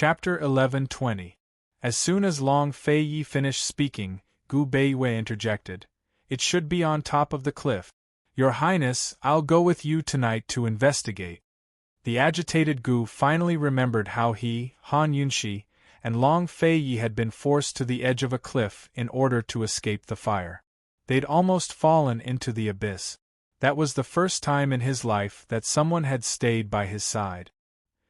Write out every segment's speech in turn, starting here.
Chapter 11:20. As soon as Long Fei Yi finished speaking, Gu Beiwei interjected. It should be on top of the cliff. Your Highness, I'll go with you tonight to investigate. The agitated Gu finally remembered how he, Han Yunxi, and Long Fei Yi had been forced to the edge of a cliff in order to escape the fire. They'd almost fallen into the abyss. That was the first time in his life that someone had stayed by his side.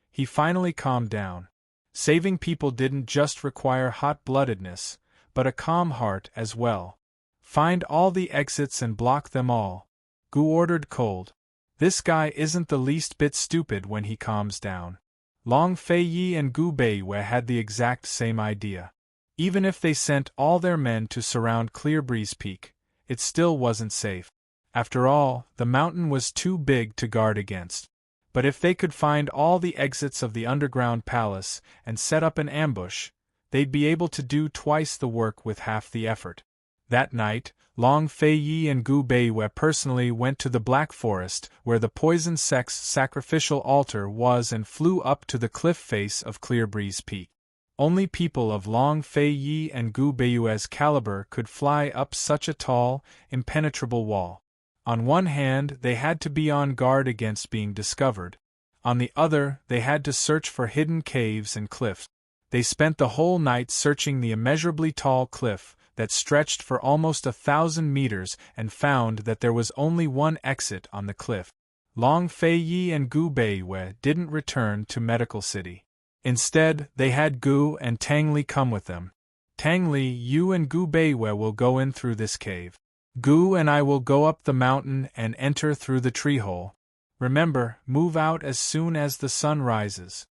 He finally calmed down. Saving people didn't just require hot-bloodedness, but a calm heart as well. Find all the exits and block them all, Gu ordered cold. This guy isn't the least bit stupid when he calms down. Long Fei Yi and Gu Beiwei had the exact same idea. Even if they sent all their men to surround Clearbreeze Peak, it still wasn't safe. After all, the mountain was too big to guard against. But if they could find all the exits of the underground palace and set up an ambush, they'd be able to do twice the work with half the effort. That night, Long Fei Yi and Gu Beiwei personally went to the Black Forest where the poison sex sacrificial altar was and flew up to the cliff face of Clearbreeze Peak. Only people of Long Fei Yi and Gu Beiwei's caliber could fly up such a tall, impenetrable wall. On one hand, they had to be on guard against being discovered. On the other, they had to search for hidden caves and cliffs. They spent the whole night searching the immeasurably tall cliff that stretched for almost 1,000 meters and found that there was only one exit on the cliff. Long Fei Yi and Gu Beiwei didn't return to Medical City. Instead, they had Gu and Tang Li come with them. Tang Li, you and Gu Beiwei will go in through this cave. Gu and I will go up the mountain and enter through the tree hole. Remember, move out as soon as the sun rises.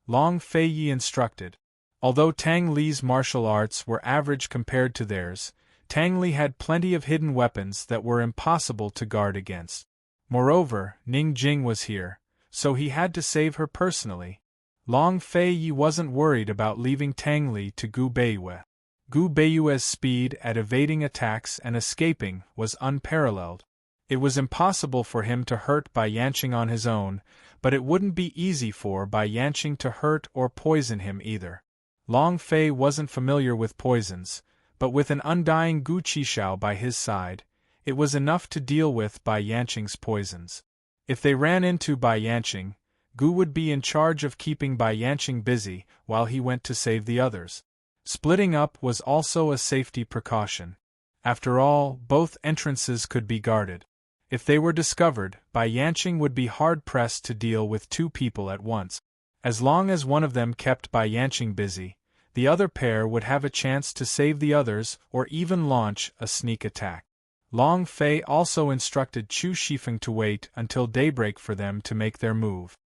Long Fei Yi instructed. Although Tang Li's martial arts were average compared to theirs, Tang Li had plenty of hidden weapons that were impossible to guard against. Moreover, Ning Jing was here, so he had to save her personally. Long Fei Yi wasn't worried about leaving Tang Li to Gu Beiwei. Gu Beiwei's speed at evading attacks and escaping was unparalleled. It was impossible for him to hurt Bai Yanqing on his own, but it wouldn't be easy for Bai Yanqing to hurt or poison him either. Long Fei wasn't familiar with poisons, but with an undying Gu Qishao by his side, it was enough to deal with Bai Yanqing's poisons. If they ran into Bai Yanqing, Gu would be in charge of keeping Bai Yanqing busy while he went to save the others. Splitting up was also a safety precaution. After all, both entrances could be guarded. If they were discovered, Bai Yanqing would be hard-pressed to deal with two people at once. As long as one of them kept Bai Yanqing busy, the other pair would have a chance to save the others or even launch a sneak attack. Long Fei also instructed Chu Shifeng to wait until daybreak for them to make their move.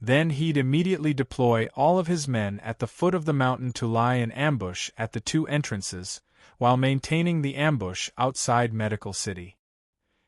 Then he'd immediately deploy all of his men at the foot of the mountain to lie in ambush at the two entrances, while maintaining the ambush outside Medical City.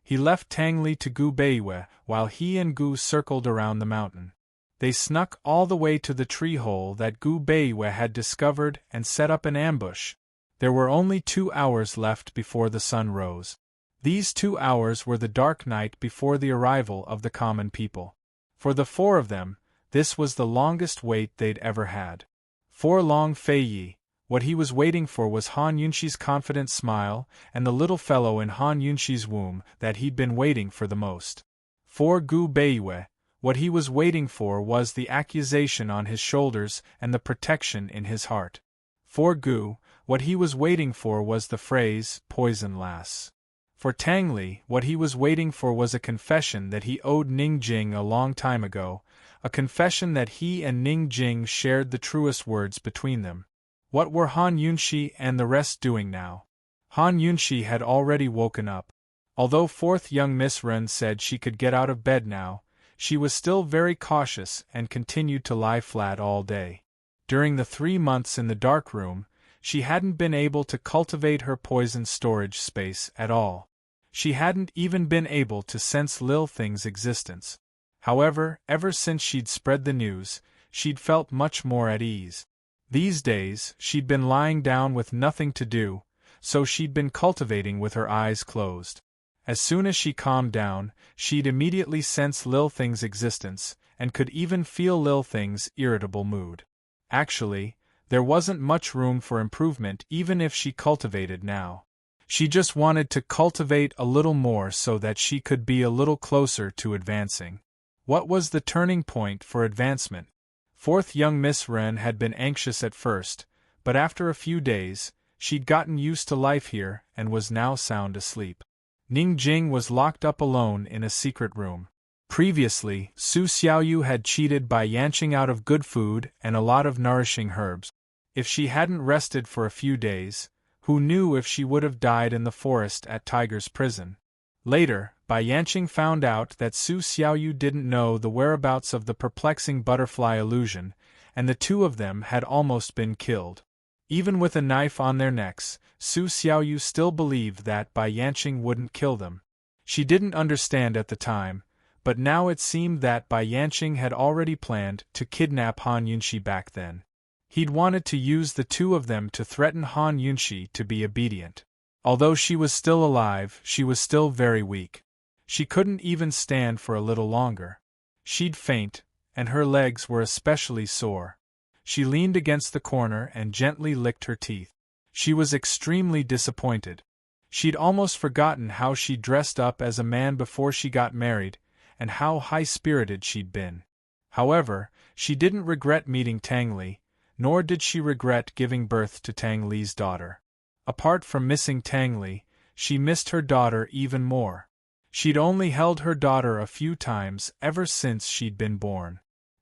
He left Tang Li to Gu Beiwei while he and Gu circled around the mountain. They snuck all the way to the tree hole that Gu Beiwei had discovered and set up an ambush. There were only 2 hours left before the sun rose. These 2 hours were the dark night before the arrival of the common people. For the 4 of them, this was the longest wait they'd ever had. For Long Fei Yi, what he was waiting for was Han Yunxi's confident smile and the little fellow in Han Yunxi's womb that he'd been waiting for the most. For Gu Beiwei, what he was waiting for was the accusation on his shoulders and the protection in his heart. For Gu, what he was waiting for was the phrase, "Poison lass." For Tang Li, what he was waiting for was a confession that he owed Ning Jing a long time ago, a confession that he and Ning Jing shared the truest words between them. What were Han Yunxi and the rest doing now? Han Yunxi had already woken up. Although fourth young Miss Ren said she could get out of bed now, she was still very cautious and continued to lie flat all day. During the 3 months in the dark room, she hadn't been able to cultivate her poison storage space at all. She hadn't even been able to sense Lil Thing's existence. However, ever since she'd spread the news, she'd felt much more at ease. These days, she'd been lying down with nothing to do, so she'd been cultivating with her eyes closed. As soon as she calmed down, she'd immediately sense Lil Thing's existence, and could even feel Lil Thing's irritable mood. Actually, there wasn't much room for improvement even if she cultivated now. She just wanted to cultivate a little more so that she could be a little closer to advancing. What was the turning point for advancement? Fourth young Miss Wren had been anxious at first, but after a few days, she'd gotten used to life here and was now sound asleep. Ning Jing was locked up alone in a secret room. Previously, Su Xiaoyu had cheated by yanching out of good food and a lot of nourishing herbs. If she hadn't rested for a few days, who knew if she would have died in the forest at Tiger's prison. Later, Bai Yanqing found out that Su Xiaoyu didn't know the whereabouts of the perplexing butterfly illusion, and the two of them had almost been killed. Even with a knife on their necks, Su Xiaoyu still believed that Bai Yanqing wouldn't kill them. She didn't understand at the time, but now it seemed that Bai Yanqing had already planned to kidnap Han Yunxi back then. He'd wanted to use the two of them to threaten Han Yunxi to be obedient. Although she was still alive, she was still very weak. She couldn't even stand for a little longer. She'd faint, and her legs were especially sore. She leaned against the corner and gently licked her teeth. She was extremely disappointed. She'd almost forgotten how she dressed up as a man before she got married, and how high-spirited she'd been. However, she didn't regret meeting Tang Li, nor did she regret giving birth to Tang Li's daughter. Apart from missing Tang Li, she missed her daughter even more. She'd only held her daughter a few times ever since she'd been born.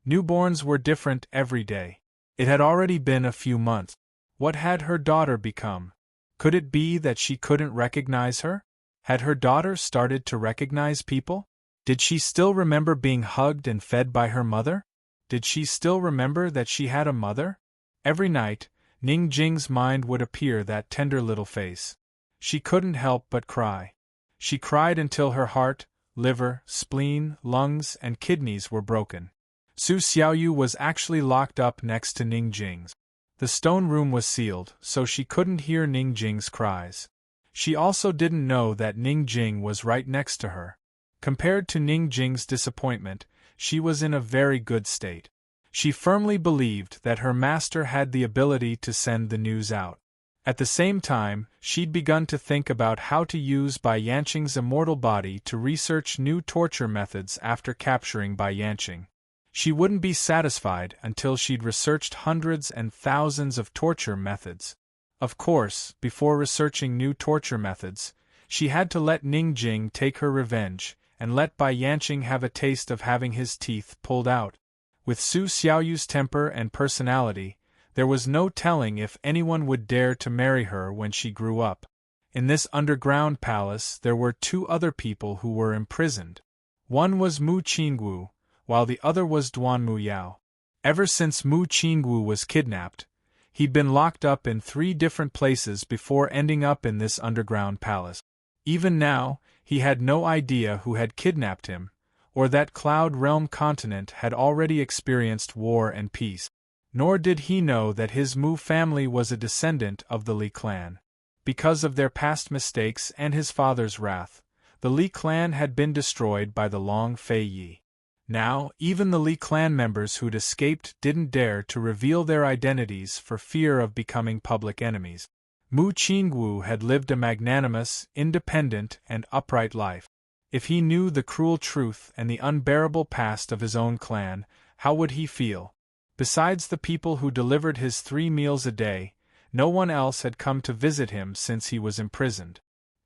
Newborns were different every day. It had already been a few months. What had her daughter become? Could it be that she couldn't recognize her? Had her daughter started to recognize people? Did she still remember being hugged and fed by her mother? Did she still remember that she had a mother? Every night, Ning Jing's mind would appear that tender little face. She couldn't help but cry. She cried until her heart, liver, spleen, lungs, and kidneys were broken. Su Xiaoyu was actually locked up next to Ning Jing's. The stone room was sealed, so she couldn't hear Ning Jing's cries. She also didn't know that Ning Jing was right next to her. Compared to Ning Jing's disappointment, she was in a very good state. She firmly believed that her master had the ability to send the news out. At the same time, she'd begun to think about how to use Bai Yanqing's immortal body to research new torture methods after capturing Bai Yanqing. She wouldn't be satisfied until she'd researched hundreds and thousands of torture methods. Of course, before researching new torture methods, she had to let Ning Jing take her revenge, and let Bai Yanqing have a taste of having his teeth pulled out. With Su Xiaoyu's temper and personality, there was no telling if anyone would dare to marry her when she grew up. In this underground palace there were two other people who were imprisoned. One was Mu Qingwu, while the other was Duanmu Yao. Ever since Mu Qingwu was kidnapped, he'd been locked up in 3 different places before ending up in this underground palace. Even now, he had no idea who had kidnapped him, or that Cloud Realm continent had already experienced war and peace. Nor did he know that his Mu family was a descendant of the Li clan. Because of their past mistakes and his father's wrath, the Li clan had been destroyed by the Long Fei Yi. Now, even the Li clan members who'd escaped didn't dare to reveal their identities for fear of becoming public enemies. Mu Qingwu had lived a magnanimous, independent, and upright life. If he knew the cruel truth and the unbearable past of his own clan, how would he feel? Besides the people who delivered his 3 meals a day, no one else had come to visit him since he was imprisoned.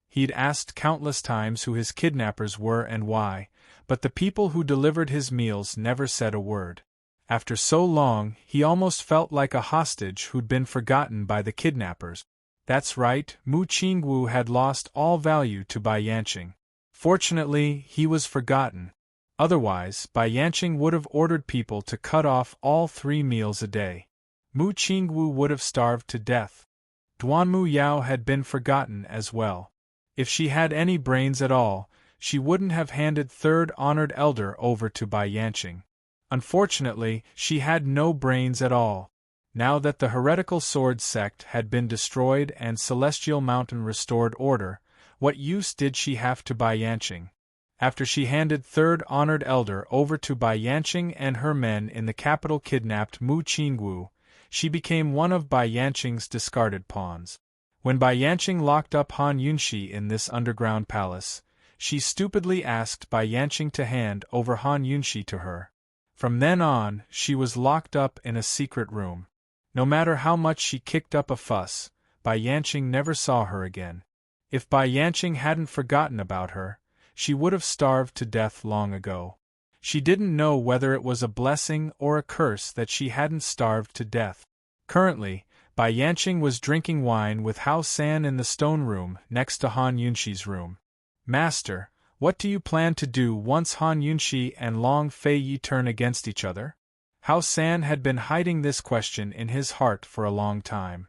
He'd asked countless times who his kidnappers were and why, but the people who delivered his meals never said a word. After so long, he almost felt like a hostage who'd been forgotten by the kidnappers. That's right, Mu Qingwu had lost all value to Bai Yanqing. Fortunately, he was forgotten. Otherwise, Bai Yanqing would have ordered people to cut off all 3 meals a day. Mu Qingwu would have starved to death. Duanmu Yao had been forgotten as well. If she had any brains at all, she wouldn't have handed 3rd honored elder over to Bai Yanqing. Unfortunately, she had no brains at all. Now that the heretical sword sect had been destroyed and Celestial Mountain restored order, what use did she have to Bai Yanqing? After she handed 3rd honored elder over to Bai Yanqing and her men in the capital kidnapped Mu Qingwu, she became one of Bai Yanqing's discarded pawns. When Bai Yanqing locked up Han Yunxi in this underground palace, she stupidly asked Bai Yanqing to hand over Han Yunxi to her. From then on, she was locked up in a secret room. No matter how much she kicked up a fuss, Bai Yanqing never saw her again. If Bai Yanqing hadn't forgotten about her, she would have starved to death long ago. She didn't know whether it was a blessing or a curse that she hadn't starved to death. Currently, Bai Yanqing was drinking wine with Hao San in the stone room next to Han Yunxi's room. "Master, what do you plan to do once Han Yunxi and Long Feiyi turn against each other?" Hao San had been hiding this question in his heart for a long time.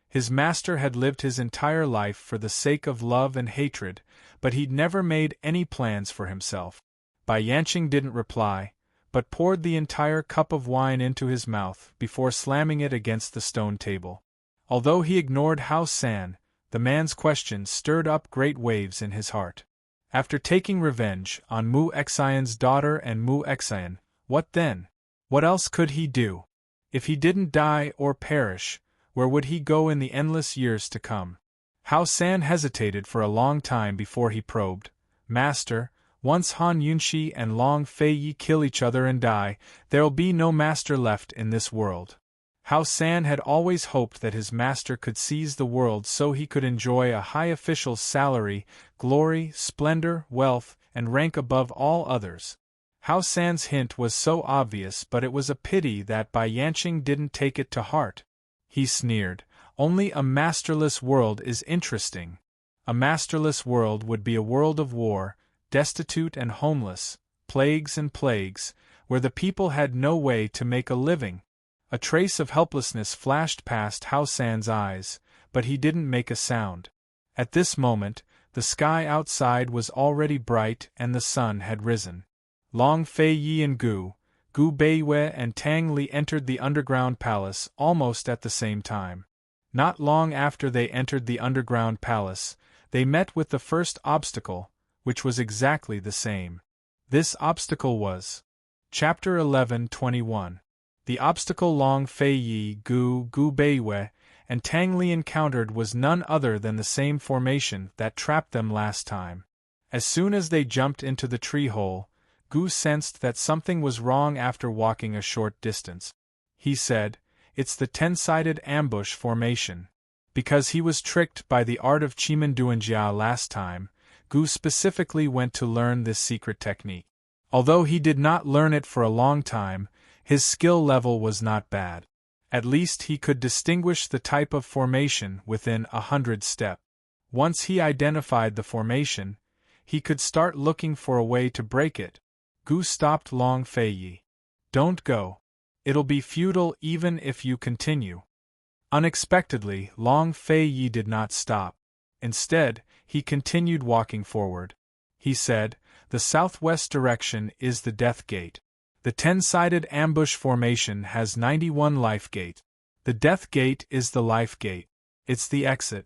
His master had lived his entire life for the sake of love and hatred, but he'd never made any plans for himself. Bai Yanqing didn't reply, but poured the entire cup of wine into his mouth before slamming it against the stone table. Although he ignored Hao San, the man's question stirred up great waves in his heart. After taking revenge on Mu Xian's daughter and Mu Xian, what then? What else could he do? If he didn't die or perish, where would he go in the endless years to come? Hao San hesitated for a long time before he probed, "Master, once Han Yunxi and Long Feiyi kill each other and die, there'll be no master left in this world." Hao San had always hoped that his master could seize the world so he could enjoy a high official's salary, glory, splendor, wealth, and rank above all others. Hao San's hint was so obvious, but it was a pity that Bai Yanqing didn't take it to heart. He sneered, "Only a masterless world is interesting. A masterless world would be a world of war, destitute and homeless, plagues and plagues, where the people had no way to make a living." A trace of helplessness flashed past Hao San's eyes, but he didn't make a sound. At this moment, the sky outside was already bright and the sun had risen. Long Feiyi and Gu Beiwei and Tang Li entered the underground palace almost at the same time. Not long after they entered the underground palace, they met with the first obstacle, which was exactly the same. This obstacle was Chapter 11:21. The obstacle Long Feiyi, Gu Beiwei, and Tang Li encountered was none other than the same formation that trapped them last time. As soon as they jumped into the tree hole, Gu sensed that something was wrong after walking a short distance. He said, "It's the 10-sided ambush formation." Because he was tricked by the art of Chimenduanjia last time, Gu specifically went to learn this secret technique. Although he did not learn it for a long time, his skill level was not bad. At least he could distinguish the type of formation within 100 steps. Once he identified the formation, he could start looking for a way to break it. Gu stopped Long Feiyi. "Don't go. It'll be futile even if you continue." Unexpectedly, Long Feiyi did not stop. Instead, he continued walking forward. He said, "The southwest direction is the Death Gate. The 10-sided ambush formation has 91 life gates. The Death Gate is the life gate. It's the exit."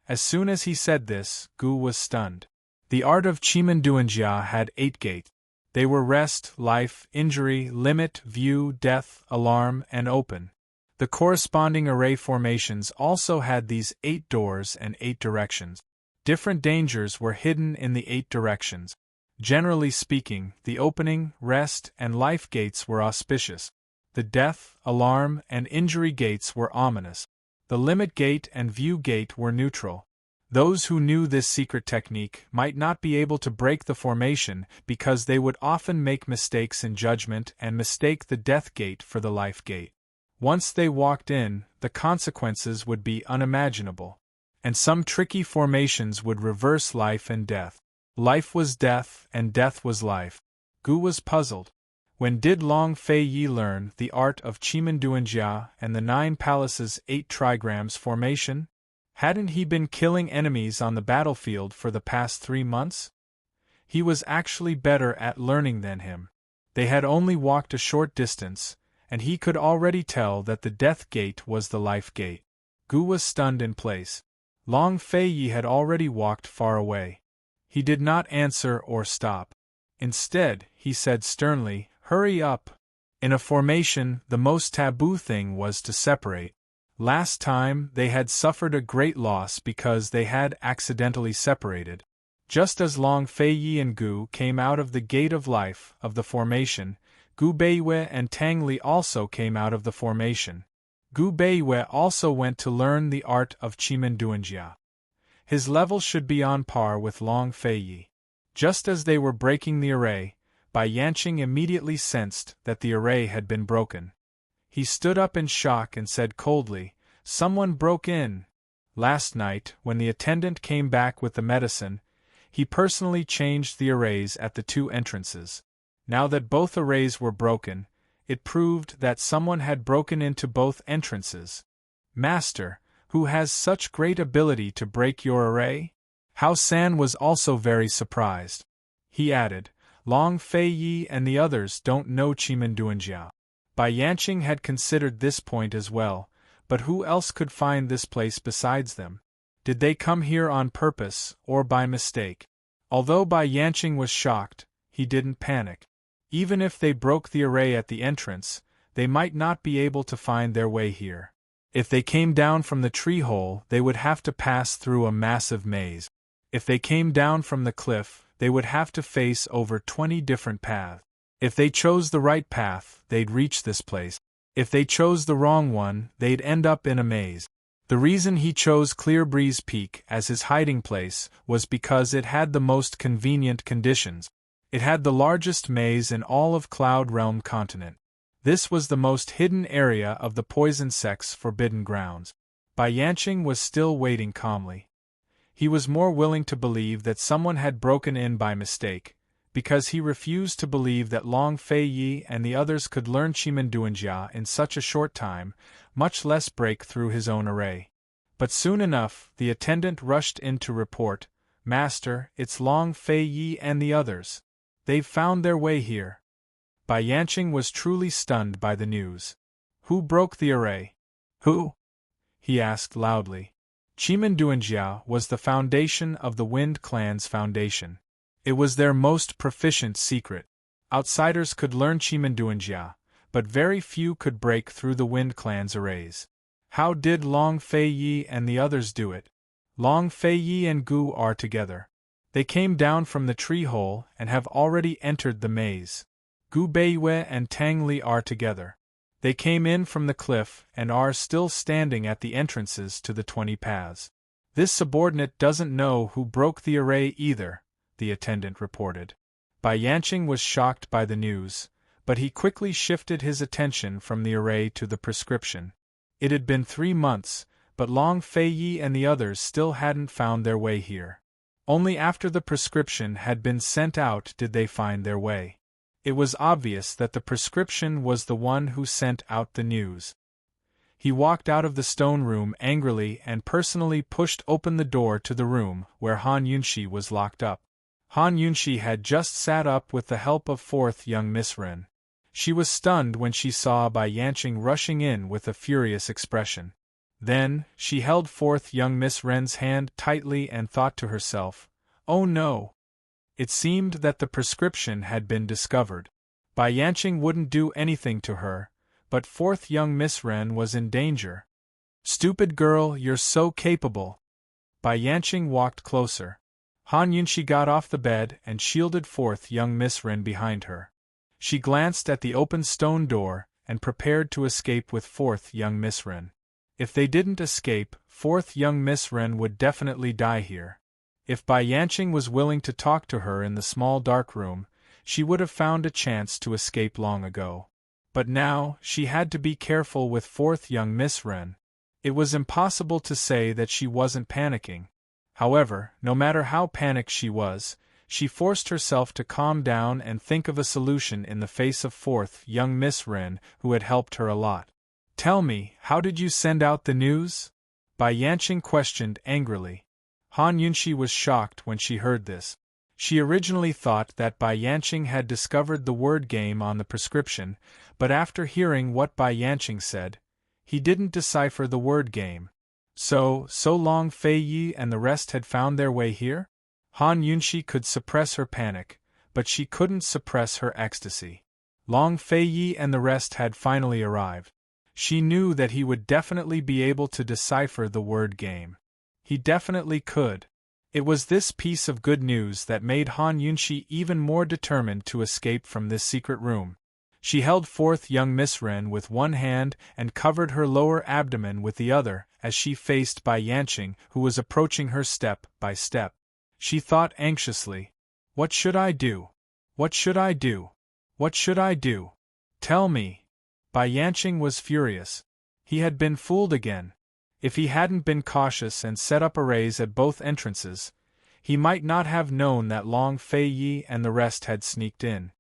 As soon as he said this, Gu was stunned. The art of Chimenduanjia had 8 gates. They were rest, life, injury, limit, view, death, alarm, and open. The corresponding array formations also had these 8 doors and 8 directions. Different dangers were hidden in the 8 directions. Generally speaking, the opening, rest, and life gates were auspicious. The death, alarm, and injury gates were ominous. The limit gate and view gate were neutral. Those who knew this secret technique might not be able to break the formation because they would often make mistakes in judgment and mistake the death gate for the life gate. Once they walked in, the consequences would be unimaginable. And some tricky formations would reverse life and death. Life was death, and death was life. Gu was puzzled. When did Long Feiyi learn the art of Chimenduanjia and the 9 palaces' 8 trigrams formation? Hadn't he been killing enemies on the battlefield for the past 3 months? He was actually better at learning than him. They had only walked a short distance, and he could already tell that the Death Gate was the Life Gate. Gu was stunned in place. Long Feiyi had already walked far away. He did not answer or stop. Instead, he said sternly, "Hurry up. In a formation, the most taboo thing was to separate. Last time, they had suffered a great loss because they had accidentally separated. Just as Long Feiyi and Gu came out of the gate of life of the formation, Gu Beiwei and Tang Li also came out of the formation. Gu Beiwei also went to learn the art of Chimenduanjia. His level should be on par with Long Feiyi. Just as they were breaking the array, Bai Yanqing immediately sensed that the array had been broken. He stood up in shock and said coldly, "Someone broke in." Last night, when the attendant came back with the medicine, he personally changed the arrays at the two entrances. Now that both arrays were broken, it proved that someone had broken into both entrances. "Master, who has such great ability to break your array?" Hao San was also very surprised. He added, "Long Feiyi and the others don't know Chimenduanjia." Bai Yanqing had considered this point as well, but who else could find this place besides them? Did they come here on purpose, or by mistake? Although Bai Yanqing was shocked, he didn't panic. Even if they broke the array at the entrance, they might not be able to find their way here. If they came down from the tree hole, they would have to pass through a massive maze. If they came down from the cliff, they would have to face over 20 different paths. If they chose the right path, they'd reach this place. If they chose the wrong one, they'd end up in a maze. The reason he chose Clear Breeze Peak as his hiding place was because it had the most convenient conditions. It had the largest maze in all of Cloud Realm continent. This was the most hidden area of the Poison Sect's forbidden grounds. Bai Yanqing was still waiting calmly. He was more willing to believe that someone had broken in by mistake, because he refused to believe that Long Feiyi and the others could learn Chimenduanjia in such a short time, much less break through his own array. But soon enough, the attendant rushed in to report, "Master, it's Long Feiyi and the others. They've found their way here." Bai Yanqing was truly stunned by the news. "Who broke the array?" "Who?" he asked loudly. Chimenduanjia was the foundation of the Wind Clan's foundation. It was their most proficient secret. Outsiders could learn Chimenduanjia, but very few could break through the Wind Clan's arrays. How did Long Feiyi and the others do it? Long Feiyi and Gu are together. They came down from the tree hole and have already entered the maze. Gu Beiwei and Tang Li are together. They came in from the cliff and are still standing at the entrances to the 20 paths. This subordinate doesn't know who broke the array either, the attendant reported. Bai Yanqing was shocked by the news, but he quickly shifted his attention from the array to the prescription. It had been 3 months, but Long Feiyi and the others still hadn't found their way here. Only after the prescription had been sent out did they find their way. It was obvious that the prescription was the one who sent out the news. He walked out of the stone room angrily and personally pushed open the door to the room where Han Yunxi was locked up. Han Yunxi had just sat up with the help of fourth young Miss Ren. She was stunned when she saw Bai Yanqing rushing in with a furious expression. Then, she held fourth young Miss Ren's hand tightly and thought to herself, "Oh no!" It seemed that the prescription had been discovered. Bai Yanqing wouldn't do anything to her, but fourth young Miss Ren was in danger. "Stupid girl, you're so capable!" Bai Yanqing walked closer. Han Yunxi got off the bed and shielded fourth young Miss Ren behind her. She glanced at the open stone door and prepared to escape with fourth young Miss Ren. If they didn't escape, fourth young Miss Ren would definitely die here. If Bai Yanqing was willing to talk to her in the small dark room, she would have found a chance to escape long ago. But now, she had to be careful with fourth young Miss Ren. It was impossible to say that she wasn't panicking. However, no matter how panicked she was, she forced herself to calm down and think of a solution in the face of fourth young Miss Ren, who had helped her a lot. "Tell me, how did you send out the news?" Bai Yanqing questioned angrily. Han Yunxi was shocked when she heard this. She originally thought that Bai Yanqing had discovered the word game on the prescription, but after hearing what Bai Yanqing said, he didn't decipher the word game. So Long Feiyi and the rest had found their way here? Han Yunxi could suppress her panic, but she couldn't suppress her ecstasy. Long Fei and the rest had finally arrived. She knew that he would definitely be able to decipher the word game. He definitely could. It was this piece of good news that made Han Yunxi even more determined to escape from this secret room. She held forth young Miss Ren with one hand and covered her lower abdomen with the other as she faced Bai Yanqing, who was approaching her step by step. She thought anxiously, "What should I do? What should I do? What should I do? Tell me." Bai Yanqing was furious. He had been fooled again. If he hadn't been cautious and set up arrays at both entrances, he might not have known that Long Fei and the rest had sneaked in.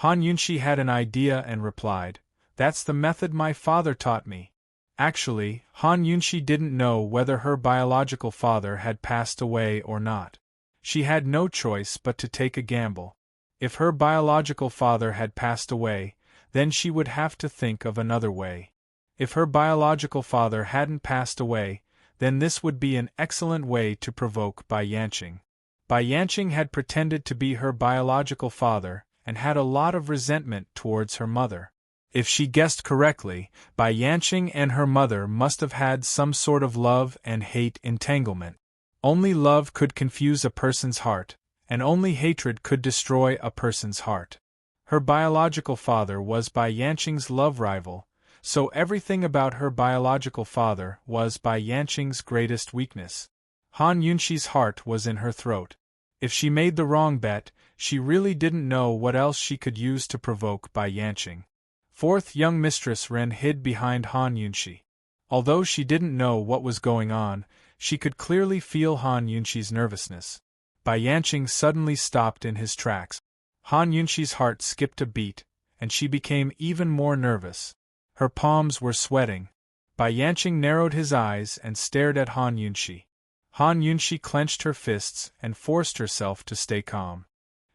Han Yunxi had an idea and replied, "That's the method my father taught me." Actually, Han Yunxi didn't know whether her biological father had passed away or not. She had no choice but to take a gamble. If her biological father had passed away, then she would have to think of another way. If her biological father hadn't passed away, then this would be an excellent way to provoke Bai Yanqing. Bai Yanqing had pretended to be her biological father and had a lot of resentment towards her mother. If she guessed correctly, Bai Yanqing and her mother must have had some sort of love and hate entanglement. Only love could confuse a person's heart, and only hatred could destroy a person's heart. Her biological father was Bai Yanqing's love rival, so everything about her biological father was Bai Yanqing's greatest weakness. Han Yunxi's heart was in her throat. If she made the wrong bet, she really didn't know what else she could use to provoke Bai Yanqing. Fourth young Mistress Ren hid behind Han Yunxi. Although she didn't know what was going on, she could clearly feel Han Yunxi's nervousness. Bai Yanqing suddenly stopped in his tracks. Han Yunxi's heart skipped a beat, and she became even more nervous. Her palms were sweating. Bai Yanqing narrowed his eyes and stared at Han Yunxi. Han Yunxi clenched her fists and forced herself to stay calm.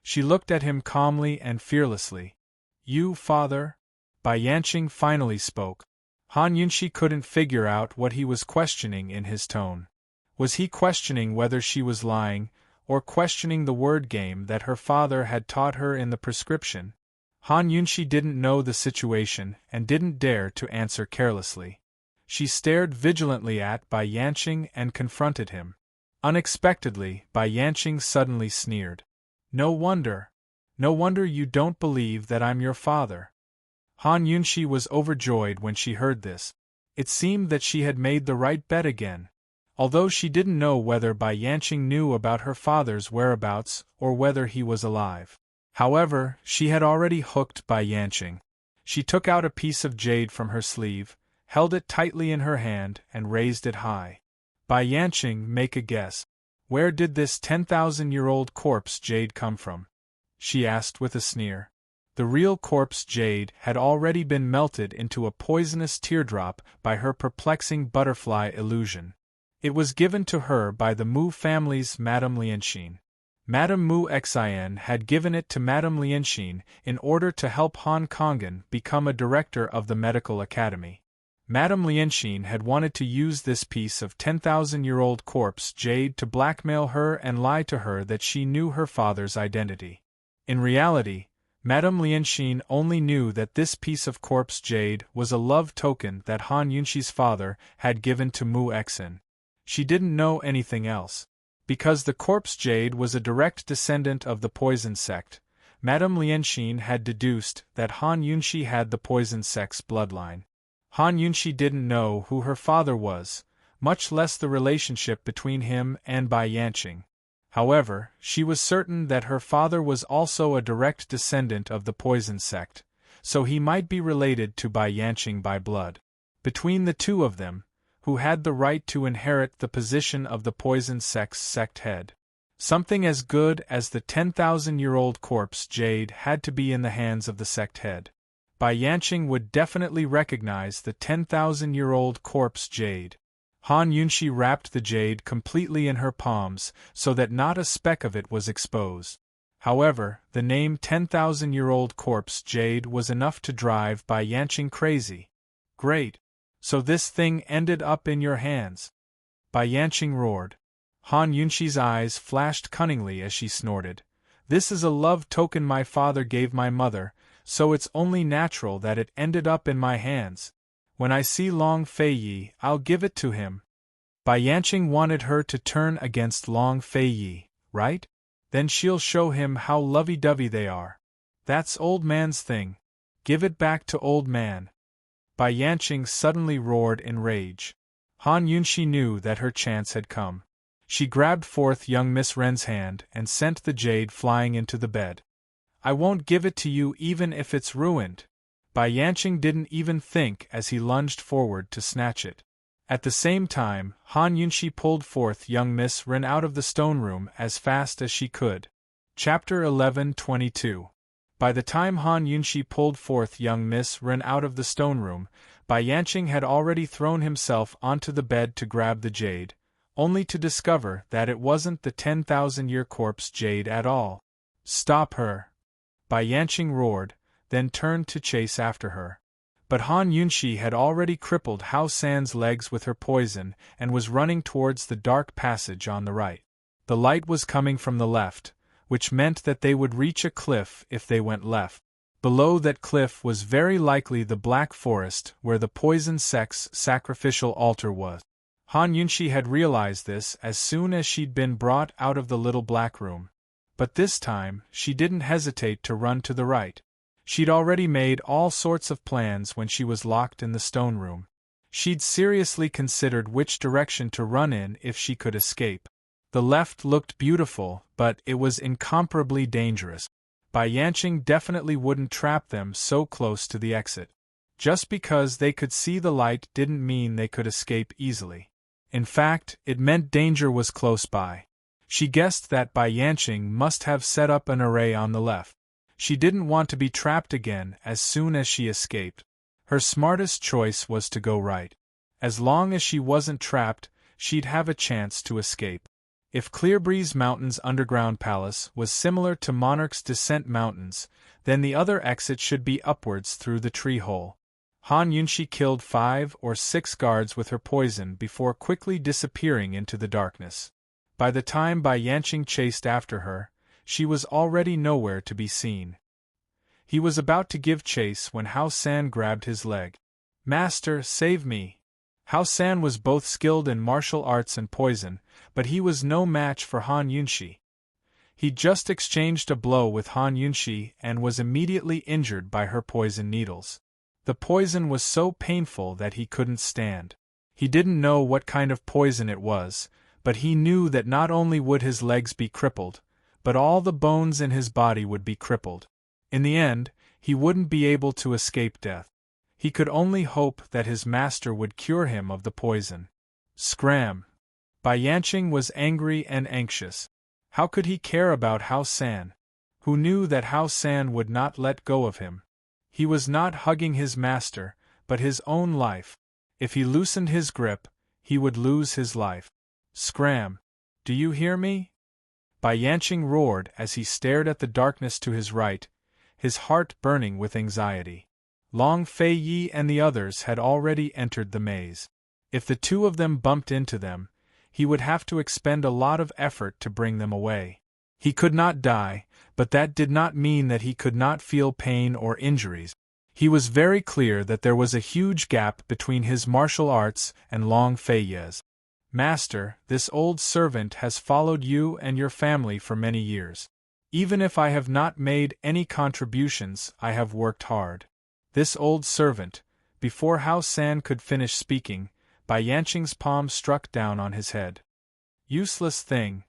She looked at him calmly and fearlessly. "You, father?" Bai Yanqing finally spoke. Han Yunxi couldn't figure out what he was questioning in his tone. Was he questioning whether she was lying, or questioning the word game that her father had taught her in the prescription? Han Yunxi didn't know the situation and didn't dare to answer carelessly. She stared vigilantly at Bai Yanqing and confronted him. Unexpectedly, Bai Yanqing suddenly sneered. No wonder you don't believe that I'm your father." Han Yunxi was overjoyed when she heard this. It seemed that she had made the right bet again. Although she didn't know whether Bai Yanqing knew about her father's whereabouts or whether he was alive. However, she had already hooked Bai Yanqing. She took out a piece of jade from her sleeve, held it tightly in her hand, and raised it high. "Bai Yanqing, make a guess. Where did this 10,000-year-old corpse jade come from?" she asked with a sneer. The real corpse jade had already been melted into a poisonous teardrop by her perplexing butterfly illusion. It was given to her by the Mu family's Madame Lianxin. Madame Mu Xin had given it to Madame Lianxin in order to help Han Kongan become a director of the medical academy. Madame Lianxin had wanted to use this piece of 10,000-year-old corpse jade to blackmail her and lie to her that she knew her father's identity. In reality, Madame Lianxin only knew that this piece of corpse jade was a love token that Han Yunxi's father had given to Mu Xin. She didn't know anything else. Because the corpse jade was a direct descendant of the poison sect, Madame Lianxin had deduced that Han Yunxi had the poison sect's bloodline. Han Yunxi didn't know who her father was, much less the relationship between him and Bai Yanqing. However, she was certain that her father was also a direct descendant of the poison sect, so he might be related to Bai Yanqing by blood. Between the two of them, who had the right to inherit the position of the poison sect's sect head? Something as good as the 10,000-year-old corpse jade had to be in the hands of the sect head. Bai Yanqing would definitely recognize the 10,000-year-old corpse jade. Han Yunxi wrapped the jade completely in her palms so that not a speck of it was exposed. However, the name 10,000-year-old corpse jade was enough to drive Bai Yanqing crazy. "Great! So this thing ended up in your hands?" Bai Yanqing roared. Han Yunxi's eyes flashed cunningly as she snorted. "This is a love token my father gave my mother, so it's only natural that it ended up in my hands. When I see Long Fei Yi, I'll give it to him. Bai Yanqing wanted her to turn against Long Fei Yi, right? Then she'll show him how lovey-dovey they are. That's old man's thing. Give it back to old man. Bai Yanqing suddenly roared in rage. Han Yunxi knew that her chance had come. She grabbed forth young Miss Ren's hand and sent the jade flying into the bed. I won't give it to you even if it's ruined. Bai Yanqing didn't even think as he lunged forward to snatch it. At the same time, Han Yunxi pulled forth young Miss Ren out of the stone room as fast as she could. Chapter 11:22. By the time Han Yunxi pulled forth young Miss Ren out of the stone room, Bai Yanqing had already thrown himself onto the bed to grab the jade, only to discover that it wasn't the 10,000-year corpse jade at all. Stop her! Bai Yanqing roared, then turned to chase after her. But Han Yunxi had already crippled Hao San's legs with her poison and was running towards the dark passage on the right. The light was coming from the left, which meant that they would reach a cliff if they went left. Below that cliff was very likely the Black Forest where the poison sect's sacrificial altar was. Han Yunxi had realized this as soon as she'd been brought out of the little black room. But this time, she didn't hesitate to run to the right. She'd already made all sorts of plans when she was locked in the stone room. She'd seriously considered which direction to run in if she could escape. The left looked beautiful, but it was incomparably dangerous. Bai Yanqing definitely wouldn't trap them so close to the exit. Just because they could see the light didn't mean they could escape easily. In fact, it meant danger was close by. She guessed that Bai Yanqing must have set up an array on the left. She didn't want to be trapped again as soon as she escaped. Her smartest choice was to go right. As long as she wasn't trapped, she'd have a chance to escape. If Clearbreeze Mountain's underground palace was similar to Monarch's Descent Mountains, then the other exit should be upwards through the tree hole. Han Yunxi killed 5 or 6 guards with her poison before quickly disappearing into the darkness. By the time Bai Yanqing chased after her, she was already nowhere to be seen. He was about to give chase when Hao San grabbed his leg. "Master, save me!" Hao San was both skilled in martial arts and poison, but he was no match for Han Yunxi. He just exchanged a blow with Han Yunxi and was immediately injured by her poison needles. The poison was so painful that he couldn't stand. He didn't know what kind of poison it was, but he knew that not only would his legs be crippled, but all the bones in his body would be crippled. In the end, he wouldn't be able to escape death. He could only hope that his master would cure him of the poison. Scram! Bai Yanqing was angry and anxious. How could he care about Hao San? Who knew that Hao San would not let go of him? He was not hugging his master, but his own life. If he loosened his grip, he would lose his life. Scram! Do you hear me? Bai Yanqing roared as he stared at the darkness to his right, his heart burning with anxiety. Long Fei Yi and the others had already entered the maze. If the two of them bumped into them, he would have to expend a lot of effort to bring them away. He could not die, but that did not mean that he could not feel pain or injuries. He was very clear that there was a huge gap between his martial arts and Long Fei Yi's. "Master, this old servant has followed you and your family for many years. Even if I have not made any contributions, I have worked hard." This old servant. Before Hao San could finish speaking, Bai Yanqing's palm struck down on his head. Useless thing.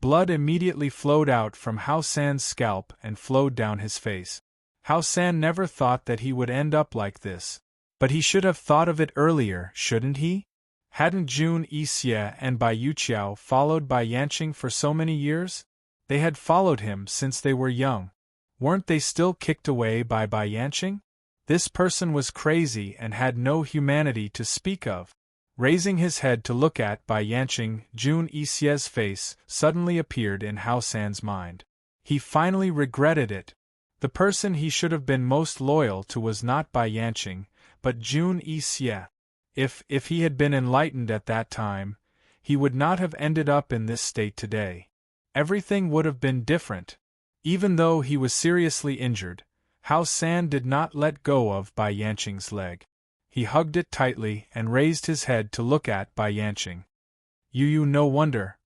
Blood immediately flowed out from Hao San's scalp and flowed down his face. Hao San never thought that he would end up like this. But he should have thought of it earlier, shouldn't he? Hadn't Jun Yixie and Bai Yuqiao followed Bai Yanqing for so many years? They had followed him since they were young. Weren't they still kicked away by Bai Yanqing? This person was crazy and had no humanity to speak of. Raising his head to look at Bai Yanqing, Jun Yixie's face suddenly appeared in Hao San's mind. He finally regretted it. The person he should have been most loyal to was not Bai Yanqing, but Jun Yixie. If he had been enlightened at that time, he would not have ended up in this state today. Everything would have been different. Even though he was seriously injured, Hao San did not let go of Bai Yanqing's leg. He hugged it tightly and raised his head to look at Bai Yanqing. You no wonder.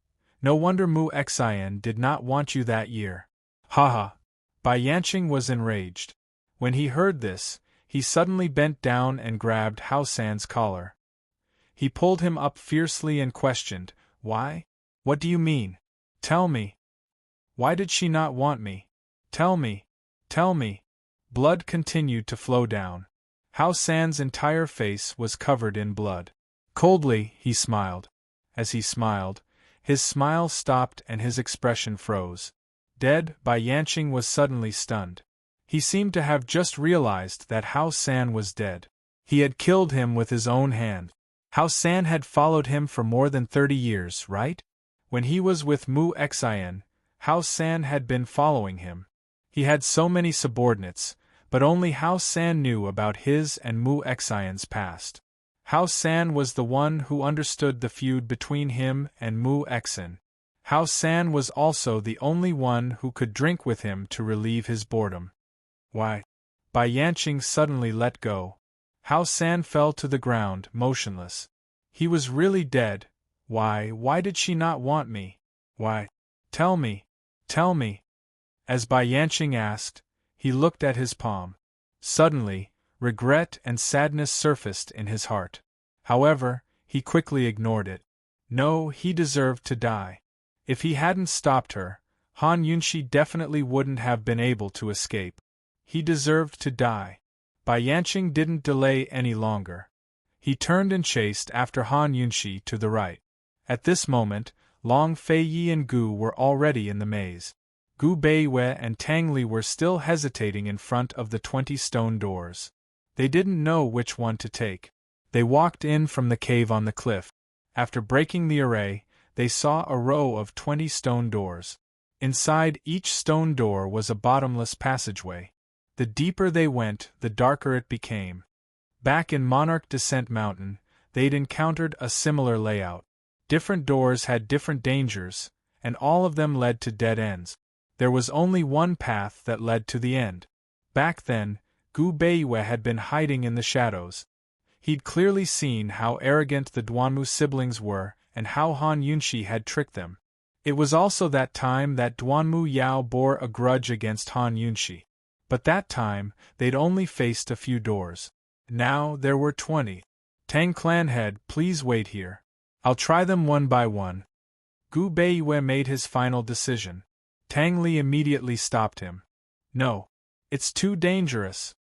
No wonder Mu Xian did not want you that year. Ha. Bai Yanqing was enraged. When he heard this, he suddenly bent down and grabbed Hao San's collar. He pulled him up fiercely and questioned, Why? What do you mean? Tell me. Why did she not want me? Tell me. Tell me. Blood continued to flow down. Hao San's entire face was covered in blood. Coldly, he smiled. As he smiled, his smile stopped and his expression froze. Dead, Bai Yanqing was suddenly stunned. He seemed to have just realized that Hao San was dead. He had killed him with his own hand. Hao San had followed him for more than 30 years, right? When he was with Mu Xian, Hao San had been following him. He had so many subordinates, but only Hao San knew about his and Mu Xian's past. Hao San was the one who understood the feud between him and Mu Xian. Hao San was also the only one who could drink with him to relieve his boredom. Why? Bai Yanqing suddenly let go. Hao San fell to the ground, motionless. He was really dead. Why did she not want me? Why? Tell me. Tell me. As Bai Yanqing asked, he looked at his palm. Suddenly, regret and sadness surfaced in his heart. However, he quickly ignored it. No, he deserved to die. If he hadn't stopped her, Han Yunshi definitely wouldn't have been able to escape. He deserved to die. Bai Yanqing didn't delay any longer. He turned and chased after Han Yunshi to the right. At this moment, Long Feiyi and Gu were already in the maze. Gu Beiwei and Tang Li were still hesitating in front of the 20 stone doors. They didn't know which one to take. They walked in from the cave on the cliff. After breaking the array, they saw a row of 20 stone doors. Inside each stone door was a bottomless passageway. The deeper they went, the darker it became. Back in Monarch Descent Mountain, they'd encountered a similar layout. Different doors had different dangers, and all of them led to dead ends. There was only one path that led to the end. Back then, Gu Beiwei had been hiding in the shadows. He'd clearly seen how arrogant the Duanmu siblings were and how Han Yunshi had tricked them. It was also that time that Duanmu Yao bore a grudge against Han Yunshi. But that time, they'd only faced a few doors. Now there were 20. Tang Clan Head, please wait here. I'll try them one by one. Gu Beiwei made his final decision. Tang Li immediately stopped him. No. It's too dangerous.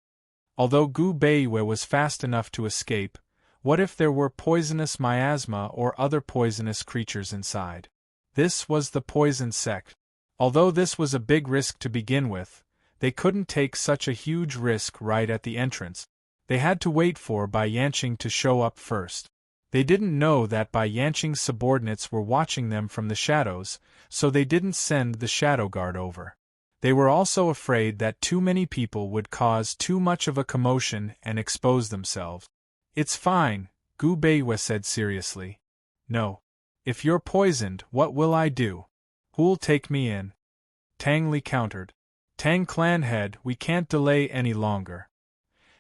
Although Gu Beiwei was fast enough to escape, what if there were poisonous miasma or other poisonous creatures inside? This was the poison sect. Although this was a big risk to begin with, they couldn't take such a huge risk right at the entrance. They had to wait for Bai Yanqing to show up first. They didn't know that Bai Yanqing's subordinates were watching them from the shadows, so they didn't send the shadow guard over. They were also afraid that too many people would cause too much of a commotion and expose themselves. It's fine, Gu Beiwei said seriously. No. If you're poisoned, what will I do? Who'll take me in? Tang Li countered. Tang Clan Head, we can't delay any longer.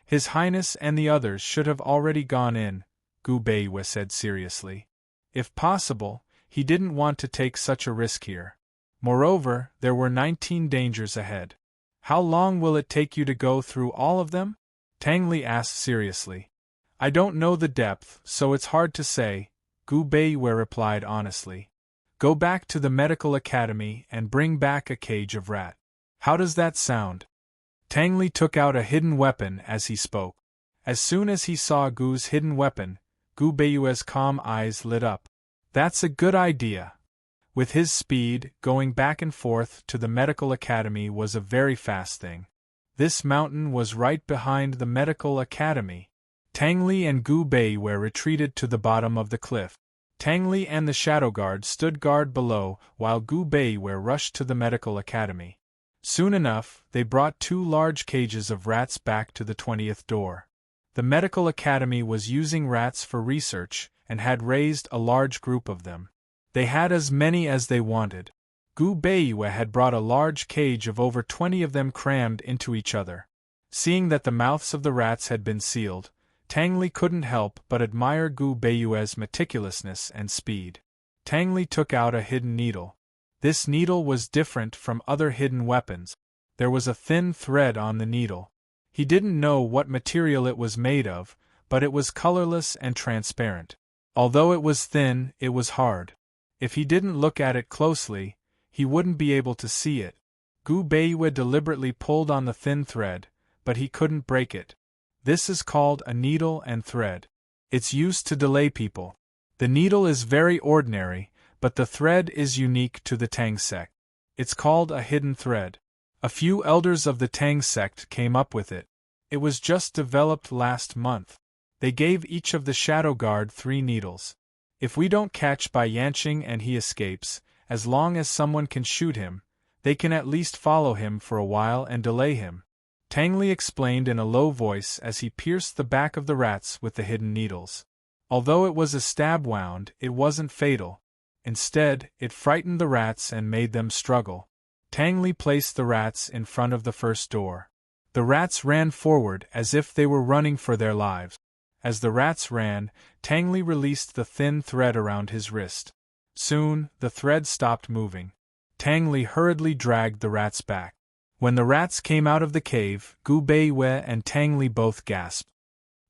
His Highness and the others should have already gone in, Gu Beiwei said seriously. If possible, he didn't want to take such a risk here. Moreover, there were 19 dangers ahead. How long will it take you to go through all of them? Tang Li asked seriously. I don't know the depth, so it's hard to say, Gu Beiwei replied honestly. Go back to the medical academy and bring back a cage of rat. How does that sound? Tang Li took out a hidden weapon as he spoke. As soon as he saw Gu's hidden weapon, Gu Beiwei's calm eyes lit up. That's a good idea. With his speed, going back and forth to the medical academy was a very fast thing. This mountain was right behind the medical academy. Tang Li and Gu Beiwei retreated to the bottom of the cliff. Tang Li and the shadow guard stood guard below while Gu Beiwei rushed to the medical academy. Soon enough, they brought 2 large cages of rats back to the 20th door. The medical academy was using rats for research and had raised a large group of them. They had as many as they wanted. Gu Beiwei had brought a large cage of over 20 of them crammed into each other. Seeing that the mouths of the rats had been sealed, Tang Li couldn't help but admire Gu Beiyue's meticulousness and speed. Tang Li took out a hidden needle. This needle was different from other hidden weapons. There was a thin thread on the needle. He didn't know what material it was made of, but it was colorless and transparent. Although it was thin, it was hard. If he didn't look at it closely, he wouldn't be able to see it. Gu Beiyue deliberately pulled on the thin thread, but he couldn't break it. This is called a needle and thread. It's used to delay people. The needle is very ordinary, but the thread is unique to the Tang sect. It's called a hidden thread. A few elders of the Tang sect came up with it. It was just developed last month. They gave each of the Shadow Guard 3 needles. If we don't catch Bai Yanqing and he escapes, as long as someone can shoot him, they can at least follow him for a while and delay him. Tang Li explained in a low voice as he pierced the back of the rats with the hidden needles. Although it was a stab wound, it wasn't fatal. Instead, it frightened the rats and made them struggle. Tang Li placed the rats in front of the first door. The rats ran forward as if they were running for their lives. As the rats ran, Tang Li released the thin thread around his wrist. Soon, the thread stopped moving. Tang Li hurriedly dragged the rats back. When the rats came out of the cave, Gu Beiyue and Tang Li both gasped.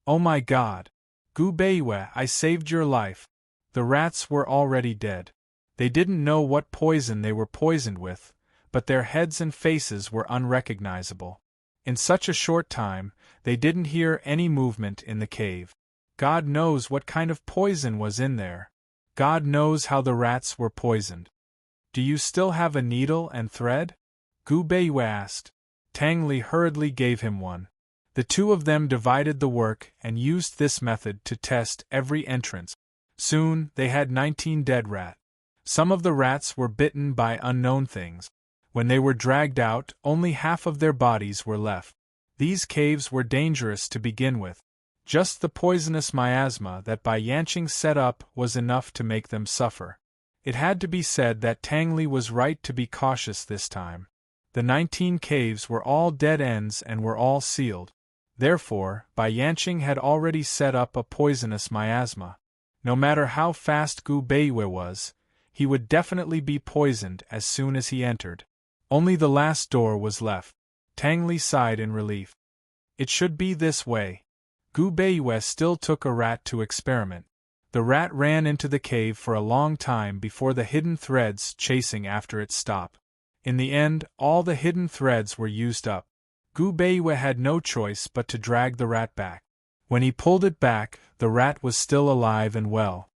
"Oh my God! Gu Beiyue, I saved your life!" The rats were already dead. They didn't know what poison they were poisoned with, but their heads and faces were unrecognizable. In such a short time, they didn't hear any movement in the cave. God knows what kind of poison was in there. God knows how the rats were poisoned. "Do you still have a needle and thread?" Gu Beiyue asked. Tang Li hurriedly gave him one. The two of them divided the work and used this method to test every entrance. Soon, they had 19 dead rats. Some of the rats were bitten by unknown things. When they were dragged out, only half of their bodies were left. These caves were dangerous to begin with. Just the poisonous miasma that Bai Yanqing set up was enough to make them suffer. It had to be said that Tang Li was right to be cautious this time. The 19 caves were all dead ends and were all sealed. Therefore, Bai Yanqing had already set up a poisonous miasma. No matter how fast Gu Beiyue was, he would definitely be poisoned as soon as he entered. Only the last door was left. Tang Li sighed in relief. It should be this way. Gu Beiyue still took a rat to experiment. The rat ran into the cave for a long time before the hidden threads chasing after it stopped. In the end, all the hidden threads were used up. Gu Beiyue had no choice but to drag the rat back. When he pulled it back, the rat was still alive and well.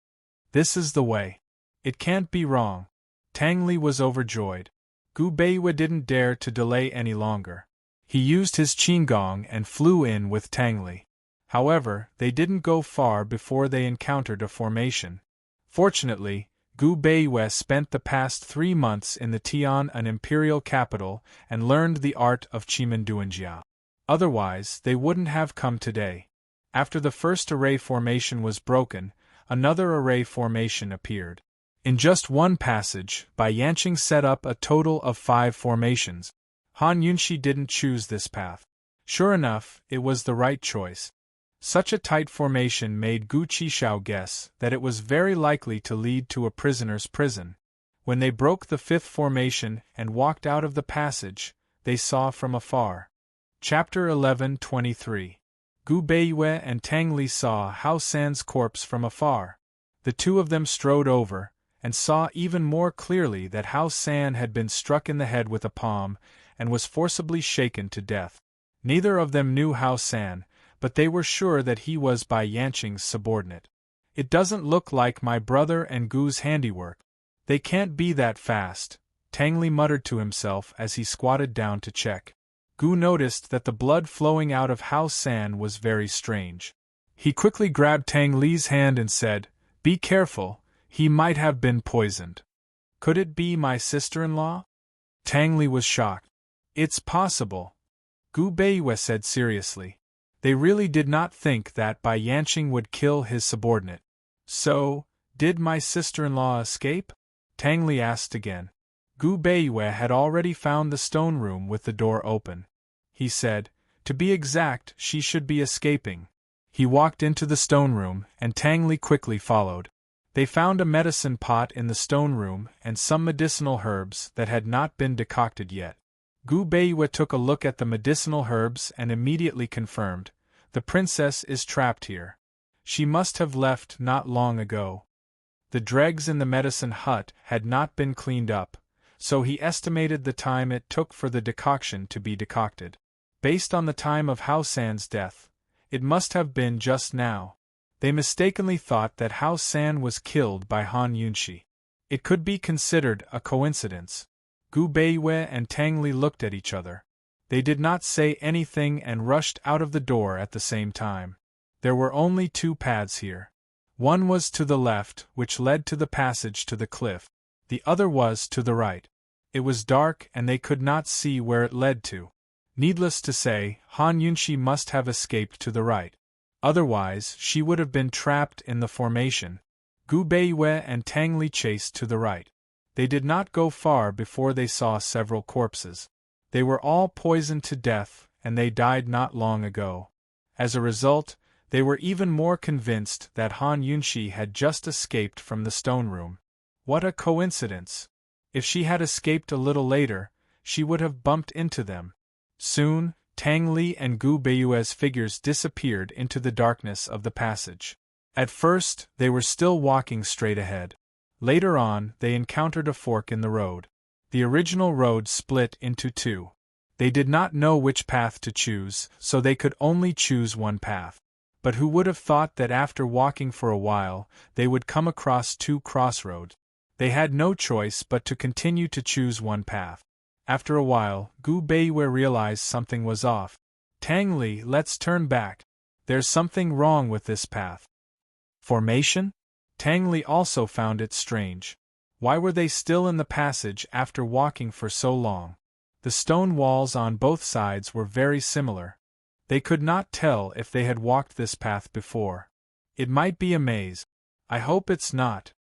This is the way. It can't be wrong. Tang Li was overjoyed. Gu Beiyue didn't dare to delay any longer. He used his qinggong and flew in with Tang Li. However, they didn't go far before they encountered a formation. Fortunately, Gu Beiyue spent the past 3 months in the Tian, an imperial capital, and learned the art of Qimenduanjia. Otherwise, they wouldn't have come today. After the first array formation was broken, another array formation appeared. In just one passage, Bai Yanqing set up a total of 5 formations. Han Yunxi didn't choose this path. Sure enough, it was the right choice. Such a tight formation made Gu Qishao guess that it was very likely to lead to a prisoner's prison. When they broke the 5th formation and walked out of the passage, they saw from afar. Chapter 11:23. Gu Beiyue and Tang Li saw Hao San's corpse from afar. The two of them strode over, and saw even more clearly that Hao San had been struck in the head with a palm, and was forcibly shaken to death. Neither of them knew Hao San, but they were sure that he was Bai Yanqing's subordinate. "It doesn't look like my brother and Gu's handiwork. They can't be that fast," Tang Li muttered to himself as he squatted down to check. Gu noticed that the blood flowing out of Hao San was very strange. He quickly grabbed Tang Li's hand and said, "Be careful, he might have been poisoned." "Could it be my sister-in-law?" Tang Li was shocked. "It's possible," Gu Beiyue said seriously. They really did not think that Bai Yanqing would kill his subordinate. "So, did my sister-in-law escape?" Tang Li asked again. Gu Beiyue had already found the stone room with the door open. He said, To be exact, she should be escaping. He walked into the stone room, and Tang Li quickly followed. They found a medicine pot in the stone room and some medicinal herbs that had not been decocted yet. Gu Beiwe took a look at the medicinal herbs and immediately confirmed, "The princess is trapped here. She must have left not long ago." The dregs in the medicine hut had not been cleaned up, so he estimated the time it took for the decoction to be decocted. Based on the time of Hao San's death, it must have been just now. They mistakenly thought that Hao San was killed by Han Yunxi. It could be considered a coincidence. Gu Beiwe and Tang Li looked at each other. They did not say anything and rushed out of the door at the same time. There were only two paths here. One was to the left, which led to the passage to the cliff. The other was to the right. It was dark and they could not see where it led to. Needless to say, Han Yunxi must have escaped to the right. Otherwise, she would have been trapped in the formation. Gu Beiwe and Tang Li chased to the right. They did not go far before they saw several corpses. They were all poisoned to death, and they died not long ago. As a result, they were even more convinced that Han Yunxi had just escaped from the stone room. What a coincidence! If she had escaped a little later, she would have bumped into them. Soon, Tang Li and Gu Beiwe's figures disappeared into the darkness of the passage. At first, they were still walking straight ahead. Later on, they encountered a fork in the road. The original road split into two. They did not know which path to choose, so they could only choose one path. But who would have thought that after walking for a while, they would come across two crossroads? They had no choice but to continue to choose one path. After a while, Gu Beiwe realized something was off. "Tang Li, let's turn back. There's something wrong with this path." Formation? Tang Li also found it strange. Why were they still in the passage after walking for so long? The stone walls on both sides were very similar. They could not tell if they had walked this path before. It might be a maze. "I hope it's not,"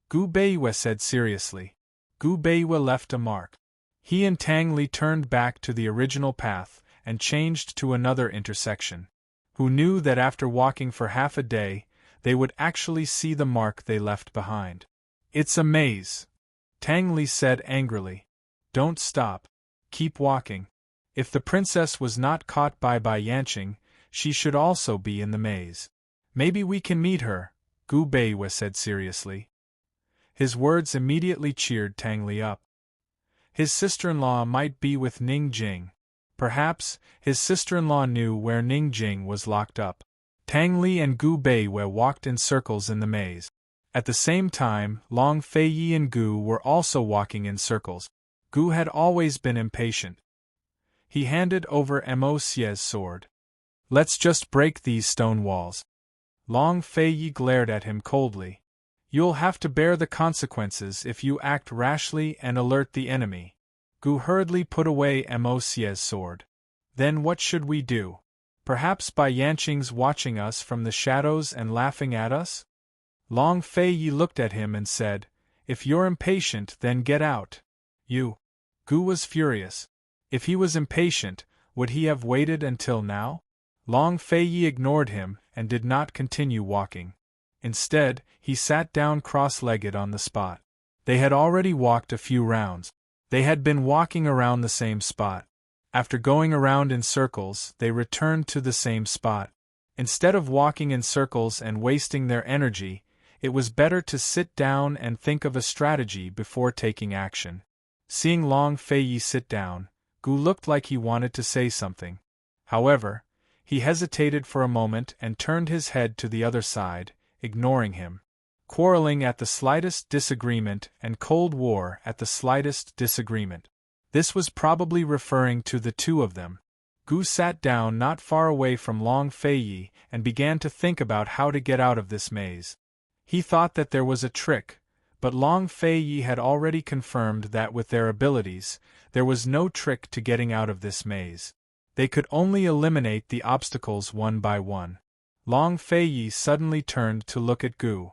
Gu Beiwe said seriously. Gu Beiwe left a mark. He and Tang Li turned back to the original path and changed to another intersection. Who knew that after walking for half a day, they would actually see the mark they left behind? "It's a maze," Tang Li said angrily. "Don't stop. Keep walking. If the princess was not caught by Yanqing, she should also be in the maze." "Maybe we can meet her," Gu Beiwe said seriously. His words immediately cheered Tang Li up. His sister-in-law might be with Ning Jing. Perhaps, his sister-in-law knew where Ning Jing was locked up. Tang Li and Gu Beiwe walked in circles in the maze. At the same time, Long Feiyi and Gu were also walking in circles. Gu had always been impatient. He handed over Mo Xie's sword. "Let's just break these stone walls." Long Feiyi glared at him coldly. "You'll have to bear the consequences if you act rashly and alert the enemy." Gu hurriedly put away Mo Xie's sword. "Then what should we do? Perhaps Yanqing's watching us from the shadows and laughing at us?" Long Feiyi looked at him and said, "If you're impatient, then get out." "You." Gu was furious. If he was impatient, would he have waited until now? Long Feiyi ignored him and did not continue walking. Instead, he sat down cross-legged on the spot. They had already walked a few rounds. They had been walking around the same spot. After going around in circles, they returned to the same spot. Instead of walking in circles and wasting their energy, it was better to sit down and think of a strategy before taking action. Seeing Long Feiyi sit down, Gu looked like he wanted to say something. However, he hesitated for a moment and turned his head to the other side, ignoring him. Quarreling at the slightest disagreement and Cold War at the slightest disagreement. This was probably referring to the two of them. Gu sat down not far away from Long Feiyi and began to think about how to get out of this maze. He thought that there was a trick, but Long Feiyi had already confirmed that with their abilities, there was no trick to getting out of this maze. They could only eliminate the obstacles one by one. Long Feiyi suddenly turned to look at Gu.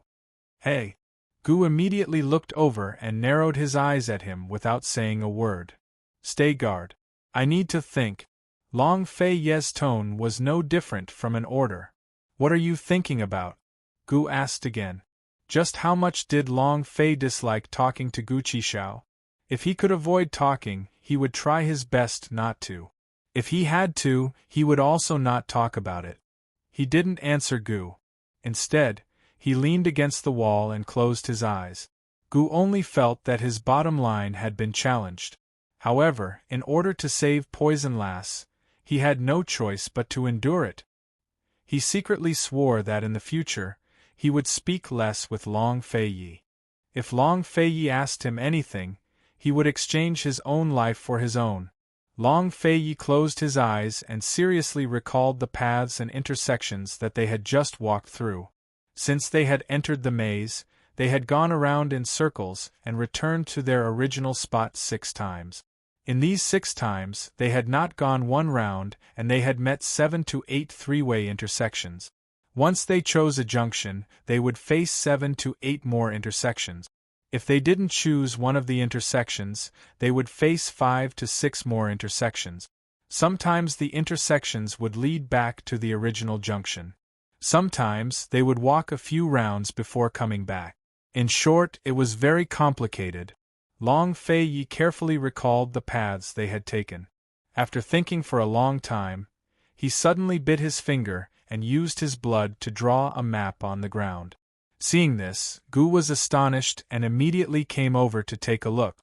"Hey!" Gu immediately looked over and narrowed his eyes at him without saying a word. "Stay guard. I need to think." Long Fei Ye's tone was no different from an order. What are you thinking about? Gu asked again. Just how much did Long Fei dislike talking to Gu Qixiao? If he could avoid talking, he would try his best not to. If he had to, he would also not talk about it. He didn't answer Gu. Instead, he leaned against the wall and closed his eyes. Gu only felt that his bottom line had been challenged. However, in order to save Poison Lass, he had no choice but to endure it. He secretly swore that in the future, he would speak less with Long Fei Yi. If Long Fei Yi asked him anything, he would exchange his own life for his own. Long Fei Yi closed his eyes and seriously recalled the paths and intersections that they had just walked through. Since they had entered the maze, they had gone around in circles and returned to their original spot 6 times. In these 6 times, they had not gone one round, and they had met 7 to 8 three-way intersections. Once they chose a junction, they would face 7 to 8 more intersections. If they didn't choose one of the intersections, they would face 5 to 6 more intersections. Sometimes the intersections would lead back to the original junction. Sometimes they would walk a few rounds before coming back. In short, it was very complicated. Long Fei Yi carefully recalled the paths they had taken. After thinking for a long time, he suddenly bit his finger and used his blood to draw a map on the ground. Seeing this, Gu was astonished and immediately came over to take a look.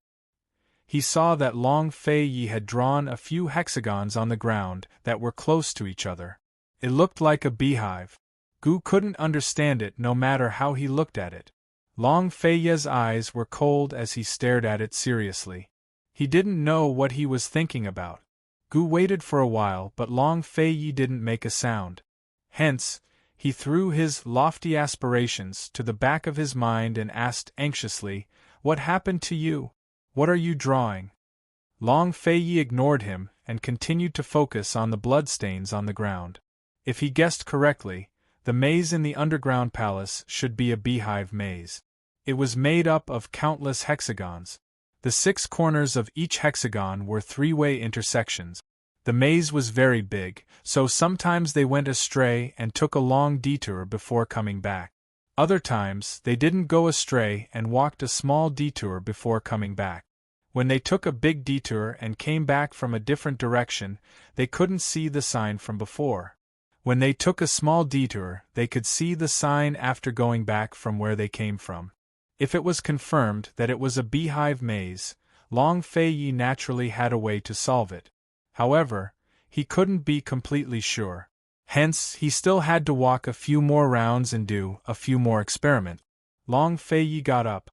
He saw that Long Fei Yi had drawn a few hexagons on the ground that were close to each other. It looked like a beehive. Gu couldn't understand it no matter how he looked at it. Long Fei Yi's eyes were cold as he stared at it seriously. He didn't know what he was thinking about. Gu waited for a while, but Long Fei Yi didn't make a sound. Hence, he threw his lofty aspirations to the back of his mind and asked anxiously, "What happened to you? What are you drawing?" Long Fei Yi ignored him and continued to focus on the bloodstains on the ground. If he guessed correctly, the maze in the underground palace should be a beehive maze. It was made up of countless hexagons. The 6 corners of each hexagon were three-way intersections. The maze was very big, so sometimes they went astray and took a long detour before coming back. Other times, they didn't go astray and walked a small detour before coming back. When they took a big detour and came back from a different direction, they couldn't see the sign from before. When they took a small detour, they could see the sign after going back from where they came from. If it was confirmed that it was a beehive maze, Long Fei Yi naturally had a way to solve it. However, he couldn't be completely sure. Hence, he still had to walk a few more rounds and do a few more experiments. Long Fei Yi got up.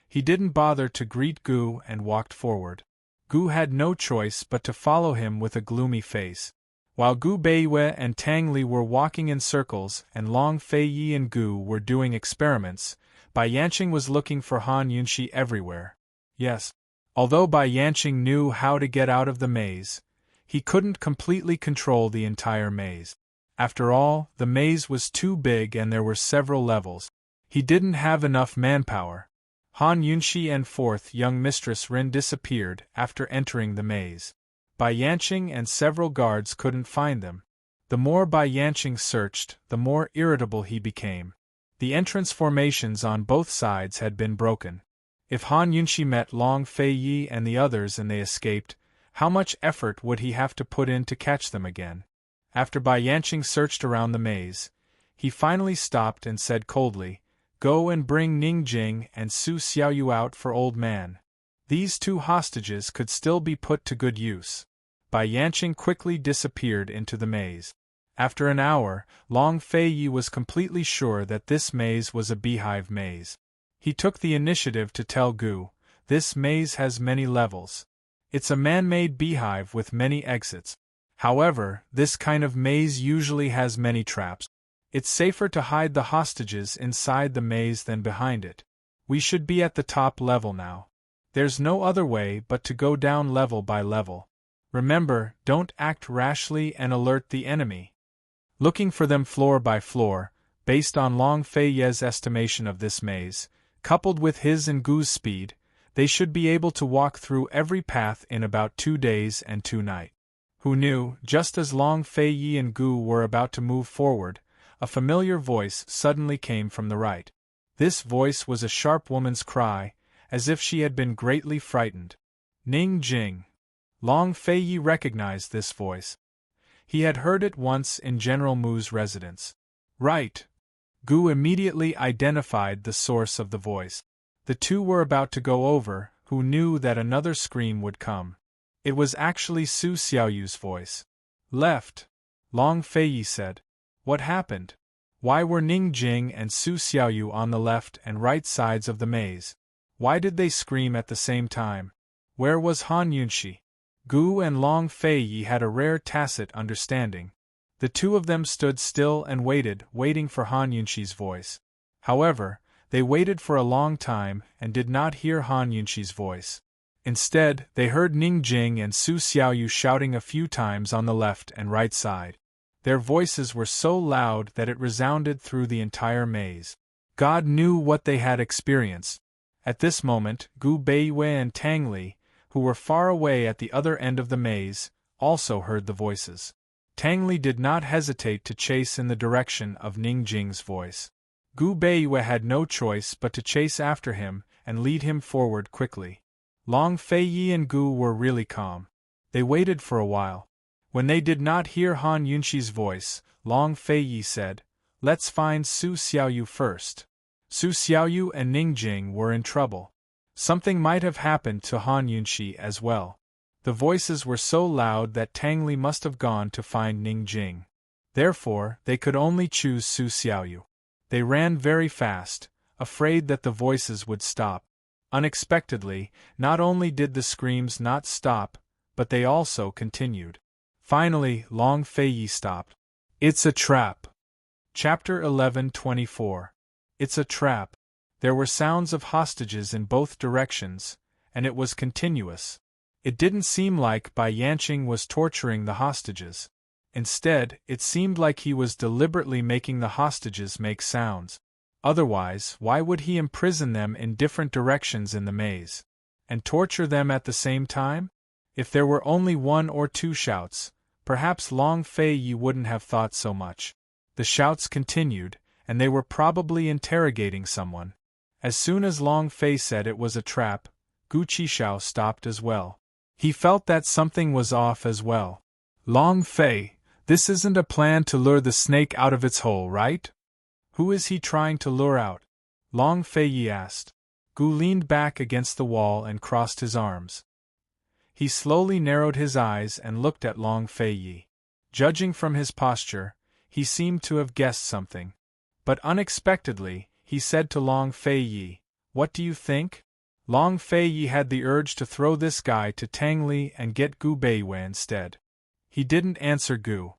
He didn't bother to greet Gu and walked forward. Gu had no choice but to follow him with a gloomy face. While Gu Beiwei and Tang Li were walking in circles and Long Fei Yi and Gu were doing experiments, Bai Yanqing was looking for Han Yunxi everywhere. Yes, although Bai Yanqing knew how to get out of the maze, he couldn't completely control the entire maze. After all, the maze was too big and there were several levels. He didn't have enough manpower. Han Yunxi and 4th young mistress Rin disappeared after entering the maze. Bai Yanqing and several guards couldn't find them. The more Bai Yanqing searched, the more irritable he became. The entrance formations on both sides had been broken. If Han Yunxi met Long Fei Yi and the others and they escaped, how much effort would he have to put in to catch them again? After Bai Yanqing searched around the maze, he finally stopped and said coldly, "Go and bring Ning Jing and Su Xiaoyu out for Old Man. These 2 hostages could still be put to good use." Bai Yanqing quickly disappeared into the maze. After an hour, Long Fei Yi was completely sure that this maze was a beehive maze. He took the initiative to tell Gu, "This maze has many levels. It's a man-made beehive with many exits. However, this kind of maze usually has many traps. It's safer to hide the hostages inside the maze than behind it. We should be at the top level now. There's no other way but to go down level by level. Remember, don't act rashly and alert the enemy." Looking for them floor by floor, based on Long Fei Yi's estimation of this maze, coupled with his and Gu's speed, they should be able to walk through every path in about 2 days and 2 nights. Who knew, just as Long Fei Yi and Gu were about to move forward, a familiar voice suddenly came from the right. This voice was a sharp woman's cry, as if she had been greatly frightened. Ning Jing. Long Fei Yi recognized this voice. He had heard it once in General Mu's residence. Right. Gu immediately identified the source of the voice. The two were about to go over, who knew that another scream would come. It was actually Su Xiaoyu's voice. Left. Long Fei Yi said. What happened? Why were Ning Jing and Su Xiaoyu on the left and right sides of the maze? Why did they scream at the same time? Where was Han Yunxi? Gu and Long Fei Yi had a rare tacit understanding. The two of them stood still and waiting for Han Yunxi's voice. However, they waited for a long time and did not hear Han Yunxi's voice. Instead, they heard Ning Jing and Su Xiaoyu shouting a few times on the left and right side. Their voices were so loud that it resounded through the entire maze. God knew what they had experienced. At this moment, Gu Beiwei and Tang Li, who were far away at the other end of the maze, also heard the voices. Tang Li did not hesitate to chase in the direction of Ning Jing's voice. Gu Beiwei had no choice but to chase after him and lead him forward quickly. Long Fei Yi and Gu were really calm. They waited for a while. When they did not hear Han Yunxi's voice, Long Fei Yi said, "Let's find Su Xiaoyu first." Su Xiaoyu and Ning Jing were in trouble. Something might have happened to Han Yunxi as well. The voices were so loud that Tang Li must have gone to find Ning Jing. Therefore, they could only choose Su Xiaoyu. They ran very fast, afraid that the voices would stop. Unexpectedly, not only did the screams not stop, but they also continued. Finally, Long Fei Yi stopped. It's a trap. Chapter 11:24. It's a trap. There were sounds of hostages in both directions, and it was continuous. It didn't seem like Bai Yanqing was torturing the hostages. Instead, it seemed like he was deliberately making the hostages make sounds. Otherwise, why would he imprison them in different directions in the maze? And torture them at the same time? If there were only one or two shouts, perhaps Long Fei Yi wouldn't have thought so much. The shouts continued, and they were probably interrogating someone. As soon as Long Fei said it was a trap, Gu Qishao stopped as well. He felt that something was off as well. Long Fei, this isn't a plan to lure the snake out of its hole, right? Who is he trying to lure out? Long Fei Yi asked. Gu leaned back against the wall and crossed his arms. He slowly narrowed his eyes and looked at Long Fei Yi. Judging from his posture, he seemed to have guessed something. But unexpectedly, he said to Long Fei Yi, "What do you think?" Long Fei Yi had the urge to throw this guy to Tang Li and get Gu Beiwei instead. He didn't answer Gu.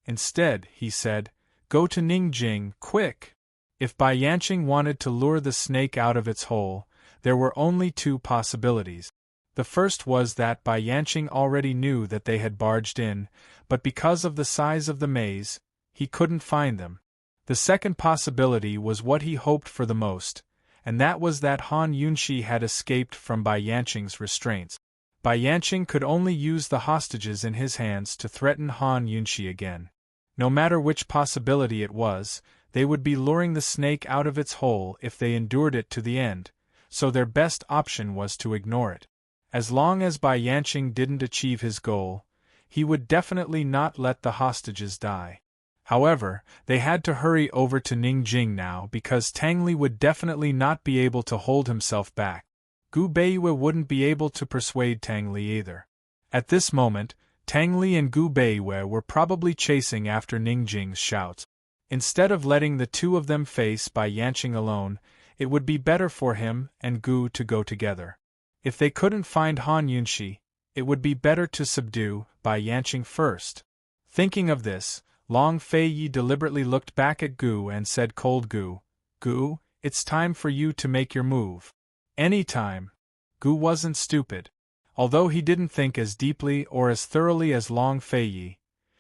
Instead, he said, "Go to Ning Jing, quick!" If Bai Yanqing wanted to lure the snake out of its hole, there were only two possibilities. The first was that Bai Yanqing already knew that they had barged in, but because of the size of the maze, he couldn't find them. The second possibility was what he hoped for the most, and that was that Han Yunxi had escaped from Bai Yanqing's restraints. Bai Yanqing could only use the hostages in his hands to threaten Han Yunxi again. No matter which possibility it was, they would be luring the snake out of its hole if they endured it to the end, so their best option was to ignore it. As long as Bai Yanqing didn't achieve his goal, he would definitely not let the hostages die. However, they had to hurry over to Ning Jing now because Tang Li would definitely not be able to hold himself back. Gu Beiwei wouldn't be able to persuade Tang Li either. At this moment, Tang Li and Gu Beiwei were probably chasing after Ning Jing's shouts. Instead of letting the two of them face Bai Yanqing alone, it would be better for him and Gu to go together. If they couldn't find Han Yunxi, it would be better to subdue Bai Yanqing first. Thinking of this, Long Fei Yi deliberately looked back at Gu and said cold Gu, "Gu, it's time for you to make your move." Any time. Gu wasn't stupid. Although he didn't think as deeply or as thoroughly as Long Fei Yi,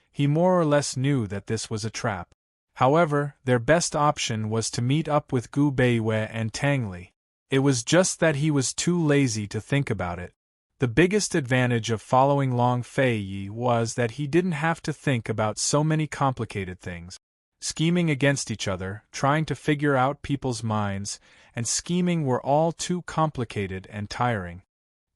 he more or less knew that this was a trap. However, their best option was to meet up with Gu Beiwei and Tang Li. It was just that he was too lazy to think about it. The biggest advantage of following Long Fei Yi was that he didn't have to think about so many complicated things. Scheming against each other, trying to figure out people's minds, and scheming were all too complicated and tiring.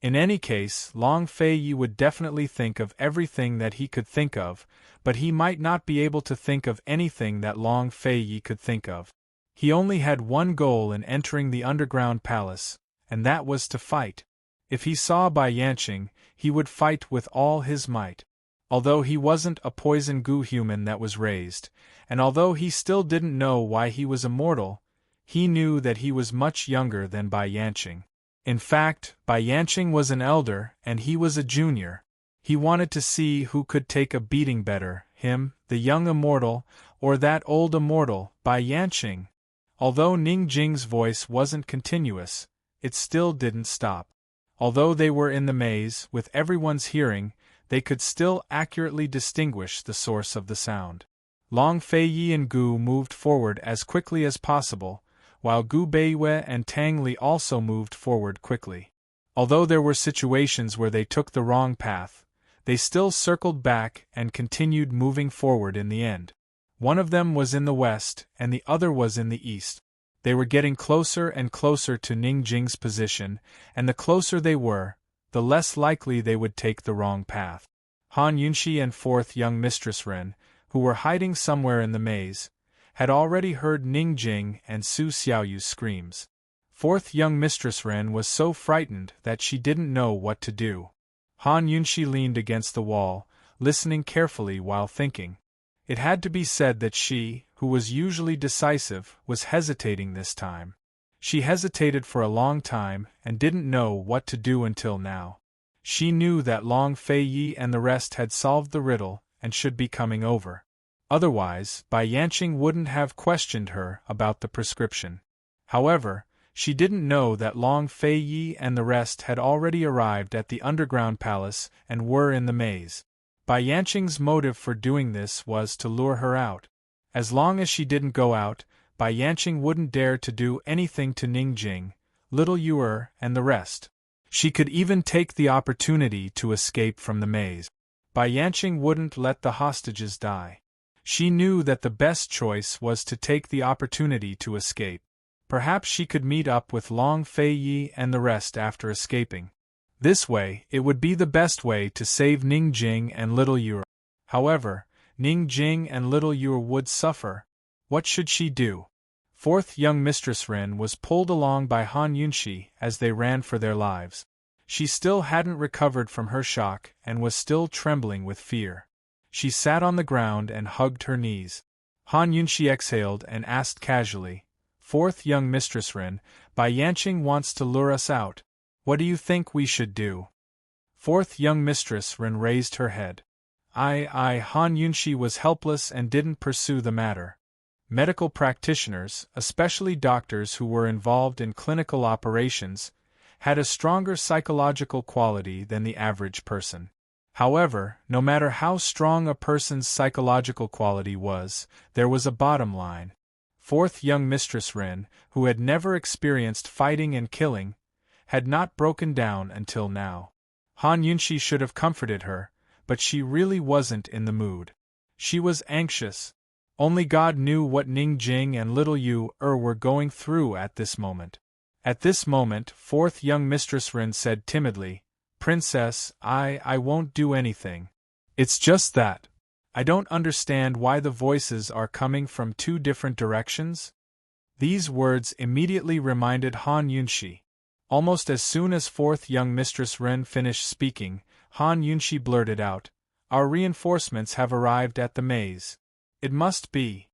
In any case, Long Fei Yi would definitely think of everything that he could think of, but he might not be able to think of anything that Long Fei Yi could think of. He only had one goal in entering the underground palace, and that was to fight. If he saw Bai Yanqing, he would fight with all his might. Although he wasn't a poison goo human that was raised, and although he still didn't know why he was immortal, he knew that he was much younger than Bai Yanqing. In fact, Bai Yanqing was an elder and he was a junior. He wanted to see who could take a beating better, him, the young immortal, or that old immortal, Bai Yanqing. Although Ning Jing's voice wasn't continuous, it still didn't stop. Although they were in the maze, with everyone's hearing, they could still accurately distinguish the source of the sound. Long Fei Yi and Gu moved forward as quickly as possible, while Gu Beiwei and Tang Li also moved forward quickly. Although there were situations where they took the wrong path, they still circled back and continued moving forward in the end. One of them was in the west and the other was in the east. They were getting closer and closer to Ning Jing's position, and the closer they were, the less likely they would take the wrong path. Han Yunxi and fourth young Mistress Ren, who were hiding somewhere in the maze, had already heard Ning Jing and Su Xiaoyu's screams. Fourth young Mistress Ren was so frightened that she didn't know what to do. Han Yunxi leaned against the wall, listening carefully while thinking. It had to be said that she, who was usually decisive, was hesitating this time. She hesitated for a long time and didn't know what to do until now. She knew that Long Fei Yi and the rest had solved the riddle and should be coming over. Otherwise, Bai Yanqing wouldn't have questioned her about the prescription. However, she didn't know that Long Fei Yi and the rest had already arrived at the underground palace and were in the maze. Bai Yanqing's motive for doing this was to lure her out. As long as she didn't go out, Bai Yanqing wouldn't dare to do anything to Ning Jing, Little Yuer, and the rest. She could even take the opportunity to escape from the maze. Bai Yanqing wouldn't let the hostages die. She knew that the best choice was to take the opportunity to escape. Perhaps she could meet up with Long Fei Yi and the rest after escaping. This way, it would be the best way to save Ning Jing and Little Yuer. However, Ning Jing and Little Yuer would suffer. What should she do? Fourth young Mistress Ren was pulled along by Han Yunxi as they ran for their lives. She still hadn't recovered from her shock and was still trembling with fear. She sat on the ground and hugged her knees. Han Yunxi exhaled and asked casually, "Fourth young Mistress Ren, Bai Yanqing wants to lure us out. What do you think we should do?" Fourth young Mistress Ren raised her head. Han Yunxi was helpless and didn't pursue the matter. Medical practitioners, especially doctors who were involved in clinical operations, had a stronger psychological quality than the average person. However, no matter how strong a person's psychological quality was, there was a bottom line. Fourth young Mistress Ren, who had never experienced fighting and killing, had not broken down until now. Han Yunxi should have comforted her, but she really wasn't in the mood. She was anxious. Only God knew what Ning Jing and Little Yuer were going through at this moment. At this moment, fourth young Mistress Ren said timidly, "Princess, I won't do anything. It's just that I don't understand why the voices are coming from two different directions." These words immediately reminded Han Yunxi. Almost as soon as fourth young Mistress Ren finished speaking, Han Yunxi blurted out, "Our reinforcements have arrived at the maze. It must be."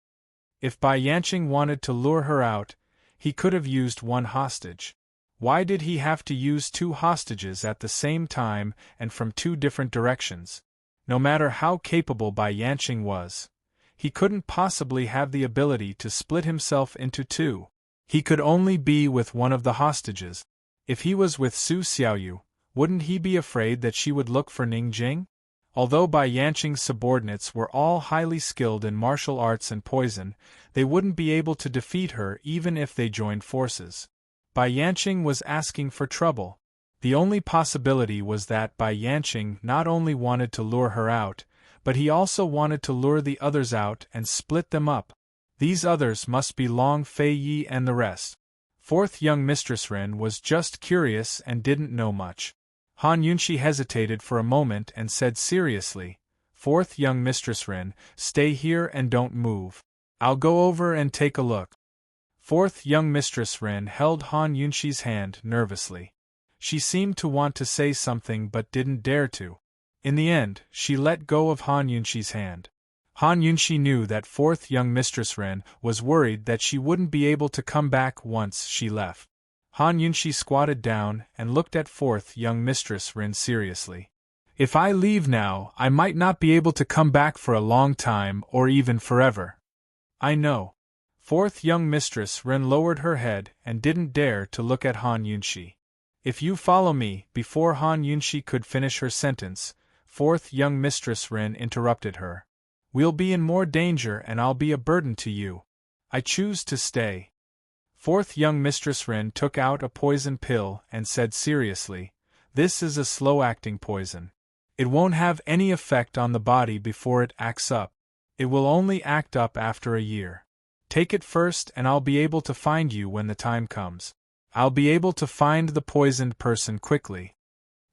If Bai Yanqing wanted to lure her out, he could have used one hostage. Why did he have to use two hostages at the same time and from two different directions? No matter how capable Bai Yanqing was, he couldn't possibly have the ability to split himself into two. He could only be with one of the hostages. If he was with Su Xiaoyu, wouldn't he be afraid that she would look for Ning Jing? Although Bai Yanqing's subordinates were all highly skilled in martial arts and poison, they wouldn't be able to defeat her even if they joined forces. Bai Yanqing was asking for trouble. The only possibility was that Bai Yanqing not only wanted to lure her out, but he also wanted to lure the others out and split them up. These others must be Long Fei Yi and the rest. Fourth young Mistress Ren was just curious and didn't know much. Han Yunshi hesitated for a moment and said seriously, "Fourth young Mistress Ren, stay here and don't move. I'll go over and take a look." Fourth young Mistress Ren held Han Yunshi's hand nervously. She seemed to want to say something but didn't dare to. In the end, she let go of Han Yunshi's hand. Han Yunshi knew that fourth young Mistress Ren was worried that she wouldn't be able to come back once she left. Han Yunshi squatted down and looked at fourth young Mistress Ren seriously. "If I leave now, I might not be able to come back for a long time or even forever." "I know." Fourth young Mistress Ren lowered her head and didn't dare to look at Han Yunshi. "If you follow me," before Han Yunshi could finish her sentence, fourth young Mistress Ren interrupted her. "We'll be in more danger and I'll be a burden to you. I choose to stay." Fourth young Mistress Ren took out a poison pill and said seriously, "This is a slow-acting poison. It won't have any effect on the body before it acts up. It will only act up after a year. Take it first and I'll be able to find you when the time comes. I'll be able to find the poisoned person quickly."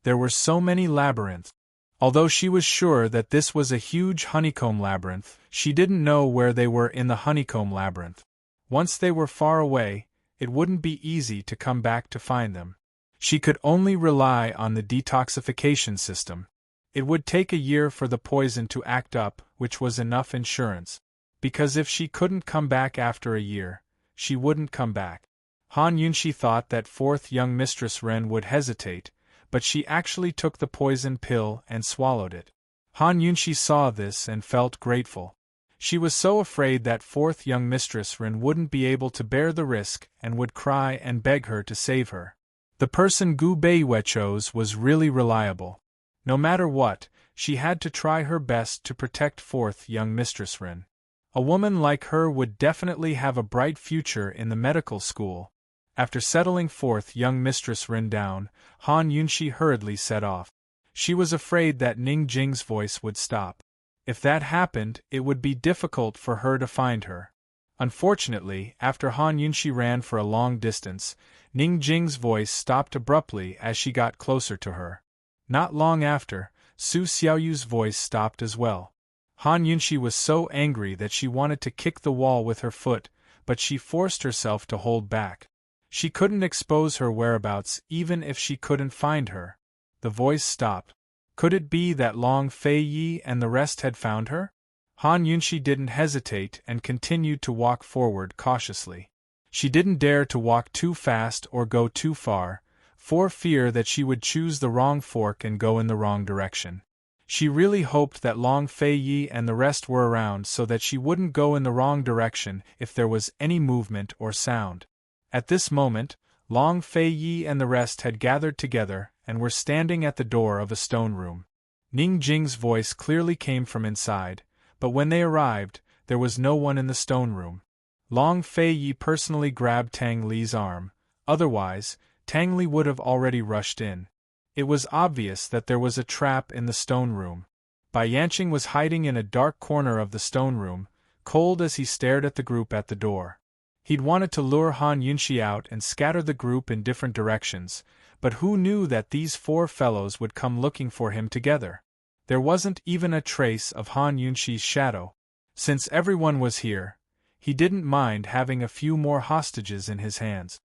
There were so many labyrinths. Although she was sure that this was a huge honeycomb labyrinth, she didn't know where they were in the honeycomb labyrinth. Once they were far away, it wouldn't be easy to come back to find them. She could only rely on the detoxification system. It would take a year for the poison to act up, which was enough insurance. Because if she couldn't come back after a year, she wouldn't come back. Han Yunshi thought that fourth young Mistress Ren would hesitate, but she actually took the poison pill and swallowed it. Han Yunshi saw this and felt grateful. She was so afraid that fourth young Mistress Ren wouldn't be able to bear the risk and would cry and beg her to save her. The person Gu Beiyue chose was really reliable. No matter what, she had to try her best to protect fourth young Mistress Ren. A woman like her would definitely have a bright future in the medical school. After settling fourth young Mistress Ren down, Han Yunshi hurriedly set off. She was afraid that Ning Jing's voice would stop. If that happened, it would be difficult for her to find her. Unfortunately, after Han Yunshi ran for a long distance, Ning Jing's voice stopped abruptly as she got closer to her. Not long after, Su Xiaoyu's voice stopped as well. Han Yunshi was so angry that she wanted to kick the wall with her foot, but she forced herself to hold back. She couldn't expose her whereabouts even if she couldn't find her. The voice stopped. Could it be that Long Fei Yi and the rest had found her? Han Yunshi didn't hesitate and continued to walk forward cautiously. She didn't dare to walk too fast or go too far, for fear that she would choose the wrong fork and go in the wrong direction. She really hoped that Long Fei Yi and the rest were around so that she wouldn't go in the wrong direction if there was any movement or sound. At this moment, Long Fei Yi and the rest had gathered together and were standing at the door of a stone room. Ning Jing's voice clearly came from inside, but when they arrived, there was no one in the stone room. Long Fei Yi personally grabbed Tang Li's arm, otherwise, Tang Li would have already rushed in. It was obvious that there was a trap in the stone room. Bai Yanqing was hiding in a dark corner of the stone room, cold as he stared at the group at the door. He'd wanted to lure Han Yunshi out and scatter the group in different directions, but who knew that these four fellows would come looking for him together? There wasn't even a trace of Han Yunshi's shadow. Since everyone was here, he didn't mind having a few more hostages in his hands.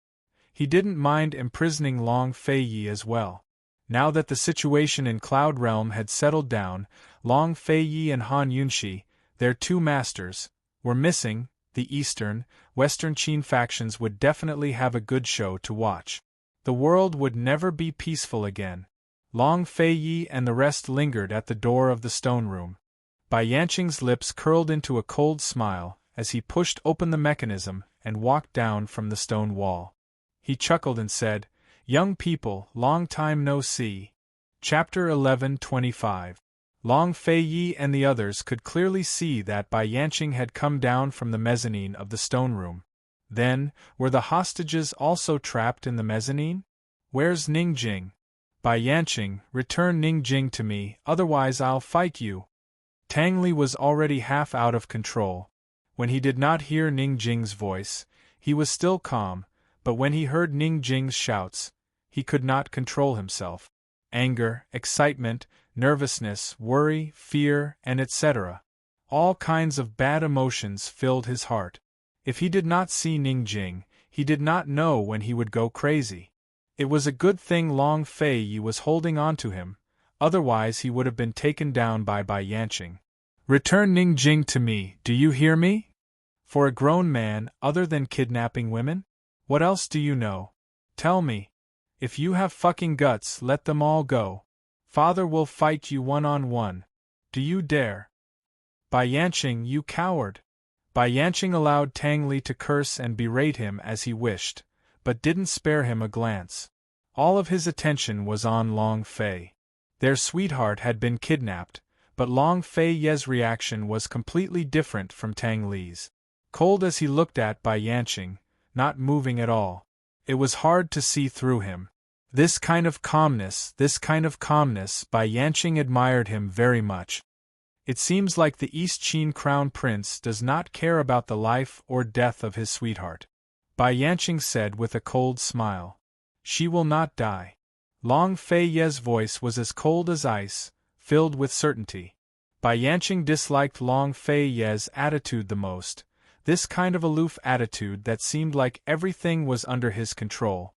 He didn't mind imprisoning Long Fei Yi as well. Now that the situation in Cloud Realm had settled down, Long Fei Yi and Han Yunshi, their two masters, were missing. The Eastern, Western Qin factions would definitely have a good show to watch. The world would never be peaceful again. Long Fei Yi and the rest lingered at the door of the stone room. Bai Yanqing's lips curled into a cold smile as he pushed open the mechanism and walked down from the stone wall. He chuckled and said, "Young people, long time no see." Chapter 11:25. Long Fei Yi and the others could clearly see that Bai Yanqing had come down from the mezzanine of the stone room. Then, were the hostages also trapped in the mezzanine? "Where's Ning Jing?" Bai Yanqing, return Ning Jing to me, otherwise I'll fight you. Tang Li was already half out of control. When he did not hear Ning Jing's voice, he was still calm, but when he heard Ning Jing's shouts, he could not control himself. Anger, excitement, nervousness, worry, fear, and etc. All kinds of bad emotions filled his heart. If he did not see Ning Jing, he did not know when he would go crazy. It was a good thing Long Fei Yi was holding on to him, otherwise he would have been taken down by Bai Yanqing. Return Ning Jing to me, do you hear me? For a grown man, other than kidnapping women? What else do you know? Tell me. If you have fucking guts, let them all go. Father will fight you one-on-one. Do you dare? Bai Yanqing, you coward! Bai Yanqing allowed Tang Li to curse and berate him as he wished, but didn't spare him a glance. All of his attention was on Long Fei. Their sweetheart had been kidnapped, but Long Fei Ye's reaction was completely different from Tang Li's. Cold as he looked at Bai Yanqing, not moving at all. It was hard to see through him. This kind of calmness, Bai Yanqing admired him very much. It seems like the East Qin Crown Prince does not care about the life or death of his sweetheart. Bai Yanqing said with a cold smile. She will not die. Long Fei Ye's voice was as cold as ice, filled with certainty. Bai Yanqing disliked Long Fei Ye's attitude the most, this kind of aloof attitude that seemed like everything was under his control.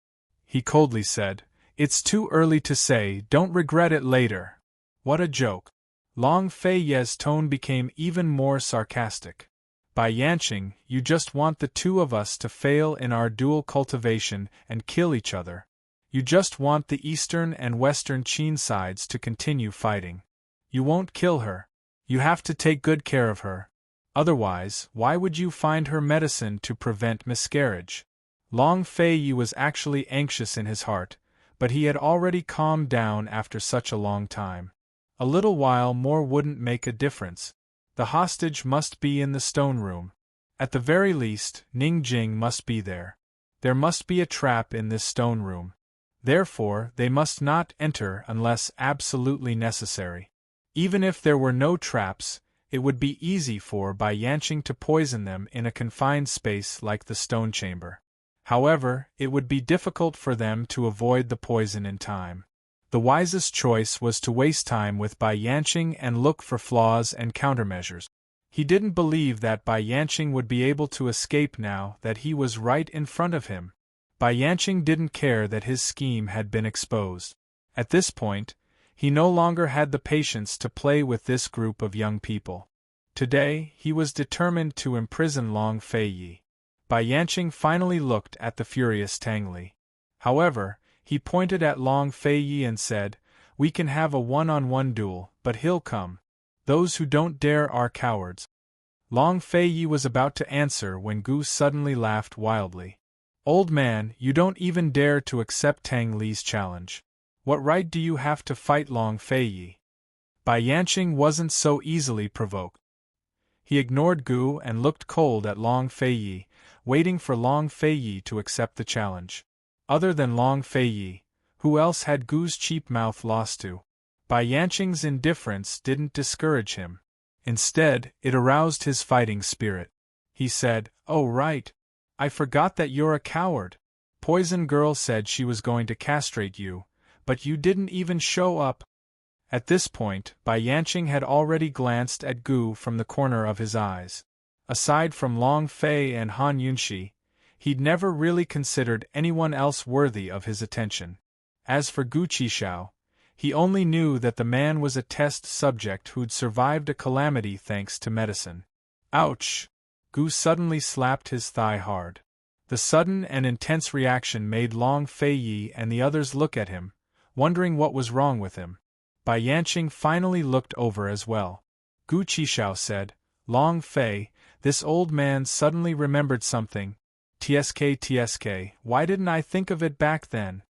He coldly said, "It's too early to say, don't regret it later." What a joke. Long Fei Ye's tone became even more sarcastic. Bai Yanqing, you just want the two of us to fail in our dual cultivation and kill each other. You just want the eastern and western Qin sides to continue fighting. You won't kill her. You have to take good care of her. Otherwise, why would you find her medicine to prevent miscarriage? Long Fei Yi was actually anxious in his heart, but he had already calmed down after such a long time. A little while more wouldn't make a difference. The hostage must be in the stone room. At the very least, Ning Jing must be there. There must be a trap in this stone room. Therefore, they must not enter unless absolutely necessary. Even if there were no traps, it would be easy for Bai Yanqing to poison them in a confined space like the stone chamber. However, it would be difficult for them to avoid the poison in time. The wisest choice was to waste time with Bai Yanqing and look for flaws and countermeasures. He didn't believe that Bai Yanqing would be able to escape now that he was right in front of him. Bai Yanqing didn't care that his scheme had been exposed. At this point, he no longer had the patience to play with this group of young people. Today, he was determined to imprison Long Fei Yi. Bai Yanqing finally looked at the furious Tang Li. However, he pointed at Long Fei Yi and said, "We can have a one-on-one duel, but he'll come. Those who don't dare are cowards." Long Fei Yi was about to answer when Gu suddenly laughed wildly. "Old man, you don't even dare to accept Tang Li's challenge. What right do you have to fight Long Fei Yi?" Bai Yanqing wasn't so easily provoked. He ignored Gu and looked cold at Long Fei Yi, waiting for Long Fei Yi to accept the challenge. Other than Long Fei Yi, who else had Gu's cheap mouth lost to? Bai Yanqing's indifference didn't discourage him. Instead, it aroused his fighting spirit. He said, "Oh right. I forgot that you're a coward. Poison Girl said she was going to castrate you, but you didn't even show up." At this point, Bai Yanqing had already glanced at Gu from the corner of his eyes. Aside from Long Fei and Han Yunxi, he'd never really considered anyone else worthy of his attention. As for Gu Qishao, he only knew that the man was a test subject who'd survived a calamity thanks to medicine. Ouch! Gu suddenly slapped his thigh hard. The sudden and intense reaction made Long Fei Yi and the others look at him, wondering what was wrong with him. Bai Yanqing finally looked over as well. Gu Qishao said, "Long Fei, this old man suddenly remembered something. TSK, why didn't I think of it back then?"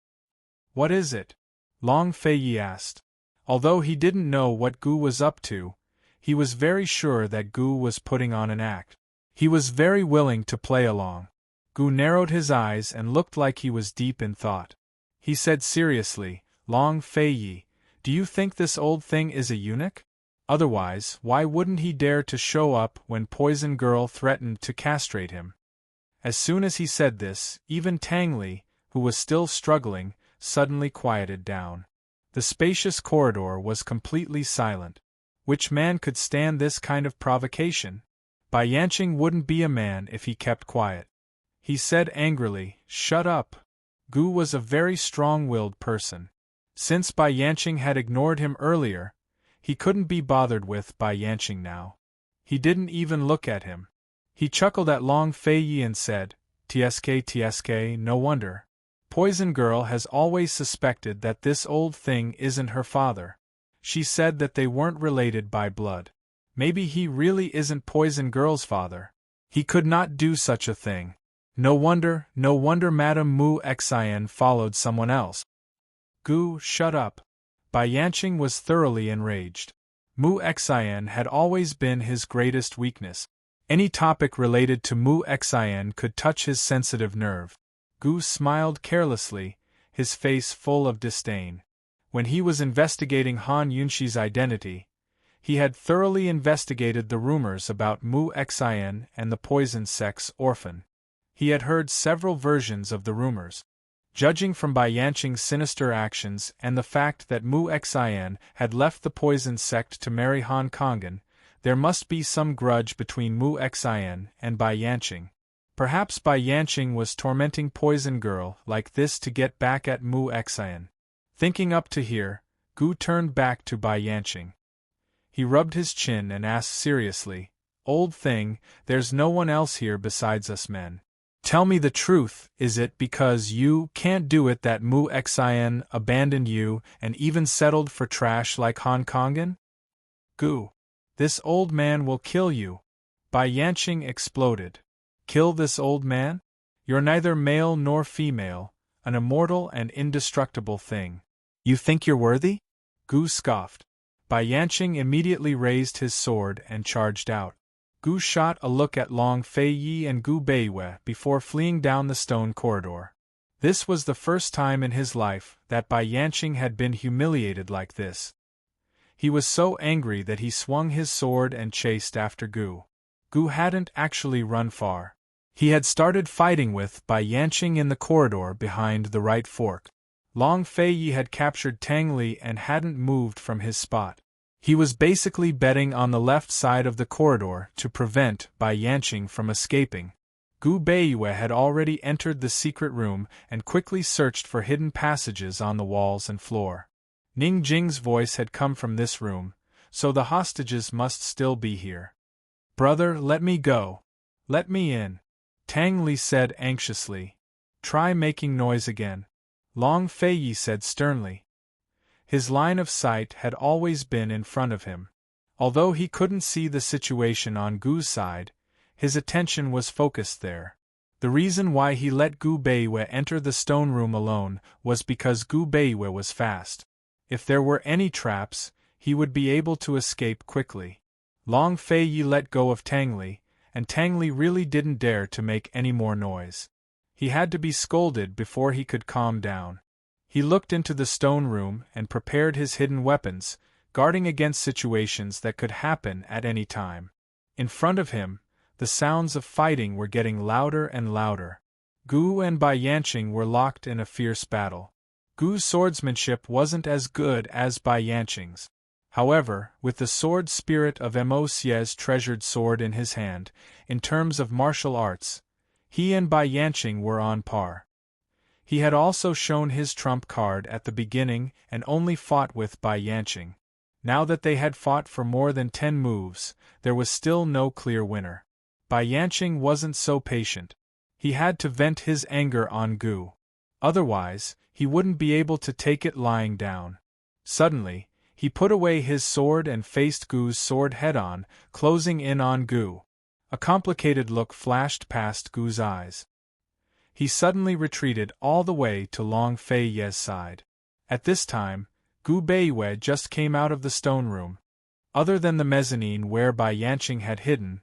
"What is it?" Long Fei Yi asked. Although he didn't know what Gu was up to, he was very sure that Gu was putting on an act. He was very willing to play along. Gu narrowed his eyes and looked like he was deep in thought. He said seriously, Long Fei, do you think this old thing is a eunuch? Otherwise, why wouldn't he dare to show up when Poison Girl threatened to castrate him? As soon as he said this, even Tang Li, who was still struggling, suddenly quieted down. The spacious corridor was completely silent. Which man could stand this kind of provocation? Bai Yanqing wouldn't be a man if he kept quiet. He said angrily, "Shut up." Gu was a very strong-willed person. Since Bai Yanqing had ignored him earlier, he couldn't be bothered with Bai Yanqing now. He didn't even look at him. He chuckled at Long Fei and said, "Tsk, no wonder. Poison Girl has always suspected that this old thing isn't her father. She said that they weren't related by blood. Maybe he really isn't Poison Girl's father. He could not do such a thing. No wonder Madame Mu Xian followed someone else." "Gu, shut up." Bai Yanqing was thoroughly enraged. Mu Xian had always been his greatest weakness. Any topic related to Mu Xian could touch his sensitive nerve. Gu smiled carelessly, his face full of disdain. When he was investigating Han Yunxi's identity, he had thoroughly investigated the rumors about Mu Xian and the poison sex orphan. He had heard several versions of the rumors. Judging from Bai Yanqing's sinister actions and the fact that Mu Xian had left the poison sect to marry Han Kongan, there must be some grudge between Mu Xian and Bai Yanqing. Perhaps Bai Yanqing was tormenting Poison Girl like this to get back at Mu Xian. Thinking up to here, Gu turned back to Bai Yanqing. He rubbed his chin and asked seriously, "Old thing, there's no one else here besides us men. Tell me the truth, is it because you can't do it that Mu Xian abandoned you and even settled for trash like Han Kongan?" "Gu, this old man will kill you." Bai Yanqing exploded. "Kill this old man? You're neither male nor female, an immortal and indestructible thing. You think you're worthy?" Gu scoffed. Bai Yanqing immediately raised his sword and charged out. Gu shot a look at Long Fei and Gu Beiwei before fleeing down the stone corridor. This was the first time in his life that Bai Yanqing had been humiliated like this. He was so angry that he swung his sword and chased after Gu. Gu hadn't actually run far. He had started fighting with Bai Yanqing in the corridor behind the right fork. Long Fei had captured Tang Li and hadn't moved from his spot. He was basically betting on the left side of the corridor to prevent Bai Yanqing from escaping. Gu Beiwei had already entered the secret room and quickly searched for hidden passages on the walls and floor. Ning Jing's voice had come from this room, so the hostages must still be here. "Brother, let me go. Let me in," Tang Li said anxiously. "Try making noise again," Long Fei said sternly. His line of sight had always been in front of him. Although he couldn't see the situation on Gu's side, his attention was focused there. The reason why he let Gu Beiwei enter the stone room alone was because Gu Beiwei was fast. If there were any traps, he would be able to escape quickly. Long Fei let go of Tang Li, and Tang Li really didn't dare to make any more noise. He had to be scolded before he could calm down. He looked into the stone room and prepared his hidden weapons, guarding against situations that could happen at any time. In front of him, the sounds of fighting were getting louder and louder. Gu and Bai Yanqing were locked in a fierce battle. Gu's swordsmanship wasn't as good as Bai Yanqing's. However, with the sword spirit of Mo Xie's treasured sword in his hand, in terms of martial arts, he and Bai Yanqing were on par. He had also shown his trump card at the beginning and only fought with Bai Yanqing. Now that they had fought for more than 10 moves, there was still no clear winner. Bai Yanqing wasn't so patient. He had to vent his anger on Gu. Otherwise, he wouldn't be able to take it lying down. Suddenly, he put away his sword and faced Gu's sword head-on, closing in on Gu. A complicated look flashed past Gu's eyes. He suddenly retreated all the way to Long Fei's side. At this time, Gu Beiwei just came out of the stone room. Other than the mezzanine where Bai Yanqing had hidden,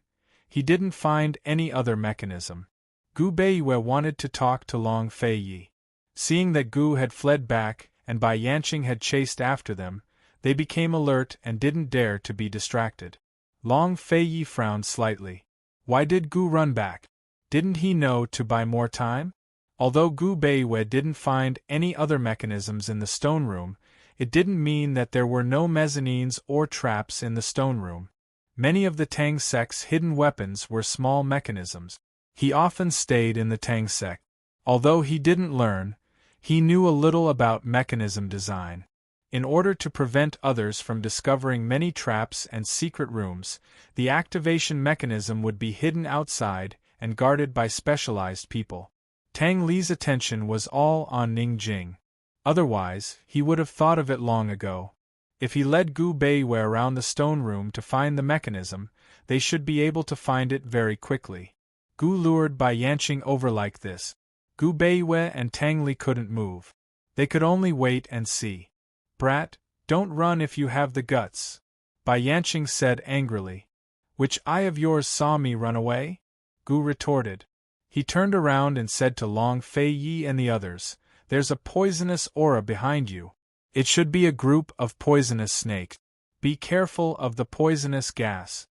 he didn't find any other mechanism. Gu Beiwei wanted to talk to Long Fei. Seeing that Gu had fled back and Bai Yanqing had chased after them, they became alert and didn't dare to be distracted. Long Feiyi frowned slightly. Why did Gu run back? Didn't he know to buy more time? Although Gu Beiwei didn't find any other mechanisms in the stone room, it didn't mean that there were no mezzanines or traps in the stone room. Many of the Tang sect's hidden weapons were small mechanisms. He often stayed in the Tang sect. Although he didn't learn, he knew a little about mechanism design. In order to prevent others from discovering many traps and secret rooms, the activation mechanism would be hidden outside and guarded by specialized people. Tang Li's attention was all on Ning Jing. Otherwise, he would have thought of it long ago. If he led Gu Beiwei around the stone room to find the mechanism, they should be able to find it very quickly. Gu lured Bai Yanqing over like this. Gu Beiwei and Tang Li couldn't move. They could only wait and see. Brat, don't run if you have the guts, Bai Yanqing said angrily. Which eye of yours saw me run away? Gu retorted. He turned around and said to Long Feiyi and the others, there's a poisonous aura behind you. It should be a group of poisonous snakes. Be careful of the poisonous gas.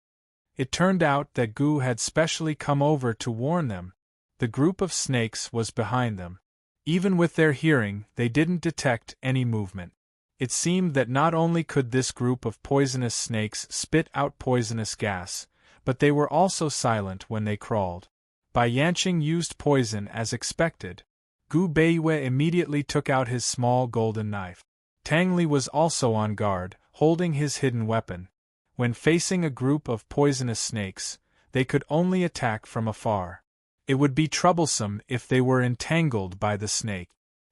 It turned out that Gu had specially come over to warn them. The group of snakes was behind them. Even with their hearing, they didn't detect any movement. It seemed that not only could this group of poisonous snakes spit out poisonous gas, but they were also silent when they crawled. Bai Yanqing used poison as expected. Gu Beiwei immediately took out his small golden knife. Tang Li was also on guard, holding his hidden weapon. When facing a group of poisonous snakes, they could only attack from afar. It would be troublesome if they were entangled by the snake.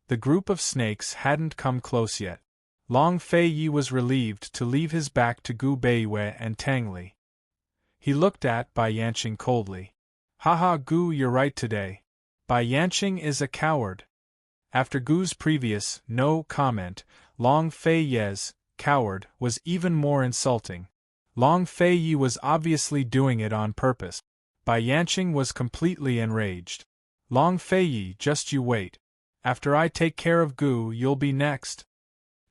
The group of snakes hadn't come close yet. Long Feiyi was relieved to leave his back to Gu Beiwei and Tang Li. He looked at Bai Yanqing coldly. Haha, Gu, you're right today. Bai Yanqing is a coward. After Gu's previous no comment, Long Feiyi's coward was even more insulting. Long Feiyi was obviously doing it on purpose. Bai Yanqing was completely enraged. Long Feiyi, just you wait. After I take care of Gu, you'll be next.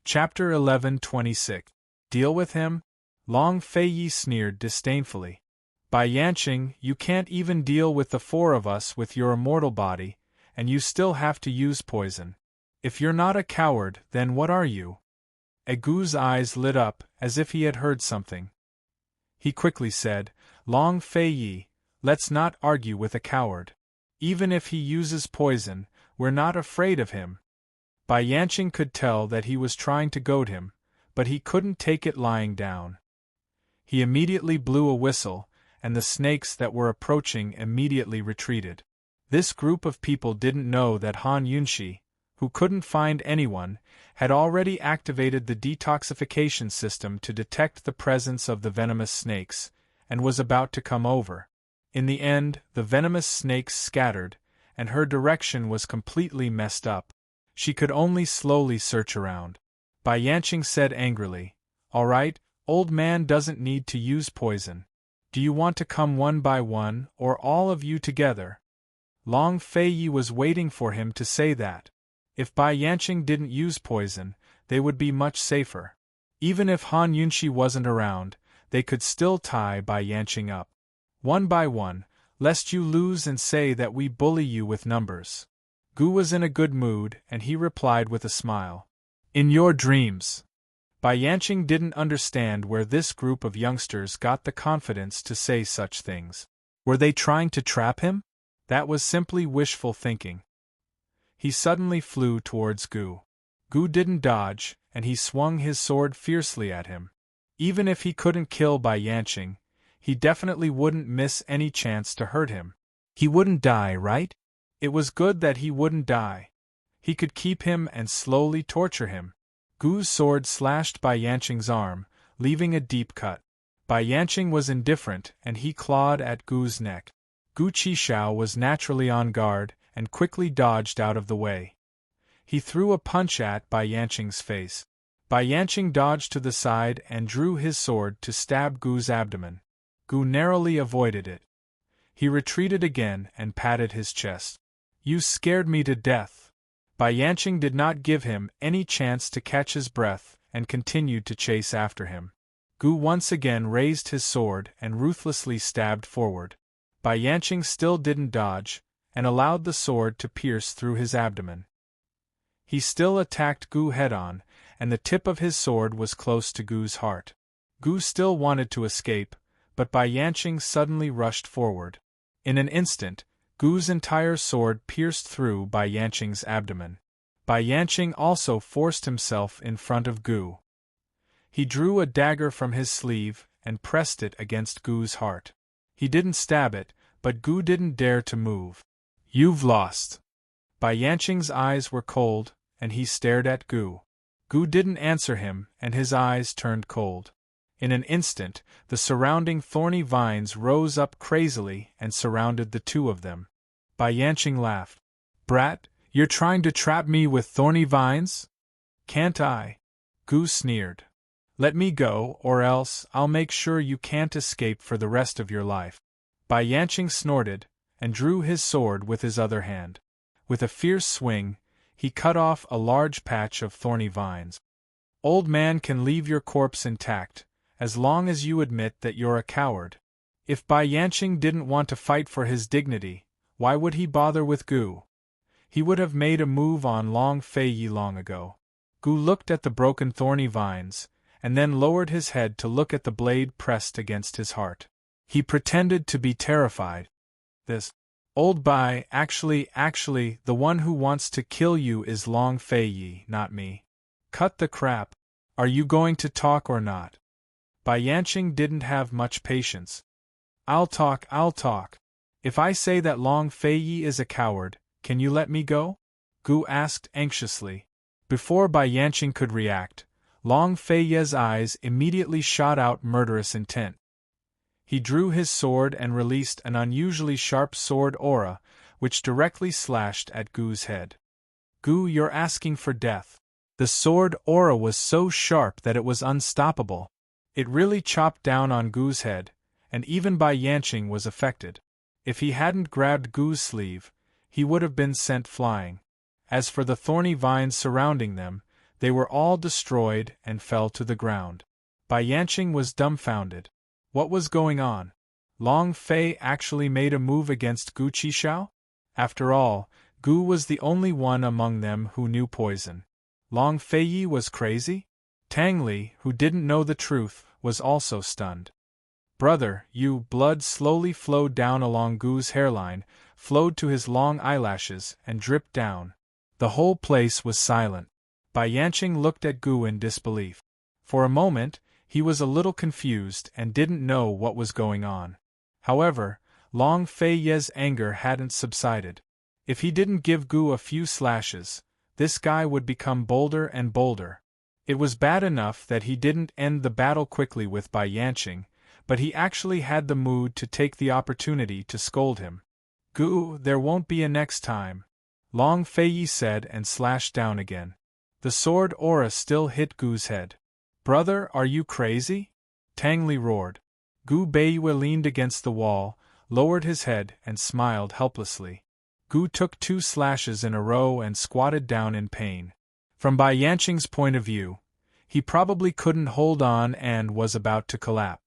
Chapter 11:26. Deal with him? Long Feiyi sneered disdainfully. Bai Yanqing, you can't even deal with the four of us with your immortal body, and you still have to use poison. If you're not a coward, then what are you? Gu's eyes lit up, as if he had heard something. He quickly said, Long Feiyi, let's not argue with a coward. Even if he uses poison, we're not afraid of him. Bai Yanqing could tell that he was trying to goad him, but he couldn't take it lying down. He immediately blew a whistle, and the snakes that were approaching immediately retreated. This group of people didn't know that Han Yunshi, who couldn't find anyone, had already activated the detoxification system to detect the presence of the venomous snakes, and was about to come over. In the end, the venomous snakes scattered, and her direction was completely messed up. She could only slowly search around. Bai Yanqing said angrily, All right, old man doesn't need to use poison. Do you want to come one by one, or all of you together? Long Feiyi was waiting for him to say that. If Bai Yanqing didn't use poison, they would be much safer. Even if Han Yunshi wasn't around, they could still tie Bai Yanqing up. One by one, lest you lose and say that we bully you with numbers. Gu was in a good mood, and he replied with a smile. In your dreams. Bai Yanqing didn't understand where this group of youngsters got the confidence to say such things. Were they trying to trap him? That was simply wishful thinking. He suddenly flew towards Gu. Gu didn't dodge, and he swung his sword fiercely at him. Even if he couldn't kill Bai Yanqing, he definitely wouldn't miss any chance to hurt him. He wouldn't die, right? It was good that he wouldn't die. He could keep him and slowly torture him. Gu's sword slashed Bai Yanqing's arm, leaving a deep cut. Bai Yanqing was indifferent, and he clawed at Gu's neck. Gu Qishao was naturally on guard, and quickly dodged out of the way. He threw a punch at Bai Yanqing's face. Bai Yanqing dodged to the side and drew his sword to stab Gu's abdomen. Gu narrowly avoided it. He retreated again and patted his chest. You scared me to death. Bai Yanqing did not give him any chance to catch his breath and continued to chase after him. Gu once again raised his sword and ruthlessly stabbed forward. Bai Yanqing still didn't dodge, and allowed the sword to pierce through his abdomen. He still attacked Gu head-on, and the tip of his sword was close to Gu's heart. Gu still wanted to escape, but Bai Yanqing suddenly rushed forward. In an instant, Gu's entire sword pierced through Bai Yanqing's abdomen. Bai Yanqing also forced himself in front of Gu. He drew a dagger from his sleeve and pressed it against Gu's heart. He didn't stab it, but Gu didn't dare to move. "You've lost." Bai Yanqing's eyes were cold, and he stared at Gu. Gu didn't answer him, and his eyes turned cold. In an instant, the surrounding thorny vines rose up crazily and surrounded the two of them. Bai Yanqing laughed. "Brat, you're trying to trap me with thorny vines? Can't I?" Gu sneered. "Let me go, or else I'll make sure you can't escape for the rest of your life." Bai Yanqing snorted, and drew his sword with his other hand. With a fierce swing, he cut off a large patch of thorny vines. "Old man can leave your corpse intact, as long as you admit that you're a coward." If Bai Yanqing didn't want to fight for his dignity, why would he bother with Gu? He would have made a move on Long Feiyi long ago. Gu looked at the broken thorny vines, and then lowered his head to look at the blade pressed against his heart. He pretended to be terrified. "This old Bai, actually, the one who wants to kill you is Long Feiyi, not me." "Cut the crap. Are you going to talk or not?" Bai Yanqing didn't have much patience. I'll talk. If I say that Long Feiyi is a coward, can you let me go?" Gu asked anxiously. Before Bai Yanqing could react, Long Feiyi's eyes immediately shot out murderous intent. He drew his sword and released an unusually sharp sword aura, which directly slashed at Gu's head. "Gu, you're asking for death." The sword aura was so sharp that it was unstoppable. It really chopped down on Gu's head, and even Bai Yanqing was affected. If he hadn't grabbed Gu's sleeve, he would have been sent flying. As for the thorny vines surrounding them, they were all destroyed and fell to the ground. Bai Yanqing was dumbfounded. What was going on? Long Fei actually made a move against Gu Qishao? After all, Gu was the only one among them who knew poison. Long Feiyi was crazy? Tang Li, who didn't know the truth, was also stunned. "Brother, you..." Blood slowly flowed down along Gu's hairline, flowed to his long eyelashes, and dripped down. The whole place was silent. Bai Yanqing looked at Gu in disbelief. For a moment, he was a little confused and didn't know what was going on. However, Long Feiyi's anger hadn't subsided. If he didn't give Gu a few slashes, this guy would become bolder and bolder. It was bad enough that he didn't end the battle quickly with Bai Yanqing, but he actually had the mood to take the opportunity to scold him. "Gu, there won't be a next time," Long Feiyi said and slashed down again. The sword aura still hit Gu's head. "Brother, are you crazy?" Tang Li roared. Gu Beiwe leaned against the wall, lowered his head, and smiled helplessly. Gu took 2 slashes in a row and squatted down in pain. From Bai Yanqing's point of view, he probably couldn't hold on and was about to collapse.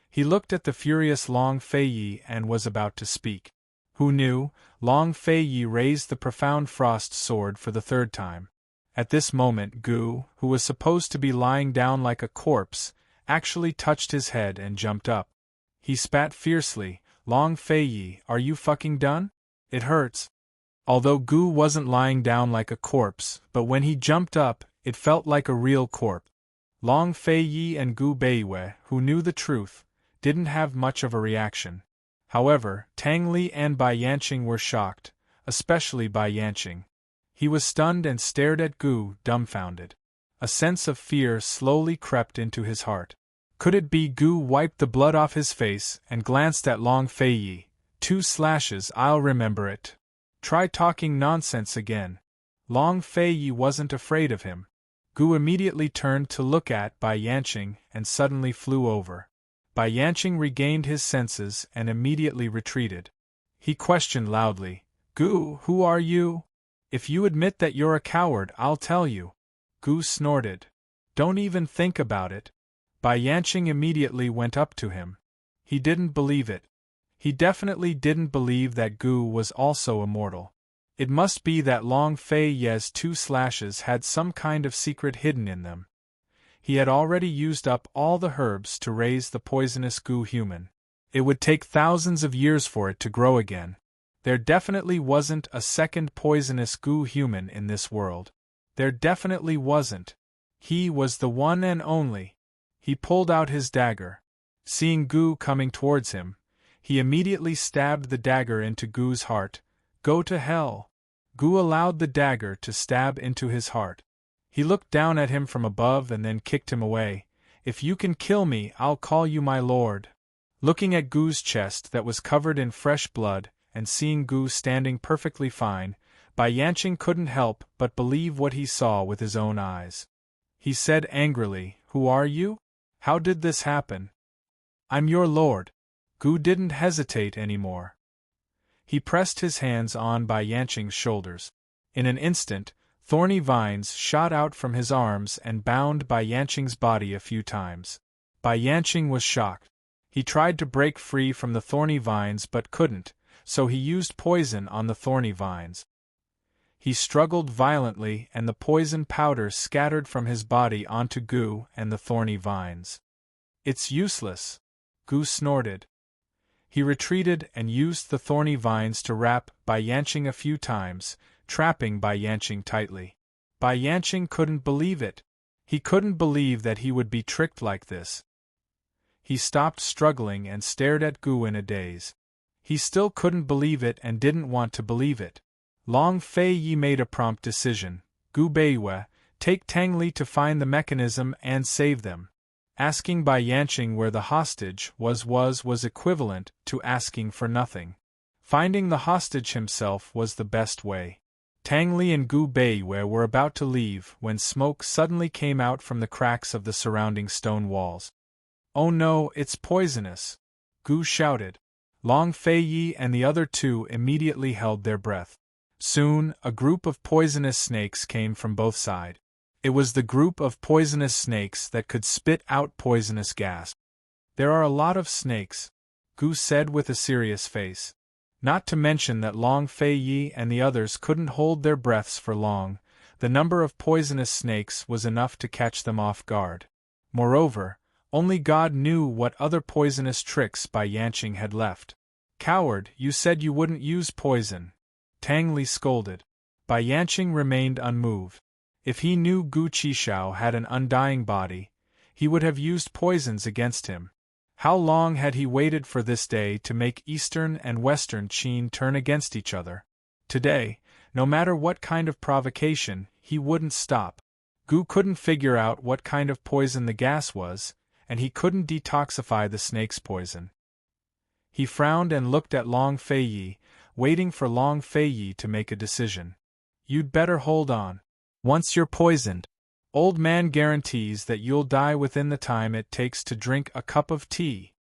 He looked at the furious Long Feiyi and was about to speak. Who knew? Long Feiyi raised the profound frost sword for the 3rd time. At this moment Gu, who was supposed to be lying down like a corpse, actually touched his head and jumped up. He spat fiercely. "Long Feiyi, are you fucking done? It hurts." Although Gu wasn't lying down like a corpse, but when he jumped up, it felt like a real corpse. Long Feiyi and Gu Beiwe, who knew the truth, didn't have much of a reaction. However, Tang Li and Bai Yanqing were shocked, especially Bai Yanqing. He was stunned and stared at Gu, dumbfounded. A sense of fear slowly crept into his heart. Could it be? Gu wiped the blood off his face and glanced at Long Feiyi. 2 slashes, I'll remember it. Try talking nonsense again. Long Feiyi wasn't afraid of him. Gu immediately turned to look at Bai Yanqing and suddenly flew over. Bai Yanqing regained his senses and immediately retreated. He questioned loudly, "Gu, who are you?" If you admit that you're a coward, I'll tell you. Gu snorted. Don't even think about it. Bai Yanqing immediately went up to him. He didn't believe it. He definitely didn't believe that Gu was also immortal. It must be that Long Fei Ye's 2 slashes had some kind of secret hidden in them. He had already used up all the herbs to raise the poisonous Gu human. It would take thousands of years for it to grow again. There definitely wasn't a second poisonous Gu human in this world. There definitely wasn't. He was the one and only. He pulled out his dagger. Seeing Gu coming towards him, he immediately stabbed the dagger into Gu's heart. Go to hell! Gu allowed the dagger to stab into his heart. He looked down at him from above and then kicked him away. If you can kill me, I'll call you my lord. Looking at Gu's chest that was covered in fresh blood, and seeing Gu standing perfectly fine, Bai Yanqing couldn't help but believe what he saw with his own eyes. He said angrily, Who are you? How did this happen? I'm your lord. Gu didn't hesitate anymore. He pressed his hands on Bai Yanqing's shoulders. In an instant, thorny vines shot out from his arms and bound Bai Yanqing's body a few times. Bai Yanqing was shocked. He tried to break free from the thorny vines but couldn't, so he used poison on the thorny vines. He struggled violently and the poison powder scattered from his body onto Gu and the thorny vines. It's useless. Gu snorted. He retreated and used the thorny vines to wrap Bai Yanqing a few times, trapping Bai Yanqing tightly. Bai Yanqing couldn't believe it. He couldn't believe that he would be tricked like this. He stopped struggling and stared at Gu in a daze. He still couldn't believe it and didn't want to believe it. Long Fei Yi made a prompt decision. Gu Beiyue, take Tang Li to find the mechanism and save them. Asking Bai Yanqing where the hostage was equivalent to asking for nothing. Finding the hostage himself was the best way. Tang Li and Gu Beiyue were about to leave when smoke suddenly came out from the cracks of the surrounding stone walls. Oh no, it's poisonous! Gu shouted. Long Fei Yi and the other two immediately held their breath. Soon, a group of poisonous snakes came from both sides. It was the group of poisonous snakes that could spit out poisonous gas. There are a lot of snakes, Gu said with a serious face. Not to mention that Long Fei Yi and the others couldn't hold their breaths for long. The number of poisonous snakes was enough to catch them off guard. Moreover, only God knew what other poisonous tricks Bai Yanqing had left. Coward, you said you wouldn't use poison. Tang Li scolded. Bai Yanqing remained unmoved. If he knew Gu Qishao had an undying body, he would have used poisons against him. How long had he waited for this day to make Eastern and Western Qin turn against each other? Today, no matter what kind of provocation, he wouldn't stop. Gu couldn't figure out what kind of poison the gas was, and he couldn't detoxify the snake's poison. He frowned and looked at Long Fei Yi, waiting for Long Fei Yi to make a decision. You'd better hold on. Once you're poisoned, Old Man guarantees that you'll die within the time it takes to drink a cup of tea.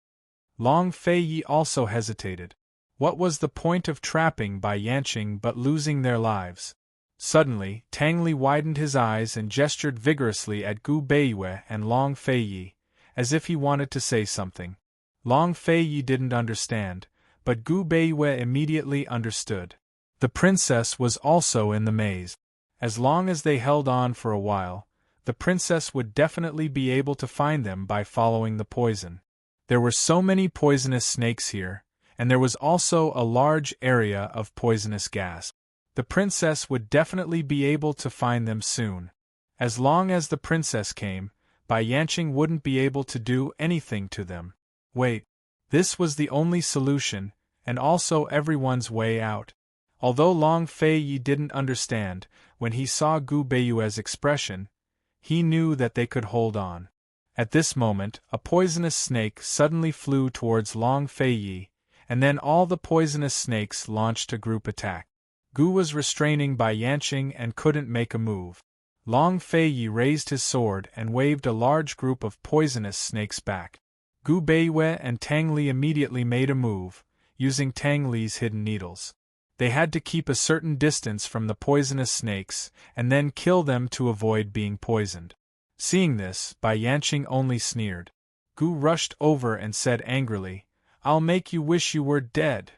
Long Fei Yi also hesitated. What was the point of trapping Bai Yanqing but losing their lives? Suddenly, Tang Li widened his eyes and gestured vigorously at Gu Beiyue and Long Fei Yi, as if he wanted to say something. Long Fei Yi didn't understand, but Gu Beiyue immediately understood. The princess was also in the maze. As long as they held on for a while, the princess would definitely be able to find them by following the poison. There were so many poisonous snakes here, and there was also a large area of poisonous gas. The princess would definitely be able to find them soon. As long as the princess came, Bai Yanqing wouldn't be able to do anything to them. Wait. This was the only solution, and also everyone's way out. Although Long Fei Yi didn't understand, when he saw Gu Beiyue's expression, he knew that they could hold on. At this moment, a poisonous snake suddenly flew towards Long Fei Yi, and then all the poisonous snakes launched a group attack. Gu was restraining Bai Yanqing and couldn't make a move. Long Fei Yi raised his sword and waved a large group of poisonous snakes back. Gu Beiyue and Tang Li immediately made a move, using Tang Li's hidden needles. They had to keep a certain distance from the poisonous snakes, and then kill them to avoid being poisoned. Seeing this, Bai Yanqing only sneered. Gu rushed over and said angrily, "I'll make you wish you were dead."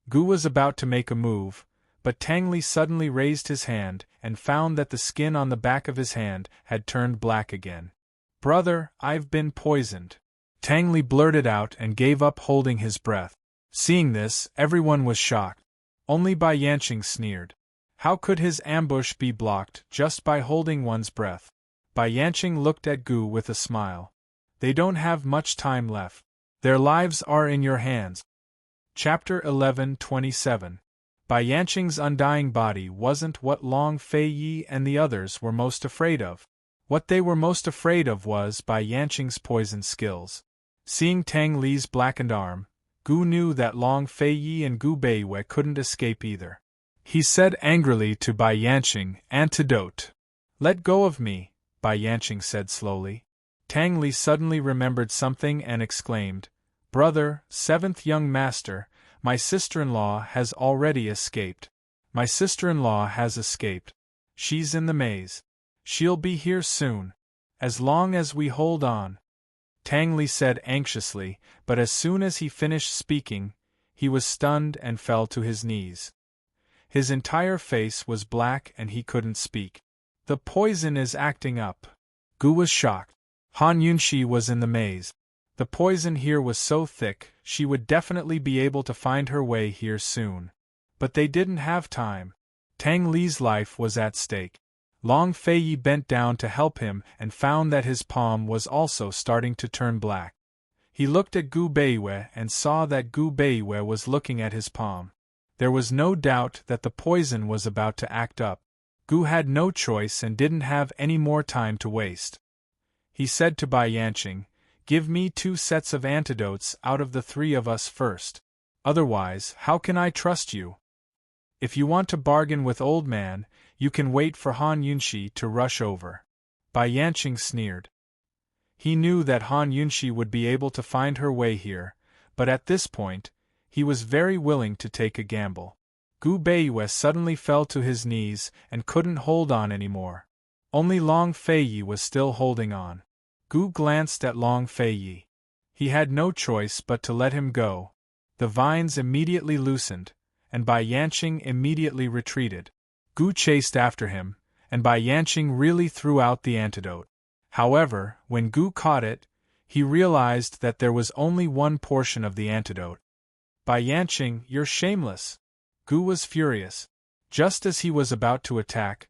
Gu was about to make a move, but Tang Li suddenly raised his hand and found that the skin on the back of his hand had turned black again. "Brother, I've been poisoned," Tang Li blurted out and gave up holding his breath. Seeing this, everyone was shocked. Only Bai Yanqing sneered. How could his ambush be blocked just by holding one's breath? Bai Yanqing looked at Gu with a smile. "They don't have much time left. Their lives are in your hands." Chapter 11:27. Bai Yanqing's undying body wasn't what Long Fei Yi and the others were most afraid of. What they were most afraid of was Bai Yanqing's poison skills. Seeing Tang Li's blackened arm, Gu knew that Long Fei Yi and Gu Beiwei couldn't escape either. He said angrily to Bai Yanqing, "Antidote." "Let go of me," Bai Yanqing said slowly. Tang Li suddenly remembered something and exclaimed, "Brother, seventh young master, my sister-in-law has already escaped. My sister-in-law has escaped. She's in the maze. She'll be here soon. As long as we hold on." Tang Li said anxiously, but as soon as he finished speaking, he was stunned and fell to his knees. His entire face was black and he couldn't speak. "The poison is acting up." Gu was shocked. Han Yunxi was in the maze. The poison here was so thick, she would definitely be able to find her way here soon. But they didn't have time. Tang Li's life was at stake. Long Fei Yi bent down to help him and found that his palm was also starting to turn black. He looked at Gu Beiwei and saw that Gu Beiwei was looking at his palm. There was no doubt that the poison was about to act up. Gu had no choice and didn't have any more time to waste. He said to Bai Yanqing, "Give me 2 sets of antidotes out of the 3 of us first. Otherwise, how can I trust you? If you want to bargain with old man, you can wait for Han Yunxi to rush over." Bai Yanqing sneered. He knew that Han Yunxi would be able to find her way here, but at this point, he was very willing to take a gamble. Gu Beiwei suddenly fell to his knees and couldn't hold on anymore. Only Long Fei Yi was still holding on. Gu glanced at Long Fei Yi. He had no choice but to let him go. The vines immediately loosened, and Bai Yanqing immediately retreated. Gu chased after him, and Bai Yanqing really threw out the antidote. However, when Gu caught it, he realized that there was only one portion of the antidote. "Bai Yanqing, you're shameless!" Gu was furious. Just as he was about to attack,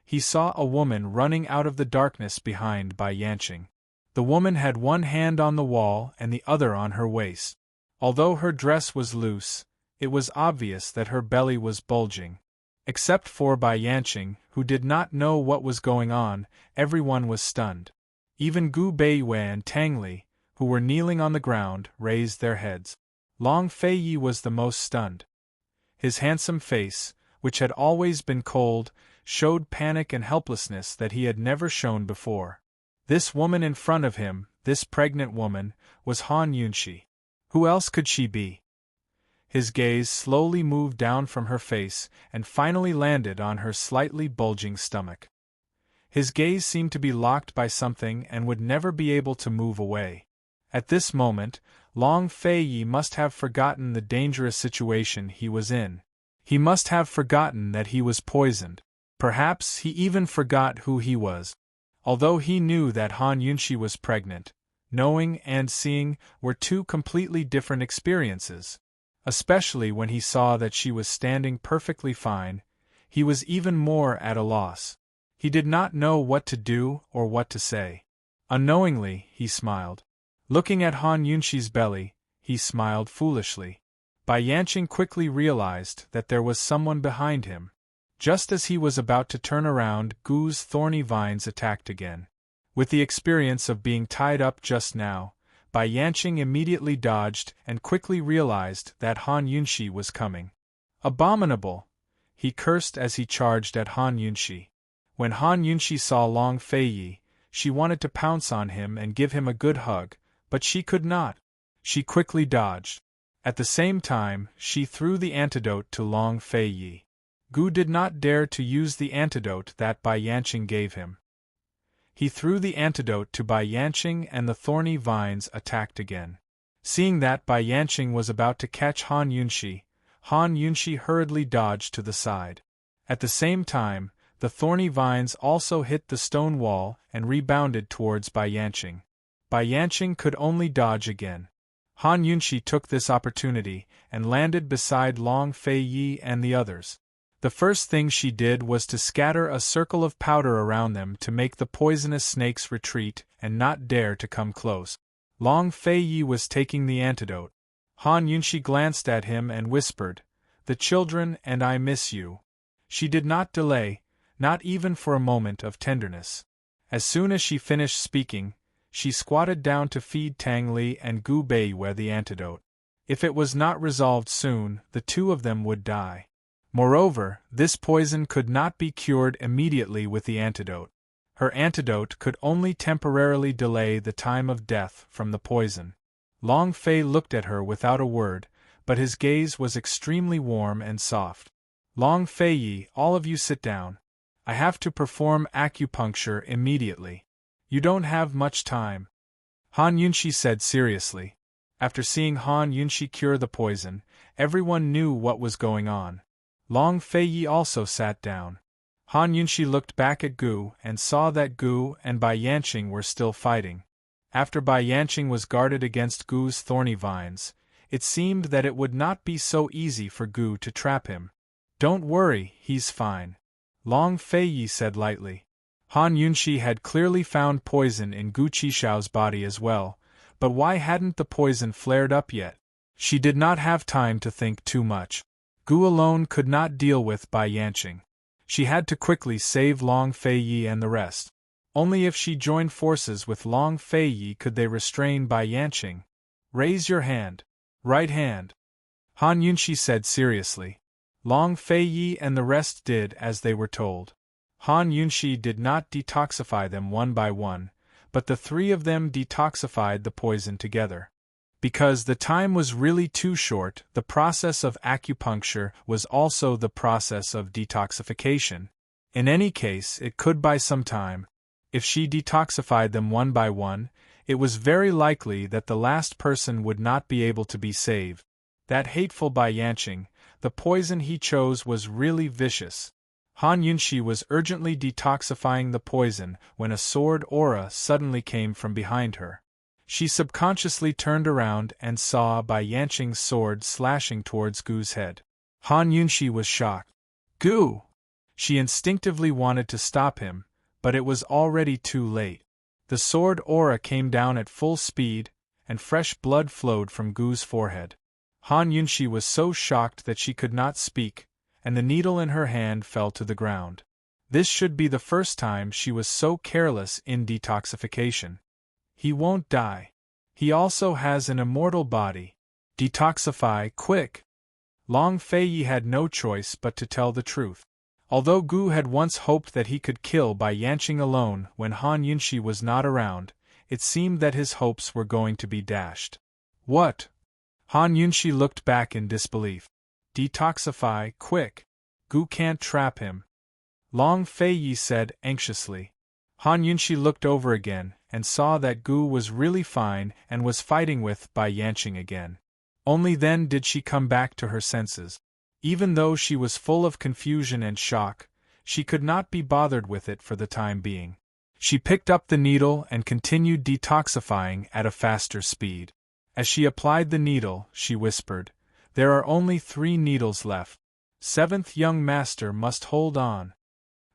he saw a woman running out of the darkness behind Bai Yanqing. The woman had one hand on the wall and the other on her waist. Although her dress was loose, it was obvious that her belly was bulging. Except for Bai Yanqing, who did not know what was going on, everyone was stunned. Even Gu Beiwei and Tang Li, who were kneeling on the ground, raised their heads. Long Fei Yi was the most stunned. His handsome face, which had always been cold, showed panic and helplessness that he had never shown before. This woman in front of him, this pregnant woman, was Han Yunxi. Who else could she be? His gaze slowly moved down from her face and finally landed on her slightly bulging stomach. His gaze seemed to be locked by something and would never be able to move away. At this moment, Long Fei Yi must have forgotten the dangerous situation he was in. He must have forgotten that he was poisoned. Perhaps he even forgot who he was. Although he knew that Han Yunxi was pregnant, knowing and seeing were 2 completely different experiences. Especially when he saw that she was standing perfectly fine, he was even more at a loss. He did not know what to do or what to say. Unknowingly, he smiled. Looking at Han Yunxi's belly, he smiled foolishly. Bai Yanqing quickly realized that there was someone behind him. Just as he was about to turn around, Gu's thorny vines attacked again. With the experience of being tied up just now, Bai Yanqing immediately dodged and quickly realized that Han Yunxi was coming. "Abominable!" he cursed as he charged at Han Yunxi. When Han Yunxi saw Long Fei Yi, she wanted to pounce on him and give him a good hug, but she could not. She quickly dodged. At the same time, she threw the antidote to Long Fei Yi. Gu did not dare to use the antidote that Bai Yanqing gave him. He threw the antidote to Bai Yanqing and the thorny vines attacked again. Seeing that Bai Yanqing was about to catch Han Yunshi hurriedly dodged to the side. At the same time, the thorny vines also hit the stone wall and rebounded towards Bai Yanqing. Bai Yanqing could only dodge again. Han Yunshi took this opportunity and landed beside Long Fei Yi and the others. The first thing she did was to scatter a circle of powder around them to make the poisonous snakes retreat and not dare to come close. Long Fei Yi was taking the antidote. Han Yunshi glanced at him and whispered, "The children and I miss you." She did not delay, not even for a moment of tenderness. As soon as she finished speaking, she squatted down to feed Tang Li and Gu Beiwei the antidote. If it was not resolved soon, the two of them would die. Moreover, this poison could not be cured immediately with the antidote. Her antidote could only temporarily delay the time of death from the poison. Long Fei looked at her without a word, but his gaze was extremely warm and soft. "Long Fei Yi, all of you sit down. I have to perform acupuncture immediately. You don't have much time," Han Yunshi said seriously. After seeing Han Yunshi cure the poison, everyone knew what was going on. Long Fei Yi also sat down. Han Yunshi looked back at Gu and saw that Gu and Bai Yanqing were still fighting. After Bai Yanqing was guarded against Gu's thorny vines, it seemed that it would not be so easy for Gu to trap him. "Don't worry, he's fine," Long Fei Yi said lightly. Han Yunshi had clearly found poison in Gu Qishao's body as well, but why hadn't the poison flared up yet? She did not have time to think too much. Gu alone could not deal with Bai Yanqing. She had to quickly save Long Fei Yi and the rest. Only if she joined forces with Long Fei Yi could they restrain Bai Yanqing. "Raise your hand. Right hand," Han Yunshi said seriously. Long Fei Yi and the rest did as they were told. Han Yunshi did not detoxify them one by one, but the three of them detoxified the poison together. Because the time was really too short, the process of acupuncture was also the process of detoxification. In any case, it could buy some time. If she detoxified them one by one, it was very likely that the last person would not be able to be saved. That hateful Bai Yanqing, the poison he chose was really vicious. Han Yunshi was urgently detoxifying the poison when a sword aura suddenly came from behind her. She subconsciously turned around and saw Bai Yanqing's sword slashing towards Gu's head. Han Yunshi was shocked. "Gu!" She instinctively wanted to stop him, but it was already too late. The sword aura came down at full speed, and fresh blood flowed from Gu's forehead. Han Yunshi was so shocked that she could not speak, and the needle in her hand fell to the ground. This should be the first time she was so careless in detoxification. "He won't die. He also has an immortal body. Detoxify, quick!" Long Fei Yi had no choice but to tell the truth. Although Gu had once hoped that he could kill Bai Yanqing alone when Han Yunshi was not around, it seemed that his hopes were going to be dashed. "What?" Han Yunshi looked back in disbelief. "Detoxify, quick! Gu can't trap him," Long Fei Yi said anxiously. Han Yunshi looked over again and saw that Gu was really fine and was fighting with Bai Yanqing again. Only then did she come back to her senses. Even though she was full of confusion and shock, she could not be bothered with it for the time being. She picked up the needle and continued detoxifying at a faster speed. As she applied the needle, she whispered, "There are only 3 needles left. 7th young master must hold on."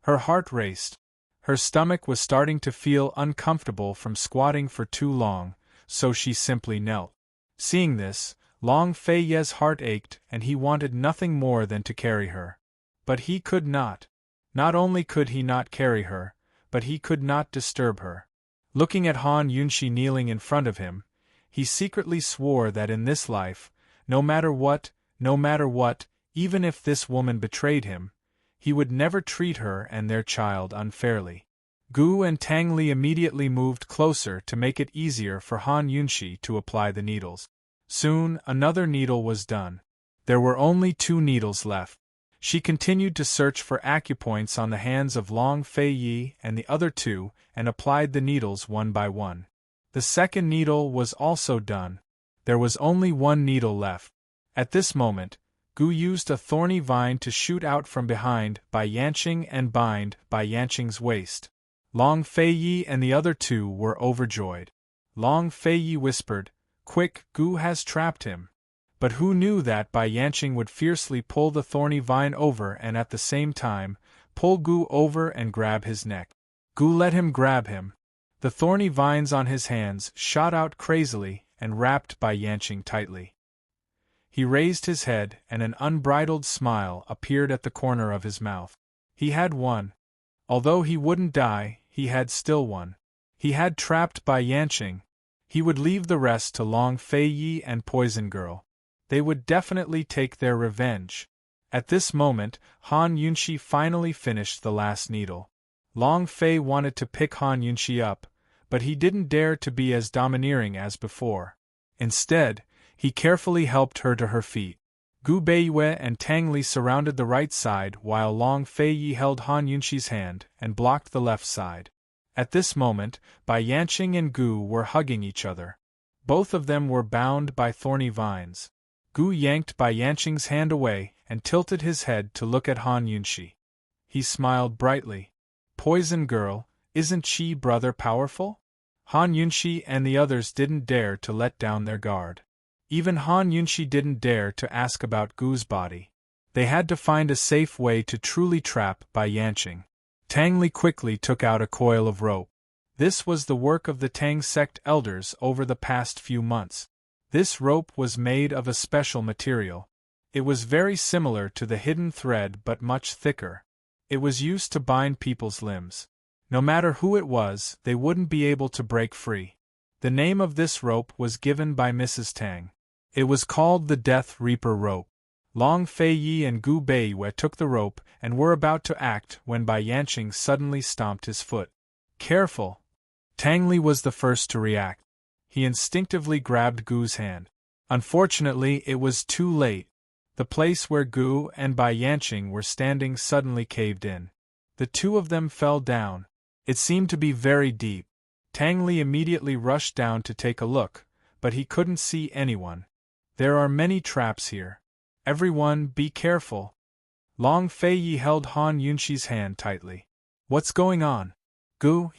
Her heart raced. Her stomach was starting to feel uncomfortable from squatting for too long, so she simply knelt. Seeing this, Long Fei Ye's heart ached and he wanted nothing more than to carry her. But he could not. Not only could he not carry her, but he could not disturb her. Looking at Han Yunshi kneeling in front of him, he secretly swore that in this life, no matter what, even if this woman betrayed him, he would never treat her and their child unfairly. Gu and Tang Li immediately moved closer to make it easier for Han Yunshi to apply the needles. Soon, another needle was done. There were only 2 needles left. She continued to search for acupoints on the hands of Long Fei Yi and the other 2, and applied the needles one by one. The second needle was also done. There was only 1 needle left. At this moment, Gu used a thorny vine to shoot out from behind Bai Yanqing and bind Bai Yanqing's waist. Long Fei Yi and the other 2 were overjoyed. Long Fei Yi whispered, "Quick, Gu has trapped him." But who knew that Bai Yanqing would fiercely pull the thorny vine over and at the same time, pull Gu over and grab his neck. Gu let him grab him. The thorny vines on his hands shot out crazily and wrapped Bai Yanqing tightly. He raised his head and an unbridled smile appeared at the corner of his mouth. He had won. Although he wouldn't die, he had still won. He had trapped Bai Yanqing. He would leave the rest to Long Fei Yi and Poison Girl. They would definitely take their revenge. At this moment, Han Yunxi finally finished the last needle. Long Fei wanted to pick Han Yunxi up, but he didn't dare to be as domineering as before. Instead, he carefully helped her to her feet. Gu Beiyue and Tang Li surrounded the right side while Long Fei Yi held Han Yunxi's hand and blocked the left side. At this moment, Bai Yanqing and Gu were hugging each other. Both of them were bound by thorny vines. Gu yanked Bai Yanqing's hand away and tilted his head to look at Han Yunxi. He smiled brightly. "Poison Girl, isn't she brother powerful?" Han Yunxi and the others didn't dare to let down their guard. Even Han Yunxi didn't dare to ask about Gu's body. They had to find a safe way to truly trap Bai Yanqing. Tang Li quickly took out a coil of rope. This was the work of the Tang sect elders over the past few months. This rope was made of a special material. It was very similar to the hidden thread but much thicker. It was used to bind people's limbs. No matter who it was, they wouldn't be able to break free. The name of this rope was given by Mrs. Tang. It was called the Death Reaper rope. Long Fei Yi and Gu Beiyue took the rope and were about to act when Bai Yanqing suddenly stomped his foot. "Careful!" Tang Li was the first to react. He instinctively grabbed Gu's hand. Unfortunately, it was too late. The place where Gu and Bai Yanqing were standing suddenly caved in. The 2 of them fell down. It seemed to be very deep. Tang Li immediately rushed down to take a look, but he couldn't see anyone. "There are many traps here. Everyone, be careful." Long Fei Yi held Han Yunxi's hand tightly. "What's going on?" "Gu,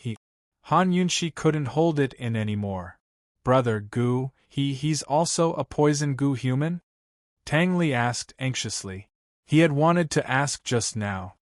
Han Yunxi couldn't hold it in anymore. "Brother Gu, he's also a poison Gu human?" Tang Li asked anxiously. He had wanted to ask just now.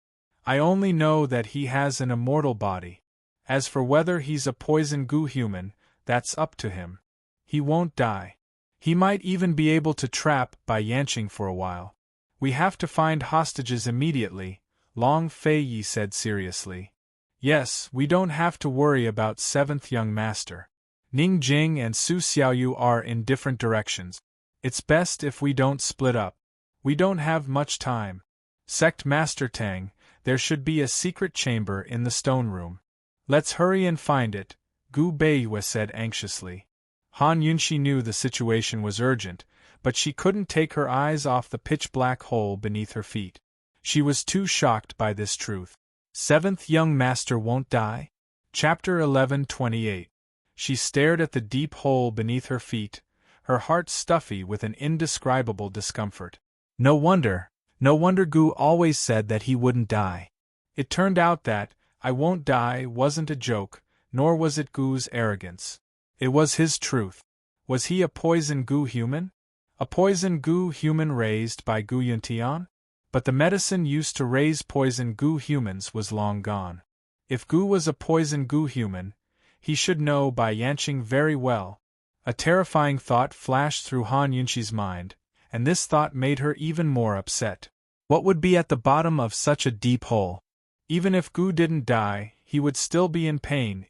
"I only know that he has an immortal body. As for whether he's a poison Gu human, that's up to him. He won't die. He might even be able to trap Bai Yanqing for a while. We have to find hostages immediately," Long Fei Yi said seriously. "Yes, we don't have to worry about 7th young master. Ning Jing and Su Xiaoyu are in different directions. It's best if we don't split up. We don't have much time. Sect Master Tang, there should be a secret chamber in the stone room. Let's hurry and find it," Gu Beiyue said anxiously. Han Yunxi knew the situation was urgent, but she couldn't take her eyes off the pitch-black hole beneath her feet. She was too shocked by this truth. 7th young master won't die? Chapter 11:28. She stared at the deep hole beneath her feet, her heart stuffy with an indescribable discomfort. No wonder Gu always said that he wouldn't die. It turned out that, "I won't die" wasn't a joke, nor was it Gu's arrogance. It was his truth. Was he a poison Gu human? A poison Gu human raised by Gu Yuntian? But the medicine used to raise poison Gu humans was long gone. If Gu was a poison Gu human, he should know Bai Yanqing very well. A terrifying thought flashed through Han Yunxi's mind, and this thought made her even more upset. What would be at the bottom of such a deep hole? Even if Gu didn't die, he would still be in pain.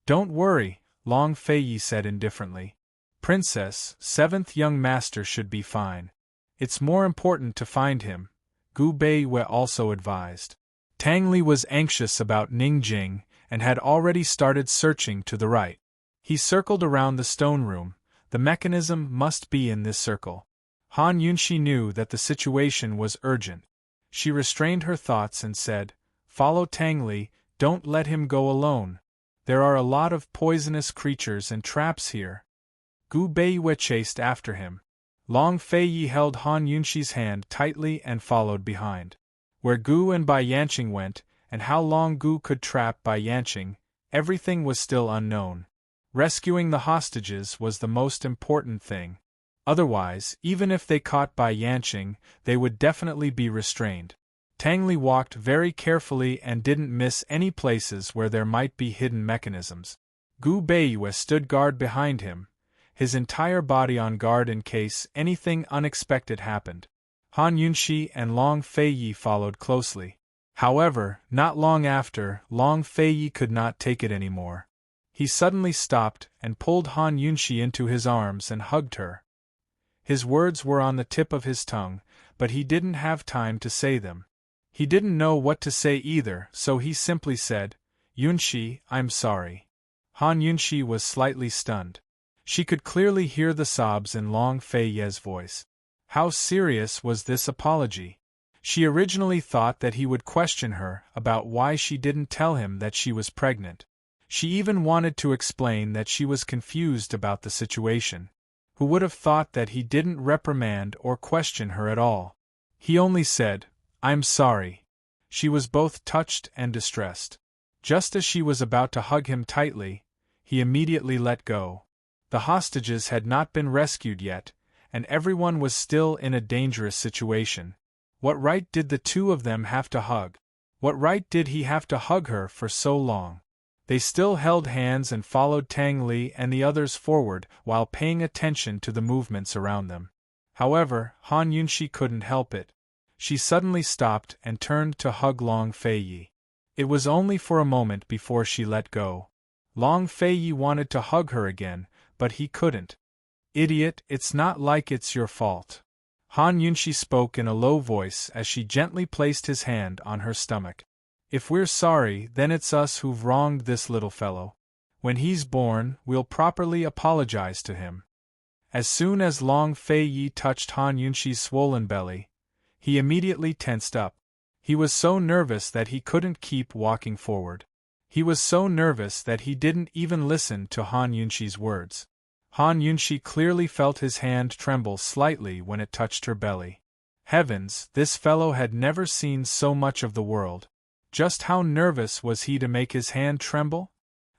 "Don't worry," Long Fei Yi said indifferently. "Princess, 7th young master should be fine. It's more important to find him," Gu Beiyue also advised. Tang Li was anxious about Ning Jing, and had already started searching to the right. He circled around the stone room, The mechanism must be in this circle. Han Yunxi knew that the situation was urgent. She restrained her thoughts and said, "Follow Tang Li, don't let him go alone. There are a lot of poisonous creatures and traps here." Gu Beiwei chased after him. Long Feiyi held Han Yunxi's hand tightly and followed behind. Where Gu and Bai Yanqing went, and how long Gu could trap Bai Yanqing, everything was still unknown. Rescuing the hostages was the most important thing. Otherwise, even if they caught Bai Yanqing, they would definitely be restrained. Tang Li walked very carefully and didn't miss any places where there might be hidden mechanisms. Gu Beiwei stood guard behind him, his entire body on guard in case anything unexpected happened. Han Yunxi and Long Feiyi followed closely. However, not long after, Long Feiyi could not take it anymore. He suddenly stopped and pulled Han Yunxi into his arms and hugged her. His words were on the tip of his tongue, but he didn't have time to say them. He didn't know what to say either, so he simply said, "Yunxi, I'm sorry." Han Yunxi was slightly stunned. She could clearly hear the sobs in Long Feiyi's voice. How serious was this apology? She originally thought that he would question her about why she didn't tell him that she was pregnant. She even wanted to explain that she was confused about the situation. Who would have thought that he didn't reprimand or question her at all? He only said, "I'm sorry." She was both touched and distressed. Just as she was about to hug him tightly, he immediately let go. The hostages had not been rescued yet, and everyone was still in a dangerous situation. What right did the two of them have to hug? What right did he have to hug her for so long? They still held hands and followed Tang Li and the others forward while paying attention to the movements around them. However, Han Yunxi couldn't help it. She suddenly stopped and turned to hug Long Feiyi. It was only for a moment before she let go. Long Feiyi wanted to hug her again, but he couldn't. "Idiot, it's not like it's your fault." Han Yunxi spoke in a low voice as she gently placed his hand on her stomach. "If we're sorry, then it's us who've wronged this little fellow. When he's born, we'll properly apologize to him." As soon as Long Feiyi touched Han Yunxi's swollen belly, he immediately tensed up. He was so nervous that he couldn't keep walking forward. He was so nervous that he didn't even listen to Han Yunxi's words. Han Yunxi clearly felt his hand tremble slightly when it touched her belly. Heavens, this fellow had never seen so much of the world. Just how nervous was he to make his hand tremble?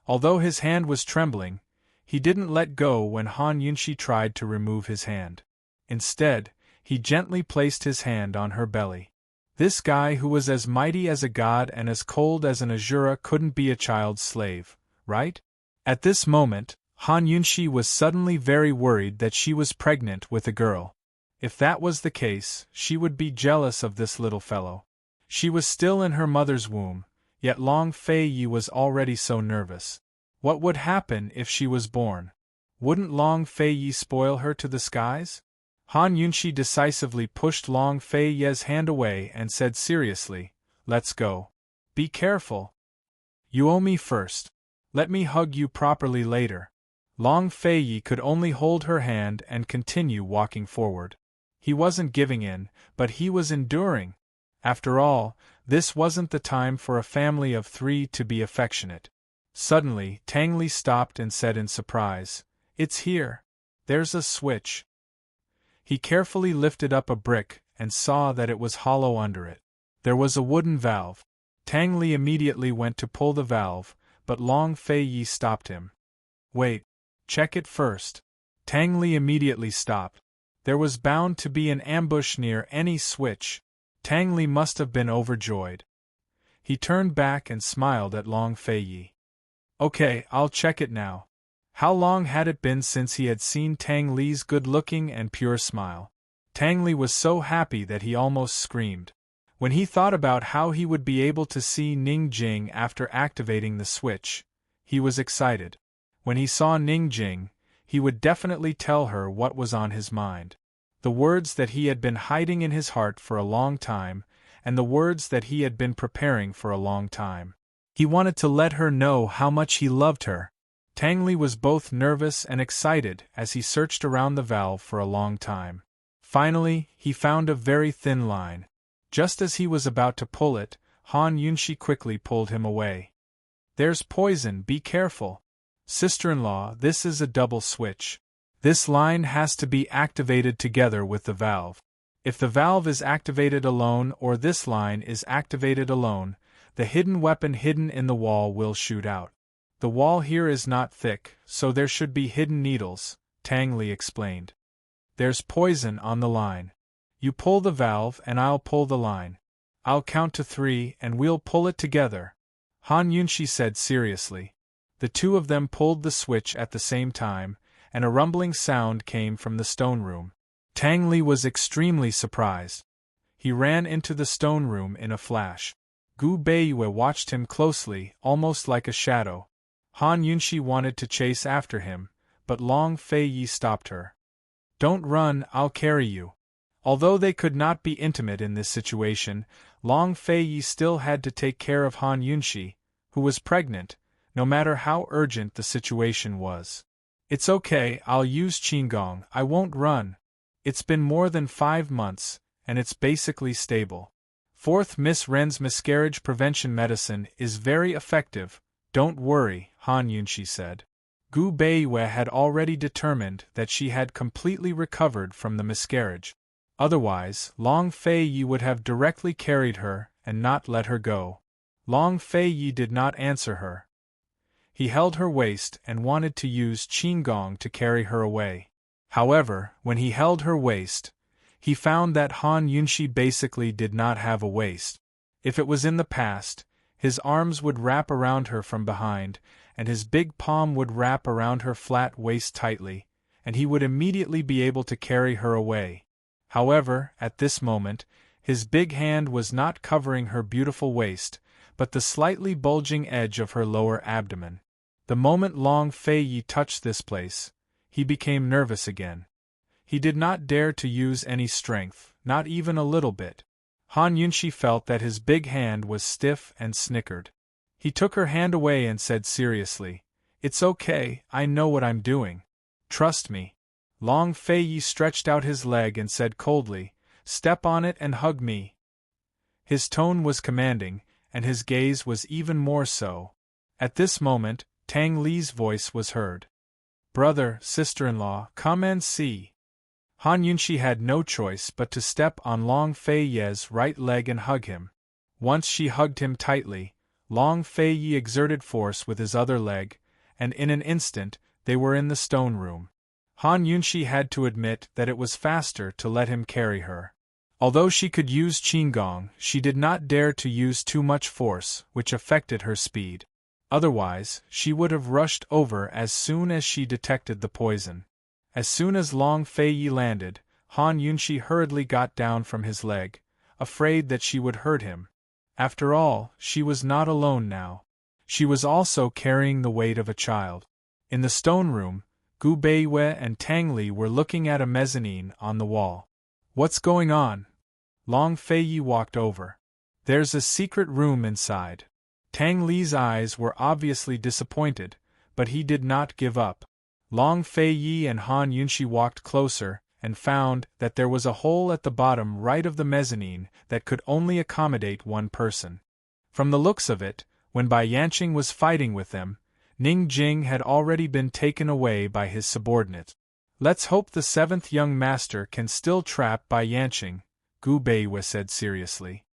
Although his hand was trembling, he didn't let go when Han Yunxi tried to remove his hand. Instead, he gently placed his hand on her belly. This guy who was as mighty as a god and as cold as an Azura couldn't be a child's slave, right? At this moment, Han Yunxi was suddenly very worried that she was pregnant with a girl. If that was the case, she would be jealous of this little fellow. She was still in her mother's womb, yet Long Feiyi was already so nervous. What would happen if she was born? Wouldn't Long Feiyi spoil her to the skies? Han Yunxi decisively pushed Long Feiyi's hand away and said seriously, "Let's go. Be careful. You owe me first. Let me hug you properly later." Long Feiyi could only hold her hand and continue walking forward. He wasn't giving in, but he was enduring. After all, this wasn't the time for a family of 3 to be affectionate. Suddenly, Tang Li stopped and said in surprise, "It's here. There's a switch." He carefully lifted up a brick and saw that it was hollow under it. There was a wooden valve. Tang Li immediately went to pull the valve, but Long Feiyi stopped him. "Wait. Check it first." Tang Li immediately stopped. There was bound to be an ambush near any switch. Tang Li must have been overjoyed. He turned back and smiled at Long Feiyi. "Okay, I'll check it now." How long had it been since he had seen Tang Li's good-looking and pure smile? Tang Li was so happy that he almost screamed. When he thought about how he would be able to see Ning Jing after activating the switch, he was excited. When he saw Ning Jing, he would definitely tell her what was on his mind. The words that he had been hiding in his heart for a long time, and the words that he had been preparing for a long time. He wanted to let her know how much he loved her. Tang Li was both nervous and excited as he searched around the valve for a long time. Finally, he found a very thin line. Just as he was about to pull it, Han Yunshi quickly pulled him away. "There's poison, be careful. Sister-in-law, this is a double switch. This line has to be activated together with the valve. If the valve is activated alone or this line is activated alone, the hidden weapon hidden in the wall will shoot out. The wall here is not thick, so there should be hidden needles," Tang Li explained. "There's poison on the line. You pull the valve and I'll pull the line. I'll count to 3 and we'll pull it together," Han Yunshi said seriously. The two of them pulled the switch at the same time, and a rumbling sound came from the stone room. Tang Li was extremely surprised. He ran into the stone room in a flash. Gu Beiyue watched him closely, almost like a shadow. Han Yunshi wanted to chase after him, but Long Fei Yi stopped her. "Don't run, I'll carry you." Although they could not be intimate in this situation, Long Fei Yi still had to take care of Han Yunshi, who was pregnant, no matter how urgent the situation was. "It's okay, I'll use Qigong, I won't run. It's been more than 5 months, and it's basically stable. 4th Miss Ren's miscarriage prevention medicine is very effective, don't worry," Han Yunshi said. Gu Beiyue had already determined that she had completely recovered from the miscarriage. Otherwise, Long Fei Yi would have directly carried her and not let her go. Long Fei Yi did not answer her. He held her waist and wanted to use Qigong to carry her away. However, when he held her waist, he found that Han Yunshi basically did not have a waist. If it was in the past, his arms would wrap around her from behind, and his big palm would wrap around her flat waist tightly, and he would immediately be able to carry her away. However, at this moment, his big hand was not covering her beautiful waist, but the slightly bulging edge of her lower abdomen. The moment Long Fei Yi touched this place, he became nervous again. He did not dare to use any strength, not even a little bit. Han Yunshi felt that his big hand was stiff and snickered. He took her hand away and said seriously, "It's okay, I know what I'm doing. Trust me." Long Fei Yi stretched out his leg and said coldly, "Step on it and hug me." His tone was commanding, and his gaze was even more so. At this moment, Tang Li's voice was heard. "Brother, sister-in-law, come and see." Han Yunshi had no choice but to step on Long Fei Yi's right leg and hug him. Once she hugged him tightly, Long Fei Yi exerted force with his other leg, and in an instant, they were in the stone room. Han Yunshi had to admit that it was faster to let him carry her. Although she could use Qigong, she did not dare to use too much force, which affected her speed. Otherwise, she would have rushed over as soon as she detected the poison. As soon as Long Fei Yi landed, Han Yunshi hurriedly got down from his leg, afraid that she would hurt him. After all, she was not alone now. She was also carrying the weight of a child. In the stone room, Gu Beiyue and Tang Li were looking at a mezzanine on the wall. "What's going on?" Long Fei Yi walked over. "There's a secret room inside." Tang Li's eyes were obviously disappointed, but he did not give up. Long Fei Yi and Han Yunshi walked closer, and found that there was a hole at the bottom right of the mezzanine that could only accommodate one person. From the looks of it, when Bai Yanqing was fighting with them, Ning Jing had already been taken away by his subordinate. "Let's hope the 7th young master can still trap Bai Yanqing," Gu Beiyue said seriously.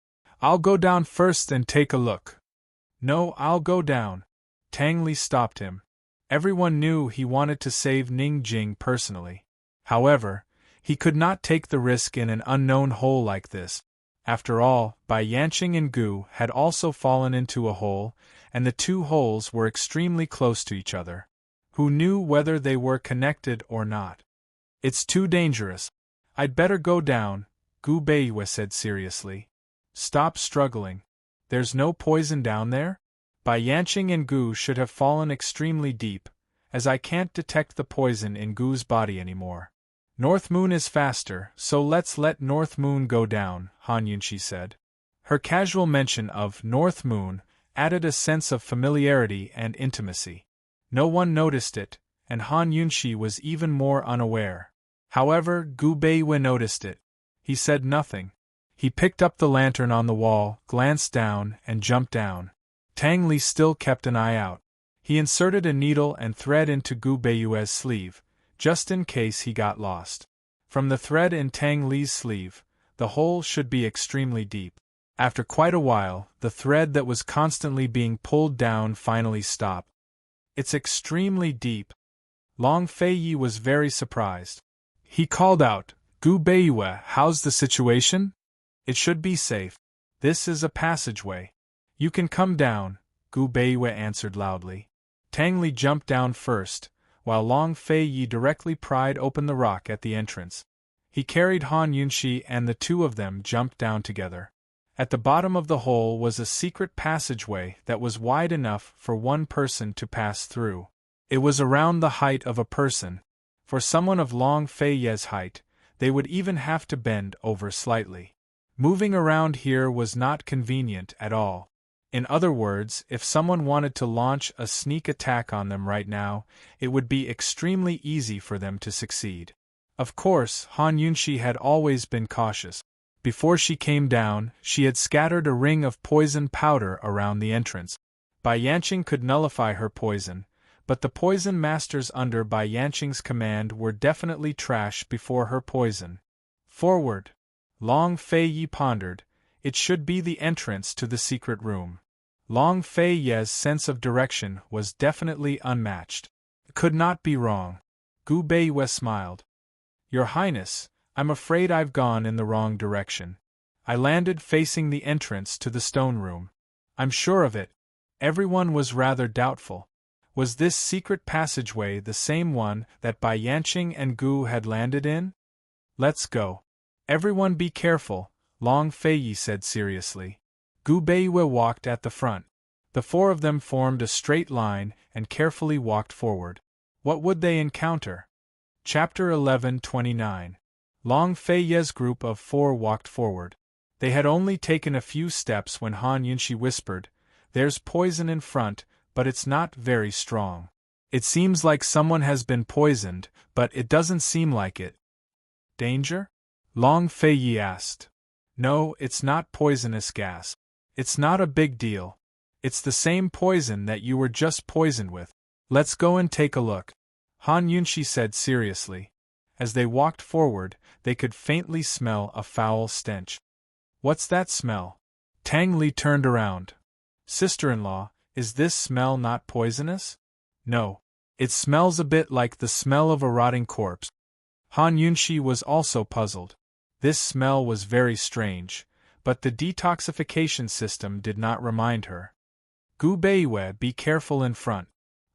"I'll go down first and take a look." "No, I'll go down." Tang Li stopped him. Everyone knew he wanted to save Ning Jing personally. However, he could not take the risk in an unknown hole like this. After all, Bai Yanqing and Gu had also fallen into a hole, and the two holes were extremely close to each other. Who knew whether they were connected or not? "It's too dangerous. I'd better go down," Gu Beiyue said seriously. "Stop struggling. There's no poison down there?" Bai Yanqing and Gu should have fallen extremely deep, as I can't detect the poison in Gu's body anymore. "North Moon is faster, so let's let North Moon go down," Han Yunshi said. Her casual mention of North Moon added a sense of familiarity and intimacy. No one noticed it, and Han Yunshi was even more unaware. However, Gu Beiwe noticed it. He said nothing. He picked up the lantern on the wall, glanced down, and jumped down. Tang Li still kept an eye out. He inserted a needle and thread into Gu Beiwe's sleeve, just in case he got lost. From the thread in Tang Li's sleeve, the hole should be extremely deep. After quite a while, the thread that was constantly being pulled down finally stopped. It's extremely deep. Long Feiyi was very surprised. He called out, Gu Beiwe, how's the situation? It should be safe. This is a passageway. You can come down, Gu Beiwe answered loudly. Tang Li jumped down first, while Long Feiyi directly pried open the rock at the entrance. He carried Han Yunshi and the two of them jumped down together. At the bottom of the hole was a secret passageway that was wide enough for one person to pass through. It was around the height of a person. For someone of Long Feiyi's height, they would even have to bend over slightly. Moving around here was not convenient at all. In other words, if someone wanted to launch a sneak attack on them right now, it would be extremely easy for them to succeed. Of course, Han Yunshi had always been cautious. Before she came down, she had scattered a ring of poison powder around the entrance. Bai Yanqing could nullify her poison, but the poison masters under Bai Yanqing's command were definitely trash before her poison. Forward! Long Feiyi pondered. It should be the entrance to the secret room. Long Feiyi's sense of direction was definitely unmatched. Could not be wrong. Gu Beiwe smiled. Your Highness, I'm afraid I've gone in the wrong direction. I landed facing the entrance to the stone room. I'm sure of it. Everyone was rather doubtful. Was this secret passageway the same one that Bai Yanqing and Gu had landed in? Let's go. Everyone be careful, Long Feiyi said seriously. Gu Beiwe walked at the front. The four of them formed a straight line and carefully walked forward. What would they encounter? Chapter 11:29. Long Feiyi's group of four walked forward. They had only taken a few steps when Han Yunshi whispered, There's poison in front, but it's not very strong. It seems like someone has been poisoned, but it doesn't seem like it. Danger? Long Feiyi asked. No, it's not poisonous gas. It's not a big deal. It's the same poison that you were just poisoned with. Let's go and take a look. Han Yunshi said seriously. As they walked forward, they could faintly smell a foul stench. What's that smell? Tang Li turned around. Sister-in-law, is this smell not poisonous? No. It smells a bit like the smell of a rotting corpse. Han Yunshi was also puzzled. This smell was very strange, but the detoxification system did not remind her. Gu Beiwe, be careful in front.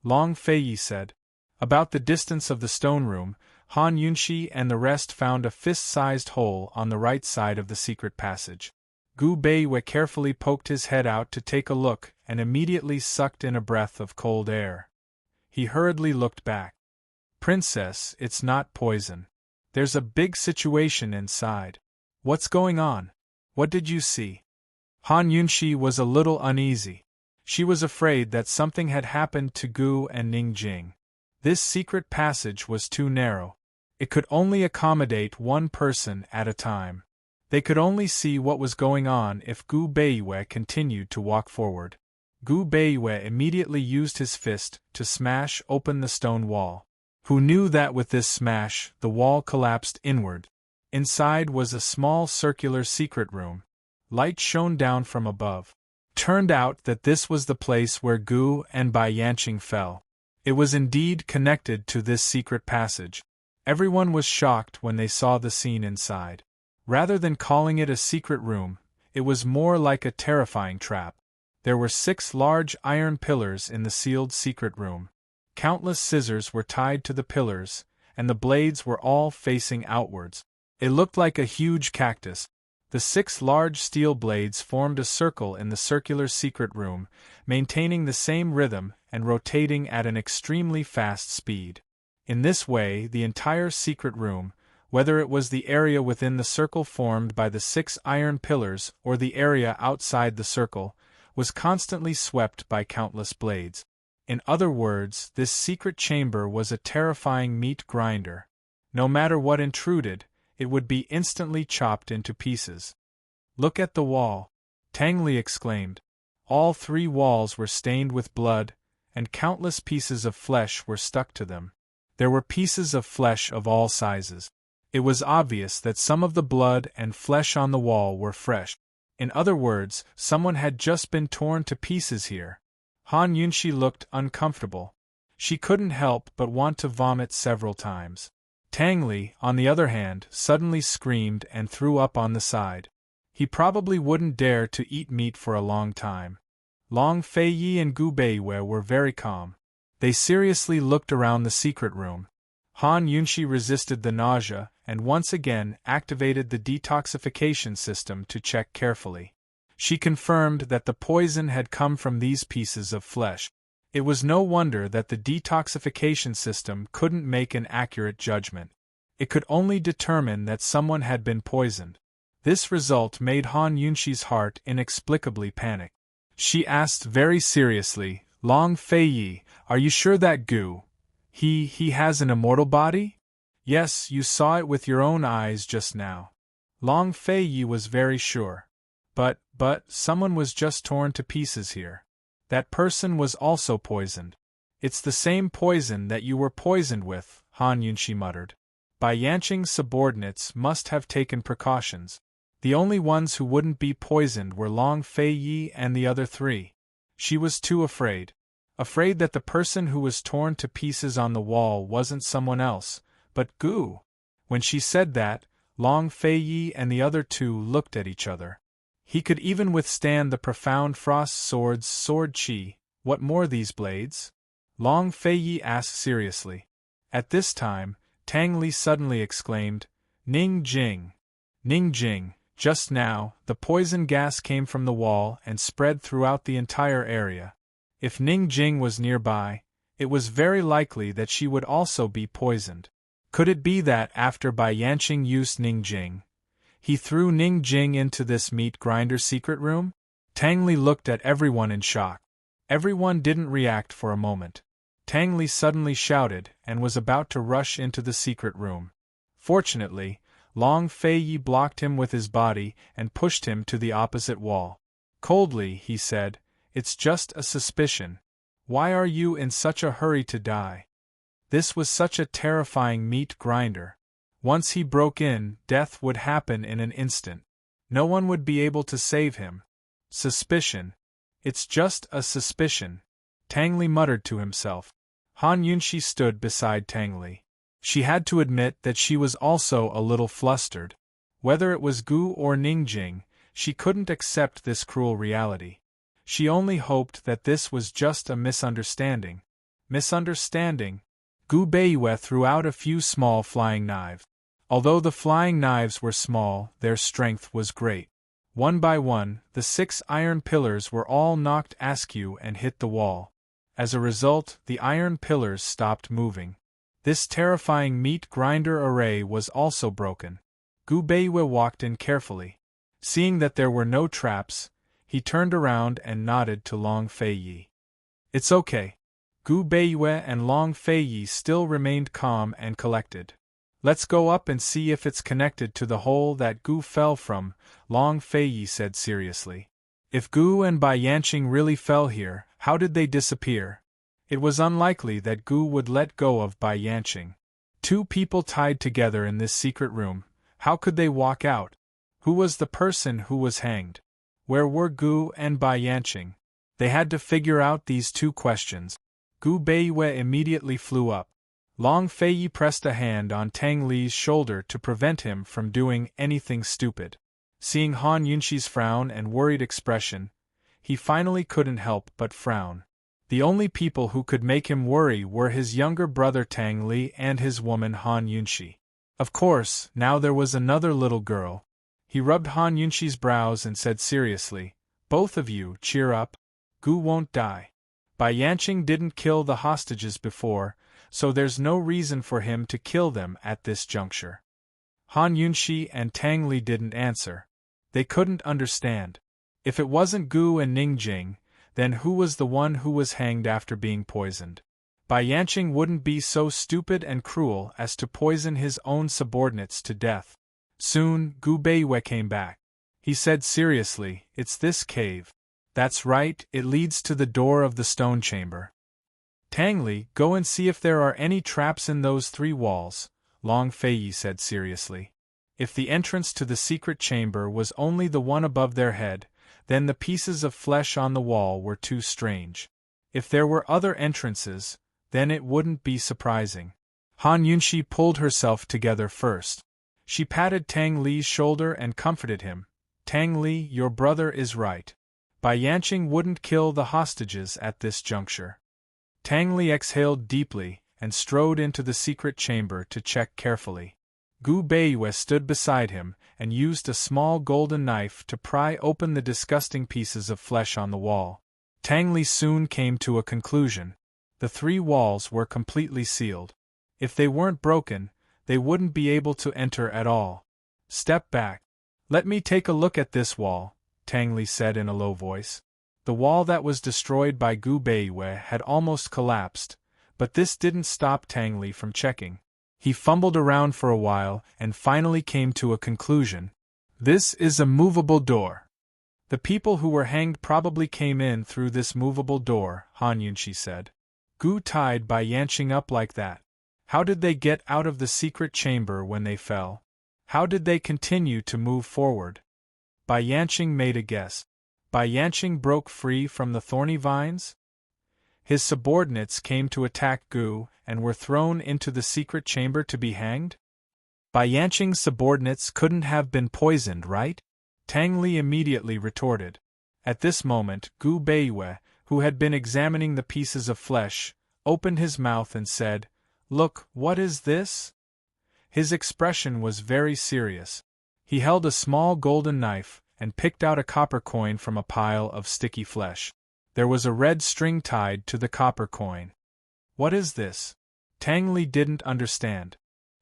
Long Feiyi said. About the distance of the stone room, Han Yunshi and the rest found a fist-sized hole on the right side of the secret passage. Gu Beiwe carefully poked his head out to take a look and immediately sucked in a breath of cold air. He hurriedly looked back. Princess, it's not poison. There's a big situation inside. What's going on? What did you see? Han Yunshi was a little uneasy. She was afraid that something had happened to Gu and Ning Jing. This secret passage was too narrow. It could only accommodate one person at a time. They could only see what was going on if Gu Beiwe continued to walk forward. Gu Beiwe immediately used his fist to smash open the stone wall. Who knew that with this smash, the wall collapsed inward. Inside was a small circular secret room. Light shone down from above. Turned out that this was the place where Gu and Bai Yanqing fell. It was indeed connected to this secret passage. Everyone was shocked when they saw the scene inside. Rather than calling it a secret room, it was more like a terrifying trap. There were 6 large iron pillars in the sealed secret room. Countless scissors were tied to the pillars, and the blades were all facing outwards. It looked like a huge cactus. The 6 large steel blades formed a circle in the circular secret room, maintaining the same rhythm and rotating at an extremely fast speed. In this way, the entire secret room, whether it was the area within the circle formed by the 6 iron pillars or the area outside the circle, was constantly swept by countless blades. In other words, this secret chamber was a terrifying meat grinder. No matter what intruded, it would be instantly chopped into pieces. "Look at the wall," Tang Li exclaimed. All 3 walls were stained with blood, and countless pieces of flesh were stuck to them. There were pieces of flesh of all sizes. It was obvious that some of the blood and flesh on the wall were fresh. In other words, someone had just been torn to pieces here. Han Yunxi looked uncomfortable. She couldn't help but want to vomit several times. Tang Li, on the other hand, suddenly screamed and threw up on the side. He probably wouldn't dare to eat meat for a long time. Long Feiyi and Gu Beiwei were very calm. They seriously looked around the secret room. Han Yunxi resisted the nausea and once again activated the detoxification system to check carefully. She confirmed that the poison had come from these pieces of flesh. It was no wonder that the detoxification system couldn't make an accurate judgment. It could only determine that someone had been poisoned. This result made Han Yunxi's heart inexplicably panic. She asked very seriously, "Long Feiyi, are you sure that Gu, he has an immortal body?" "Yes, you saw it with your own eyes just now." Long Feiyi was very sure. But, someone was just torn to pieces here. That person was also poisoned." "It's the same poison that you were poisoned with," Han Yunxi muttered. Bai Yanqing's subordinates must have taken precautions. The only ones who wouldn't be poisoned were Long Feiyi and the other 3. She was too afraid. Afraid that the person who was torn to pieces on the wall wasn't someone else, but Gu. When she said that, Long Feiyi and the other 2 looked at each other. He could even withstand the profound frost sword's sword chi. What more these blades? Long Feiyi asked seriously. At this time, Tang Li suddenly exclaimed, "Ning Jing! Ning Jing!" Just now, the poison gas came from the wall and spread throughout the entire area. If Ning Jing was nearby, it was very likely that she would also be poisoned. Could it be that after Bai Yanqing used Ning Jing, he threw Ning Jing into this meat grinder secret room? Tang Li looked at everyone in shock. Everyone didn't react for a moment. Tang Li suddenly shouted and was about to rush into the secret room. Fortunately, Long Feiyi blocked him with his body and pushed him to the opposite wall. Coldly, he said, "It's just a suspicion. Why are you in such a hurry to die?" This was such a terrifying meat grinder. Once he broke in, death would happen in an instant. No one would be able to save him. Suspicion. It's just a suspicion, Tang Li muttered to himself. Han Yunxi stood beside Tang Li. She had to admit that she was also a little flustered. Whether it was Gu or Ningjing, she couldn't accept this cruel reality. She only hoped that this was just a misunderstanding. Misunderstanding? Gu Beiwei threw out a few small flying knives. Although the flying knives were small, their strength was great. One by one, the 6 iron pillars were all knocked askew and hit the wall. As a result, the iron pillars stopped moving. This terrifying meat grinder array was also broken. Gu Beiwei walked in carefully. Seeing that there were no traps, he turned around and nodded to Long Feiyi. "It's okay." Gu Beiwei and Long Feiyi still remained calm and collected. "Let's go up and see if it's connected to the hole that Gu fell from," Long Feiyi said seriously. If Gu and Bai Yanqing really fell here, how did they disappear? It was unlikely that Gu would let go of Bai Yanqing. 2 people tied together in this secret room, how could they walk out? Who was the person who was hanged? Where were Gu and Bai Yanqing? They had to figure out these 2 questions. Gu Beiwei immediately flew up. Long Feiyi pressed a hand on Tang Li's shoulder to prevent him from doing anything stupid. Seeing Han Yunxi's frown and worried expression, he finally couldn't help but frown. The only people who could make him worry were his younger brother Tang Li and his woman Han Yunxi. Of course, now there was another little girl. He rubbed Han Yunxi's brows and said seriously, "Both of you, cheer up. Gu won't die. Bai Yanqing didn't kill the hostages before, so there's no reason for him to kill them at this juncture." Han Yunxi and Tang Li didn't answer. They couldn't understand. If it wasn't Gu and Ningjing, then who was the one who was hanged after being poisoned? Bai Yanqing wouldn't be so stupid and cruel as to poison his own subordinates to death. Soon, Gu Beiyue came back. He said seriously, "It's this cave." "That's right, it leads to the door of the stone chamber." "Tang Li, go and see if there are any traps in those 3 walls," Long Feiyi said seriously. If the entrance to the secret chamber was only the one above their head, then the pieces of flesh on the wall were too strange. If there were other entrances, then it wouldn't be surprising. Han Yunxi pulled herself together first. She patted Tang Li's shoulder and comforted him. "Tang Li, your brother is right. Bai Yanqing wouldn't kill the hostages at this juncture." Tang Li exhaled deeply and strode into the secret chamber to check carefully. Gu Beiyue stood beside him and used a small golden knife to pry open the disgusting pieces of flesh on the wall. Tang Li soon came to a conclusion. The 3 walls were completely sealed. If they weren't broken, they wouldn't be able to enter at all. "Step back. Let me take a look at this wall," Tang Li said in a low voice. The wall that was destroyed by Gu Beiyue had almost collapsed, but this didn't stop Tang Li from checking. He fumbled around for a while and finally came to a conclusion. "This is a movable door. The people who were hanged probably came in through this movable door," Han Yunxi said. "Gu tied Bai Yanqing up like that. How did they get out of the secret chamber when they fell? How did they continue to move forward?" Bai Yanqing made a guess. Bai Yanqing broke free from the thorny vines? His subordinates came to attack Gu and were thrown into the secret chamber to be hanged? Bai Yanqing's subordinates couldn't have been poisoned, right? Tang Li immediately retorted. At this moment, Gu Beiyue, who had been examining the pieces of flesh, opened his mouth and said, "Look, what is this?" His expression was very serious. He held a small golden knife and picked out a copper coin from a pile of sticky flesh. There was a red string tied to the copper coin. "What is this?" Tang Li didn't understand.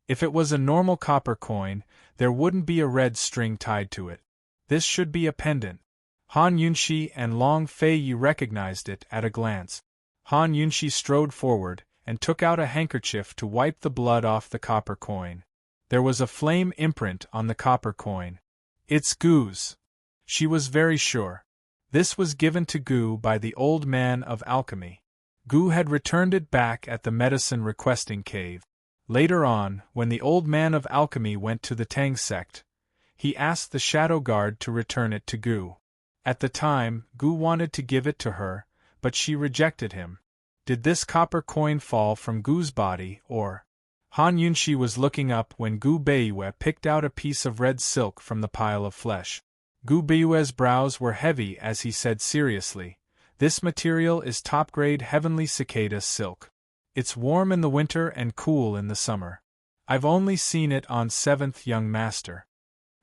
If it was a normal copper coin, there wouldn't be a red string tied to it. This should be a pendant. Han Yunxi and Long Feiyi recognized it at a glance. Han Yunxi strode forward and took out a handkerchief to wipe the blood off the copper coin. There was a flame imprint on the copper coin. "It's Gu's." She was very sure. This was given to Gu by the old man of alchemy. Gu had returned it back at the medicine requesting cave. Later on, when the old man of alchemy went to the Tang sect, he asked the shadow guard to return it to Gu. At the time, Gu wanted to give it to her, but she rejected him. Did this copper coin fall from Gu's body, or? Han Yunxi was looking up when Gu Beiyue picked out a piece of red silk from the pile of flesh. Gu Beiyue's brows were heavy as he said seriously, "This material is top-grade heavenly cicada silk. It's warm in the winter and cool in the summer. I've only seen it on 7th Young Master."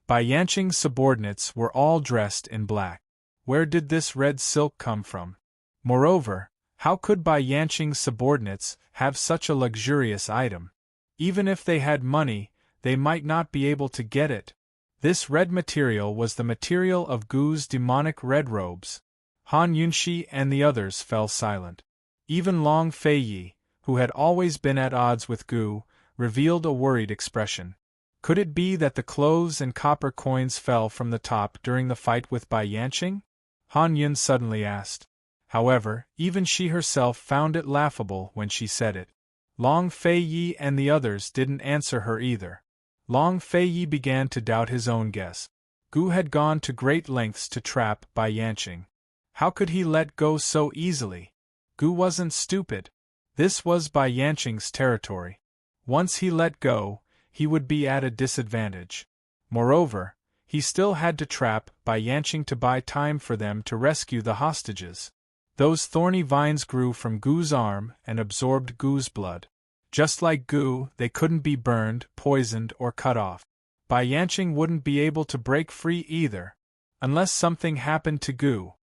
Bai Yanqing's subordinates were all dressed in black. Where did this red silk come from? Moreover, how could Bai Yanqing's subordinates have such a luxurious item? Even if they had money, they might not be able to get it. This red material was the material of Gu's demonic red robes. Han Yunxi and the others fell silent. Even Long Feiyi, who had always been at odds with Gu, revealed a worried expression. Could it be that the clothes and copper coins fell from the top during the fight with Bai Yanqing? Han Yun suddenly asked. However, even she herself found it laughable when she said it. Long Feiyi and the others didn't answer her either. Long Feiyi began to doubt his own guess. Gu had gone to great lengths to trap Bai Yanqing. How could he let go so easily? Gu wasn't stupid. This was Bai Yanqing's territory. Once he let go, he would be at a disadvantage. Moreover, he still had to trap Bai Yanqing to buy time for them to rescue the hostages. Those thorny vines grew from Gu's arm and absorbed Gu's blood. Just like Gu, they couldn't be burned, poisoned, or cut off. Bai Yanqing wouldn't be able to break free either, unless something happened to Gu.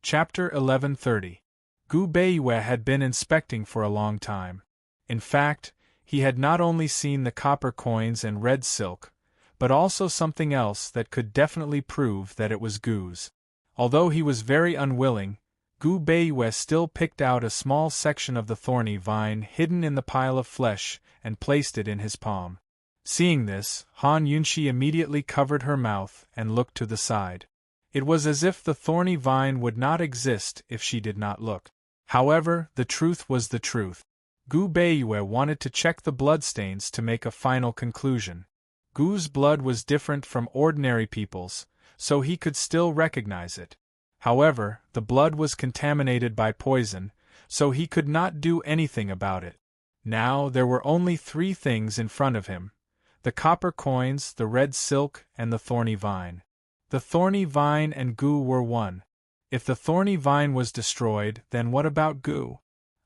Chapter 1130. Gu Beiyue had been inspecting for a long time. In fact, he had not only seen the copper coins and red silk, but also something else that could definitely prove that it was Gu's. Although he was very unwilling, Gu Beiwei still picked out a small section of the thorny vine hidden in the pile of flesh and placed it in his palm. Seeing this, Han Yunshi immediately covered her mouth and looked to the side. It was as if the thorny vine would not exist if she did not look. However, the truth was the truth. Gu Beiwei wanted to check the bloodstains to make a final conclusion. Gu's blood was different from ordinary people's, so he could still recognize it. However, the blood was contaminated by poison, so he could not do anything about it. Now there were only 3 things in front of him: the copper coins, the red silk, and the thorny vine. The thorny vine and Gu were one. If the thorny vine was destroyed, then what about Gu?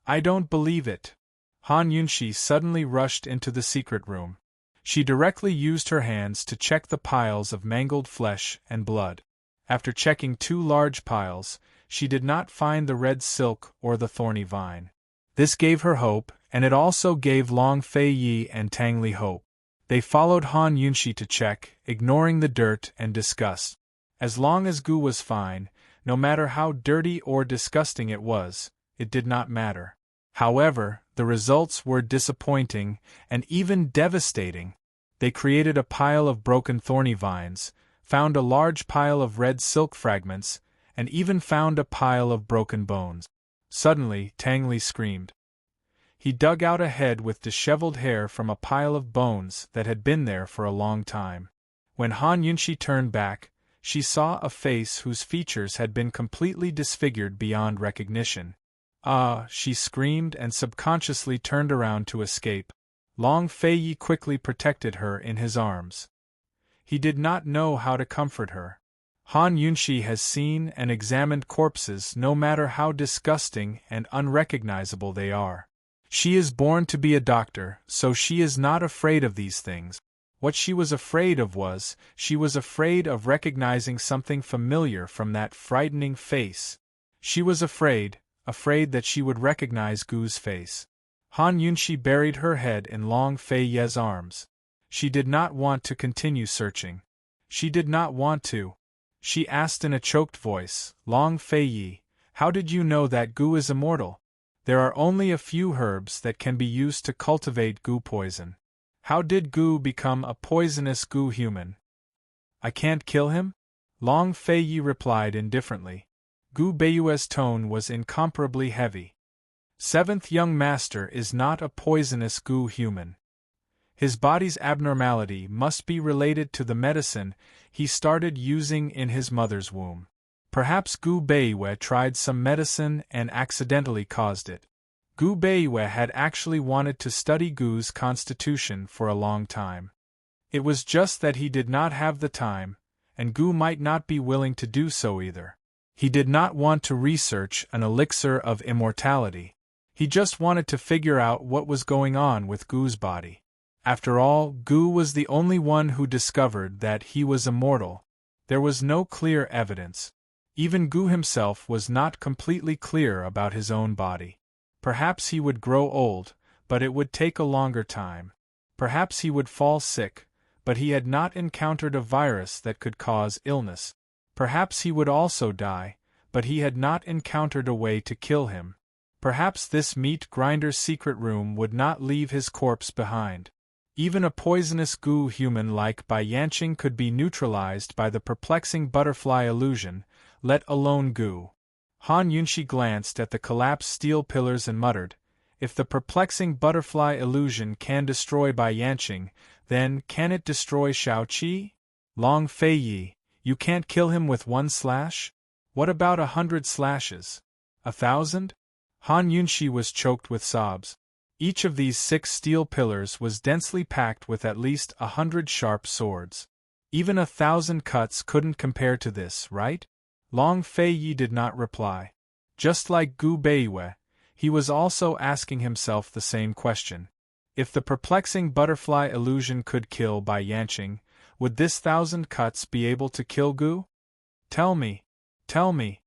I don't believe it. Han Yunshi suddenly rushed into the secret room. She directly used her hands to check the piles of mangled flesh and blood. After checking 2 large piles, she did not find the red silk or the thorny vine. This gave her hope, and it also gave Long Fei Yi and Tang Li hope. They followed Han Yunshi to check, ignoring the dirt and disgust. As long as Gu was fine, no matter how dirty or disgusting it was, it did not matter. However, the results were disappointing and even devastating. They created a pile of broken thorny vines, found a large pile of red silk fragments, and even found a pile of broken bones. Suddenly, Tang Li screamed. He dug out a head with disheveled hair from a pile of bones that had been there for a long time. When Han Yunshi turned back, she saw a face whose features had been completely disfigured beyond recognition. "Ah!" she screamed and subconsciously turned around to escape. Long Fei Yi quickly protected her in his arms. He did not know how to comfort her. Han Yunshi has seen and examined corpses no matter how disgusting and unrecognizable they are. She is born to be a doctor, so she is not afraid of these things. What she was afraid of was, she was afraid of recognizing something familiar from that frightening face. She was afraid that she would recognize Gu's face. Han Yunshi buried her head in Long Fei Ye's arms. She did not want to continue searching. She did not want to. She asked in a choked voice, "Long Fei Yi, how did you know that Gu is immortal? There are only a few herbs that can be used to cultivate Gu poison. How did Gu become a poisonous Gu human?" "I can't kill him?" Long Fei Yi replied indifferently. Gu Beiwei's tone was incomparably heavy. "Seventh young master is not a poisonous Gu human. His body's abnormality must be related to the medicine he started using in his mother's womb. Perhaps Gu Beiwei tried some medicine and accidentally caused it." Gu Beiwei had actually wanted to study Gu's constitution for a long time. It was just that he did not have the time, and Gu might not be willing to do so either. He did not want to research an elixir of immortality. He just wanted to figure out what was going on with Gu's body. After all, Gu was the only one who discovered that he was immortal. There was no clear evidence. Even Gu himself was not completely clear about his own body. Perhaps he would grow old, but it would take a longer time. Perhaps he would fall sick, but he had not encountered a virus that could cause illness. Perhaps he would also die, but he had not encountered a way to kill him. Perhaps this meat grinder's secret room would not leave his corpse behind. Even a poisonous Gu human like Bai Yanqing could be neutralized by the perplexing butterfly illusion, let alone Gu. Han Yunshi glanced at the collapsed steel pillars and muttered, "If the perplexing butterfly illusion can destroy Bai Yanqing, then can it destroy Shaoqi? Long Fei Yi, you can't kill him with 1 slash? What about 100 slashes? 1,000? Han Yunshi was choked with sobs. Each of these 6 steel pillars was densely packed with at least 100 sharp swords. Even 1,000 cuts couldn't compare to this, right? Long Fei Yi did not reply. Just like Gu Beiwei, he was also asking himself the same question. If the perplexing butterfly illusion could kill Bai Yanqing, would this 1,000 cuts be able to kill Gu? Tell me. Tell me.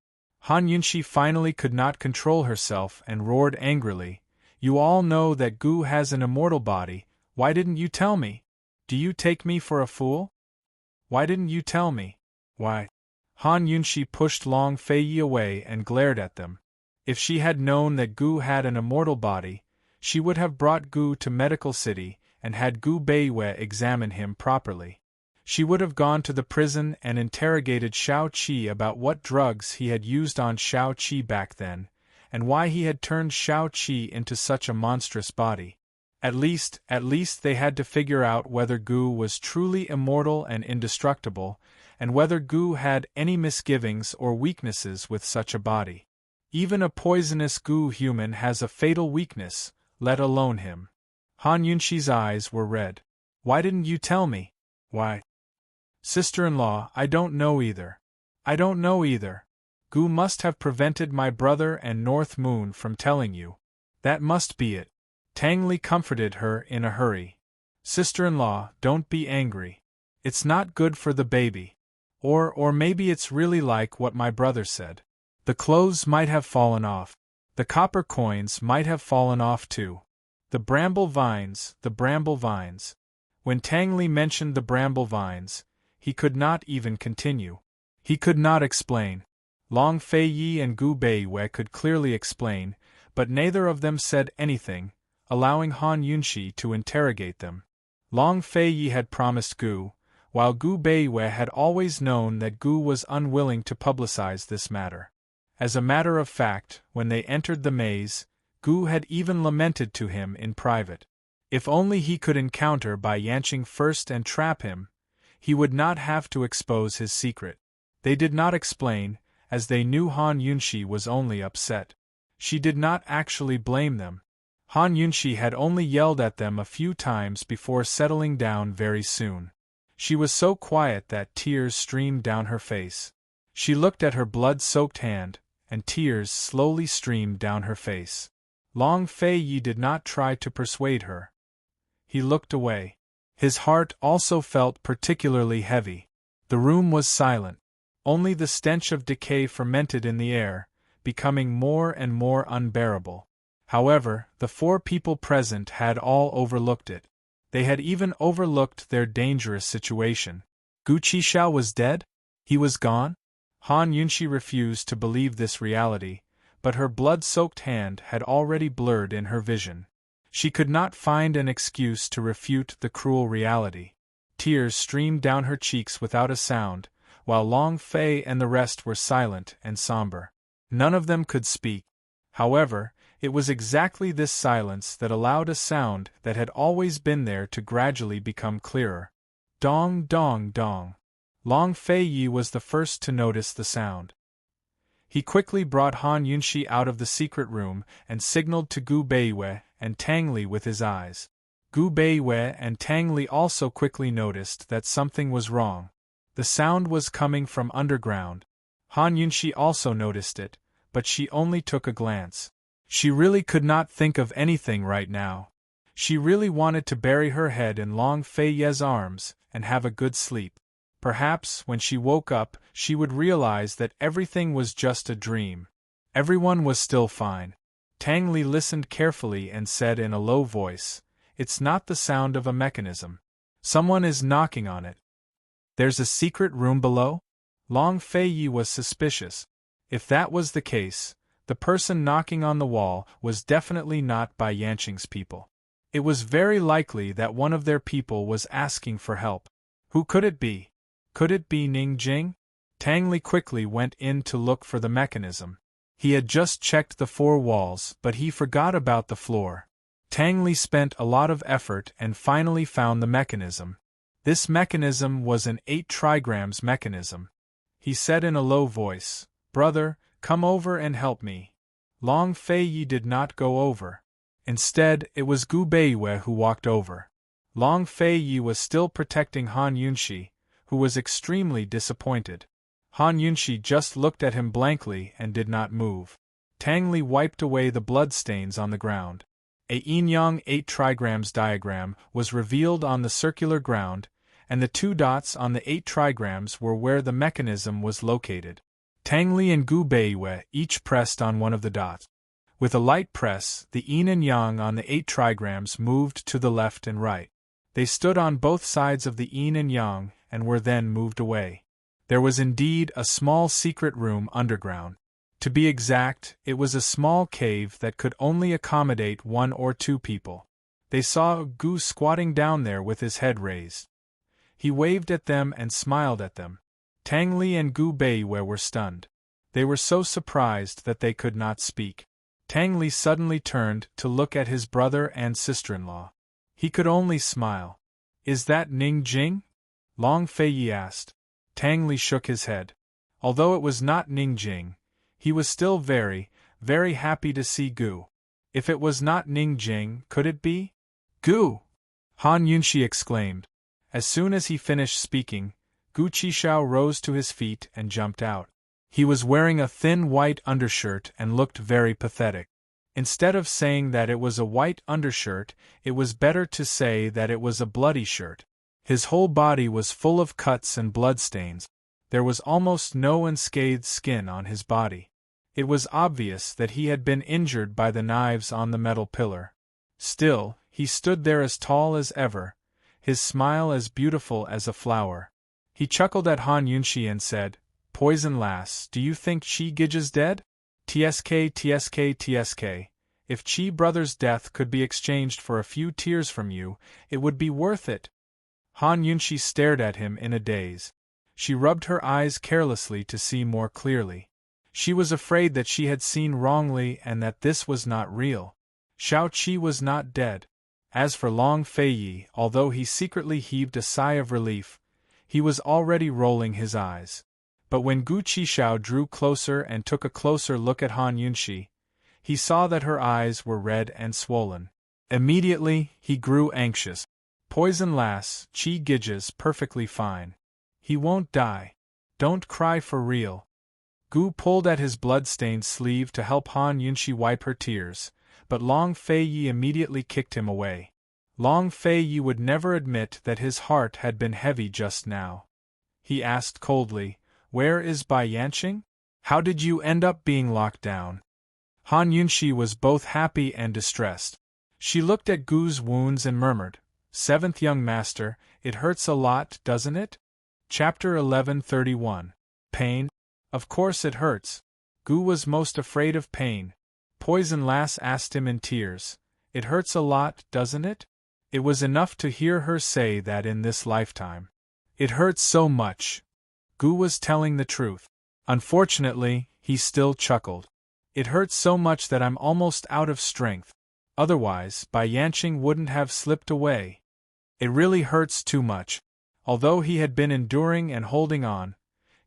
Han Yunshi finally could not control herself and roared angrily, "You all know that Gu has an immortal body, why didn't you tell me? Do you take me for a fool? Why didn't you tell me? Why?" Han Yunshi pushed Long Fei Yi away and glared at them. If she had known that Gu had an immortal body, she would have brought Gu to Medical City and had Gu Beiwei examine him properly. She would have gone to the prison and interrogated Shao Qi about what drugs he had used on Shao Qi back then, and why he had turned Shao Qi into such a monstrous body. At least they had to figure out whether Gu was truly immortal and indestructible, and whether Gu had any misgivings or weaknesses with such a body. Even a poisonous Gu human has a fatal weakness, let alone him. Han Yunxi's eyes were red. Why didn't you tell me? Why? Sister-in-law, I don't know either. I don't know either. Gu must have prevented my brother and North Moon from telling you. That must be it. Tang Li comforted her in a hurry. Sister-in-law, don't be angry. It's not good for the baby. Or maybe it's really like what my brother said. The clothes might have fallen off. The copper coins might have fallen off too. The bramble vines, the bramble vines. When Tang Li mentioned the bramble vines, he could not even continue. He could not explain. Long Fei Yi and Gu Beiwei could clearly explain, but neither of them said anything, allowing Han Yunxi to interrogate them. Long Fei Yi had promised Gu, while Gu Beiwei had always known that Gu was unwilling to publicize this matter. As a matter of fact, when they entered the maze, Gu had even lamented to him in private. If only he could encounter Bai Yanqing first and trap him, he would not have to expose his secret. They did not explain, as they knew Han Yunxi was only upset. She did not actually blame them. Han Yunxi had only yelled at them a few times before settling down very soon. She was so quiet that tears streamed down her face. She looked at her blood-soaked hand, and tears slowly streamed down her face. Long Fei Yi did not try to persuade her. He looked away. His heart also felt particularly heavy. The room was silent. Only the stench of decay fermented in the air, becoming more and more unbearable. However, the 4 people present had all overlooked it. They had even overlooked their dangerous situation. Gu Qixiao was dead? He was gone? Han Yunxi refused to believe this reality, but her blood-soaked hand had already blurred in her vision. She could not find an excuse to refute the cruel reality. Tears streamed down her cheeks without a sound, while Long Fei and the rest were silent and somber. None of them could speak. However, it was exactly this silence that allowed a sound that had always been there to gradually become clearer. Dong, dong, dong. Long Fei Yi was the first to notice the sound. He quickly brought Han Yunxi out of the secret room and signaled to Gu Beiwei and Tang Li with his eyes. Gu Beiwei and Tang Li also quickly noticed that something was wrong. The sound was coming from underground. Han Yunxi also noticed it, but she only took a glance. She really could not think of anything right now. She really wanted to bury her head in Long Fei Ye's arms and have a good sleep. Perhaps, when she woke up, she would realize that everything was just a dream. Everyone was still fine. Tang Li listened carefully and said in a low voice, "It's not the sound of a mechanism. Someone is knocking on it." "There's a secret room below?" Long Fei Yi was suspicious. If that was the case, the person knocking on the wall was definitely not Bai Yanqing's people. It was very likely that one of their people was asking for help. Who could it be? Could it be Ning Jing? Tang Li quickly went in to look for the mechanism. He had just checked the 4 walls, but he forgot about the floor. Tang Li spent a lot of effort and finally found the mechanism. This mechanism was an 8 trigrams mechanism. He said in a low voice, "Brother, come over and help me." Long Fei Yi did not go over. Instead, it was Gu Beiwei who walked over. Long Fei Yi was still protecting Han Yunxi, who was extremely disappointed. Han Yunxi just looked at him blankly and did not move. Tang Li wiped away the bloodstains on the ground. A yin-yang 8 trigrams diagram was revealed on the circular ground, and the 2 dots on the 8 trigrams were where the mechanism was located. Tang Li and Gu Beiwei each pressed on one of the dots. With a light press, the yin and yang on the 8 trigrams moved to the left and right. They stood on both sides of the yin and yang and were then moved away. There was indeed a small secret room underground. To be exact, it was a small cave that could only accommodate 1 or 2 people. They saw Gu squatting down there with his head raised. He waved at them and smiled at them. Tang Li and Gu Beiwei were stunned. They were so surprised that they could not speak. Tang Li suddenly turned to look at his brother and sister-in-law. He could only smile. "Is that Ning Jing?" Long Feiyi asked. Tang Li shook his head. Although it was not Ning Jing, he was still very, very happy to see Gu. If it was not Ning Jing, could it be? "Gu!" Han Yunxi exclaimed. As soon as he finished speaking, Gu Qishao rose to his feet and jumped out. He was wearing a thin white undershirt and looked very pathetic. Instead of saying that it was a white undershirt, it was better to say that it was a bloody shirt. His whole body was full of cuts and bloodstains. There was almost no unscathed skin on his body. It was obvious that he had been injured by the knives on the metal pillar. Still, he stood there as tall as ever, his smile as beautiful as a flower. He chuckled at Han Yunxi and said, "Poison lass, do you think Chi Gij's dead? TSK. If Chi brother's death could be exchanged for a few tears from you, it would be worth it." Han Yunxi stared at him in a daze. She rubbed her eyes carelessly to see more clearly. She was afraid that she had seen wrongly and that this was not real. Shao Qi was not dead. As for Long Feiyi, although he secretly heaved a sigh of relief, he was already rolling his eyes. But when Gu Qishao drew closer and took a closer look at Han Yunxi, he saw that her eyes were red and swollen. Immediately, he grew anxious. "Poison lass, Chi Gij's perfectly fine. He won't die. Don't cry for real." Gu pulled at his blood-stained sleeve to help Han Yunxi wipe her tears, but Long Feiyi immediately kicked him away. Long Feiyi would never admit that his heart had been heavy just now. He asked coldly, "Where is Bai Yanqing? How did you end up being locked down?" Han Yunxi was both happy and distressed. She looked at Gu's wounds and murmured, "Seventh young master, it hurts a lot, doesn't it?" Chapter 1131. Pain? Of course it hurts. Gu was most afraid of pain. Poison lass asked him in tears, "It hurts a lot, doesn't it?" It was enough to hear her say that in this lifetime. It hurts so much. Gu was telling the truth. Unfortunately, he still chuckled. "It hurts so much that I'm almost out of strength. Otherwise, Bai Yanqing wouldn't have slipped away. It really hurts too much." Although he had been enduring and holding on,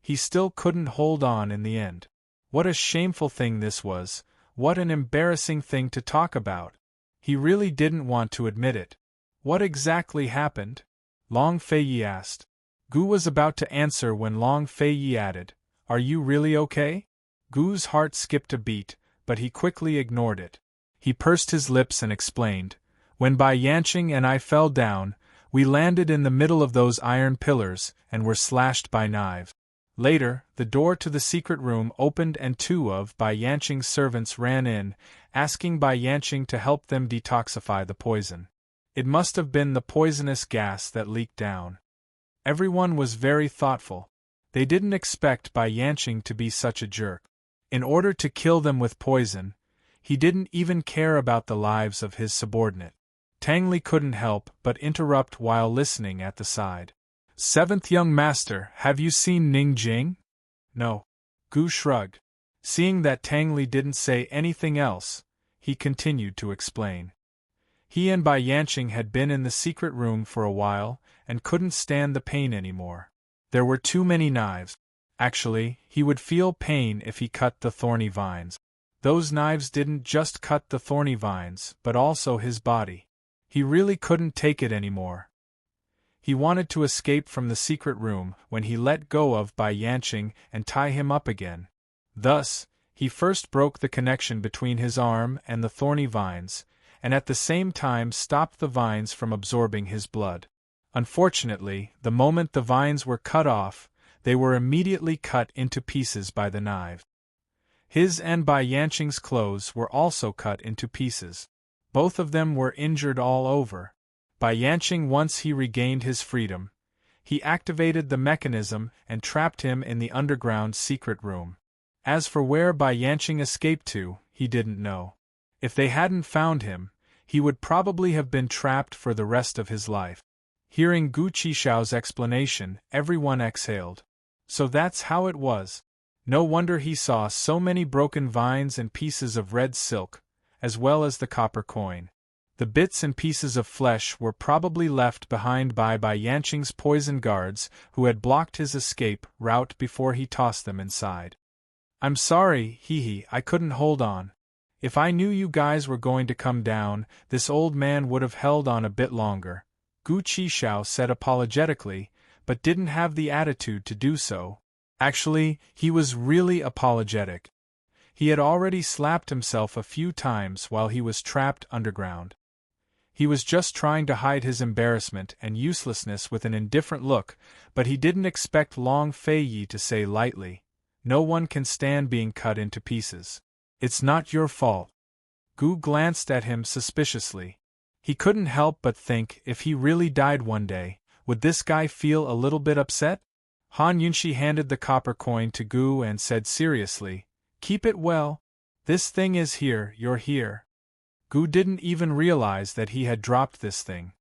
he still couldn't hold on in the end. What a shameful thing this was, what an embarrassing thing to talk about. He really didn't want to admit it. "What exactly happened?" Long Feiyi asked. Gu was about to answer when Long Feiyi added, "Are you really okay?" Gu's heart skipped a beat, but he quickly ignored it. He pursed his lips and explained, "When Bai Yanqing and I fell down, we landed in the middle of those iron pillars and were slashed by knives. Later, the door to the secret room opened and 2 of Bai Yanqing's servants ran in, asking Bai Yanqing to help them detoxify the poison. It must have been the poisonous gas that leaked down." Everyone was very thoughtful. They didn't expect Bai Yanqing to be such a jerk. In order to kill them with poison, he didn't even care about the lives of his subordinate. Tang Li couldn't help but interrupt while listening at the side. "Seventh young master, have you seen Ning Jing?" "No." Gu shrugged. Seeing that Tang Li didn't say anything else, he continued to explain. He and Bai Yanqing had been in the secret room for a while and couldn't stand the pain anymore. There were too many knives. Actually, he would feel pain if he cut the thorny vines. Those knives didn't just cut the thorny vines, but also his body. He really couldn't take it anymore. He wanted to escape from the secret room when he let go of Bai Yanqing and tie him up again. Thus, he first broke the connection between his arm and the thorny vines, and at the same time stopped the vines from absorbing his blood. Unfortunately, the moment the vines were cut off, they were immediately cut into pieces by the knife. His and Bai Yanqing's clothes were also cut into pieces. Both of them were injured all over. Bai Yanqing, once he regained his freedom, he activated the mechanism and trapped him in the underground secret room. As for where Bai Yanqing escaped to, he didn't know. If they hadn't found him, he would probably have been trapped for the rest of his life. Hearing Gu Qixiao's explanation, everyone exhaled. So that's how it was. No wonder he saw so many broken vines and pieces of red silk, as well as the copper coin. The bits and pieces of flesh were probably left behind by Bai Yanqing's poison guards, who had blocked his escape route before he tossed them inside. I'm sorry, I couldn't hold on. If I knew you guys were going to come down, this old man would have held on a bit longer, Gu Qixiao said apologetically, but didn't have the attitude to do so. Actually, he was really apologetic. He had already slapped himself a few times while he was trapped underground. He was just trying to hide his embarrassment and uselessness with an indifferent look, but he didn't expect Long Feiyi to say lightly, "No one can stand being cut into pieces. It's not your fault." Gu glanced at him suspiciously. He couldn't help but think if he really died one day, would this guy feel a little bit upset? Han Yunxi handed the copper coin to Gu and said seriously, "Keep it well. This thing is here, you're here." Gu didn't even realize that he had dropped this thing.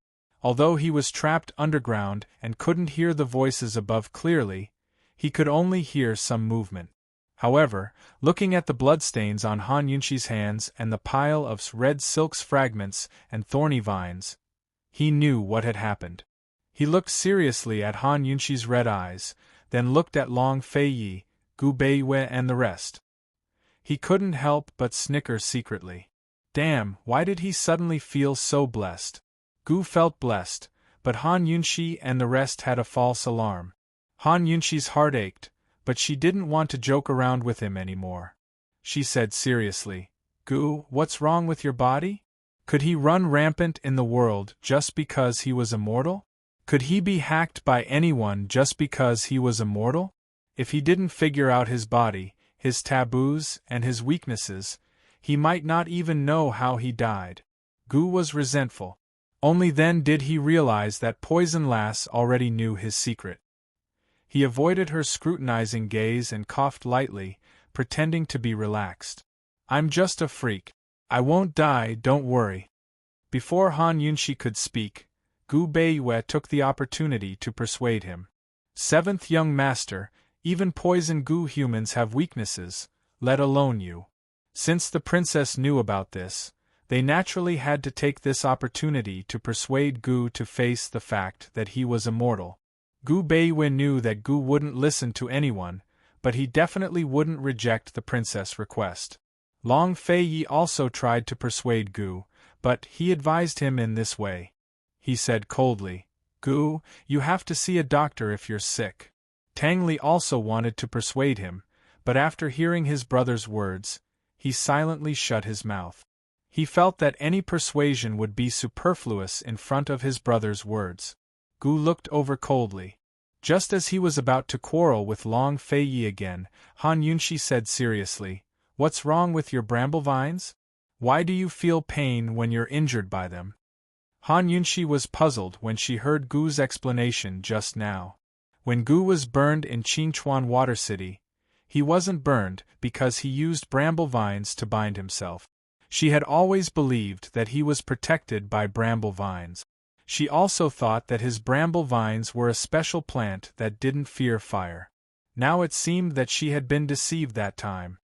Although he was trapped underground and couldn't hear the voices above clearly, he could only hear some movement. However, looking at the bloodstains on Han Yunxi's hands and the pile of red silk's fragments and thorny vines, he knew what had happened. He looked seriously at Han Yunxi's red eyes, then looked at Long Feiyi, Gu Beiyue and the rest. He couldn't help but snicker secretly. Damn, why did he suddenly feel so blessed? Gu felt blessed, but Han Yunxi and the rest had a false alarm. Han Yunxi's heart ached, but she didn't want to joke around with him anymore. She said seriously, "Gu, what's wrong with your body? Could he run rampant in the world just because he was immortal? Could he be hacked by anyone just because he was immortal? If he didn't figure out his body, his taboos, and his weaknesses, he might not even know how he died." Gu was resentful. Only then did he realize that Poison Lass already knew his secret. He avoided her scrutinizing gaze and coughed lightly, pretending to be relaxed. "I'm just a freak. I won't die, don't worry." Before Han Yunxi could speak, Gu Beiyue took the opportunity to persuade him. "Seventh young master, even poison Gu humans have weaknesses, let alone you." Since the princess knew about this, they naturally had to take this opportunity to persuade Gu to face the fact that he was immortal. Gu Beiyue knew that Gu wouldn't listen to anyone, but he definitely wouldn't reject the princess' request. Long Feiyi also tried to persuade Gu, but he advised him in this way. He said coldly, "Gu, you have to see a doctor if you're sick." Tang Li also wanted to persuade him, but after hearing his brother's words, he silently shut his mouth. He felt that any persuasion would be superfluous in front of his brother's words. Gu looked over coldly. Just as he was about to quarrel with Long Feiyi again, Han Yunxi said seriously, "What's wrong with your bramble vines? Why do you feel pain when you're injured by them?" Han Yunxi was puzzled when she heard Gu's explanation just now. When Gu was burned in Qingchuan Water City, he wasn't burned because he used bramble vines to bind himself. She had always believed that he was protected by bramble vines. She also thought that his bramble vines were a special plant that didn't fear fire. Now it seemed that she had been deceived that time.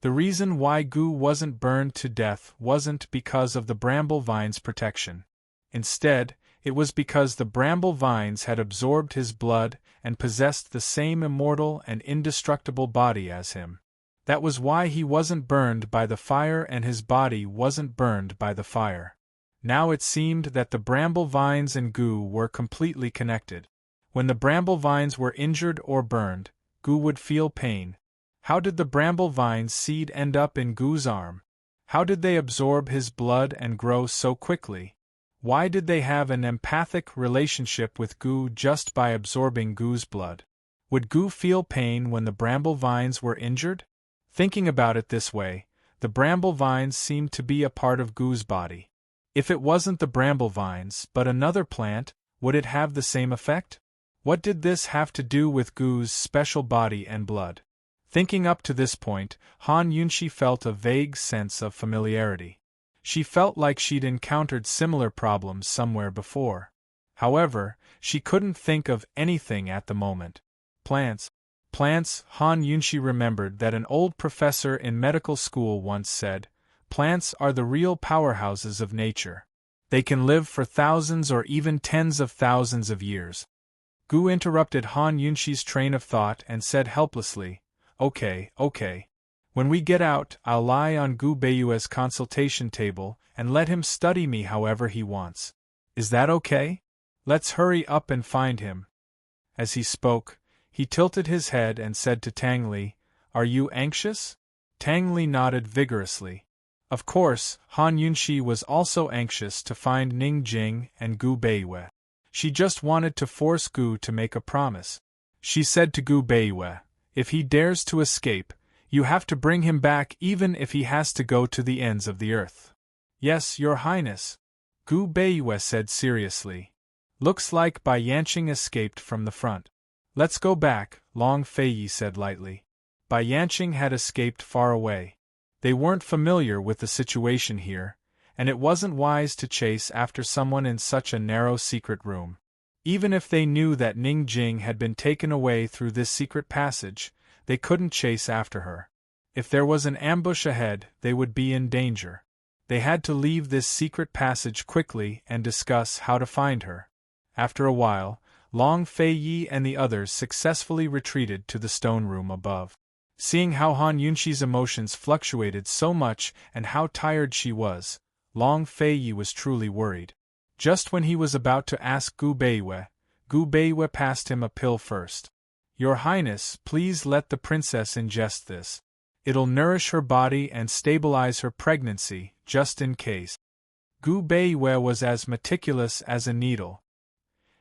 The reason why Gu wasn't burned to death wasn't because of the bramble vines' protection. Instead, it was because the bramble vines had absorbed his blood and possessed the same immortal and indestructible body as him. That was why he wasn't burned by the fire and his body wasn't burned by the fire. Now it seemed that the bramble vines and Gu were completely connected. When the bramble vines were injured or burned, Gu would feel pain. How did the bramble vines' seed end up in Gu's arm? How did they absorb his blood and grow so quickly? Why did they have an empathic relationship with Gu just by absorbing Gu's blood? Would Gu feel pain when the bramble vines were injured? Thinking about it this way, the bramble vines seemed to be a part of Gu's body. If it wasn't the bramble vines but another plant, would it have the same effect? What did this have to do with Gu's special body and blood? Thinking up to this point, Han Yunxi felt a vague sense of familiarity. She felt like she'd encountered similar problems somewhere before. However, she couldn't think of anything at the moment. Plants. Plants, Han Yunxi remembered that an old professor in medical school once said, plants are the real powerhouses of nature. They can live for thousands or even tens of thousands of years. Gu interrupted Han Yunxi's train of thought and said helplessly, Okay. When we get out, I'll lie on Gu Beiyue's consultation table and let him study me however he wants. Is that okay? Let's hurry up and find him. As he spoke, he tilted his head and said to Tang Li, Are you anxious? Tang Li nodded vigorously. Of course, Han Yunxi was also anxious to find Ning Jing and Gu Beiyue. She just wanted to force Gu to make a promise. She said to Gu Beiyue, If he dares to escape, you have to bring him back even if he has to go to the ends of the earth. Yes, Your Highness, Gu Beiyue said seriously. Looks like Bai Yanqing escaped from the front. Let's go back, Long Feiyi said lightly. Bai Yanqing had escaped far away. They weren't familiar with the situation here, and it wasn't wise to chase after someone in such a narrow secret room. Even if they knew that Ning Jing had been taken away through this secret passage, they couldn't chase after her. If there was an ambush ahead, they would be in danger. They had to leave this secret passage quickly and discuss how to find her. After a while, Long Feiyi and the others successfully retreated to the stone room above. Seeing how Han Yunxi's emotions fluctuated so much and how tired she was, Long Feiyi was truly worried. Just when he was about to ask Gu Beiyue passed him a pill first. Your Highness, please let the princess ingest this. It'll nourish her body and stabilize her pregnancy, just in case. Gu Beiyue was as meticulous as a needle.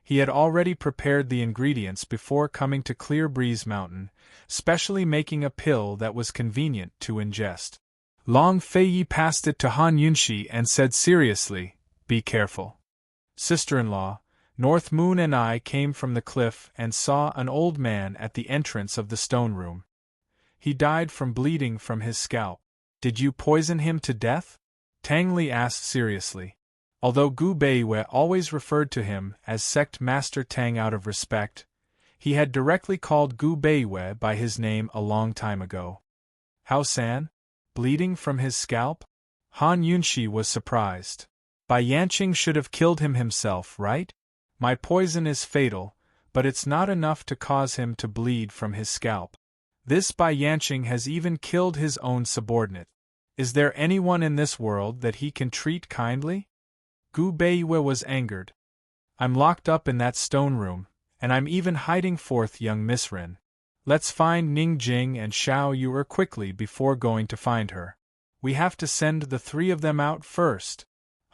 He had already prepared the ingredients before coming to Clear Breeze Mountain, specially making a pill that was convenient to ingest. Long Feiyi passed it to Han Yunxi and said seriously, Be careful. Sister-in-law, North Moon and I came from the cliff and saw an old man at the entrance of the stone room. He died from bleeding from his scalp. Did you poison him to death? Tang Li asked seriously. Although Gu Beiyue always referred to him as Sect Master Tang out of respect, he had directly called Gu Beiyue by his name a long time ago. How San? Bleeding from his scalp? Han Yunxi was surprised. Bai Yanqing should have killed him himself, right? My poison is fatal, but it's not enough to cause him to bleed from his scalp. This Bai Yanqing has even killed his own subordinate. Is there anyone in this world that he can treat kindly? Gu Beiyue was angered. I'm locked up in that stone room, and I'm even hiding forth young Miss Rin. Let's find Ning Jing and Xiao Yu'er quickly before going to find her. We have to send the three of them out first.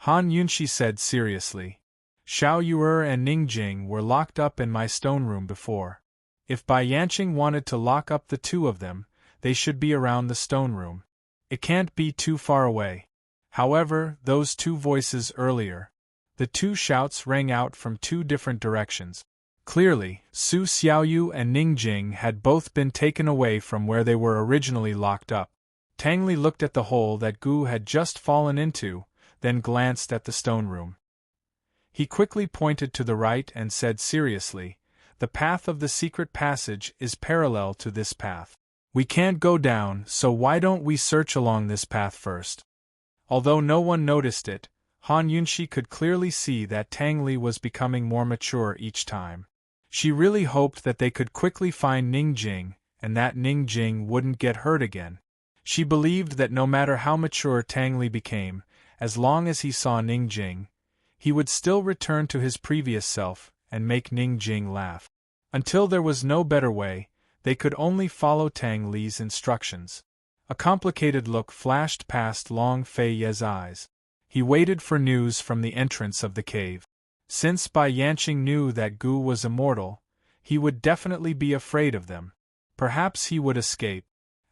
Han Yunxi said seriously. Xiao Yu'er and Ning Jing were locked up in my stone room before. If Bai Yanqing wanted to lock up the two of them, they should be around the stone room. It can't be too far away. However, those two voices earlier. The two shouts rang out from two different directions. Clearly, Su Xiaoyu and Ning Jing had both been taken away from where they were originally locked up. Tang Li looked at the hole that Gu had just fallen into, then glanced at the stone room. He quickly pointed to the right and said seriously, The path of the secret passage is parallel to this path. We can't go down, so why don't we search along this path first? Although no one noticed it, Han Yunxi could clearly see that Tang Li was becoming more mature each time. She really hoped that they could quickly find Ning Jing, and that Ning Jing wouldn't get hurt again. She believed that no matter how mature Tang Li became, as long as he saw Ning Jing, he would still return to his previous self and make Ning Jing laugh. Until there was no better way, they could only follow Tang Li's instructions. A complicated look flashed past Long Feiyi's eyes. He waited for news from the entrance of the cave. Since Bai Yanqing knew that Gu was immortal, he would definitely be afraid of them. Perhaps he would escape.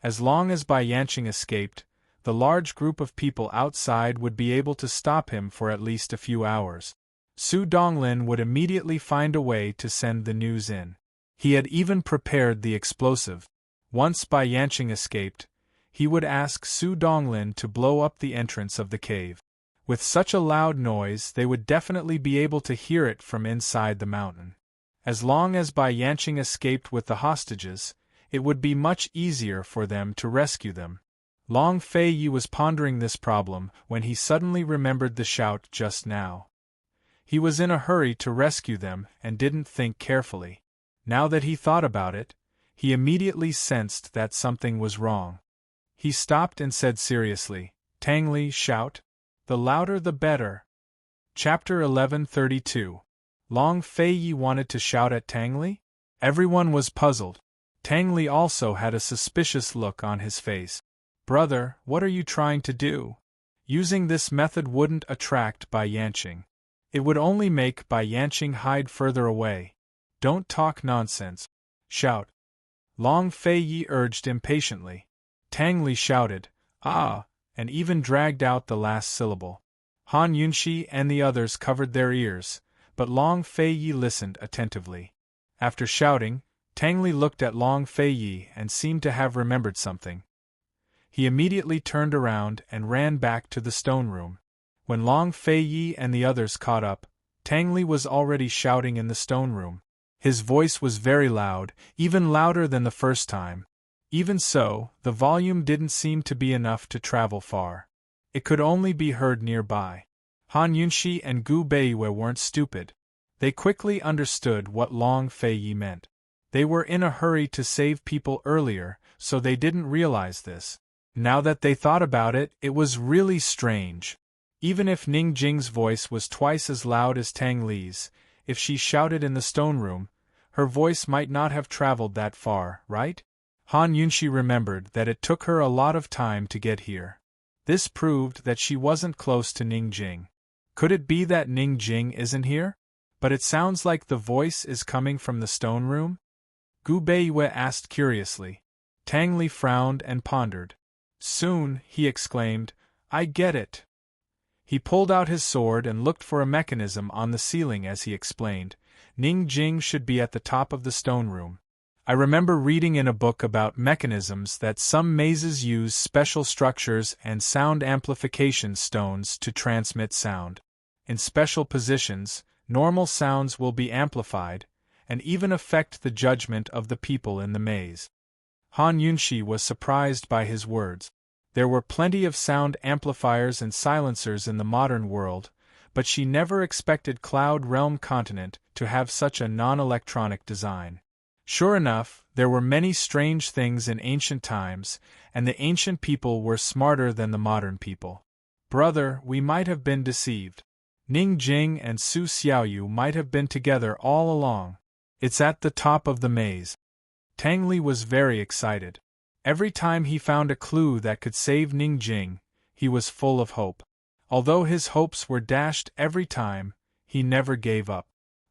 As long as Bai Yanqing escaped, the large group of people outside would be able to stop him for at least a few hours. Su Donglin would immediately find a way to send the news in. He had even prepared the explosive. Once Bai Yanqing escaped, he would ask Su Donglin to blow up the entrance of the cave. With such a loud noise they would definitely be able to hear it from inside the mountain. As long as Bai Yanqing escaped with the hostages, it would be much easier for them to rescue them. Long Fei Yi was pondering this problem when he suddenly remembered the shout just now. He was in a hurry to rescue them and didn't think carefully. Now that he thought about it, he immediately sensed that something was wrong. He stopped and said seriously, "Tang Li, shout. The louder the better." Chapter 1132. Long Fei Yi wanted to shout at Tang Li? Everyone was puzzled. Tang Li also had a suspicious look on his face. "Brother, what are you trying to do? Using this method wouldn't attract Bai Yanqing. It would only make Bai Yanqing hide further away. Don't talk nonsense. Shout." Long Fei Yi urged impatiently. Tang Li shouted, "Ah," and even dragged out the last syllable. Han Yunxi and the others covered their ears, but Long Fei Yi listened attentively. After shouting, Tang Li looked at Long Fei Yi and seemed to have remembered something. He immediately turned around and ran back to the stone room. When Long Fei Yi and the others caught up, Tang Li was already shouting in the stone room. His voice was very loud, even louder than the first time. Even so, the volume didn't seem to be enough to travel far. It could only be heard nearby. Han Yunxi and Gu Beiwei weren't stupid. They quickly understood what Long Fei Yi meant. They were in a hurry to save people earlier, so they didn't realize this. Now that they thought about it, it was really strange. Even if Ning Jing's voice was twice as loud as Tang Li's, if she shouted in the stone room, her voice might not have traveled that far, right? Han Yunxi remembered that it took her a lot of time to get here. This proved that she wasn't close to Ning Jing. Could it be that Ning Jing isn't here? But it sounds like the voice is coming from the stone room? Gu Beiwei asked curiously. Tang Li frowned and pondered. Soon, he exclaimed, "I get it." He pulled out his sword and looked for a mechanism on the ceiling as he explained, "Ning Jing should be at the top of the stone room. I remember reading in a book about mechanisms that some mazes use special structures and sound amplification stones to transmit sound. In special positions, normal sounds will be amplified, and even affect the judgment of the people in the maze." Han Yunxi was surprised by his words. There were plenty of sound amplifiers and silencers in the modern world, but she never expected Cloud Realm Continent to have such a non-electronic design. Sure enough, there were many strange things in ancient times, and the ancient people were smarter than the modern people. "Brother, we might have been deceived. Ning Jing and Su Xiaoyu might have been together all along. It's at the top of the maze." Tang Li was very excited. Every time he found a clue that could save Ning Jing, he was full of hope. Although his hopes were dashed every time, he never gave up.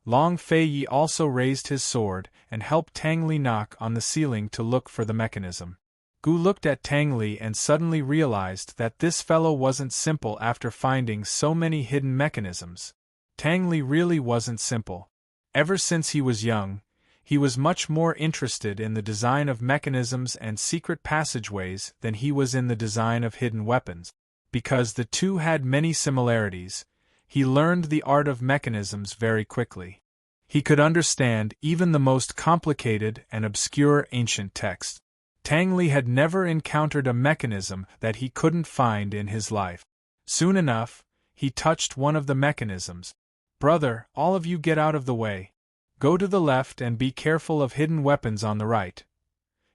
Long Fei Yi also raised his sword and helped Tang Li knock on the ceiling to look for the mechanism. Gu looked at Tang Li and suddenly realized that this fellow wasn't simple after finding so many hidden mechanisms. Tang Li really wasn't simple. Ever since he was young, he was much more interested in the design of mechanisms and secret passageways than he was in the design of hidden weapons. Because the two had many similarities, he learned the art of mechanisms very quickly. He could understand even the most complicated and obscure ancient texts. Tang Li had never encountered a mechanism that he couldn't find in his life. Soon enough, he touched one of the mechanisms. "Brother, all of you get out of the way. Go to the left and be careful of hidden weapons on the right."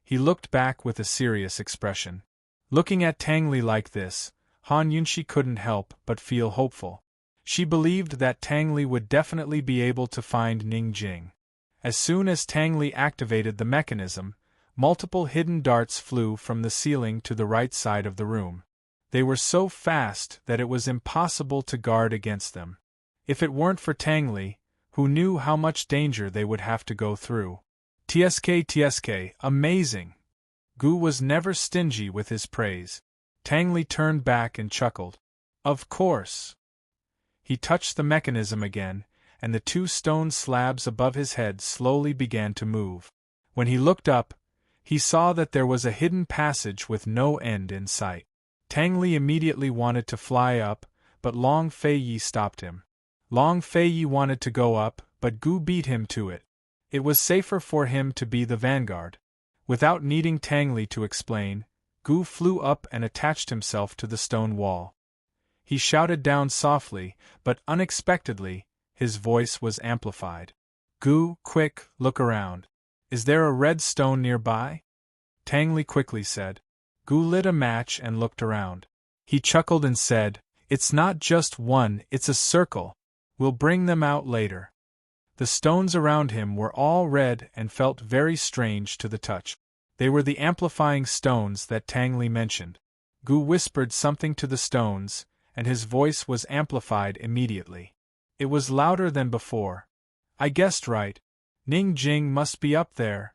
He looked back with a serious expression. Looking at Tang Li like this, Han Yunxi couldn't help but feel hopeful. She believed that Tang Li would definitely be able to find Ning Jing. As soon as Tang Li activated the mechanism, multiple hidden darts flew from the ceiling to the right side of the room. They were so fast that it was impossible to guard against them. If it weren't for Tang Li, who knew how much danger they would have to go through. TSK, amazing! Gu was never stingy with his praise. Tang Li turned back and chuckled. Of course. He touched the mechanism again, and the two stone slabs above his head slowly began to move. When he looked up, He saw that there was a hidden passage with no end in sight. Tang Li immediately wanted to fly up, but Long Feiyi stopped him. Long Feiyi wanted to go up, but Gu beat him to it. It was safer for him to be the vanguard. Without needing Tang Li to explain, Gu flew up and attached himself to the stone wall. He shouted down softly, but unexpectedly, his voice was amplified. "Gu, quick, look around. Is there a red stone nearby?" Tang Li quickly said. Gu lit a match and looked around. He chuckled and said, "It's not just one, it's a circle. We'll bring them out later." The stones around him were all red and felt very strange to the touch. They were the amplifying stones that Tang Li mentioned. Gu whispered something to the stones, and his voice was amplified immediately. It was louder than before. "I guessed right. Ning Jing must be up there."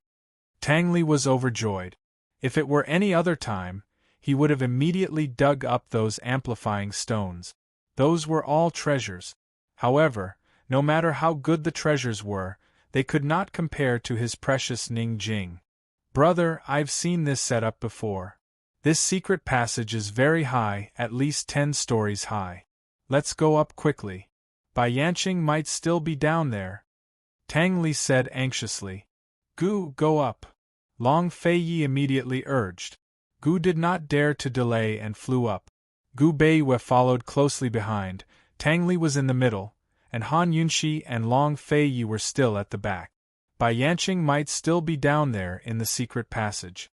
Tang Li was overjoyed. If it were any other time, he would have immediately dug up those amplifying stones. Those were all treasures. However, no matter how good the treasures were, they could not compare to his precious Ning Jing. "Brother, I've seen this setup before. This secret passage is very high, at least 10 stories high. Let's go up quickly. Bai Yanqing might still be down there." Tang Li said anxiously. "Gu, go up." Long Feiyi immediately urged. Gu did not dare to delay and flew up. Gu Beiyue followed closely behind, Tang Li was in the middle, and Han Yunxi and Long Feiyi were still at the back. Bai Yanqing might still be down there in the secret passage.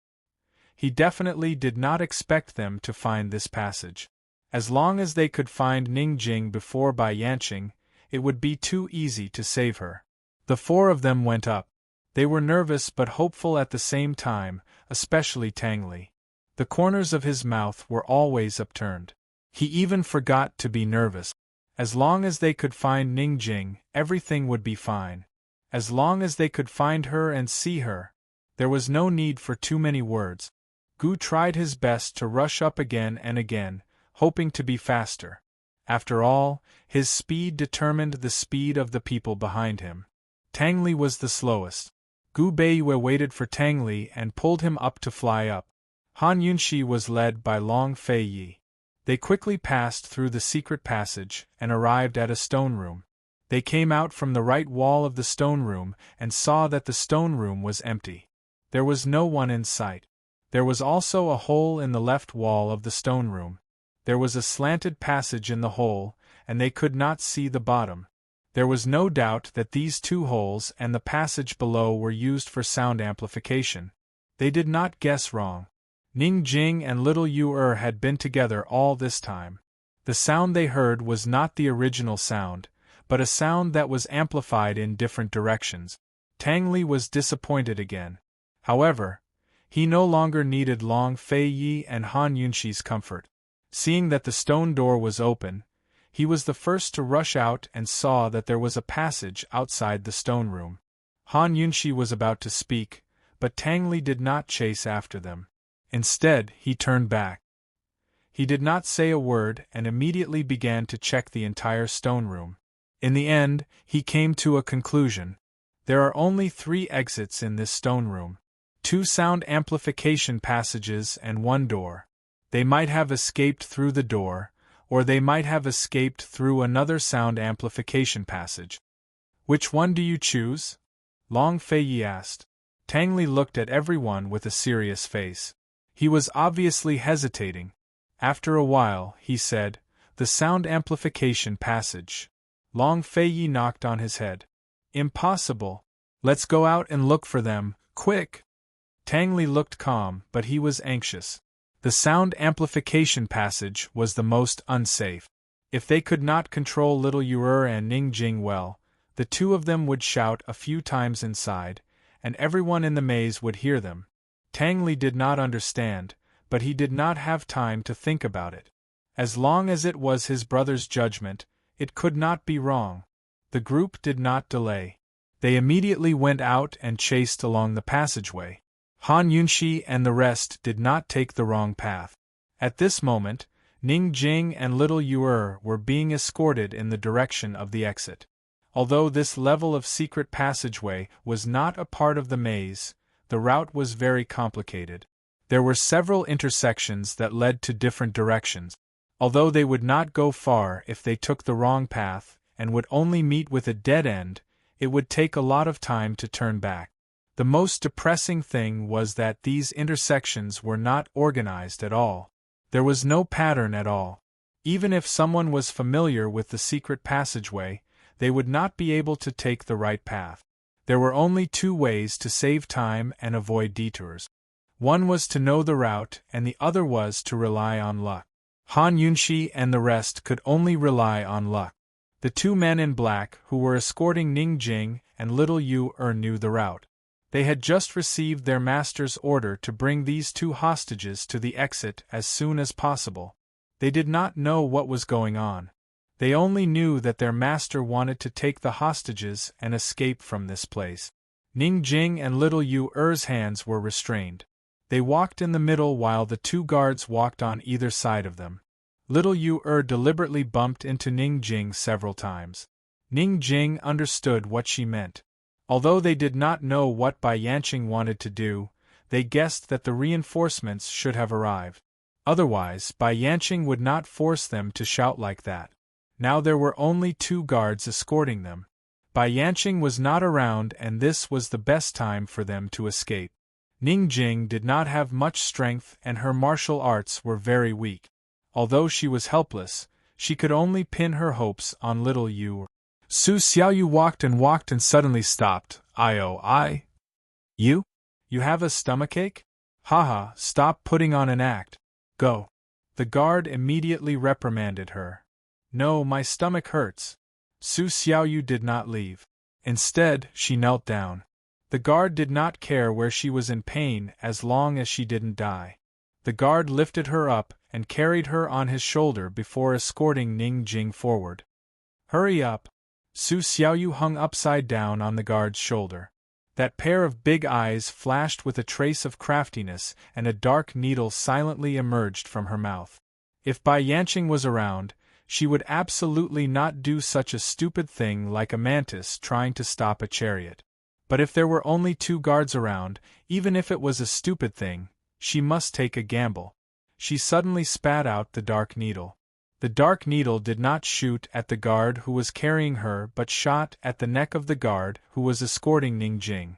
He definitely did not expect them to find this passage. As long as they could find Ning Jing before Bai Yanqing, it would be too easy to save her. The 4 of them went up. They were nervous but hopeful at the same time, especially Tang Li. The corners of his mouth were always upturned. He even forgot to be nervous. As long as they could find Ning Jing, everything would be fine. As long as they could find her and see her, there was no need for too many words. Gu tried his best to rush up again and again, hoping to be faster. After all, his speed determined the speed of the people behind him. Tang Li was the slowest. Gu Beiyue waited for Tang Li and pulled him up to fly up. Han Yunxi was led by Long Feiyi. They quickly passed through the secret passage and arrived at a stone room. They came out from the right wall of the stone room and saw that the stone room was empty. There was no one in sight. There was also a hole in the left wall of the stone room. There was a slanted passage in the hole, and they could not see the bottom. There was no doubt that these 2 holes and the passage below were used for sound amplification. They did not guess wrong. Ning Jing and little Yu had been together all this time. The sound they heard was not the original sound, but a sound that was amplified in different directions. Tang Li was disappointed again. However, he no longer needed Long Feiyi and Han Yunxi's comfort. Seeing that the stone door was open, he was the first to rush out and saw that there was a passage outside the stone room. Han Yunxi was about to speak, but Tang Li did not chase after them. Instead, he turned back. He did not say a word and immediately began to check the entire stone room. In the end, he came to a conclusion. There are only 3 exits in this stone room. 2 sound amplification passages and 1 door. They might have escaped through the door, or they might have escaped through another sound amplification passage. "Which one do you choose?" Long Feiyi asked. Tang Li looked at everyone with a serious face. He was obviously hesitating. After a while, he said, "The sound amplification passage." Long Feiyi knocked on his head. "Impossible. Let's go out and look for them, quick!" Tang Li looked calm, but he was anxious. The sound amplification passage was the most unsafe. If they could not control little Yu and Ning Jing well, the 2 of them would shout a few times inside, and everyone in the maze would hear them. Tang Li did not understand, but he did not have time to think about it. As long as it was his brother's judgment, it could not be wrong. The group did not delay. They immediately went out and chased along the passageway. Han Yunxi and the rest did not take the wrong path. At this moment, Ning Jing and little Yu were being escorted in the direction of the exit. Although this level of secret passageway was not a part of the maze, the route was very complicated. There were several intersections that led to different directions. Although they would not go far if they took the wrong path, and would only meet with a dead end, it would take a lot of time to turn back. The most depressing thing was that these intersections were not organized at all. There was no pattern at all. Even if someone was familiar with the secret passageway, they would not be able to take the right path. There were only two ways to save time and avoid detours. One was to know the route, and the other was to rely on luck. Han Yunxi and the rest could only rely on luck. The two men in black who were escorting Ning Jing and little Yu knew the route. They had just received their master's order to bring these two hostages to the exit as soon as possible. They did not know what was going on. They only knew that their master wanted to take the hostages and escape from this place. Ning Jing and little Yu's hands were restrained. They walked in the middle while the two guards walked on either side of them. Little Yu deliberately bumped into Ning Jing several times. Ning Jing understood what she meant. Although they did not know what Bai Yanqing wanted to do, they guessed that the reinforcements should have arrived. Otherwise, Bai Yanqing would not force them to shout like that. Now there were only two guards escorting them. Bai Yanqing was not around, and this was the best time for them to escape. Ning Jing did not have much strength and her martial arts were very weak. Although she was helpless, she could only pin her hopes on little Yu. Su Xiaoyu walked and suddenly stopped. You? You have a stomachache? Haha, stop putting on an act. Go. The guard immediately reprimanded her. No, my stomach hurts. Su Xiaoyu did not leave. Instead, she knelt down. The guard did not care where she was in pain as long as she didn't die. The guard lifted her up and carried her on his shoulder before escorting Ning Jing forward. Hurry up! Su Xiaoyu hung upside down on the guard's shoulder. That pair of big eyes flashed with a trace of craftiness, and a dark needle silently emerged from her mouth. If Bai Yanqing was around, she would absolutely not do such a stupid thing like a mantis trying to stop a chariot. But if there were only two guards around, even if it was a stupid thing, she must take a gamble. She suddenly spat out the dark needle. The dark needle did not shoot at the guard who was carrying her but shot at the neck of the guard who was escorting Ning Jing.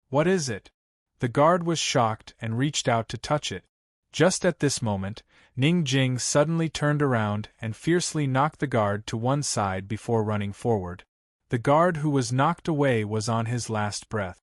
What is it? The guard was shocked and reached out to touch it. Just at this moment, Ning Jing suddenly turned around and fiercely knocked the guard to one side before running forward. The guard who was knocked away was on his last breath.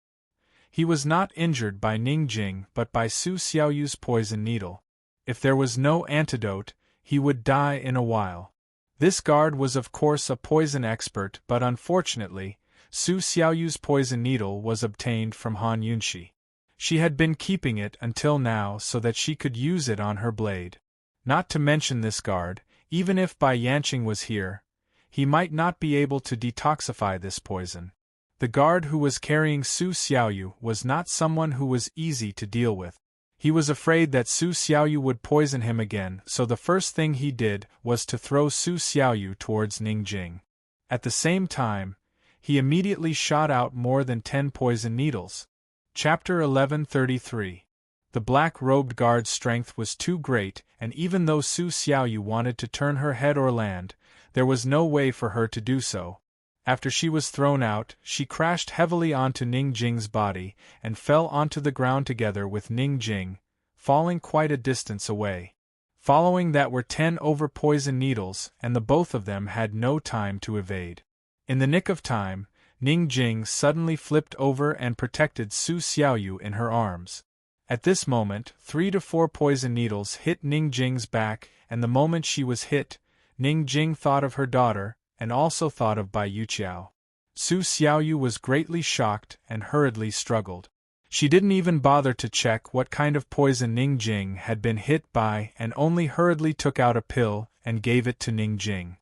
He was not injured by Ning Jing but by Su Xiaoyu's poison needle. If there was no antidote, he would die in a while. This guard was of course a poison expert, but unfortunately, Su Xiaoyu's poison needle was obtained from Han Yunxi. She had been keeping it until now so that she could use it on her blade. Not to mention this guard, even if Bai Yanqing was here, he might not be able to detoxify this poison. The guard who was carrying Su Xiaoyu was not someone who was easy to deal with. He was afraid that Su Xiaoyu would poison him again, so the first thing he did was to throw Su Xiaoyu towards Ning Jing. At the same time, he immediately shot out more than 10 poison needles. Chapter 1133. The black-robed guard's strength was too great, and even though Su Xiaoyu wanted to turn her head or land, there was no way for her to do so. After she was thrown out, she crashed heavily onto Ning Jing's body, and fell onto the ground together with Ning Jing, falling quite a distance away. Following that were 10 poison needles, and the both of them had no time to evade. In the nick of time, Ning Jing suddenly flipped over and protected Su Xiaoyu in her arms. At this moment, 3 to 4 poison needles hit Ning Jing's back, and the moment she was hit, Ning Jing thought of her daughter, and also thought of Bai Yuqiao. Su Xiaoyu was greatly shocked and hurriedly struggled. She didn't even bother to check what kind of poison Ning Jing had been hit by and only hurriedly took out a pill and gave it to Ning Jing.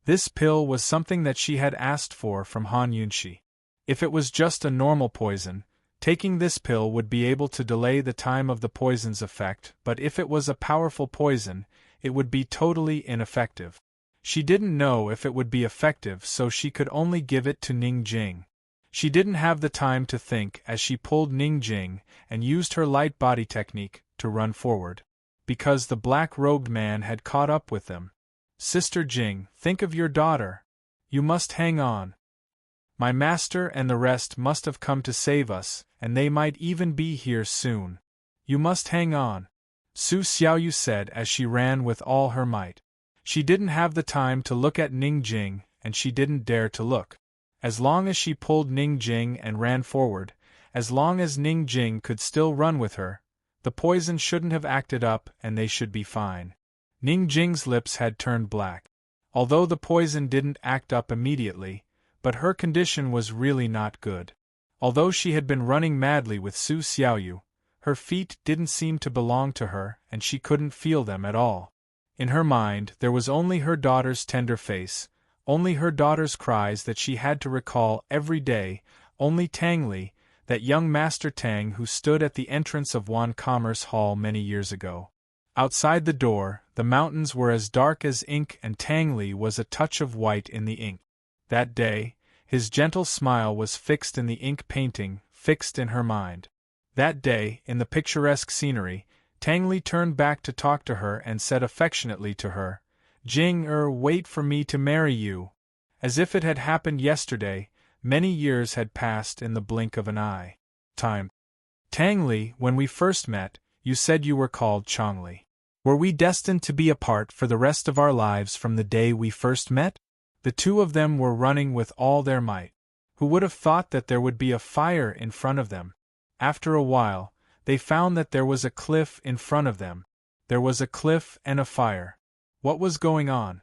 This pill was something that she had asked for from Han Yunxi. If it was just a normal poison, taking this pill would be able to delay the time of the poison's effect, but if it was a powerful poison, it would be totally ineffective. She didn't know if it would be effective, so she could only give it to Ning Jing. She didn't have the time to think as she pulled Ning Jing and used her light body technique to run forward. Because the black-robed man had caught up with them. Sister Jing, think of your daughter. You must hang on. My master and the rest must have come to save us, and they might even be here soon. You must hang on, Su Xiaoyu said as she ran with all her might. She didn't have the time to look at Ning Jing, and she didn't dare to look. As long as she pulled Ning Jing and ran forward, as long as Ning Jing could still run with her, the poison shouldn't have acted up and they should be fine. Ning Jing's lips had turned black. Although the poison didn't act up immediately, but her condition was really not good. Although she had been running madly with Su Xiaoyu, her feet didn't seem to belong to her and she couldn't feel them at all. In her mind there was only her daughter's tender face, only her daughter's cries that she had to recall every day, only Tang Li, that young Master Tang who stood at the entrance of Wan Commerce Hall many years ago. Outside the door, the mountains were as dark as ink and Tang Li was a touch of white in the ink. That day, his gentle smile was fixed in the ink painting, fixed in her mind. That day, in the picturesque scenery, Tang Li turned back to talk to her and said affectionately to her, Jing wait for me to marry you. As if it had happened yesterday, many years had passed in the blink of an eye. Time. Tang Li, when we first met, you said you were called Changli. Were we destined to be apart for the rest of our lives from the day we first met? The two of them were running with all their might. Who would have thought that there would be a fire in front of them? After a while, they found that there was a cliff in front of them. There was a cliff and a fire. What was going on?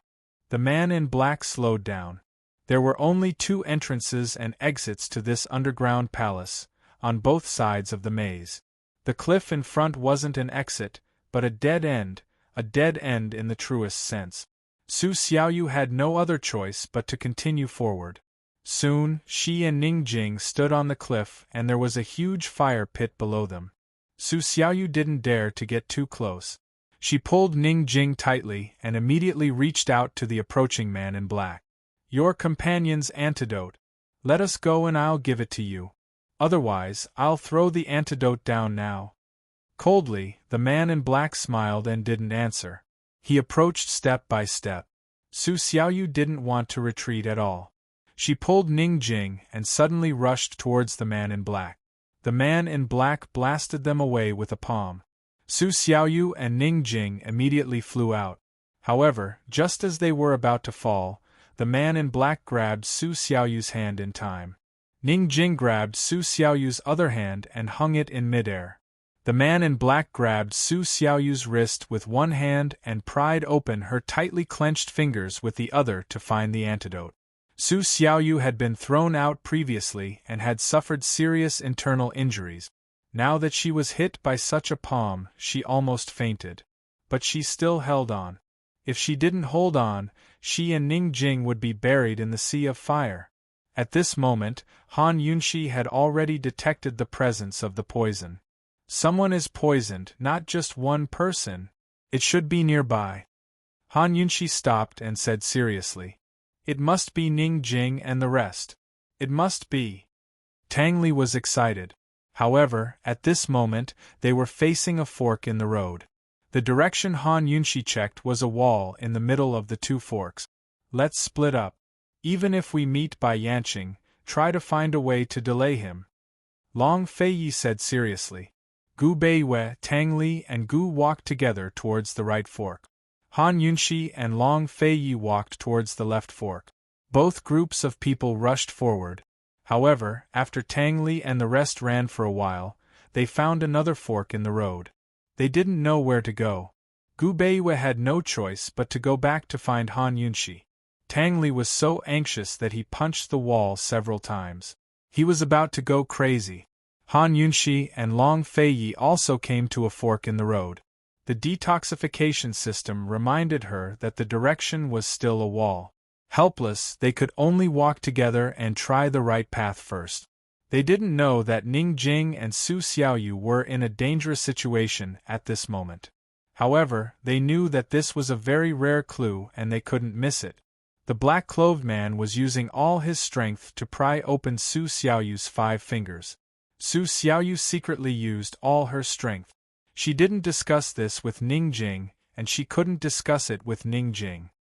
The man in black slowed down. There were only 2 entrances and exits to this underground palace, on both sides of the maze. The cliff in front wasn't an exit, but a dead end in the truest sense. Su Xiaoyu had no other choice but to continue forward. Soon, she and Ning Jing stood on the cliff and there was a huge fire pit below them. Su Xiaoyu didn't dare to get too close. She pulled Ning Jing tightly and immediately reached out to the approaching man in black. Your companion's antidote. Let us go and I'll give it to you. Otherwise, I'll throw the antidote down now. Coldly, the man in black smiled and didn't answer. He approached step by step. Su Xiaoyu didn't want to retreat at all. She pulled Ning Jing and suddenly rushed towards the man in black. The man in black blasted them away with a palm. Su Xiaoyu and Ning Jing immediately flew out. However, just as they were about to fall, the man in black grabbed Su Xiaoyu's hand in time. Ning Jing grabbed Su Xiaoyu's other hand and hung it in midair. The man in black grabbed Su Xiaoyu's wrist with one hand and pried open her tightly clenched fingers with the other to find the antidote. Su Xiaoyu had been thrown out previously and had suffered serious internal injuries. Now that she was hit by such a palm, she almost fainted. But she still held on. If she didn't hold on, she and Ning Jing would be buried in the sea of fire. At this moment, Han Yunxi had already detected the presence of the poison. Someone is poisoned, not just one person. It should be nearby. Han Yunxi stopped and said seriously. It must be Ning Jing and the rest. It must be. Tang Li was excited. However, at this moment, they were facing a fork in the road. The direction Han Yunxi checked was a wall in the middle of the 2 forks. Let's split up. Even if we meet by Yanqing, try to find a way to delay him. Long Feiyi said seriously. Gu Beiwei, Tang Li and Gu walked together towards the right fork. Han Yunxi and Long Feiyi walked towards the left fork. Both groups of people rushed forward. However, after Tang Li and the rest ran for a while, they found another fork in the road. They didn't know where to go. Gu Beiwei had no choice but to go back to find Han Yunxi. Tang Li was so anxious that he punched the wall several times. He was about to go crazy. Han Yunxi and Long Feiyi also came to a fork in the road. The detoxification system reminded her that the direction was still a wall. Helpless, they could only walk together and try the right path first. They didn't know that Ning Jing and Su Xiaoyu were in a dangerous situation at this moment. However, they knew that this was a very rare clue and they couldn't miss it. The black-clothed man was using all his strength to pry open Su Xiaoyu's 5 fingers. Su Xiaoyu secretly used all her strength. She didn't discuss this with Ning Jing, and she couldn't discuss it with Ning Jing.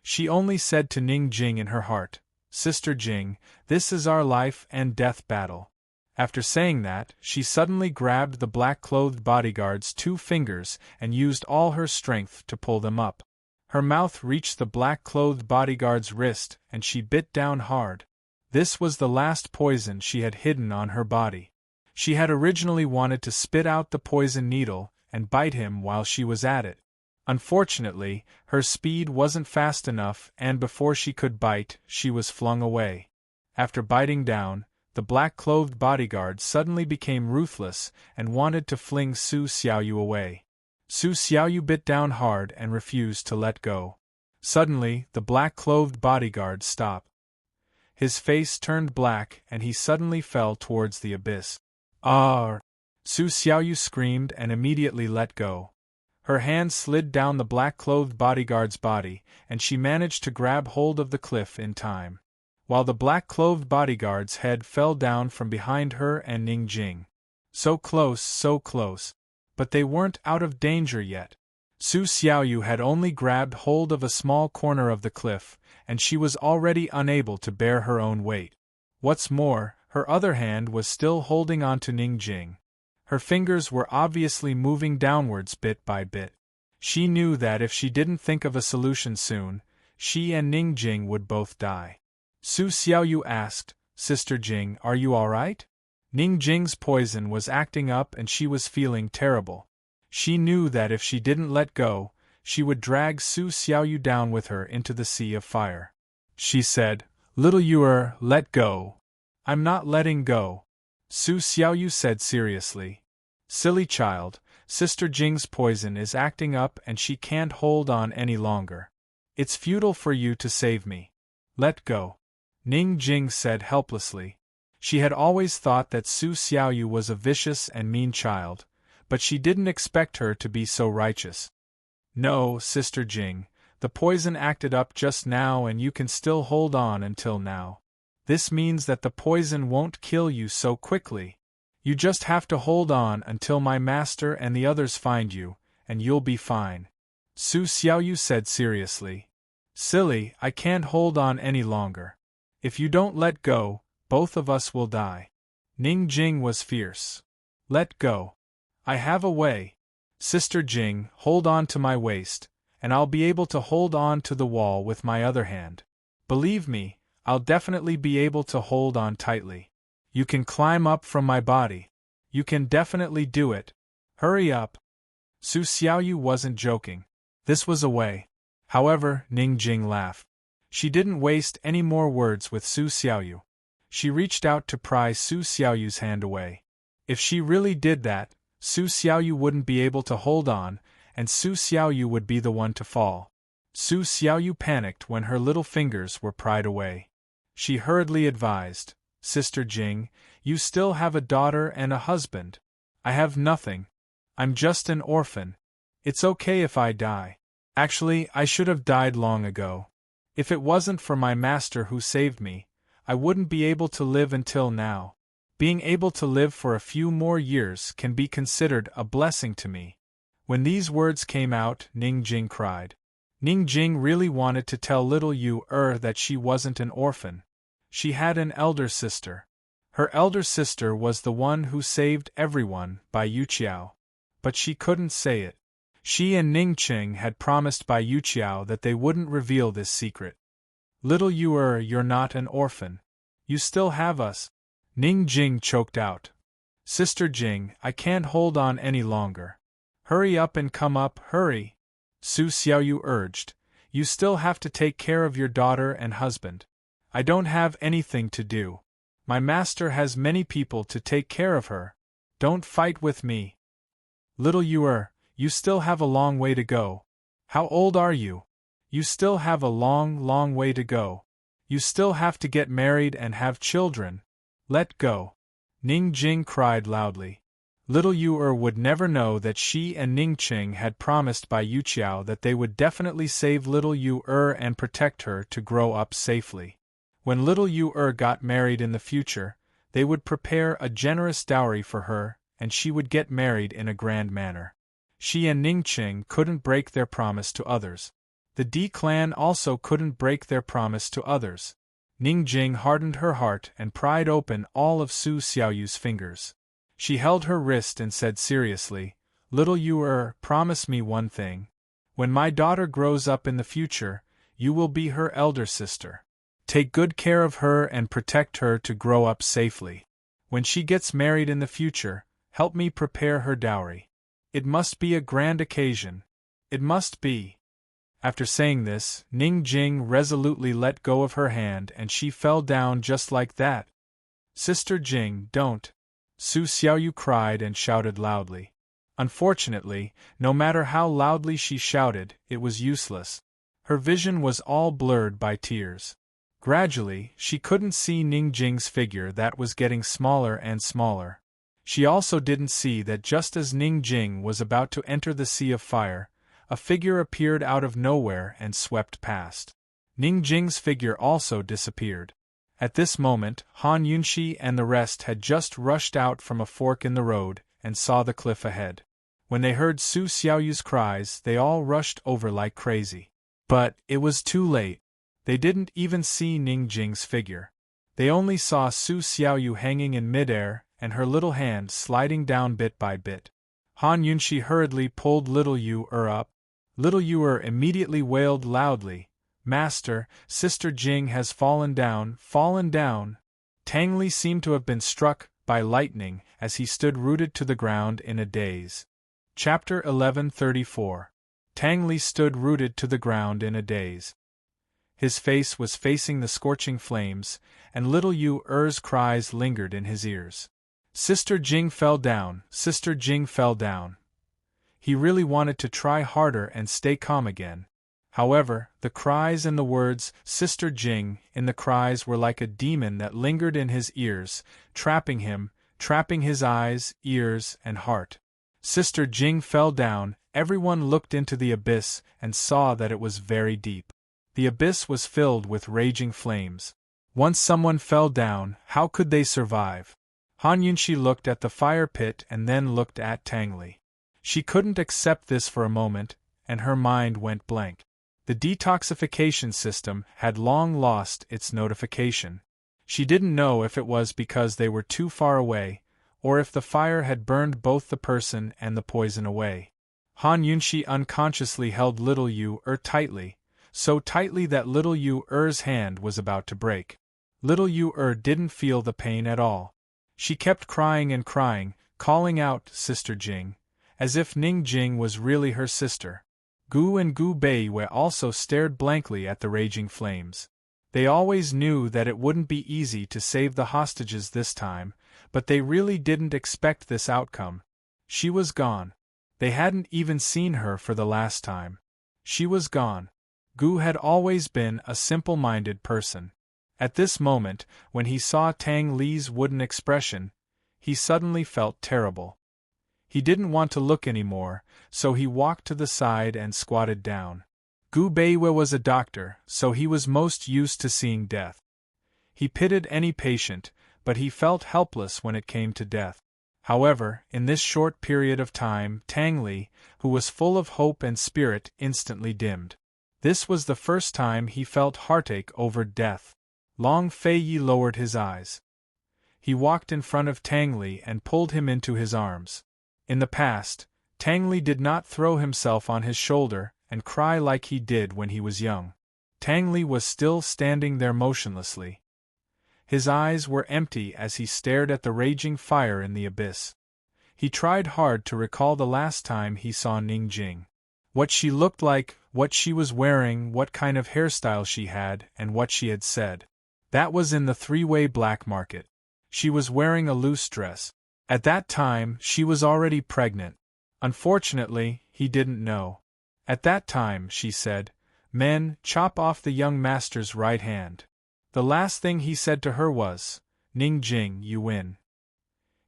She only said to Ning Jing in her heart, "Sister Jing, this is our life and death battle." After saying that, she suddenly grabbed the black-clothed bodyguard's 2 fingers and used all her strength to pull them up. Her mouth reached the black-clothed bodyguard's wrist, and she bit down hard. This was the last poison she had hidden on her body. She had originally wanted to spit out the poison needle and bite him while she was at it. Unfortunately, her speed wasn't fast enough, and before she could bite, she was flung away. After biting down, the black-clothed bodyguard suddenly became ruthless and wanted to fling Su Xiaoyu away. Su Xiaoyu bit down hard and refused to let go. Suddenly, the black-clothed bodyguard stopped. His face turned black and he suddenly fell towards the abyss. "Ah!" Su Xiaoyu screamed and immediately let go. Her hand slid down the black-clothed bodyguard's body, and she managed to grab hold of the cliff in time, while the black-clothed bodyguard's head fell down from behind her and Ning Jing. So close, but they weren't out of danger yet. Su Xiaoyu had only grabbed hold of a small corner of the cliff, and she was already unable to bear her own weight. What's more, her other hand was still holding on to Ning Jing. Her fingers were obviously moving downwards bit by bit. She knew that if she didn't think of a solution soon, she and Ning Jing would both die. Su Xiaoyu asked, "Sister Jing, are you all right?" Ning Jing's poison was acting up and she was feeling terrible. She knew that if she didn't let go, she would drag Su Xiaoyu down with her into the sea of fire. She said, "Little Yuer, let go." "I'm not letting go," Su Xiaoyu said seriously. "Silly child, Sister Jing's poison is acting up and she can't hold on any longer. It's futile for you to save me. Let go," Ning Jing said helplessly. She had always thought that Su Xiaoyu was a vicious and mean child, but she didn't expect her to be so righteous. "No, Sister Jing, the poison acted up just now and you can still hold on until now. This means that the poison won't kill you so quickly. You just have to hold on until my master and the others find you, and you'll be fine," Su Xiaoyu said seriously. "Silly, I can't hold on any longer. If you don't let go, both of us will die." Ning Jing was fierce. "Let go. I have a way. Sister Jing, hold on to my waist, and I'll be able to hold on to the wall with my other hand. Believe me, I'll definitely be able to hold on tightly. You can climb up from my body. You can definitely do it. Hurry up." Su Xiaoyu wasn't joking. This was a way. However, Ning Jing laughed. She didn't waste any more words with Su Xiaoyu. She reached out to pry Su Xiaoyu's hand away. If she really did that, Su Xiaoyu wouldn't be able to hold on, and Su Xiaoyu would be the one to fall. Su Xiaoyu panicked when her little fingers were pried away. She hurriedly advised, "Sister Jing, you still have a daughter and a husband. I have nothing. I'm just an orphan. It's okay if I die. Actually, I should have died long ago. If it wasn't for my master who saved me, I wouldn't be able to live until now. Being able to live for a few more years can be considered a blessing to me." When these words came out, Ning Jing cried. Ning Jing really wanted to tell little Yu that she wasn't an orphan. She had an elder sister. Her elder sister was the one who saved everyone, Bai Yuqiao. But she couldn't say it. She and Ning Qing had promised Bai Yuqiao that they wouldn't reveal this secret. "Little you're not an orphan. You still have us," Ning Jing choked out. "Sister Jing, I can't hold on any longer. Hurry up and come up, hurry," Su Xiaoyu urged. "You still have to take care of your daughter and husband. I don't have anything to do. My master has many people to take care of her. Don't fight with me. Little you still have a long way to go. How old are you? You still have a long way to go. You still have to get married and have children. Let go," Ning Jing cried loudly. Little Yu would never know that she and Ning Qing had promised by Yuqiao that they would definitely save little Yu and protect her to grow up safely. When little Yu got married in the future, they would prepare a generous dowry for her, and she would get married in a grand manner. She and Ning Qing couldn't break their promise to others. The D clan also couldn't break their promise to others. Ning Jing hardened her heart and pried open all of Su Xiaoyu's fingers. She held her wrist and said seriously, "Little Yu promise me one thing. When my daughter grows up in the future, you will be her elder sister. Take good care of her and protect her to grow up safely. When she gets married in the future, help me prepare her dowry. It must be a grand occasion. It must be." After saying this, Ning Jing resolutely let go of her hand and she fell down just like that. "Sister Jing, don't!" Su Xiaoyu cried and shouted loudly. Unfortunately, no matter how loudly she shouted, it was useless. Her vision was all blurred by tears. Gradually, she couldn't see Ning Jing's figure that was getting smaller and smaller. She also didn't see that just as Ning Jing was about to enter the sea of fire, a figure appeared out of nowhere and swept past. Ning Jing's figure also disappeared. At this moment, Han Yunxi and the rest had just rushed out from a fork in the road and saw the cliff ahead. When they heard Su Xiaoyu's cries, they all rushed over like crazy. But it was too late. They didn't even see Ning Jing's figure. They only saw Su Xiaoyu hanging in midair and her little hand sliding down bit by bit. Han Yunxi hurriedly pulled little Yu up. Little Yu immediately wailed loudly, "Master, Sister Jing has fallen down, fallen down!" Tang Li seemed to have been struck by lightning as he stood rooted to the ground in a daze. Chapter 1134. Tang Li stood rooted to the ground in a daze. His face was facing the scorching flames, and little Yu's cries lingered in his ears. "Sister Jing fell down, Sister Jing fell down." He really wanted to try harder and stay calm again. However, the cries and the words, "Sister Jing," in the cries were like a demon that lingered in his ears, trapping him, trapping his eyes, ears, and heart. Sister Jing fell down. Everyone looked into the abyss and saw that it was very deep. The abyss was filled with raging flames. Once someone fell down, how could they survive? Han Yunxi looked at the fire pit and then looked at Tang Li. She couldn't accept this for a moment, and her mind went blank. The detoxification system had long lost its notification. She didn't know if it was because they were too far away, or if the fire had burned both the person and the poison away. Han Yunxi unconsciously held little Yu tightly, so tightly that little Yu's hand was about to break. Little Yu didn't feel the pain at all. She kept crying and crying, calling out, "Sister Jing," as if Ning Jing was really her sister. Gu and Gu Beiwei also stared blankly at the raging flames. They always knew that it wouldn't be easy to save the hostages this time, but they really didn't expect this outcome. She was gone. They hadn't even seen her for the last time. She was gone. Gu had always been a simple-minded person. At this moment, when he saw Tang Li's wooden expression, he suddenly felt terrible. He didn't want to look anymore, so he walked to the side and squatted down. Gu Beiwei was a doctor, so he was most used to seeing death. He pitied any patient, but he felt helpless when it came to death. However, in this short period of time, Tang Li, who was full of hope and spirit, instantly dimmed. This was the first time he felt heartache over death. Long Fei Yi lowered his eyes. He walked in front of Tang Li and pulled him into his arms. In the past, Tang Li did not throw himself on his shoulder and cry like he did when he was young. Tang Li was still standing there motionlessly. His eyes were empty as he stared at the raging fire in the abyss. He tried hard to recall the last time he saw Ning Jing. What she looked like, what she was wearing, what kind of hairstyle she had, and what she had said. That was in the three-way black market. She was wearing a loose dress. At that time, she was already pregnant. Unfortunately, he didn't know. At that time, she said, "Men, chop off the young master's right hand." The last thing he said to her was, "Ning Jing, you win."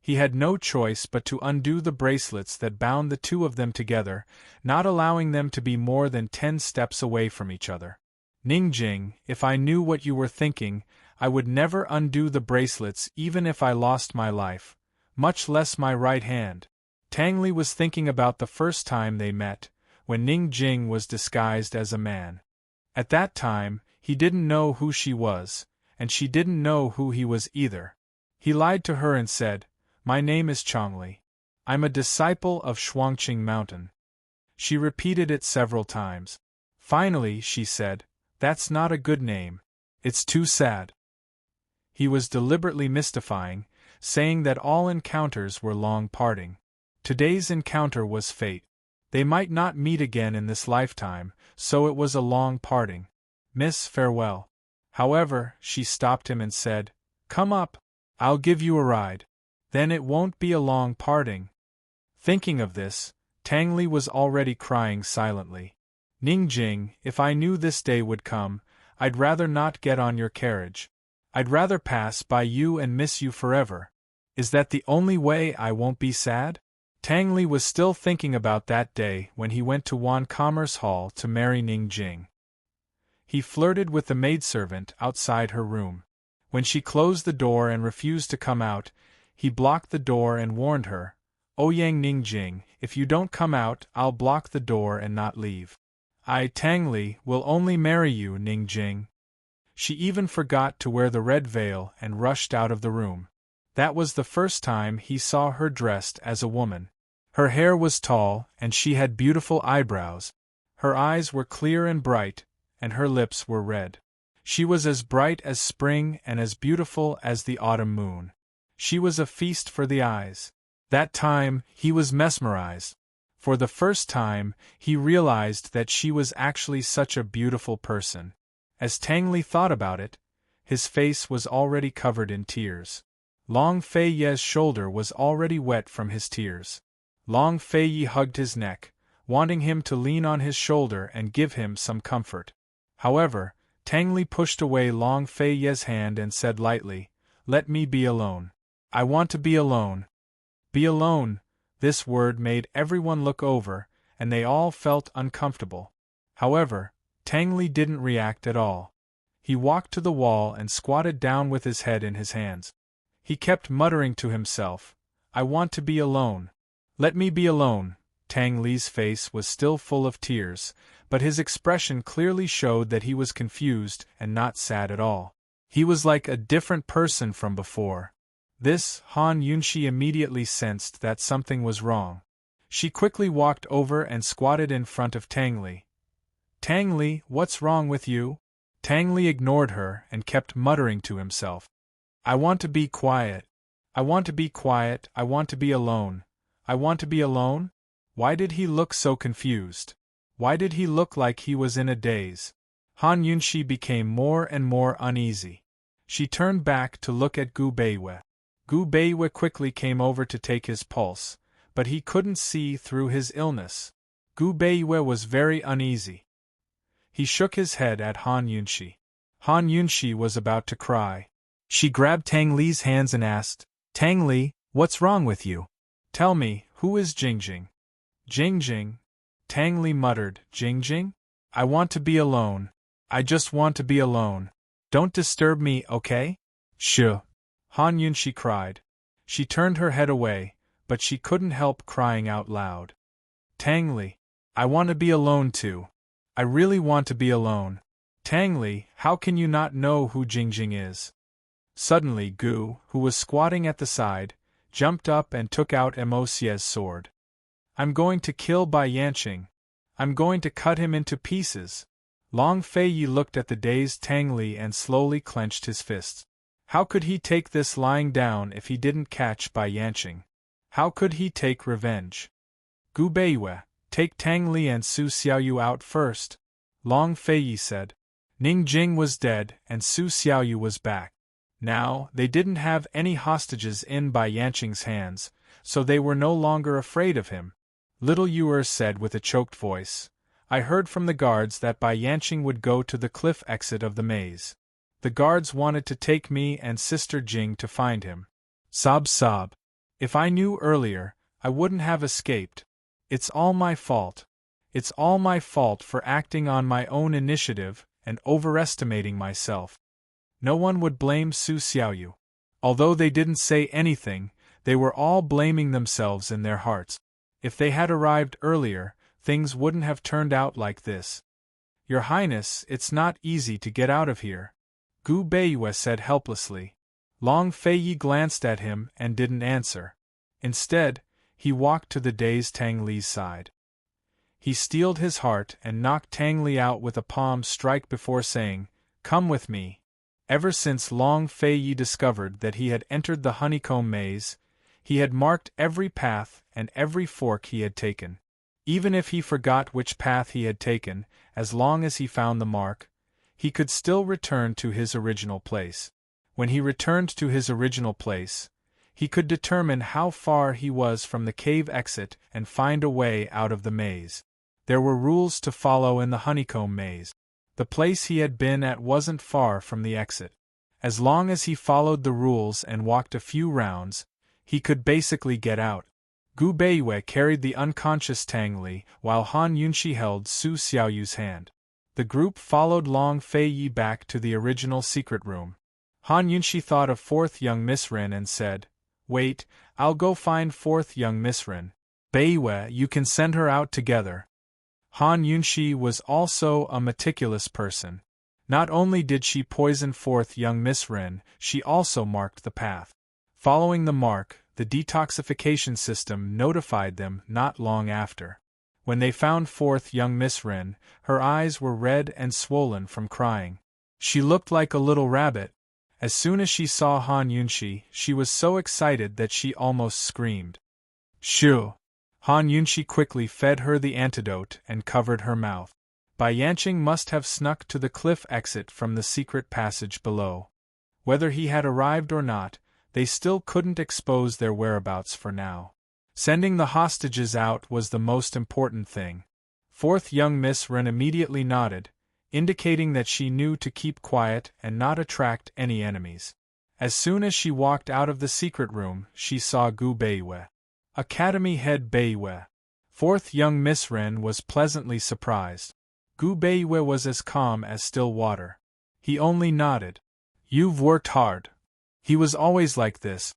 He had no choice but to undo the bracelets that bound the two of them together, not allowing them to be more than 10 steps away from each other. Ningjing, if I knew what you were thinking, I would never undo the bracelets even if I lost my life, much less my right hand. Tang Li was thinking about the first time they met, when Ning Jing was disguised as a man. At that time, he didn't know who she was, and she didn't know who he was either. He lied to her and said, "My name is Chongli. I'm a disciple of Shuangqing Mountain." She repeated it several times. Finally, she said, "That's not a good name. It's too sad." He was deliberately mystifying, saying that all encounters were long parting. Today's encounter was fate. They might not meet again in this lifetime, so it was a long parting. "Miss, farewell." However, she stopped him and said, "Come up. I'll give you a ride. Then it won't be a long parting." Thinking of this, Tang Li was already crying silently. "Ningjing, if I knew this day would come, I'd rather not get on your carriage. I'd rather pass by you and miss you forever. Is that the only way I won't be sad?" Tang Li was still thinking about that day when he went to Wan Commerce Hall to marry Ning Jing. He flirted with the maidservant outside her room. When she closed the door and refused to come out, he blocked the door and warned her, "Ouyang Ning Jing, if you don't come out, I'll block the door and not leave. I, Tang Li, will only marry you, Ning Jing." She even forgot to wear the red veil and rushed out of the room. That was the first time he saw her dressed as a woman. Her hair was tall, and she had beautiful eyebrows. Her eyes were clear and bright, and her lips were red. She was as bright as spring and as beautiful as the autumn moon. She was a feast for the eyes. That time, he was mesmerized. For the first time, he realized that she was actually such a beautiful person. As Tang Li thought about it, his face was already covered in tears. Long Fei Ye's shoulder was already wet from his tears. Long Fei Ye hugged his neck, wanting him to lean on his shoulder and give him some comfort. However, Tang Li pushed away Long Fei Ye's hand and said lightly, "Let me be alone. I want to be alone." Be alone. This word made everyone look over, and they all felt uncomfortable. However, Tang Li didn't react at all. He walked to the wall and squatted down with his head in his hands. He kept muttering to himself, "I want to be alone. Let me be alone." Tang Li's face was still full of tears, but his expression clearly showed that he was confused and not sad at all. He was like a different person from before. This, Han Yunxi immediately sensed that something was wrong. She quickly walked over and squatted in front of Tang Li. "Tang Li, what's wrong with you?" Tang Li ignored her and kept muttering to himself. "I want to be quiet. I want to be quiet. I want to be alone. I want to be alone." Why did he look so confused? Why did he look like he was in a daze? Han Yunxi became more and more uneasy. She turned back to look at Gu Beiwei. Gu Beiwei quickly came over to take his pulse, but he couldn't see through his illness. Gu Beiwei was very uneasy. He shook his head at Han Yunxi. Han Yunxi was about to cry. She grabbed Tang Li's hands and asked, "Tang Li, what's wrong with you? Tell me, who is Jingjing?" "Jingjing?" Tang Li muttered, "Jingjing? I want to be alone. I just want to be alone. Don't disturb me, okay?" "Shh!" Han Yunxi cried. She turned her head away, but she couldn't help crying out loud. "Tang Li, I want to be alone too. I really want to be alone. Tang Li, how can you not know who Jingjing is?" Suddenly Gu, who was squatting at the side, jumped up and took out Emosie's sword. "I'm going to kill Bai Yanqing. I'm going to cut him into pieces." Long Fei Yi looked at the dazed Tang Li and slowly clenched his fists. How could he take this lying down if he didn't catch Bai Yanqing? How could he take revenge? "Gu Beiwei, take Tang Li and Su Xiaoyu out first," Long Fei Yi said. Ning Jing was dead and Su Xiaoyu was back. Now, they didn't have any hostages in Bai Yanqing's hands, so they were no longer afraid of him. Little Yuer said with a choked voice, "I heard from the guards that Bai Yanqing would go to the cliff exit of the maze. The guards wanted to take me and Sister Jing to find him." Sob sob. If I knew earlier, I wouldn't have escaped. It's all my fault. It's all my fault for acting on my own initiative and overestimating myself. No one would blame Su Xiaoyu. Although they didn't say anything, they were all blaming themselves in their hearts. If they had arrived earlier, things wouldn't have turned out like this. Your Highness, it's not easy to get out of here, Gu Beiyue said helplessly. Long Feiyi glanced at him and didn't answer. Instead, he walked to the dazed Tang Li's side. He steeled his heart and knocked Tang Li out with a palm strike before saying, "Come with me." Ever since Long Feiyi discovered that he had entered the honeycomb maze, he had marked every path and every fork he had taken. Even if he forgot which path he had taken, as long as he found the mark, he could still return to his original place. When he returned to his original place, he could determine how far he was from the cave exit and find a way out of the maze. There were rules to follow in the honeycomb maze. The place he had been at wasn't far from the exit. As long as he followed the rules and walked a few rounds, he could basically get out. Gu Beiyue carried the unconscious Tang Li, while Han Yunxi held Su Xiaoyu's hand. The group followed Long Feiyi back to the original secret room. Han Yunxi thought of fourth young Miss Ren and said, "Wait, I'll go find fourth young Miss Ren. Beiyue, you can send her out together." Han Yunxi was also a meticulous person. Not only did she poison fourth young Miss Ren, she also marked the path. Following the mark, the detoxification system notified them not long after. When they found fourth young Miss Ren, her eyes were red and swollen from crying. She looked like a little rabbit. As soon as she saw Han Yunxi, she was so excited that she almost screamed. "Shoo!" Han Yunxi quickly fed her the antidote and covered her mouth. Bai Yanqing must have snuck to the cliff exit from the secret passage below. Whether he had arrived or not, they still couldn't expose their whereabouts for now. Sending the hostages out was the most important thing. Fourth young Miss Ren immediately nodded, indicating that she knew to keep quiet and not attract any enemies. As soon as she walked out of the secret room, she saw Gu Beiyue. Academy Head Beiyue. Fourth young Miss Ren was pleasantly surprised. Gu Beiyue was as calm as still water. He only nodded. "You've worked hard." He was always like this.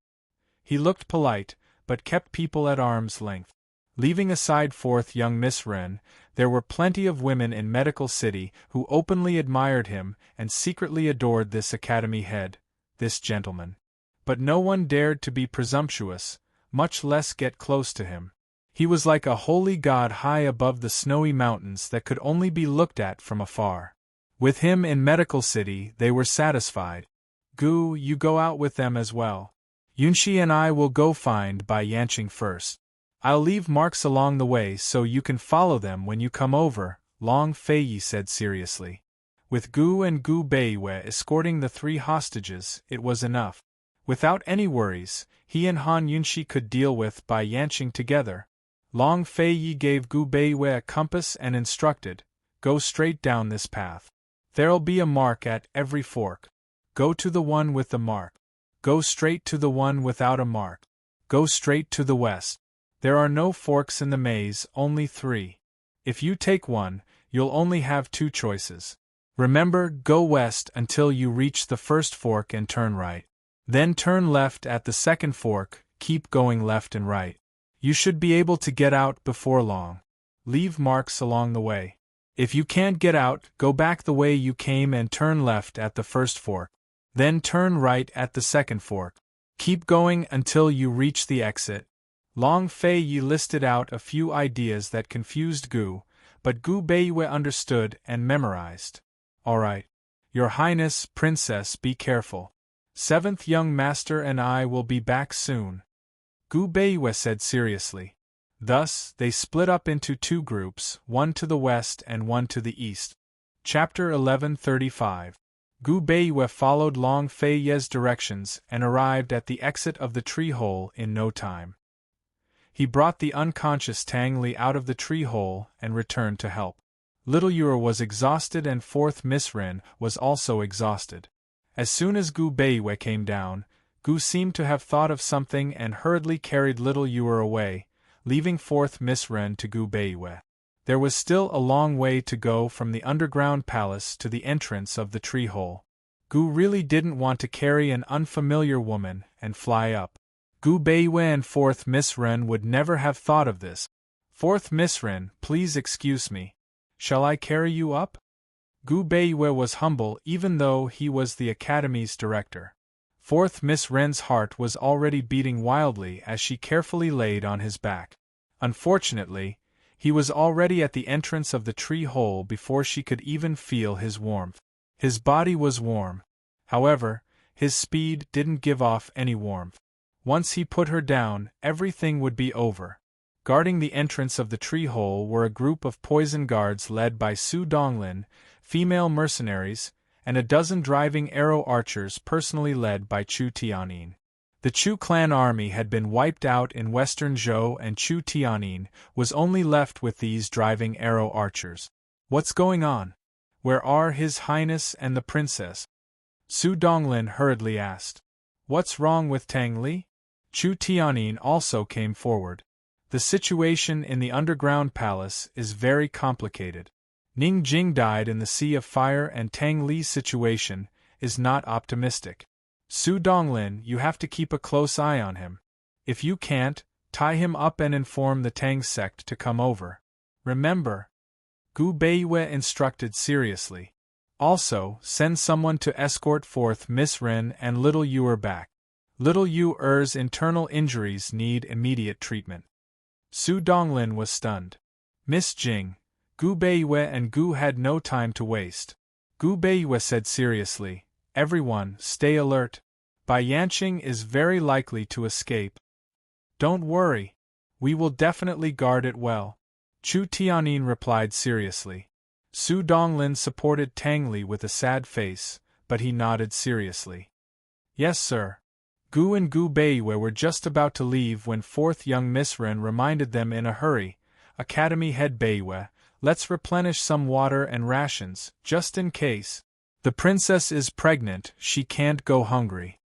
He looked polite, but kept people at arm's length. Leaving aside fourth young Miss Ren, there were plenty of women in Medical City who openly admired him and secretly adored this academy head, this gentleman. But no one dared to be presumptuous, much less get close to him. He was like a holy god high above the snowy mountains that could only be looked at from afar. With him in Medical City, they were satisfied. "Gu, you go out with them as well. Yunxi and I will go find Bai Yanqing first. I'll leave marks along the way so you can follow them when you come over," Long Feiyi said seriously. With Gu and Gu Beiyue escorting the three hostages, it was enough. Without any worries, he and Han Yunxi could deal with Bai Yanqing together. Long Feiyi gave Gu Beiyue a compass and instructed, "Go straight down this path. There'll be a mark at every fork. Go to the one with the mark. Go straight to the one without a mark. Go straight to the west. There are no forks in the maze, only 3. If you take one, you'll only have 2 choices. Remember, go west until you reach the first fork and turn right. Then turn left at the second fork, keep going left and right. You should be able to get out before long. Leave marks along the way. If you can't get out, go back the way you came and turn left at the first fork. Then turn right at the second fork. Keep going until you reach the exit." Long Feiyi listed out a few ideas that confused Gu, but Gu Beiyue understood and memorized. "All right. Your Highness, Princess, be careful. 7th young master and I will be back soon," Gu Beiyue said seriously. Thus, they split up into 2 groups, one to the west and one to the east. Chapter 1135. Gu Beiyue followed Long Feiyi's directions and arrived at the exit of the tree hole in no time. He brought the unconscious Tang Li out of the tree hole and returned to help. Little Ure was exhausted and fourth Miss Ren was also exhausted. As soon as Gu Beiyue came down, Gu Gu seemed to have thought of something and hurriedly carried little Yuer away, leaving forth Miss Ren to Gu Beiwe. There was still a long way to go from the underground palace to the entrance of the tree hole. Gu really didn't want to carry an unfamiliar woman and fly up. Gu Beiwe and fourth Miss Ren would never have thought of this. Fourth Miss Ren, please excuse me. Shall I carry you up? Gu Beiwe was humble even though he was the academy's director. Fourth Miss Ren's heart was already beating wildly as she carefully laid on his back. Unfortunately, he was already at the entrance of the tree hole before she could even feel his warmth. His body was warm. However, his speed didn't give off any warmth. Once he put her down, everything would be over. Guarding the entrance of the tree hole were a group of poison guards led by Su Donglin, female mercenaries, and a dozen driving arrow archers personally led by Chu Tianyin. The Chu clan army had been wiped out in western Zhou and Chu Tianyin was only left with these driving arrow archers. What's going on? Where are His Highness and the princess? Su Donglin hurriedly asked. What's wrong with Tang Li? Chu Tianyin also came forward. The situation in the underground palace is very complicated. Ning Jing died in the Sea of Fire and Tang Li's situation is not optimistic. Su Donglin, you have to keep a close eye on him. If you can't, tie him up and inform the Tang sect to come over. Remember? Gu Beiwe instructed seriously. Also, send someone to escort forth Miss Ren and Little Yuer back. Little Yuer's internal injuries need immediate treatment. Su Donglin was stunned. Miss Jing, Gu Beiwe and Gu had no time to waste. Gu Beiwe said seriously, everyone, stay alert. Bai Yanqing is very likely to escape. Don't worry. We will definitely guard it well. Chu Tianyin replied seriously. Su Donglin supported Tang Li with a sad face, but he nodded seriously. Yes, sir. Gu and Gu Beiwe were just about to leave when fourth young Miss Ren reminded them in a hurry, Academy head Beiwe, let's replenish some water and rations, just in case. The princess is pregnant, she can't go hungry.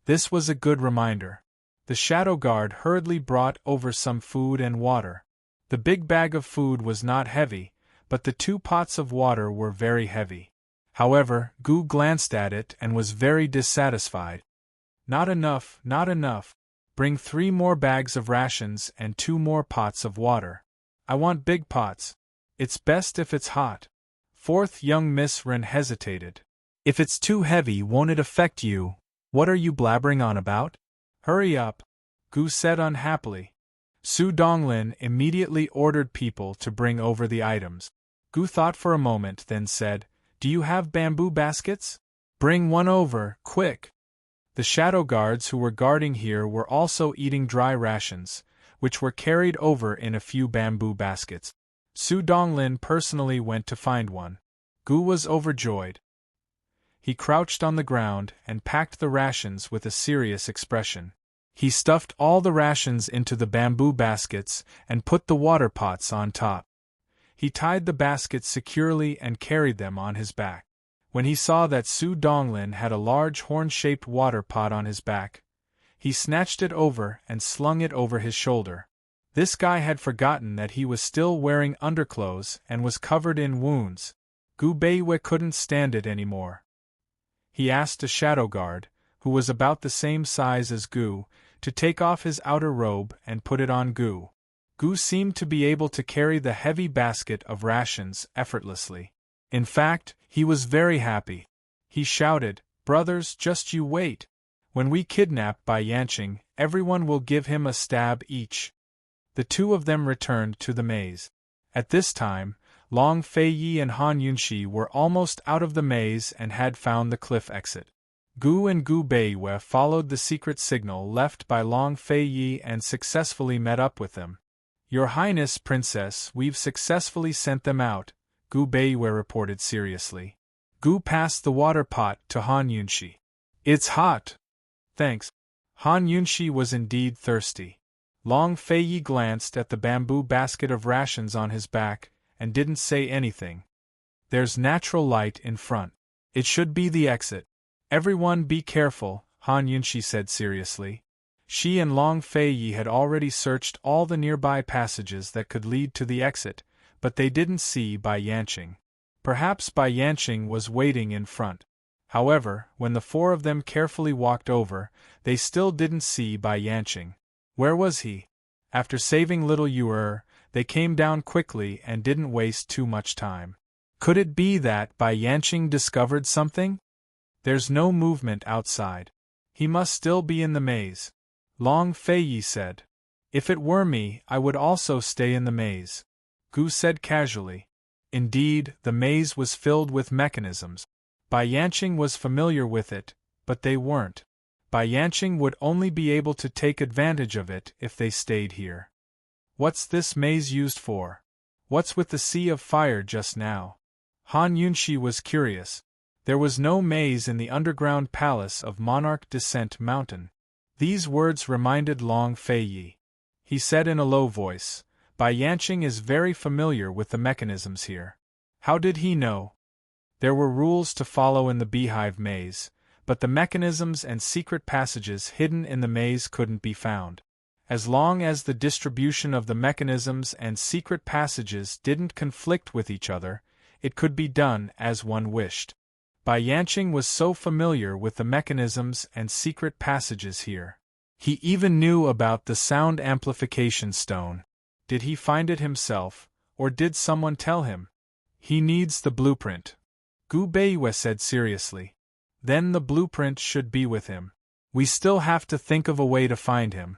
This was a good reminder. The shadow guard hurriedly brought over some food and water. The big bag of food was not heavy, but the 2 pots of water were very heavy. However, Gu glanced at it and was very dissatisfied. Not enough, not enough. Bring 3 more bags of rations and 2 more pots of water. I want big pots. It's best if it's hot. Fourth young Miss Ren hesitated. If it's too heavy, won't it affect you? What are you blabbering on about? Hurry up, Gu said unhappily. Su Donglin immediately ordered people to bring over the items. Gu thought for a moment, then said, Do you have bamboo baskets? Bring one over, quick. The shadow guards who were guarding here were also eating dry rations, which were carried over in a few bamboo baskets. Su Donglin personally went to find one. Gu was overjoyed. He crouched on the ground and packed the rations with a serious expression. He stuffed all the rations into the bamboo baskets and put the water pots on top. He tied the baskets securely and carried them on his back. When he saw that Su Donglin had a large horn-shaped water pot on his back, he snatched it over and slung it over his shoulder. This guy had forgotten that he was still wearing underclothes and was covered in wounds. Gu Beiwe couldn't stand it anymore. He asked a shadow guard, who was about the same size as Gu, to take off his outer robe and put it on Gu. Gu seemed to be able to carry the heavy basket of rations effortlessly. In fact, he was very happy. He shouted, Brothers, just you wait. When we kidnap Bai Yanqing, everyone will give him a stab each. The 2 of them returned to the maze. At this time, Long Feiyi and Han Yunxi were almost out of the maze and had found the cliff exit. Gu and Gu Beiwe followed the secret signal left by Long Feiyi and successfully met up with them. Your Highness, Princess, we've successfully sent them out, Gu Beiwe reported seriously. Gu passed the water pot to Han Yunxi. It's hot. Thanks. Han Yunxi was indeed thirsty. Long Feiyi glanced at the bamboo basket of rations on his back and didn't say anything. There's natural light in front. It should be the exit. Everyone be careful, Han Yunxi said seriously. She and Long Feiyi had already searched all the nearby passages that could lead to the exit, but they didn't see Bai Yanqing. Perhaps Bai Yanqing was waiting in front. However, when the four of them carefully walked over, they still didn't see Bai Yanqing. Where was he? After saving little Yuer, they came down quickly and didn't waste too much time. Could it be that Bai Yanqing discovered something? There's no movement outside. He must still be in the maze. Long Feiyi said. If it were me, I would also stay in the maze. Gu said casually. Indeed, the maze was filled with mechanisms. Bai Yanqing was familiar with it, but they weren't. Bai Yanqing would only be able to take advantage of it if they stayed here. What's this maze used for? What's with the sea of fire just now? Han Yunxi was curious. There was no maze in the underground palace of Monarch Descent Mountain. These words reminded Long Feiyi. He said in a low voice, Bai Yanqing is very familiar with the mechanisms here. How did he know? There were rules to follow in the beehive maze, but the mechanisms and secret passages hidden in the maze couldn't be found. As long as the distribution of the mechanisms and secret passages didn't conflict with each other, it could be done as one wished. Bai Yanqing was so familiar with the mechanisms and secret passages here. He even knew about the sound amplification stone. Did he find it himself, or did someone tell him? He needs the blueprint. Gu Beiyue said seriously. Then the blueprint should be with him. We still have to think of a way to find him.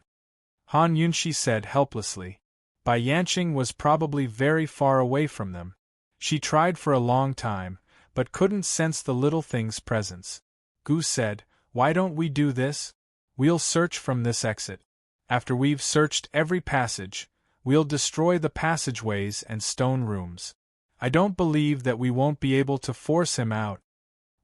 Han Yunxi said helplessly. Bai Yanqing was probably very far away from them. She tried for a long time, but couldn't sense the little thing's presence. Gu said, Why don't we do this? We'll search from this exit. After we've searched every passage, we'll destroy the passageways and stone rooms. I don't believe that we won't be able to force him out.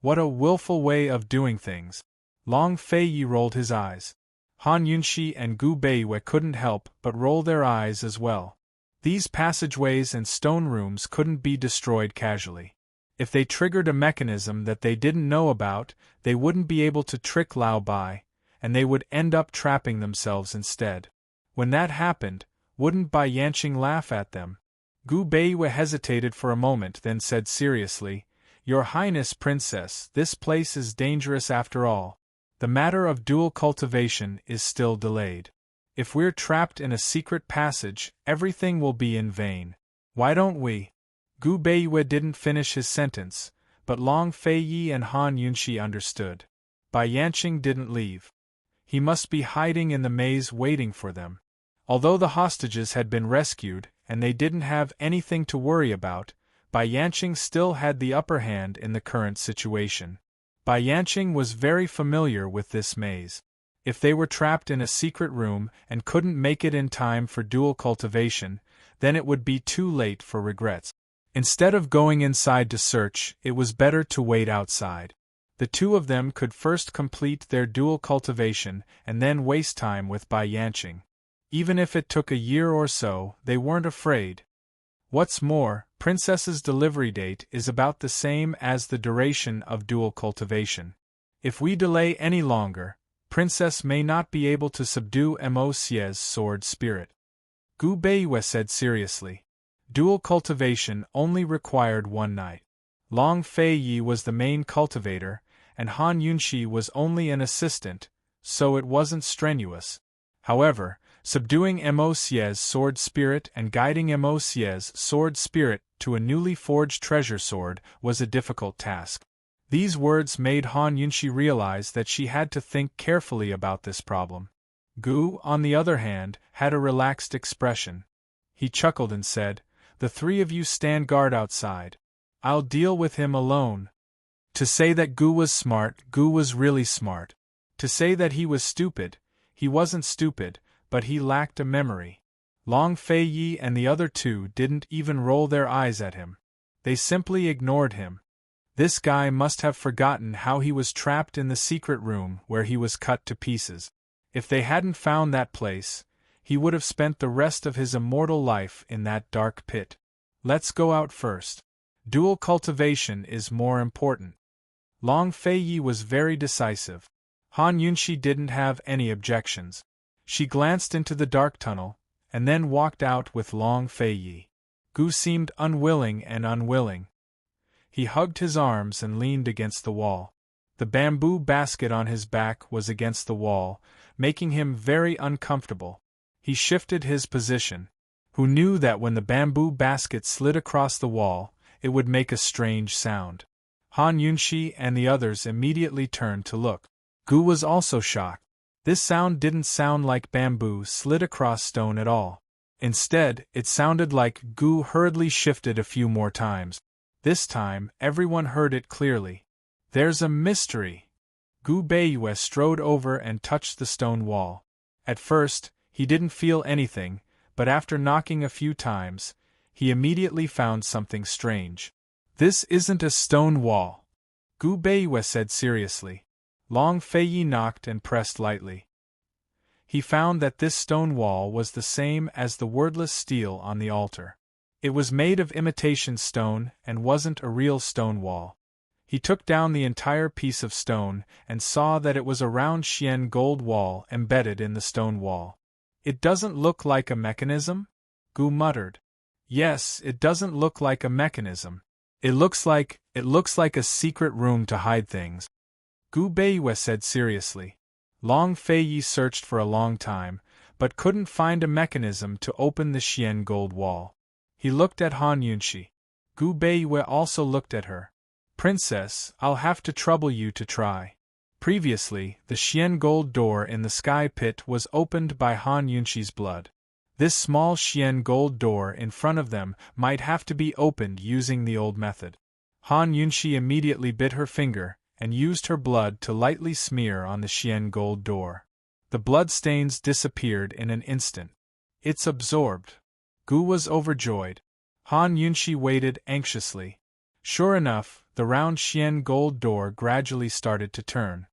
What a willful way of doing things. Long Feiyi rolled his eyes. Han Yunxi and Gu Beiyue couldn't help but roll their eyes as well. These passageways and stone rooms couldn't be destroyed casually. If they triggered a mechanism that they didn't know about, they wouldn't be able to trick Lao Bai, and they would end up trapping themselves instead. When that happened, wouldn't Bai Yanqing laugh at them? Gu Beiyue hesitated for a moment, then said seriously, Your Highness Princess, this place is dangerous after all. The matter of dual cultivation is still delayed. If we're trapped in a secret passage, everything will be in vain. Why don't we? Gu Beiyue didn't finish his sentence, but Long Feiyi and Han Yunxi understood. Bai Yanqing didn't leave. He must be hiding in the maze waiting for them. Although the hostages had been rescued, and they didn't have anything to worry about, Bai Yanqing still had the upper hand in the current situation. Bai Yanqing was very familiar with this maze. If they were trapped in a secret room and couldn't make it in time for dual cultivation, then it would be too late for regrets. Instead of going inside to search, it was better to wait outside. The two of them could first complete their dual cultivation and then waste time with Bai Yanqing. Even if it took a year or so, they weren't afraid. What's more, Princess's delivery date is about the same as the duration of dual cultivation. If we delay any longer, Princess may not be able to subdue Mo Xie's sword spirit. Gu Beiyue said seriously. Dual cultivation only required one night. Long Feiyi was the main cultivator, and Han Yunxi was only an assistant, so it wasn't strenuous. However, subduing Mo Xie's sword spirit and guiding Mo Xie's sword spirit to a newly forged treasure sword was a difficult task. These words made Han Yunxi realize that she had to think carefully about this problem. Gu, on the other hand, had a relaxed expression. He chuckled and said, The three of you stand guard outside. I'll deal with him alone. To say that Gu was smart, Gu was really smart. To say that he was stupid, he wasn't stupid, but he lacked a memory. Long Feiyi and the other two didn't even roll their eyes at him. They simply ignored him. This guy must have forgotten how he was trapped in the secret room where he was cut to pieces. If they hadn't found that place, he would have spent the rest of his immortal life in that dark pit. Let's go out first. Dual cultivation is more important. Long Feiyi was very decisive. Han Yunxi didn't have any objections. She glanced into the dark tunnel, and then walked out with Long Feiyi. Gu seemed unwilling. He hugged his arms and leaned against the wall. The bamboo basket on his back was against the wall, making him very uncomfortable. He shifted his position. Gu knew that when the bamboo basket slid across the wall, it would make a strange sound. Han Yunxi and the others immediately turned to look. Gu was also shocked. This sound didn't sound like bamboo slid across stone at all. Instead, it sounded like Gu hurriedly shifted a few more times. This time, everyone heard it clearly. There's a mystery. Gu Beiyue strode over and touched the stone wall. At first, he didn't feel anything, but after knocking a few times, he immediately found something strange. This isn't a stone wall, Gu Beiyue said seriously. Long Feiyi knocked and pressed lightly. He found that this stone wall was the same as the wordless stele on the altar. It was made of imitation stone and wasn't a real stone wall. He took down the entire piece of stone and saw that it was a round Xian gold wall embedded in the stone wall. It doesn't look like a mechanism? Gu muttered. Yes, it doesn't look like a mechanism. It looks like a secret room to hide things. Gu Beiyue said seriously. Long Feiyi searched for a long time, but couldn't find a mechanism to open the Xian gold wall. He looked at Han Yunxi. Gu Beiyue also looked at her. Princess, I'll have to trouble you to try. Previously, the Xian gold door in the sky pit was opened by Han Yunxi's blood. This small Xian gold door in front of them might have to be opened using the old method. Han Yunxi immediately bit her finger and used her blood to lightly smear on the Xian gold door. The blood stains disappeared in an instant. It's absorbed. Gu was overjoyed. Han Yunxi waited anxiously. Sure enough, the round Xian gold door gradually started to turn.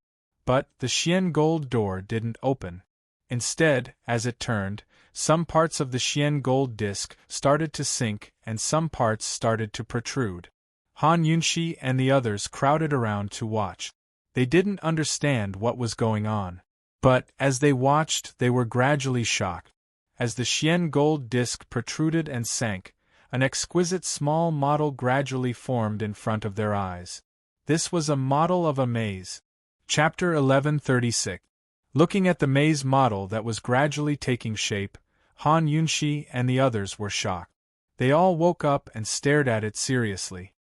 But the Xian gold door didn't open. Instead, as it turned, some parts of the Xian gold disc started to sink and some parts started to protrude. Han Yunxi and the others crowded around to watch. They didn't understand what was going on. But, as they watched, they were gradually shocked. As the Xian gold disc protruded and sank, an exquisite small model gradually formed in front of their eyes. This was a model of a maze. Chapter 1136. Looking at the maze model that was gradually taking shape, Han Yunxi and the others were shocked. They all woke up and stared at it seriously.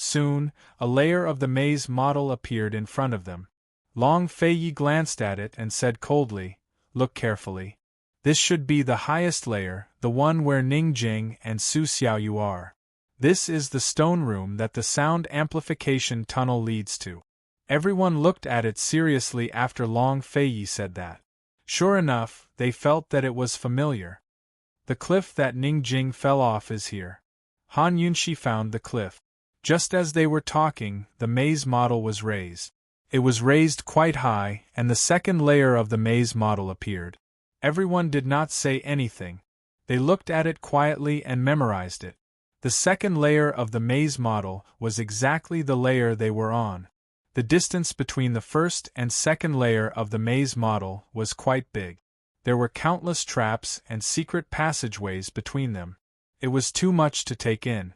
Soon, a layer of the maze model appeared in front of them. Long Feiyi glanced at it and said coldly, "Look carefully. This should be the highest layer, the one where Ning Jing and Su Xiaoyu are. This is the stone room that the sound amplification tunnel leads to." Everyone looked at it seriously after Long Feiyi said that. Sure enough, they felt that it was familiar. The cliff that Ning Jing fell off is here. Han Yunxi found the cliff. Just as they were talking, the maze model was raised. It was raised quite high, and the second layer of the maze model appeared. Everyone did not say anything. They looked at it quietly and memorized it. The second layer of the maze model was exactly the layer they were on. The distance between the first and second layer of the maze model was quite big. There were countless traps and secret passageways between them. It was too much to take in.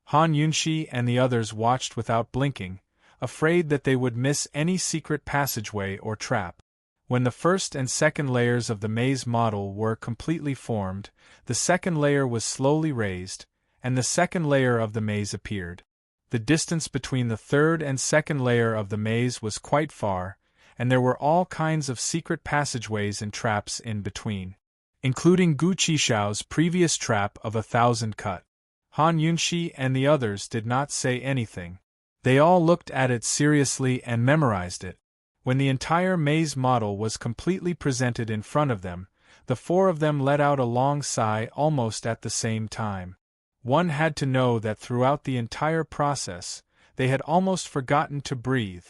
Han Yunxi and the others watched without blinking, afraid that they would miss any secret passageway or trap. When the first and second layers of the maze model were completely formed, the second layer was slowly raised, and the second layer of the maze appeared. The distance between the third and second layer of the maze was quite far, and there were all kinds of secret passageways and traps in between, including Gu Qishao's previous trap of 1,000 cut. Han Yunxi and the others did not say anything. They all looked at it seriously and memorized it. When the entire maze model was completely presented in front of them, the four of them let out a long sigh almost at the same time. One had to know that throughout the entire process, they had almost forgotten to breathe.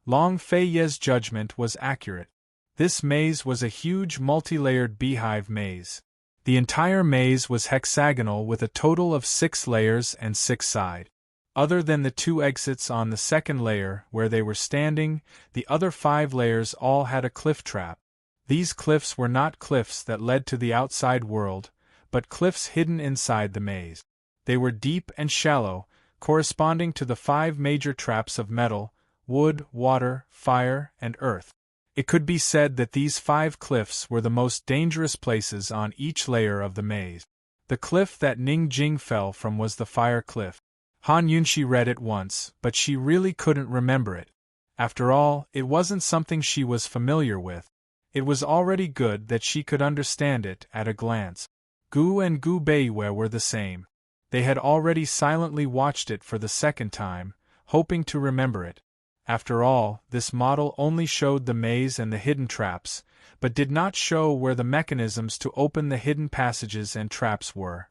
Long Feiyi's judgment was accurate. This maze was a huge multi-layered beehive maze. The entire maze was hexagonal with a total of 6 layers and 6 sides. Other than the 2 exits on the second layer where they were standing, the other 5 layers all had a cliff trap. These cliffs were not cliffs that led to the outside world, but cliffs hidden inside the maze. They were deep and shallow, corresponding to the 5 major traps of metal, wood, water, fire, and earth. It could be said that these 5 cliffs were the most dangerous places on each layer of the maze. The cliff that Ning Jing fell from was the fire cliff. Han Yunxi read it once, but she really couldn't remember it. After all, it wasn't something she was familiar with. It was already good that she could understand it at a glance. Gu and Gu Beiwei were the same. They had already silently watched it for the second time, hoping to remember it. After all, this model only showed the maze and the hidden traps, but did not show where the mechanisms to open the hidden passages and traps were.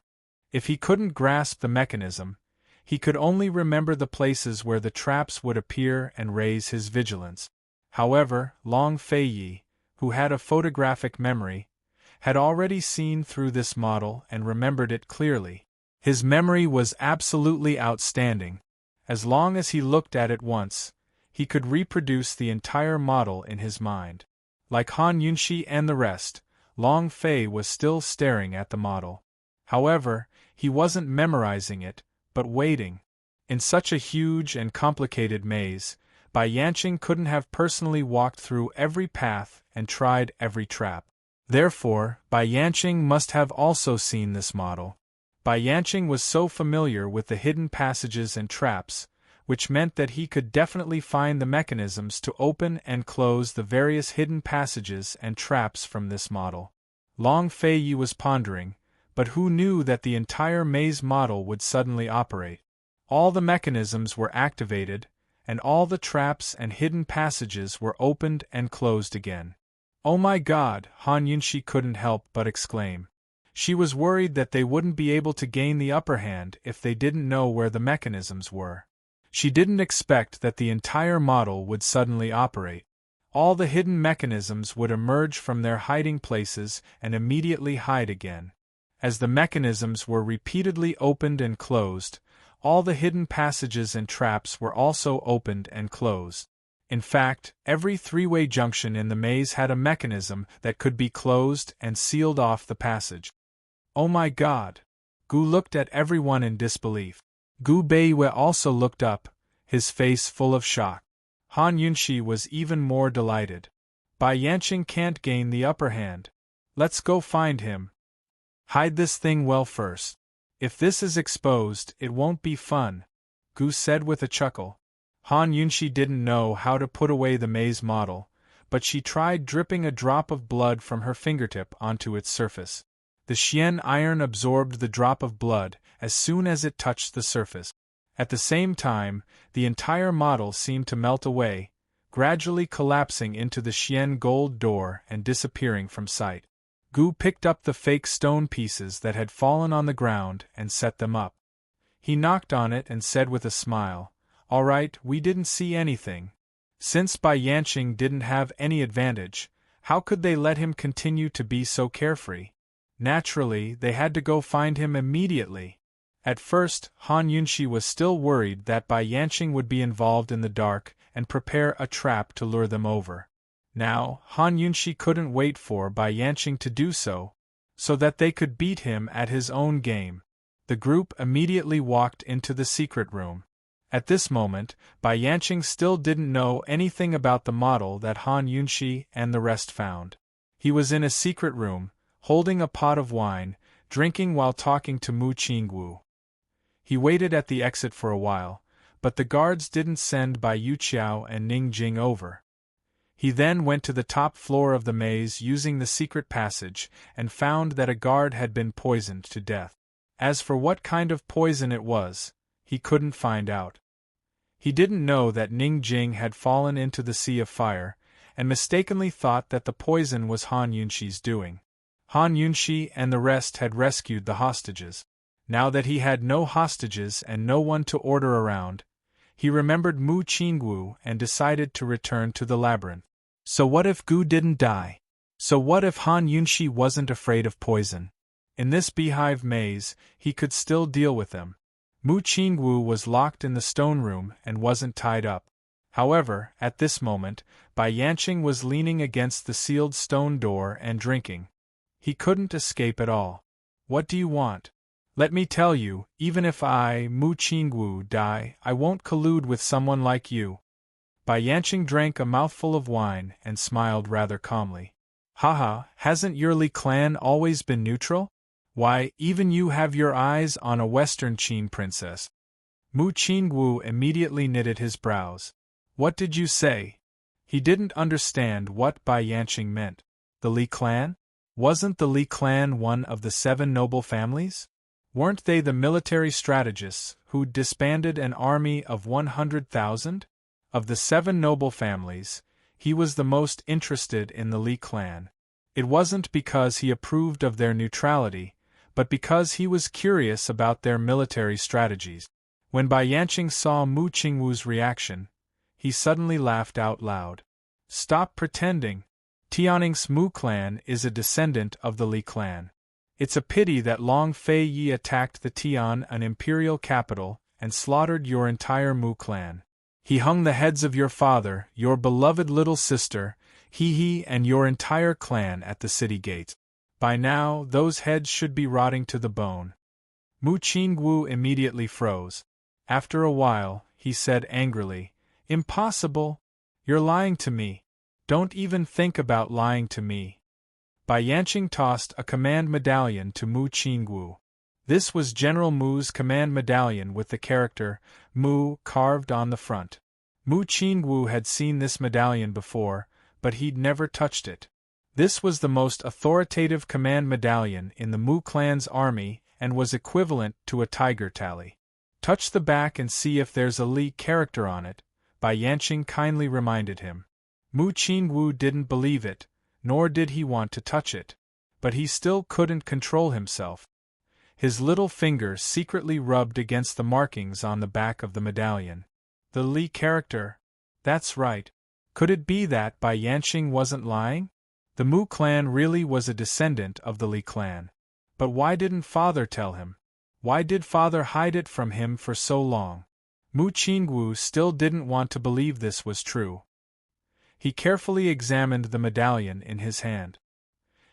If he couldn't grasp the mechanism, he could only remember the places where the traps would appear and raise his vigilance. However, Long Feiyi, who had a photographic memory, had already seen through this model and remembered it clearly. His memory was absolutely outstanding. As long as he looked at it once, he could reproduce the entire model in his mind. Like Han Yunxi and the rest, Long Fei was still staring at the model. However, he wasn't memorizing it, but waiting. In such a huge and complicated maze, Bai Yanqing couldn't have personally walked through every path and tried every trap. Therefore, Bai Yanqing must have also seen this model. Bai Yanqing was so familiar with the hidden passages and traps, which meant that he could definitely find the mechanisms to open and close the various hidden passages and traps from this model. Long Feiyi was pondering, but who knew that the entire maze model would suddenly operate? All the mechanisms were activated, and all the traps and hidden passages were opened and closed again. Oh my God, Han Yunxi couldn't help but exclaim. She was worried that they wouldn't be able to gain the upper hand if they didn't know where the mechanisms were. She didn't expect that the entire model would suddenly operate. All the hidden mechanisms would emerge from their hiding places and immediately hide again. As the mechanisms were repeatedly opened and closed, all the hidden passages and traps were also opened and closed. In fact, every 3-way junction in the maze had a mechanism that could be closed and sealed off the passage. Oh my God! Gu looked at everyone in disbelief. Gu Beiwei also looked up, his face full of shock. Han Yunxi was even more delighted. Bai Yanqing can't gain the upper hand. Let's go find him. Hide this thing well first. If this is exposed, it won't be fun, Gu said with a chuckle. Han Yunxi didn't know how to put away the maze model, but she tried dripping a drop of blood from her fingertip onto its surface. The Xian iron absorbed the drop of blood as soon as it touched the surface. At the same time, the entire model seemed to melt away, gradually collapsing into the Xian gold door and disappearing from sight. Gu picked up the fake stone pieces that had fallen on the ground and set them up. He knocked on it and said with a smile, "All right, we didn't see anything." Since Bai Yanqing didn't have any advantage, how could they let him continue to be so carefree? Naturally, they had to go find him immediately. At first, Han Yunxi was still worried that Bai Yanqing would be involved in the dark and prepare a trap to lure them over. Now, Han Yunxi couldn't wait for Bai Yanqing to do so that they could beat him at his own game. The group immediately walked into the secret room. At this moment, Bai Yanqing still didn't know anything about the model that Han Yunxi and the rest found. He was in a secret room, holding a pot of wine, drinking while talking to Mu Qingwu. He waited at the exit for a while, but the guards didn't send Bai Yuqiao and Ning Jing over. He then went to the top floor of the maze using the secret passage and found that a guard had been poisoned to death. As for what kind of poison it was, he couldn't find out. He didn't know that Ning Jing had fallen into the sea of fire, and mistakenly thought that the poison was Han Yunxi's doing. Han Yunxi and the rest had rescued the hostages. Now that he had no hostages and no one to order around, he remembered Mu Qingwu and decided to return to the labyrinth. So what if Gu didn't die? So what if Han Yunxi wasn't afraid of poison? In this beehive maze, he could still deal with them. Mu Qingwu was locked in the stone room and wasn't tied up. However, at this moment, Bai Yanqing was leaning against the sealed stone door and drinking. He couldn't escape at all. What do you want? Let me tell you, even if I, Mu Qingwu, die, I won't collude with someone like you. Bai Yanqing drank a mouthful of wine and smiled rather calmly. Haha, hasn't your Li clan always been neutral? Why, even you have your eyes on a Western Qin princess. Mu Qingwu immediately knitted his brows. What did you say? He didn't understand what Bai Yanqing meant. The Li clan? Wasn't the Li clan one of the 7 noble families? Weren't they the military strategists who disbanded an army of 100,000? Of the 7 noble families, he was the most interested in the Li clan. It wasn't because he approved of their neutrality, but because he was curious about their military strategies. When Bai Yanqing saw Mu Qingwu's reaction, he suddenly laughed out loud. Stop pretending. Tianning's Mu clan is a descendant of the Li clan. It's a pity that Long Fei Yi attacked the Tian, an imperial capital, and slaughtered your entire Mu clan. He hung the heads of your father, your beloved little sister, He, and your entire clan at the city gates. By now, those heads should be rotting to the bone. Mu Qingwu immediately froze. After a while, he said angrily, Impossible! You're lying to me. Don't even think about lying to me. Bai Yanqing tossed a command medallion to Mu Qingwu. This was General Mu's command medallion with the character Mu carved on the front. Mu Qingwu had seen this medallion before, but he'd never touched it. This was the most authoritative command medallion in the Mu clan's army and was equivalent to a tiger tally. Touch the back and see if there's a Li character on it, Bai Yanqing kindly reminded him. Mu Qingwu didn't believe it, nor did he want to touch it. But he still couldn't control himself. His little finger secretly rubbed against the markings on the back of the medallion. The Li character? That's right. Could it be that Bai Yanqing wasn't lying? The Mu clan really was a descendant of the Li clan. But why didn't father tell him? Why did father hide it from him for so long? Mu Qingwu still didn't want to believe this was true. He carefully examined the medallion in his hand.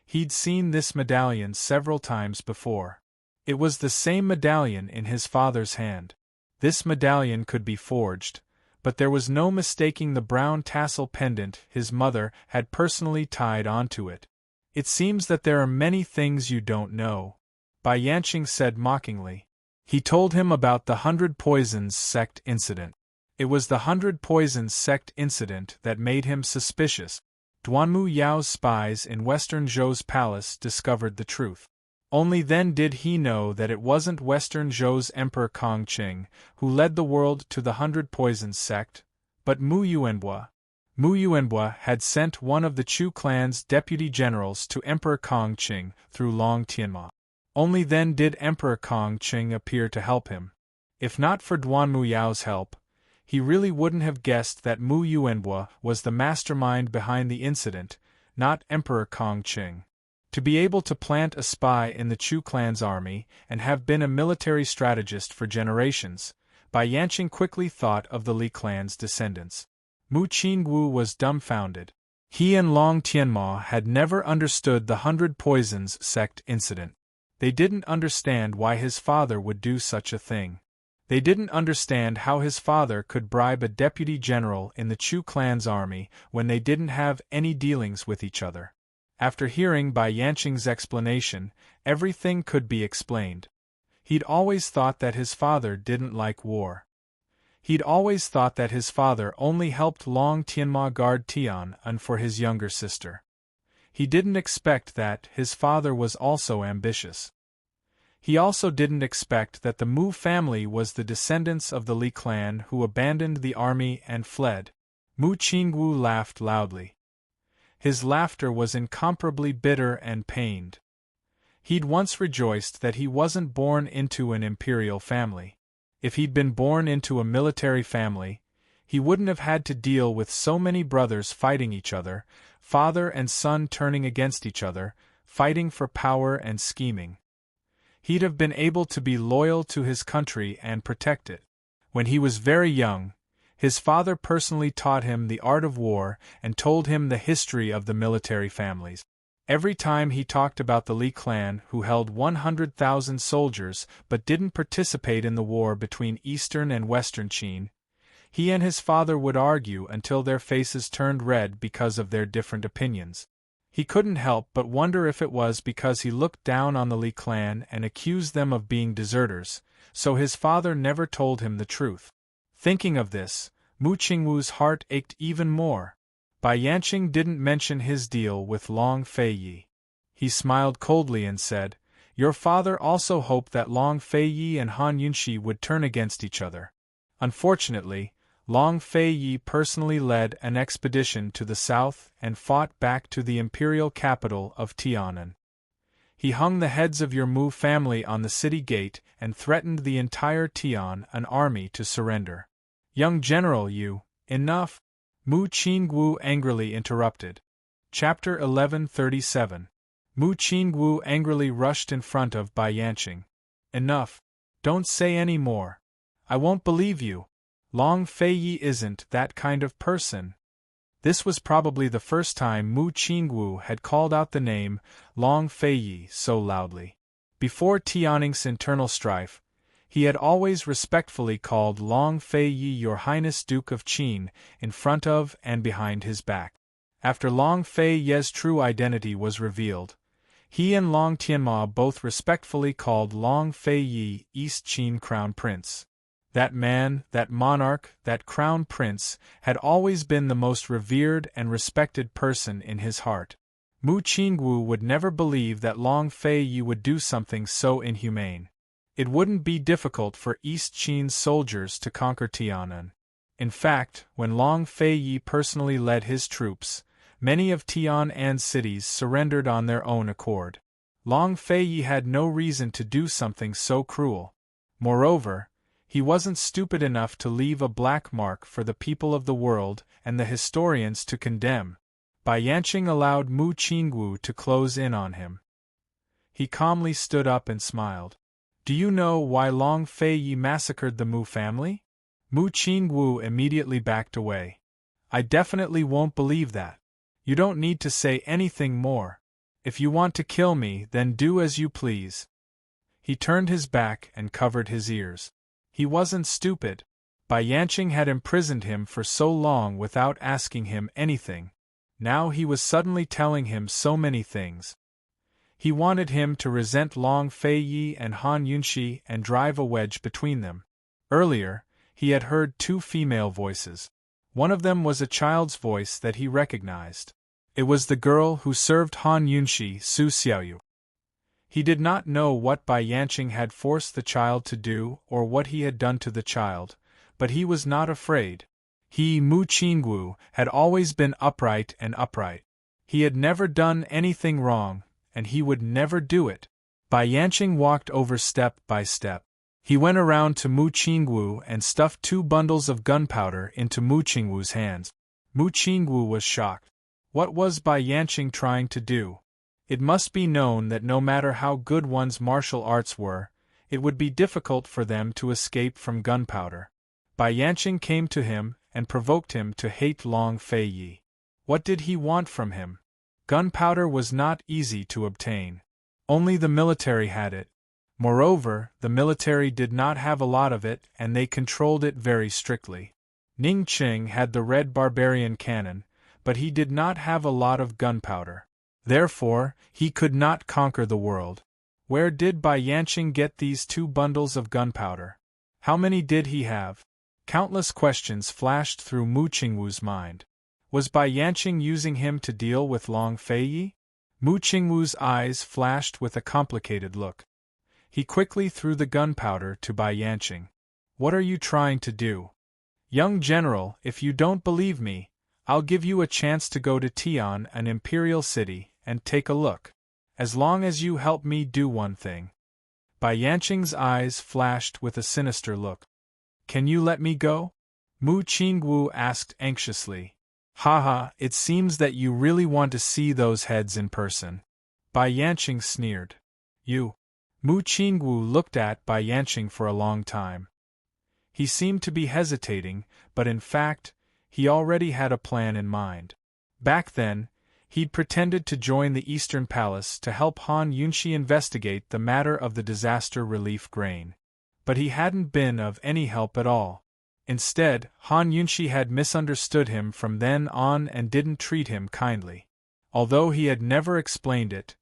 He'd seen this medallion several times before. It was the same medallion in his father's hand. This medallion could be forged, but there was no mistaking the brown tassel pendant his mother had personally tied onto it. It seems that there are many things you don't know, Bai Yanqing said mockingly. He told him about the 100 Poisons sect incident. It was the 100 Poisons sect incident that made him suspicious. Duanmu Yao's spies in Western Zhou's palace discovered the truth. Only then did he know that it wasn't Western Zhou's Emperor Kongqing who led the world to the 100 Poisons sect, but Mu Yuanhua. Mu Yuanhua had sent one of the Chu clan's deputy generals to Emperor Kongqing through Long Tianma. Only then did Emperor Kongqing appear to help him. If not for Duanmu Yao's help, he really wouldn't have guessed that Mu Yuanhua was the mastermind behind the incident, not Emperor Kongqing. To be able to plant a spy in the Chu clan's army and have been a military strategist for generations, Bai Yanqing quickly thought of the Li clan's descendants. Mu Qingwu was dumbfounded. He and Long Tianma had never understood the 100 Poisons sect incident. They didn't understand why his father would do such a thing. They didn't understand how his father could bribe a deputy general in the Chu clan's army when they didn't have any dealings with each other. After hearing Bai Yanqing's explanation, everything could be explained. He'd always thought that his father didn't like war. He'd always thought that his father only helped Long Tianma guard Tian and for his younger sister. He didn't expect that his father was also ambitious. He also didn't expect that the Mu family was the descendants of the Li clan who abandoned the army and fled. Mu Qingwu laughed loudly. His laughter was incomparably bitter and pained. He'd once rejoiced that he wasn't born into an imperial family. If he'd been born into a military family, he wouldn't have had to deal with so many brothers fighting each other, father and son turning against each other, fighting for power and scheming. he'd have been able to be loyal to his country and protect it. When he was very young, his father personally taught him the art of war and told him the history of the military families. Every time he talked about the Li clan, who held 100,000 soldiers but didn't participate in the war between Eastern and Western Qin, he and his father would argue until their faces turned red because of their different opinions. He couldn't help but wonder if it was because he looked down on the Li clan and accused them of being deserters, so his father never told him the truth. Thinking of this, Mu Qingwu's heart ached even more. Bai Yanqing didn't mention his deal with Long Feiyi. He smiled coldly and said, "Your father also hoped that Long Feiyi and Han Yunxi would turn against each other. Unfortunately, Long Feiyi personally led an expedition to the south and fought back to the imperial capital of Tianan. He hung the heads of your Mu family on the city gate and threatened the entire Tian an army to surrender." "Young general, enough!" Mu Qingwu angrily interrupted. Chapter 1137. Mu Qingwu angrily rushed in front of Bai Yanqing. "Enough! Don't say any more. I won't believe you. Long Feiyi isn't that kind of person." This was probably the first time Mu Qingwu had called out the name Long Feiyi so loudly. Before Tianning's internal strife, he had always respectfully called Long Feiyi Your Highness Duke of Qin in front of and behind his back. After Long Feiyi's true identity was revealed, he and Long Tianma both respectfully called Long Feiyi East Qin Crown Prince. That man, that monarch, that crown prince, had always been the most revered and respected person in his heart. Mu Qingwu would never believe that Long Feiyi would do something so inhumane. It wouldn't be difficult for East Qin's soldiers to conquer Tianan. In fact, when Long Feiyi personally led his troops, many of Tianan's cities surrendered on their own accord. Long Feiyi had no reason to do something so cruel. Moreover, he wasn't stupid enough to leave a black mark for the people of the world and the historians to condemn. Bai Yanqing allowed Mu Qingwu to close in on him. He calmly stood up and smiled. "Do you know why Long Feiyi massacred the Mu family?" Mu Qingwu immediately backed away. "I definitely won't believe that. You don't need to say anything more. If you want to kill me, then do as you please." He turned his back and covered his ears. He wasn't stupid. Bai Yanqing had imprisoned him for so long without asking him anything. Now he was suddenly telling him so many things. He wanted him to resent Long Feiyi and Han Yunxi and drive a wedge between them. Earlier, he had heard two female voices. One of them was a child's voice that he recognized. It was the girl who served Han Yunxi, Su Xiaoyu. He did not know what Bai Yanqing had forced the child to do or what he had done to the child, but he was not afraid. He, Mu Qingwu, had always been upright and upright. He had never done anything wrong, and he would never do it. Bai Yanqing walked over step by step. He went around to Mu Qingwu and stuffed 2 bundles of gunpowder into Mu Qingwu's hands. Mu Qingwu was shocked. What was Bai Yanqing trying to do? It must be known that no matter how good one's martial arts were, it would be difficult for them to escape from gunpowder. Bai Yanqing came to him and provoked him to hate Long Feiyi. What did he want from him? Gunpowder was not easy to obtain. Only the military had it. Moreover, the military did not have a lot of it and they controlled it very strictly. Ning Qing had the red barbarian cannon, but he did not have a lot of gunpowder. Therefore, he could not conquer the world. Where did Bai Yanqing get these 2 bundles of gunpowder? How many did he have? Countless questions flashed through Mu Qingwu's mind. Was Bai Yanqing using him to deal with Long Feiyi? Mu Qingwu's eyes flashed with a complicated look. He quickly threw the gunpowder to Bai Yanqing. "What are you trying to do?" "Young general, if you don't believe me, I'll give you a chance to go to Tian, an imperial city, and take a look. As long as you help me do one thing." Bai Yanqing's eyes flashed with a sinister look. "Can you let me go?" Mu Qingwu asked anxiously. "Haha, it seems that you really want to see those heads in person." Bai Yanqing sneered. "You Mu Qingwu looked at Bai Yanqing for a long time. He seemed to be hesitating, but in fact, he already had a plan in mind. Back then, he'd pretended to join the Eastern Palace to help Han Yunxi investigate the matter of the disaster relief grain. But he hadn't been of any help at all. Instead, Han Yunxi had misunderstood him from then on and didn't treat him kindly. Although he had never explained it,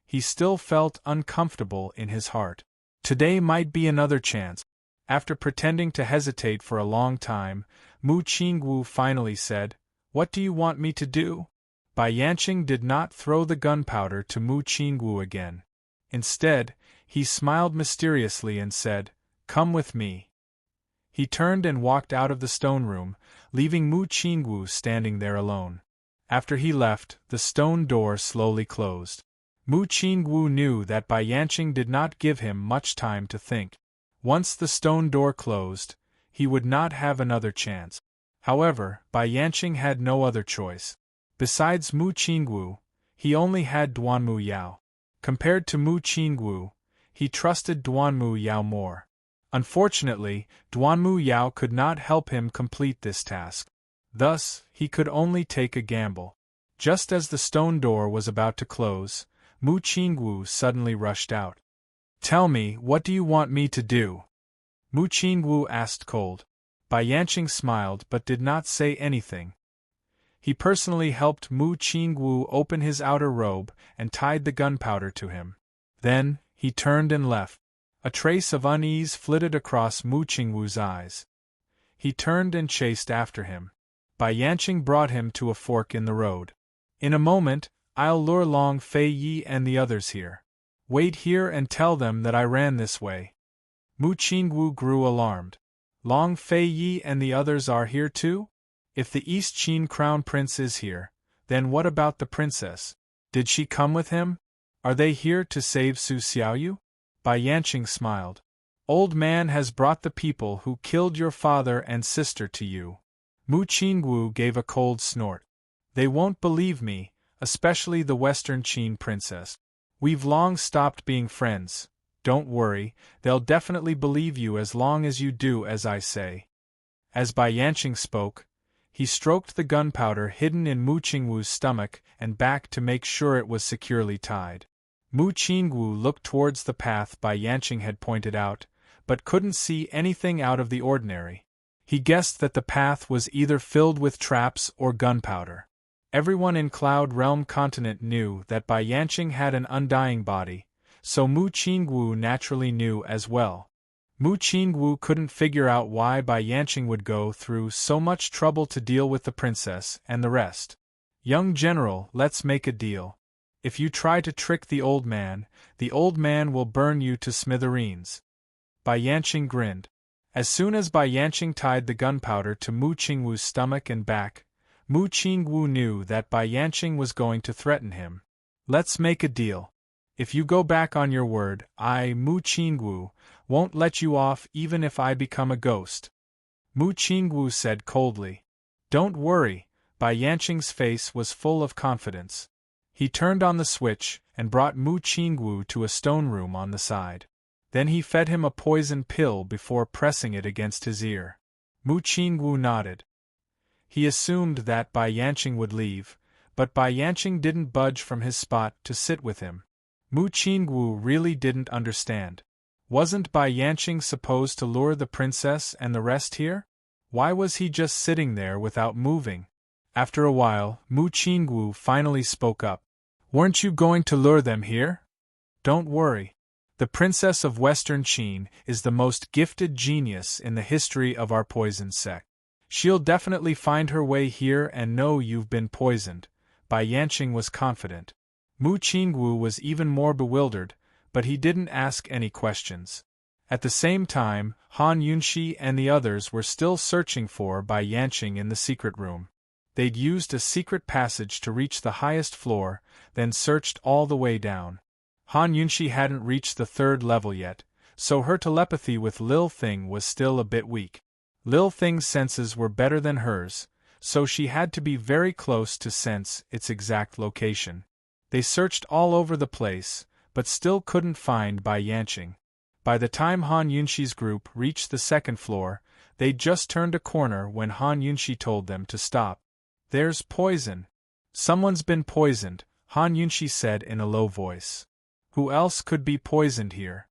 he still felt uncomfortable in his heart. Today might be another chance. After pretending to hesitate for a long time, Mu Qingwu finally said, "What do you want me to do?" Bai Yanqing did not throw the gunpowder to Mu Qingwu again. Instead, he smiled mysteriously and said, "Come with me." He turned and walked out of the stone room, leaving Mu Qingwu standing there alone. After he left, the stone door slowly closed. Mu Qingwu knew that Bai Yanqing did not give him much time to think. Once the stone door closed, he would not have another chance. However, Bai Yanqing had no other choice. Besides Mu Qingwu, he only had Duanmu Yao. Compared to Mu Qingwu, he trusted Duanmu Yao more. Unfortunately, Duanmu Yao could not help him complete this task. Thus, he could only take a gamble. Just as the stone door was about to close, Mu Qingwu suddenly rushed out. "Tell me, what do you want me to do?" Mu Qingwu asked cold. Bai Yanqing smiled but did not say anything. He personally helped Mu Qingwu open his outer robe and tied the gunpowder to him. Then, he turned and left. A trace of unease flitted across Mu Qingwu's eyes. He turned and chased after him. Bai Yanqing brought him to a fork in the road. "In a moment, I'll lure Long Fei Yi and the others here. Wait here and tell them that I ran this way." Mu Qingwu grew alarmed. "Long Fei Yi and the others are here too? If the East Qin Crown Prince is here, then what about the princess? Did she come with him? Are they here to save Su Xiaoyu?" Bai Yanqing smiled. "Old man has brought the people who killed your father and sister to you." Mu Qingwu gave a cold snort. "They won't believe me, especially the Western Qin princess. We've long stopped being friends. Don't worry, they'll definitely believe you as long as you do as I say." As Bai Yanqing spoke, he stroked the gunpowder hidden in Mu Qingwu's stomach and back to make sure it was securely tied. Mu Qingwu looked towards the path Bai Yanqing had pointed out, but couldn't see anything out of the ordinary. He guessed that the path was either filled with traps or gunpowder. Everyone in Cloud Realm Continent knew that Bai Yanqing had an undying body, so Mu Qingwu naturally knew as well. Mu Qingwu couldn't figure out why Bai Yanqing would go through so much trouble to deal with the princess and the rest. "Young general, let's make a deal. If you try to trick the old man will burn you to smithereens." Bai Yanqing grinned. As soon as Bai Yanqing tied the gunpowder to Mu Qingwu's stomach and back, Mu Qingwu knew that Bai Yanqing was going to threaten him. "Let's make a deal. If you go back on your word, I, Mu Qingwu, won't let you off even if I become a ghost." Mu Qingwu said coldly. "Don't worry," Bai Yanqing's face was full of confidence. He turned on the switch and brought Mu Qingwu to a stone room on the side. Then he fed him a poison pill before pressing it against his ear. Mu Qingwu nodded. He assumed that Bai Yanqing would leave, but Bai Yanqing didn't budge from his spot to sit with him. Mu Qingwu really didn't understand. Wasn't Bai Yanqing supposed to lure the princess and the rest here? Why was he just sitting there without moving? After a while, Mu Qingwu finally spoke up. "Weren't you going to lure them here? Don't worry. The Princess of Western Qin is the most gifted genius in the history of our poison sect. She'll definitely find her way here and know you've been poisoned." Bai Yanqing was confident. Mu Qingwu was even more bewildered, but he didn't ask any questions. At the same time, Han Yunxi and the others were still searching for Bai Yanqing in the secret room. They'd used a secret passage to reach the highest floor, then searched all the way down. Han Yunxi hadn't reached the 3rd level yet, so her telepathy with Lil Thing was still a bit weak. Lil Thing's senses were better than hers, so she had to be very close to sense its exact location. They searched all over the place, but still couldn't find Bai Yanqing. By the time Han Yunxi's group reached the second floor, they'd just turned a corner when Han Yunxi told them to stop. "There's poison. Someone's been poisoned," Han Yunxi said in a low voice. "Who else could be poisoned here?"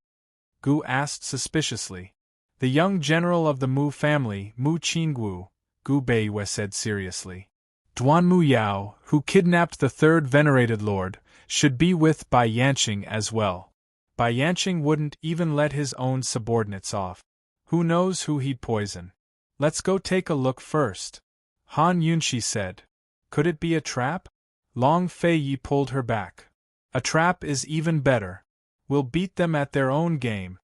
Gu asked suspiciously. "The young general of the Mu family, Mu Qingwu," Gu Beiwei said seriously. "Duan Mu Yao, who kidnapped the third venerated lord, should be with Bai Yanqing as well. Bai Yanqing wouldn't even let his own subordinates off. Who knows who he'd poison? Let's go take a look first," Han Yunxi said. "Could it be a trap?" Long Fei Yi pulled her back. "A trap is even better. We'll beat them at their own game."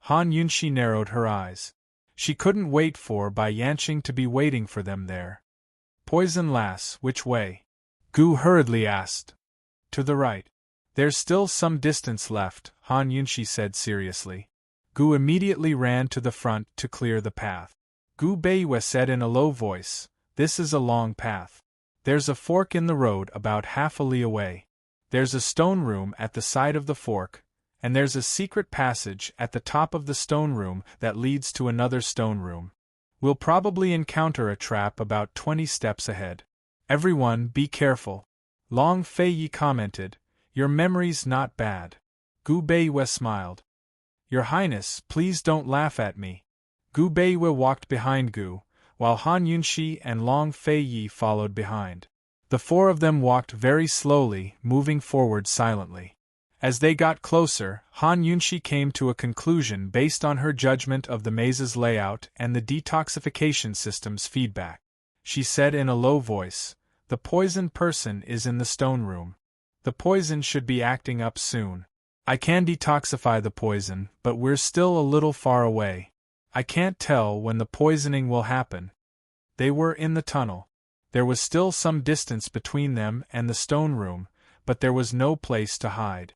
Han Yunxi narrowed her eyes. She couldn't wait for Bai Yanqing to be waiting for them there. "Poison lass, which way?" Gu hurriedly asked. "To the right. There's still some distance left," Han Yunxi said seriously. Gu immediately ran to the front to clear the path. Gu Beiwei said in a low voice, "This is a long path. There's a fork in the road about half a li away. There's a stone room at the side of the fork, and there's a secret passage at the top of the stone room that leads to another stone room. We'll probably encounter a trap about 20 steps ahead. Everyone be careful." Long Fei Yi commented, "Your memory's not bad." Gu Beiwei smiled. "Your Highness, please don't laugh at me." Gu Beiwei walked behind Gu, while Han Yunxi and Long Fei Yi followed behind. The four of them walked very slowly, moving forward silently. As they got closer, Han Yunxi came to a conclusion based on her judgment of the maze's layout and the detoxification system's feedback. She said in a low voice, "The poisoned person is in the stone room. The poison should be acting up soon. I can detoxify the poison, but we're still a little far away. I can't tell when the poisoning will happen." They were in the tunnel. There was still some distance between them and the stone room, but there was no place to hide.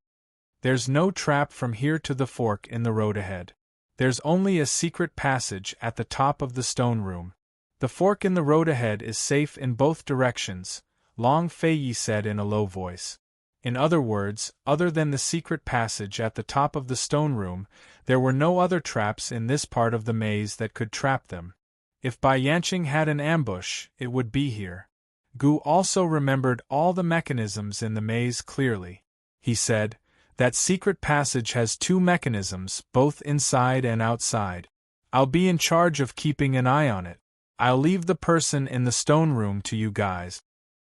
"There's no trap from here to the fork in the road ahead. There's only a secret passage at the top of the stone room. The fork in the road ahead is safe in both directions," Long Fei Yi said in a low voice. In other words, other than the secret passage at the top of the stone room, there were no other traps in this part of the maze that could trap them. If Bai Yanqing had an ambush, it would be here. Gu also remembered all the mechanisms in the maze clearly. He said, "That secret passage has 2 mechanisms, both inside and outside. I'll be in charge of keeping an eye on it. I'll leave the person in the stone room to you guys,"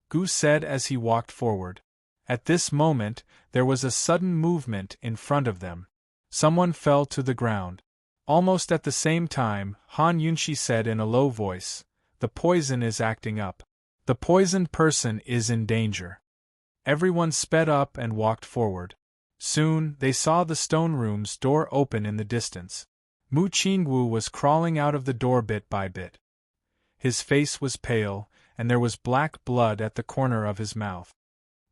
Gu said as he walked forward. At this moment, there was a sudden movement in front of them. Someone fell to the ground. Almost at the same time, Han Yunxi said in a low voice, "The poison is acting up. The poisoned person is in danger." Everyone sped up and walked forward. Soon, they saw the stone room's door open in the distance. Mu Qingwu was crawling out of the door bit by bit. His face was pale, and there was black blood at the corner of his mouth.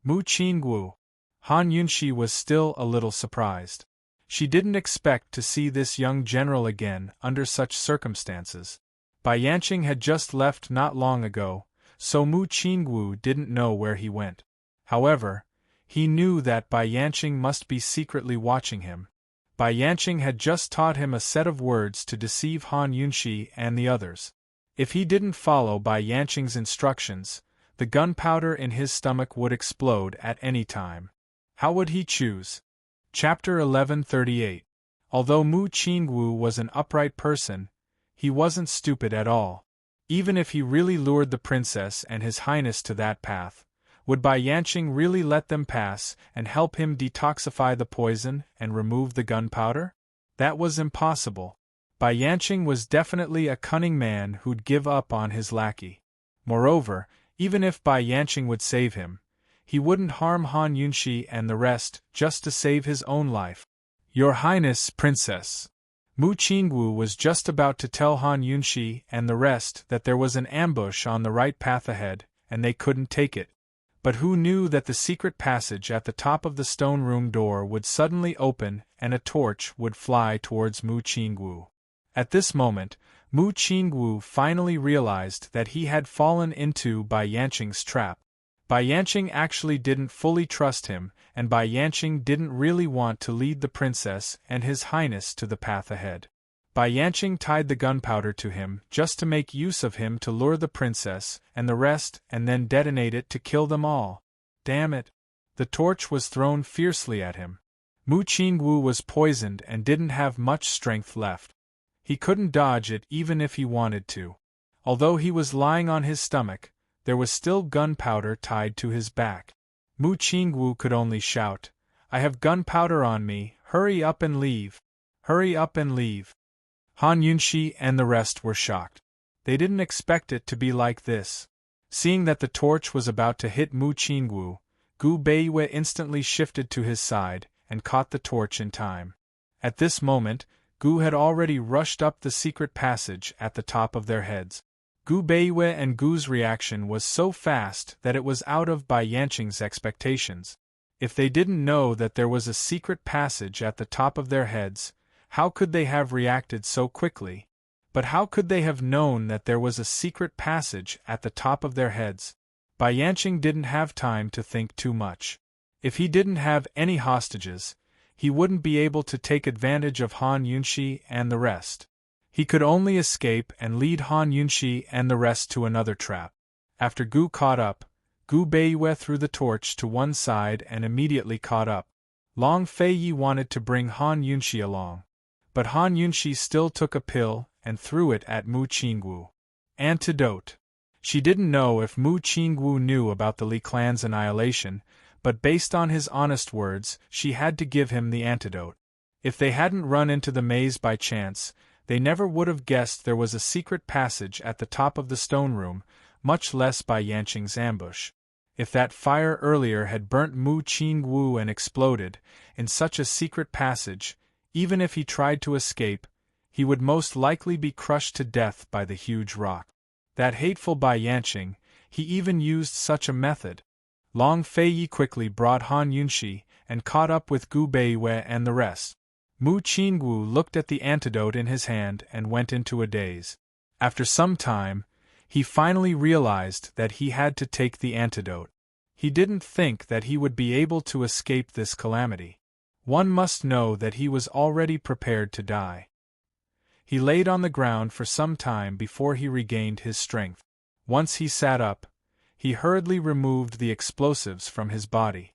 "Mu Qingwu." Han Yunxi was still a little surprised. She didn't expect to see this young general again under such circumstances. Bai Yanqing had just left not long ago, so Mu Qingwu didn't know where he went. However, he knew that Bai Yanqing must be secretly watching him. Bai Yanqing had just taught him a set of words to deceive Han Yunxi and the others. If he didn't follow Bai Yanqing's instructions, the gunpowder in his stomach would explode at any time. How would he choose? Chapter 1138. Although Mu Qingwu was an upright person, he wasn't stupid at all. Even if he really lured the princess and his highness to that path, would Bai Yanqing really let them pass and help him detoxify the poison and remove the gunpowder? That was impossible. Bai Yanqing was definitely a cunning man who'd give up on his lackey. Moreover, even if Bai Yanqing would save him, he wouldn't harm Han Yunxi and the rest just to save his own life. "Your Highness, Princess." Mu Qingwu was just about to tell Han Yunxi and the rest that there was an ambush on the right path ahead, and they couldn't take it. But who knew that the secret passage at the top of the stone room door would suddenly open and a torch would fly towards Mu Qingwu. At this moment, Mu Qingwu finally realized that he had fallen into Bai Yanqing's trap. Bai Yanqing actually didn't fully trust him, and Bai Yanqing didn't really want to lead the princess and his highness to the path ahead. Bai Yanqing tied the gunpowder to him just to make use of him to lure the princess and the rest and then detonate it to kill them all. Damn it! The torch was thrown fiercely at him. Mu Qingwu was poisoned and didn't have much strength left. He couldn't dodge it even if he wanted to. Although he was lying on his stomach, there was still gunpowder tied to his back. Mu Qingwu could only shout, "I have gunpowder on me, hurry up and leave! Hurry up and leave!" Han Yunxi and the rest were shocked. They didn't expect it to be like this. Seeing that the torch was about to hit Mu Qingwu, Gu Beiwei instantly shifted to his side and caught the torch in time. At this moment, Gu had already rushed up the secret passage at the top of their heads. Gu Beiwei and Gu's reaction was so fast that it was out of Bai Yanqing's expectations. If they didn't know that there was a secret passage at the top of their heads, how could they have reacted so quickly? But how could they have known that there was a secret passage at the top of their heads? Bai Yanqing didn't have time to think too much. If he didn't have any hostages, he wouldn't be able to take advantage of Han Yunxi and the rest. He could only escape and lead Han Yunxi and the rest to another trap. After Gu caught up, Gu Beiwei threw the torch to one side and immediately caught up. Long Feiyi wanted to bring Han Yunxi along. But Han Yunxi still took a pill and threw it at Mu Qingwu. Antidote. She didn't know if Mu Qingwu knew about the Li clan's annihilation, but based on his honest words, she had to give him the antidote. If they hadn't run into the maze by chance, they never would have guessed there was a secret passage at the top of the stone room, much less Bai Yanqing's ambush. If that fire earlier had burnt Mu Qingwu and exploded in such a secret passage, even if he tried to escape, he would most likely be crushed to death by the huge rock. That hateful Bai Yanqing, he even used such a method. Long Feiyi quickly brought Han Yunxi and caught up with Gu Beiwei and the rest. Mu Qingwu looked at the antidote in his hand and went into a daze. After some time, he finally realized that he had to take the antidote. He didn't think that he would be able to escape this calamity. One must know that he was already prepared to die. He laid on the ground for some time before he regained his strength. Once he sat up, he hurriedly removed the explosives from his body.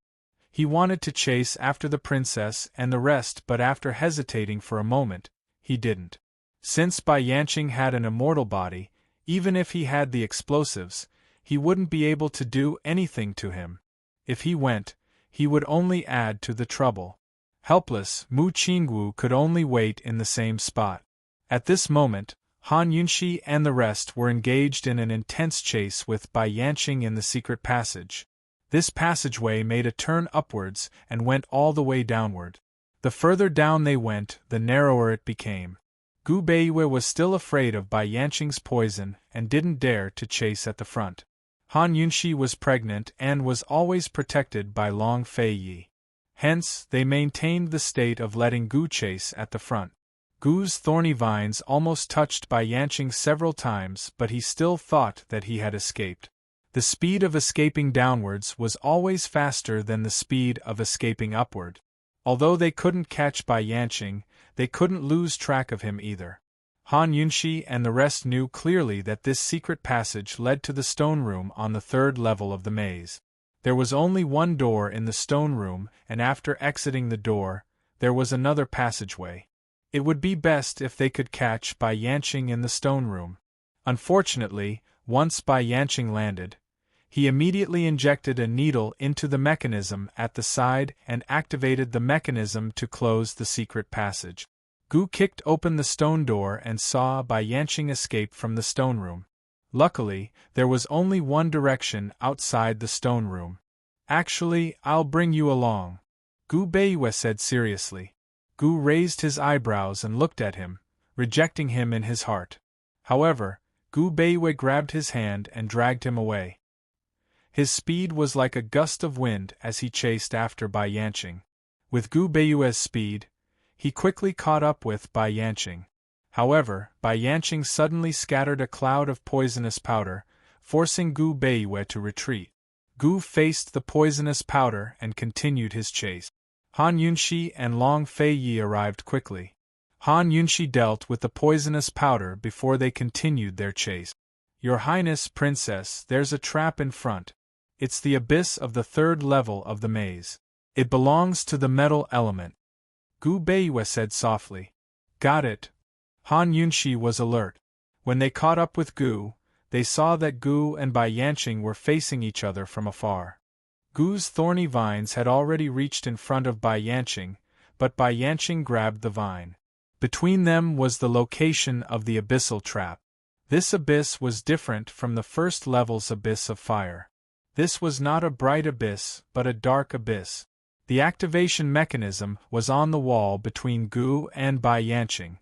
He wanted to chase after the princess and the rest, but after hesitating for a moment, he didn't. Since Bai Yanqing had an immortal body, even if he had the explosives, he wouldn't be able to do anything to him. If he went, he would only add to the trouble. Helpless, Mu Qingwu could only wait in the same spot. At this moment, Han Yunxi and the rest were engaged in an intense chase with Bai Yanqing in the secret passage. This passageway made a turn upwards and went all the way downward. The further down they went, the narrower it became. Gu Beiwei was still afraid of Bai Yanqing's poison and didn't dare to chase at the front. Han Yunxi was pregnant and was always protected by Long Feiyi. Hence, they maintained the state of letting Gu chase at the front. Gu's thorny vines almost touched Bai Yanqing several times, but he still thought that he had escaped. The speed of escaping downwards was always faster than the speed of escaping upward. Although they couldn't catch Bai Yanqing, they couldn't lose track of him either. Han Yunxi and the rest knew clearly that this secret passage led to the stone room on the third level of the maze. There was only one door in the stone room, and after exiting the door, there was another passageway. It would be best if they could catch Bai Yanqing in the stone room. Unfortunately, once Bai Yanqing landed, he immediately injected a needle into the mechanism at the side and activated the mechanism to close the secret passage. Gu kicked open the stone door and saw Bai Yanqing escape from the stone room. Luckily, there was only one direction outside the stone room. "Actually, I'll bring you along," Gu Beiwei said seriously. Gu raised his eyebrows and looked at him, rejecting him in his heart. However, Gu Beiwei grabbed his hand and dragged him away. His speed was like a gust of wind as he chased after Bai Yanqing. With Gu Beiwei's speed, he quickly caught up with Bai Yanqing. However, Bai Yanqing suddenly scattered a cloud of poisonous powder, forcing Gu Beiwei to retreat. Gu faced the poisonous powder and continued his chase. Han Yunshi and Long Fei Yi arrived quickly. Han Yunshi dealt with the poisonous powder before they continued their chase. Your Highness, Princess, there's a trap in front. It's the abyss of the third level of the maze. It belongs to the metal element. Gu Beiyue said softly. Got it. Han Yunshi was alert. When they caught up with Gu, they saw that Gu and Bai Yanqing were facing each other from afar. Gu's thorny vines had already reached in front of Bai Yanqing, but Bai Yanqing grabbed the vine. Between them was the location of the abyssal trap. This abyss was different from the first level's abyss of fire. This was not a bright abyss, but a dark abyss. The activation mechanism was on the wall between Gu and Bai Yanqing.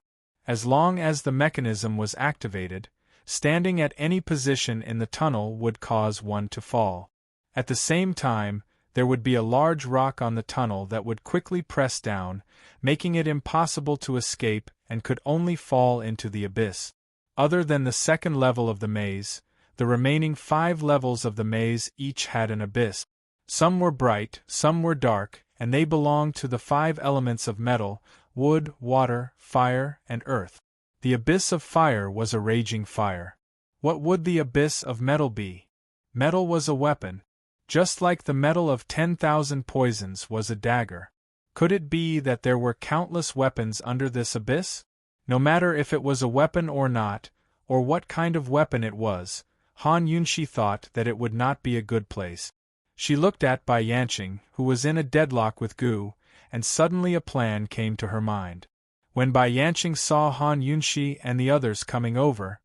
As long as the mechanism was activated, standing at any position in the tunnel would cause one to fall. At the same time, there would be a large rock on the tunnel that would quickly press down, making it impossible to escape and could only fall into the abyss. Other than the second level of the maze, the remaining 5 levels of the maze each had an abyss. Some were bright, some were dark, and they belonged to the 5 elements of metal, wood, water, fire, and earth. The abyss of fire was a raging fire. What would the abyss of metal be? Metal was a weapon. Just like the metal of 10,000 poisons was a dagger. Could it be that there were countless weapons under this abyss? No matter if it was a weapon or not, or what kind of weapon it was, Han Yunshi thought that it would not be a good place. She looked at Bai Yanqing, who was in a deadlock with Gu, and suddenly a plan came to her mind. When Bai Yanqing saw Han Yunshi and the others coming over,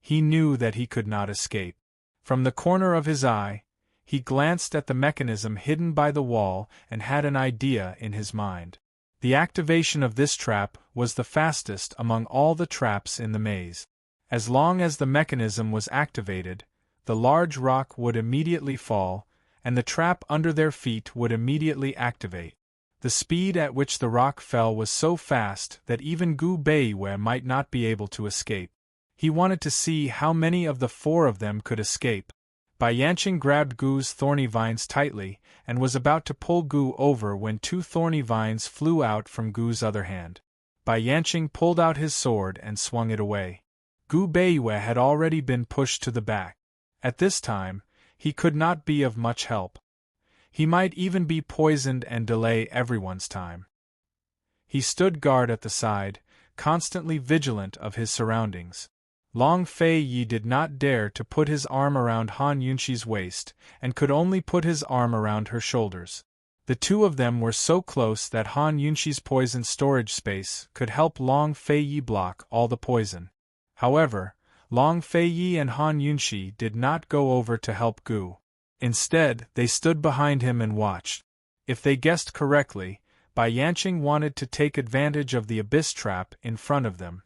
he knew that he could not escape. From the corner of his eye, he glanced at the mechanism hidden by the wall and had an idea in his mind. The activation of this trap was the fastest among all the traps in the maze. As long as the mechanism was activated, the large rock would immediately fall, and the trap under their feet would immediately activate. The speed at which the rock fell was so fast that even Gu Beiyue might not be able to escape. He wanted to see how many of the 4 of them could escape. Bai Yanqing grabbed Gu's thorny vines tightly and was about to pull Gu over when 2 thorny vines flew out from Gu's other hand. Bai Yanqing pulled out his sword and swung it away. Gu Beiyue had already been pushed to the back. At this time, he could not be of much help. He might even be poisoned and delay everyone's time. He stood guard at the side, constantly vigilant of his surroundings. Long Fei Yi did not dare to put his arm around Han Yunshi's waist, and could only put his arm around her shoulders. The 2 of them were so close that Han Yunshi's poison storage space could help Long Fei Yi block all the poison. However, Long Fei Yi and Han Yunshi did not go over to help Gu. Instead, they stood behind him and watched. If they guessed correctly, Bai Yanqing wanted to take advantage of the abyss trap in front of them.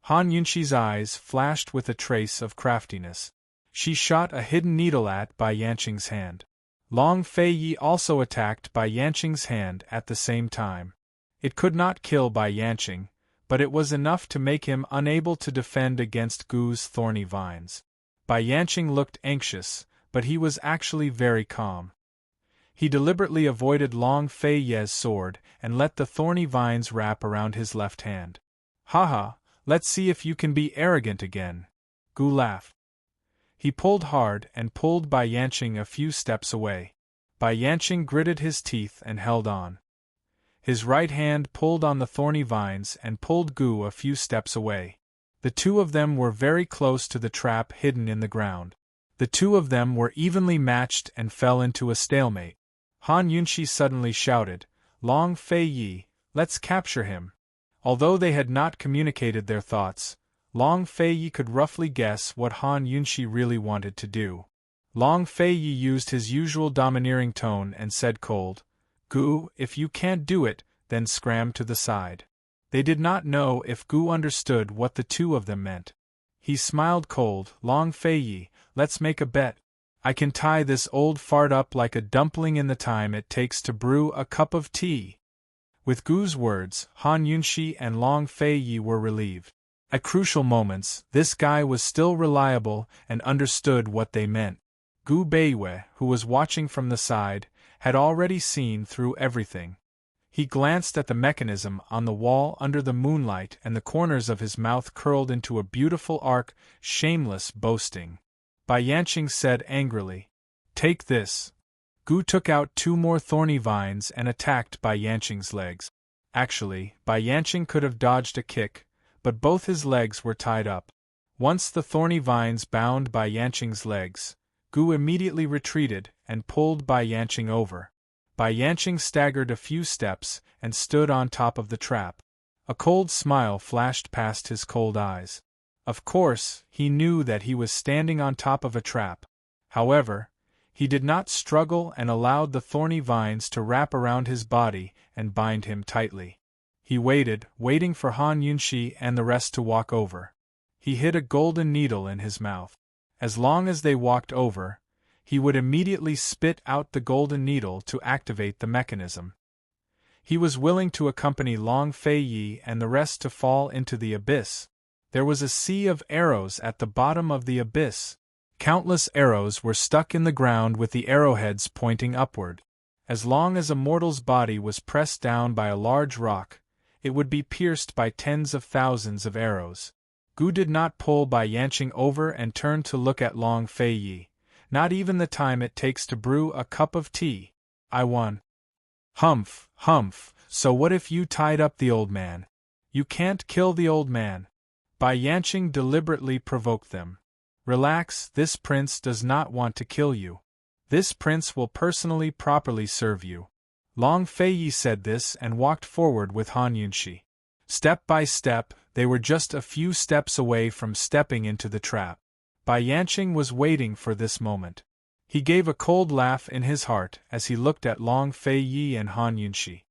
Han Yunshi's eyes flashed with a trace of craftiness. She shot a hidden needle at Bai Yanqing's hand. Long Fei Yi also attacked Bai Yanqing's hand at the same time. It could not kill Bai Yanqing, but it was enough to make him unable to defend against Gu's thorny vines. Bai Yanqing looked anxious, but he was actually very calm. He deliberately avoided Long Fei Yi's sword and let the thorny vines wrap around his left hand. Haha, let's see if you can be arrogant again. Gu laughed. He pulled hard and pulled Bai Yanqing a few steps away. Bai Yanqing gritted his teeth and held on. His right hand pulled on the thorny vines and pulled Gu a few steps away. The 2 of them were very close to the trap hidden in the ground. The 2 of them were evenly matched and fell into a stalemate. Han Yunshi suddenly shouted, Long Fei Yi, let's capture him. Although they had not communicated their thoughts, Long Fei Yi could roughly guess what Han Yunshi really wanted to do. Long Fei Yi used his usual domineering tone and said cold, Gu, if you can't do it, then scram to the side. They did not know if Gu understood what the 2 of them meant. He smiled cold, Long Fei Yi, let's make a bet. I can tie this old fart up like a dumpling in the time it takes to brew a cup of tea. With Gu's words, Han Yunshi and Long Fei Yi were relieved. At crucial moments, this guy was still reliable and understood what they meant. Gu Beiwei, who was watching from the side, had already seen through everything. He glanced at the mechanism on the wall under the moonlight, and the corners of his mouth curled into a beautiful arc. Shameless boasting. Bai Yanqing said angrily. Take this. Gu took out 2 more thorny vines and attacked Bai Yanqing's legs. Actually, Bai Yanqing could have dodged a kick, but both his legs were tied up. Once the thorny vines bound Bai Yanqing's legs, Gu immediately retreated and pulled Bai Yanqing over. Bai Yanqing staggered a few steps and stood on top of the trap. A cold smile flashed past his cold eyes. Of course, he knew that he was standing on top of a trap. However, he did not struggle and allowed the thorny vines to wrap around his body and bind him tightly. He waited, waiting for Han Yunxi and the rest to walk over. He hid a golden needle in his mouth. As long as they walked over, he would immediately spit out the golden needle to activate the mechanism. He was willing to accompany Long Fei Yi and the rest to fall into the abyss. There was a sea of arrows at the bottom of the abyss. Countless arrows were stuck in the ground with the arrowheads pointing upward. As long as a mortal's body was pressed down by a large rock, it would be pierced by tens of thousands of arrows. Gu did not pull Bai Yanqing over and turned to look at Long Fei Yi. Not even the time it takes to brew a cup of tea. I won. Humph, humph, so what if you tied up the old man? You can't kill the old man. Bai Yanqing deliberately provoked them. Relax, this prince does not want to kill you. This prince will personally properly serve you. Long Fei Yi said this and walked forward with Han Yunxi. Step by step, they were just a few steps away from stepping into the trap. Bai Yanqing was waiting for this moment. He gave a cold laugh in his heart as he looked at Long Fei Yi and Han Yunxi.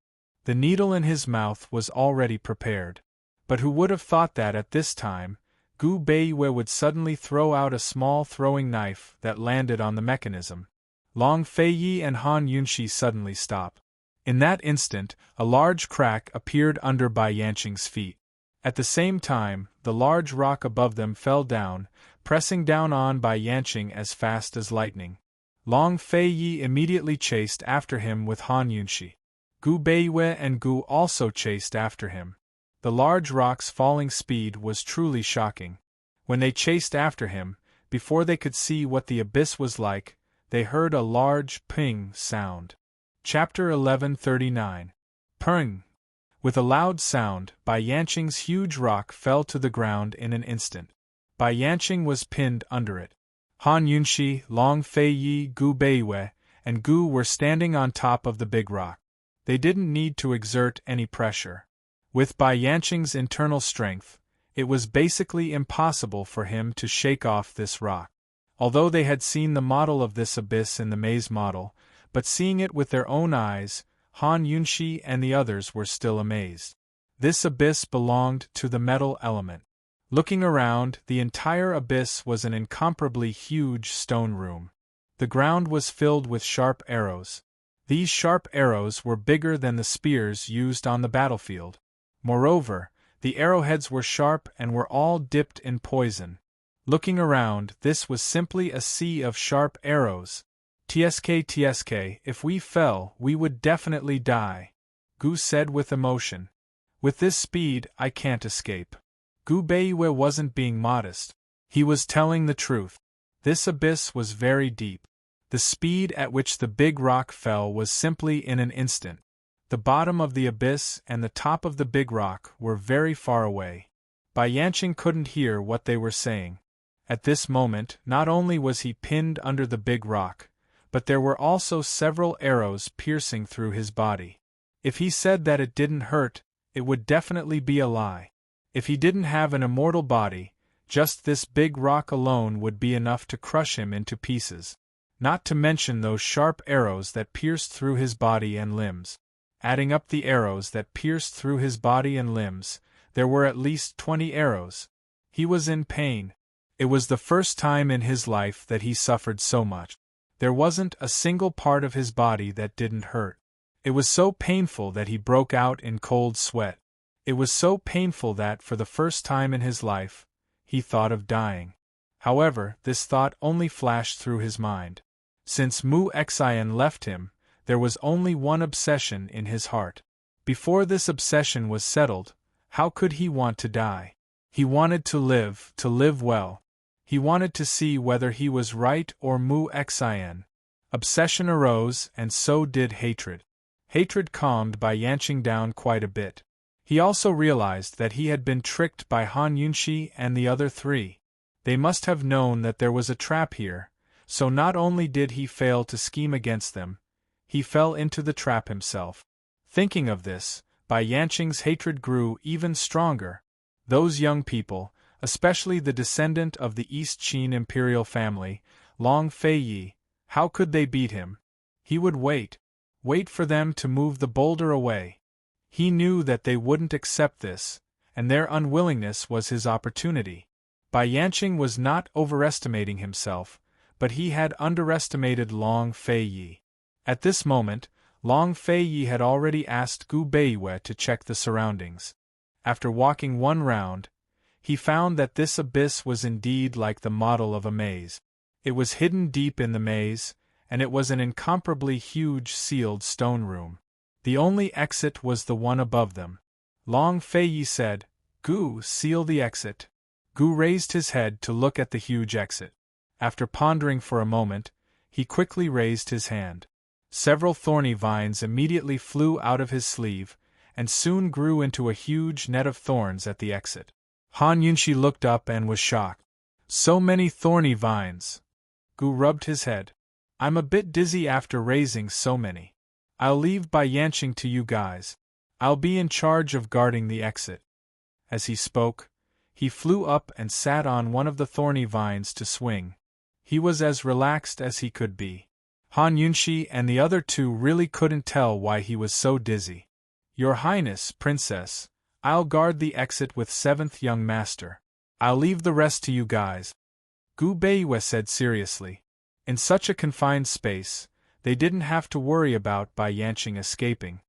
The needle in his mouth was already prepared. But who would have thought that at this time, Gu Beiwei would suddenly throw out a small throwing knife that landed on the mechanism. Long Fei Yi and Han Yunxi suddenly stopped. In that instant, a large crack appeared under Bai Yanqing's feet. At the same time, the large rock above them fell down, pressing down on Bai Yanqing as fast as lightning. Long Fei Yi immediately chased after him with Han Yunxi. Gu Beiwei and Gu also chased after him. The large rock's falling speed was truly shocking. When they chased after him, before they could see what the abyss was like, they heard a large ping sound. Chapter 1139. Ping. With a loud sound, Bai Yanqing's huge rock fell to the ground in an instant. Bai Yanqing was pinned under it. Han Yunxi, Long Fei Yi, Gu Beiwei, and Gu were standing on top of the big rock. They didn't need to exert any pressure. With Bai Yanqing's internal strength, it was basically impossible for him to shake off this rock. Although they had seen the model of this abyss in the maze model, but seeing it with their own eyes, Han Yunxi and the others were still amazed. This abyss belonged to the metal element. Looking around, the entire abyss was an incomparably huge stone room. The ground was filled with sharp arrows. These sharp arrows were bigger than the spears used on the battlefield. Moreover, the arrowheads were sharp and were all dipped in poison. Looking around, this was simply a sea of sharp arrows. TSK, if we fell, we would definitely die, Gu said with emotion. With this speed, I can't escape. Gu Beiwei wasn't being modest. He was telling the truth. This abyss was very deep. The speed at which the big rock fell was simply in an instant. The bottom of the abyss and the top of the big rock were very far away. Bai Yanqing couldn't hear what they were saying. At this moment, not only was he pinned under the big rock, but there were also several arrows piercing through his body. If he said that it didn't hurt, it would definitely be a lie. If he didn't have an immortal body, just this big rock alone would be enough to crush him into pieces. Not to mention those sharp arrows that pierced through his body and limbs. Adding up the arrows that pierced through his body and limbs, there were at least 20 arrows. He was in pain. It was the first time in his life that he suffered so much. There wasn't a single part of his body that didn't hurt. It was so painful that he broke out in cold sweat. It was so painful that, for the first time in his life, he thought of dying. However, this thought only flashed through his mind. Since Mu Xian left him, there was only one obsession in his heart. Before this obsession was settled, how could he want to die? He wanted to live well. He wanted to see whether he was right or Mu Xian. Obsession arose, and so did hatred. Hatred calmed Bai Yanqing down quite a bit. He also realized that he had been tricked by Han Yunxi and the other three. They must have known that there was a trap here, so not only did he fail to scheme against them, he fell into the trap himself. Thinking of this, Bai Yanqing's hatred grew even stronger. Those young people, especially the descendant of the East Qin imperial family, Long Feiyi, how could they beat him? He would wait for them to move the boulder away. He knew that they wouldn't accept this, and their unwillingness was his opportunity. Bai Yanqing was not overestimating himself, but he had underestimated Long Feiyi. At this moment, Long Feiyi had already asked Gu Beiwei to check the surroundings. After walking one round, he found that this abyss was indeed like the model of a maze. It was hidden deep in the maze, and it was an incomparably huge sealed stone room. The only exit was the one above them. Long Feiyi said, "Gu, seal the exit." Gu raised his head to look at the huge exit. After pondering for a moment, he quickly raised his hand. Several thorny vines immediately flew out of his sleeve, and soon grew into a huge net of thorns at the exit. Han Yunxi looked up and was shocked. So many thorny vines. Gu rubbed his head. I'm a bit dizzy after raising so many. I'll leave Bai Yanqing to you guys. I'll be in charge of guarding the exit. As he spoke, he flew up and sat on one of the thorny vines to swing. He was as relaxed as he could be. Han Yunxi and the other two really couldn't tell why he was so dizzy. Your Highness, Princess, I'll guard the exit with 7th young master. I'll leave the rest to you guys. Gu Beiwei said seriously. In such a confined space, they didn't have to worry about Bai Yanqing escaping.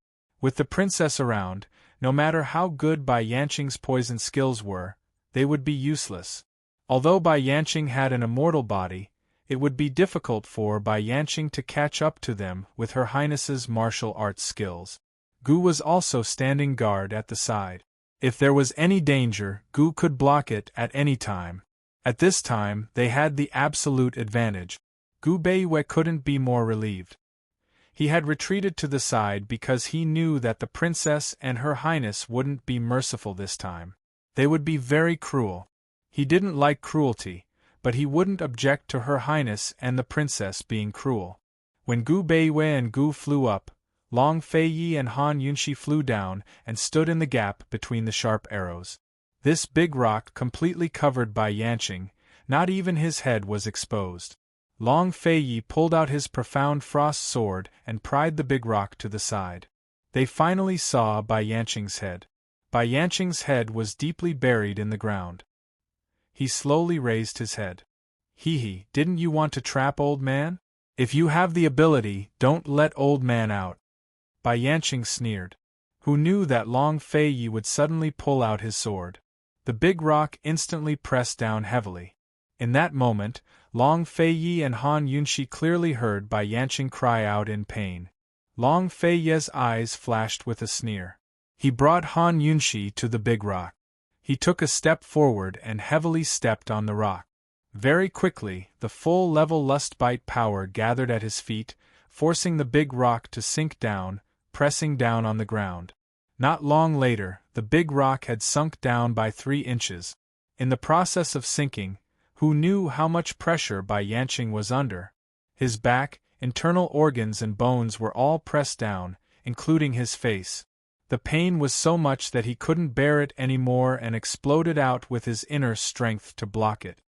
With the princess around, no matter how good Bai Yanqing's poison skills were, they would be useless. Although Bai Yanqing had an immortal body, it would be difficult for Bai Yanqing to catch up to them with Her Highness's martial arts skills. Gu was also standing guard at the side. If there was any danger, Gu could block it at any time. At this time, they had the absolute advantage. Gu Beiwei couldn't be more relieved. He had retreated to the side because he knew that the princess and Her Highness wouldn't be merciful this time. They would be very cruel. He didn't like cruelty, but he wouldn't object to Her Highness and the princess being cruel. When Gu Beiwei and Gu flew up, Long Feiyi and Han Yunxi flew down and stood in the gap between the sharp arrows. This big rock completely covered Bai Yanqing, not even his head was exposed. Long Feiyi pulled out his profound frost sword and pried the big rock to the side. They finally saw Bai Yanqing's head. Bai Yanqing's head was deeply buried in the ground. He slowly raised his head. Hee, didn't you want to trap old man? If you have the ability, don't let old man out. Bai Yanqing sneered. Who knew that Long Feiyi would suddenly pull out his sword? The big rock instantly pressed down heavily. In that moment, Long Feiyi and Han Yunxi clearly heard Bai Yanqing cry out in pain. Long Feiyi's eyes flashed with a sneer. He brought Han Yunxi to the big rock. He took a step forward and heavily stepped on the rock. Very quickly, the full-level lust-bite power gathered at his feet, forcing the big rock to sink down, pressing down on the ground. Not long later, the big rock had sunk down by 3 inches. In the process of sinking, who knew how much pressure Bai Yanqing was under? His back, internal organs and bones were all pressed down, including his face. The pain was so much that he couldn't bear it anymore and exploded out with his inner strength to block it.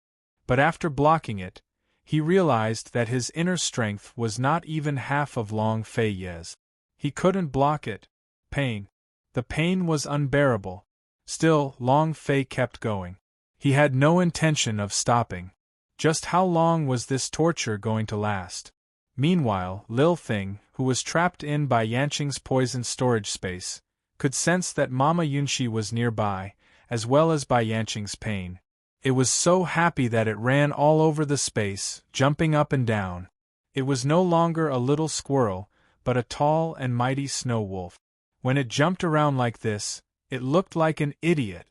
But after blocking it, he realized that his inner strength was not even half of Long Feiyi's. He couldn't block it. Pain. The pain was unbearable. Still, Long Fei kept going. He had no intention of stopping. Just how long was this torture going to last? Meanwhile, Lil Thing, who was trapped in Bai Yanqing's poison storage space, could sense that Mama Yunxi was nearby, as well as Bai Yanqing's pain. It was so happy that it ran all over the space, jumping up and down. It was no longer a little squirrel, but a tall and mighty snow wolf. When it jumped around like this, it looked like an idiot.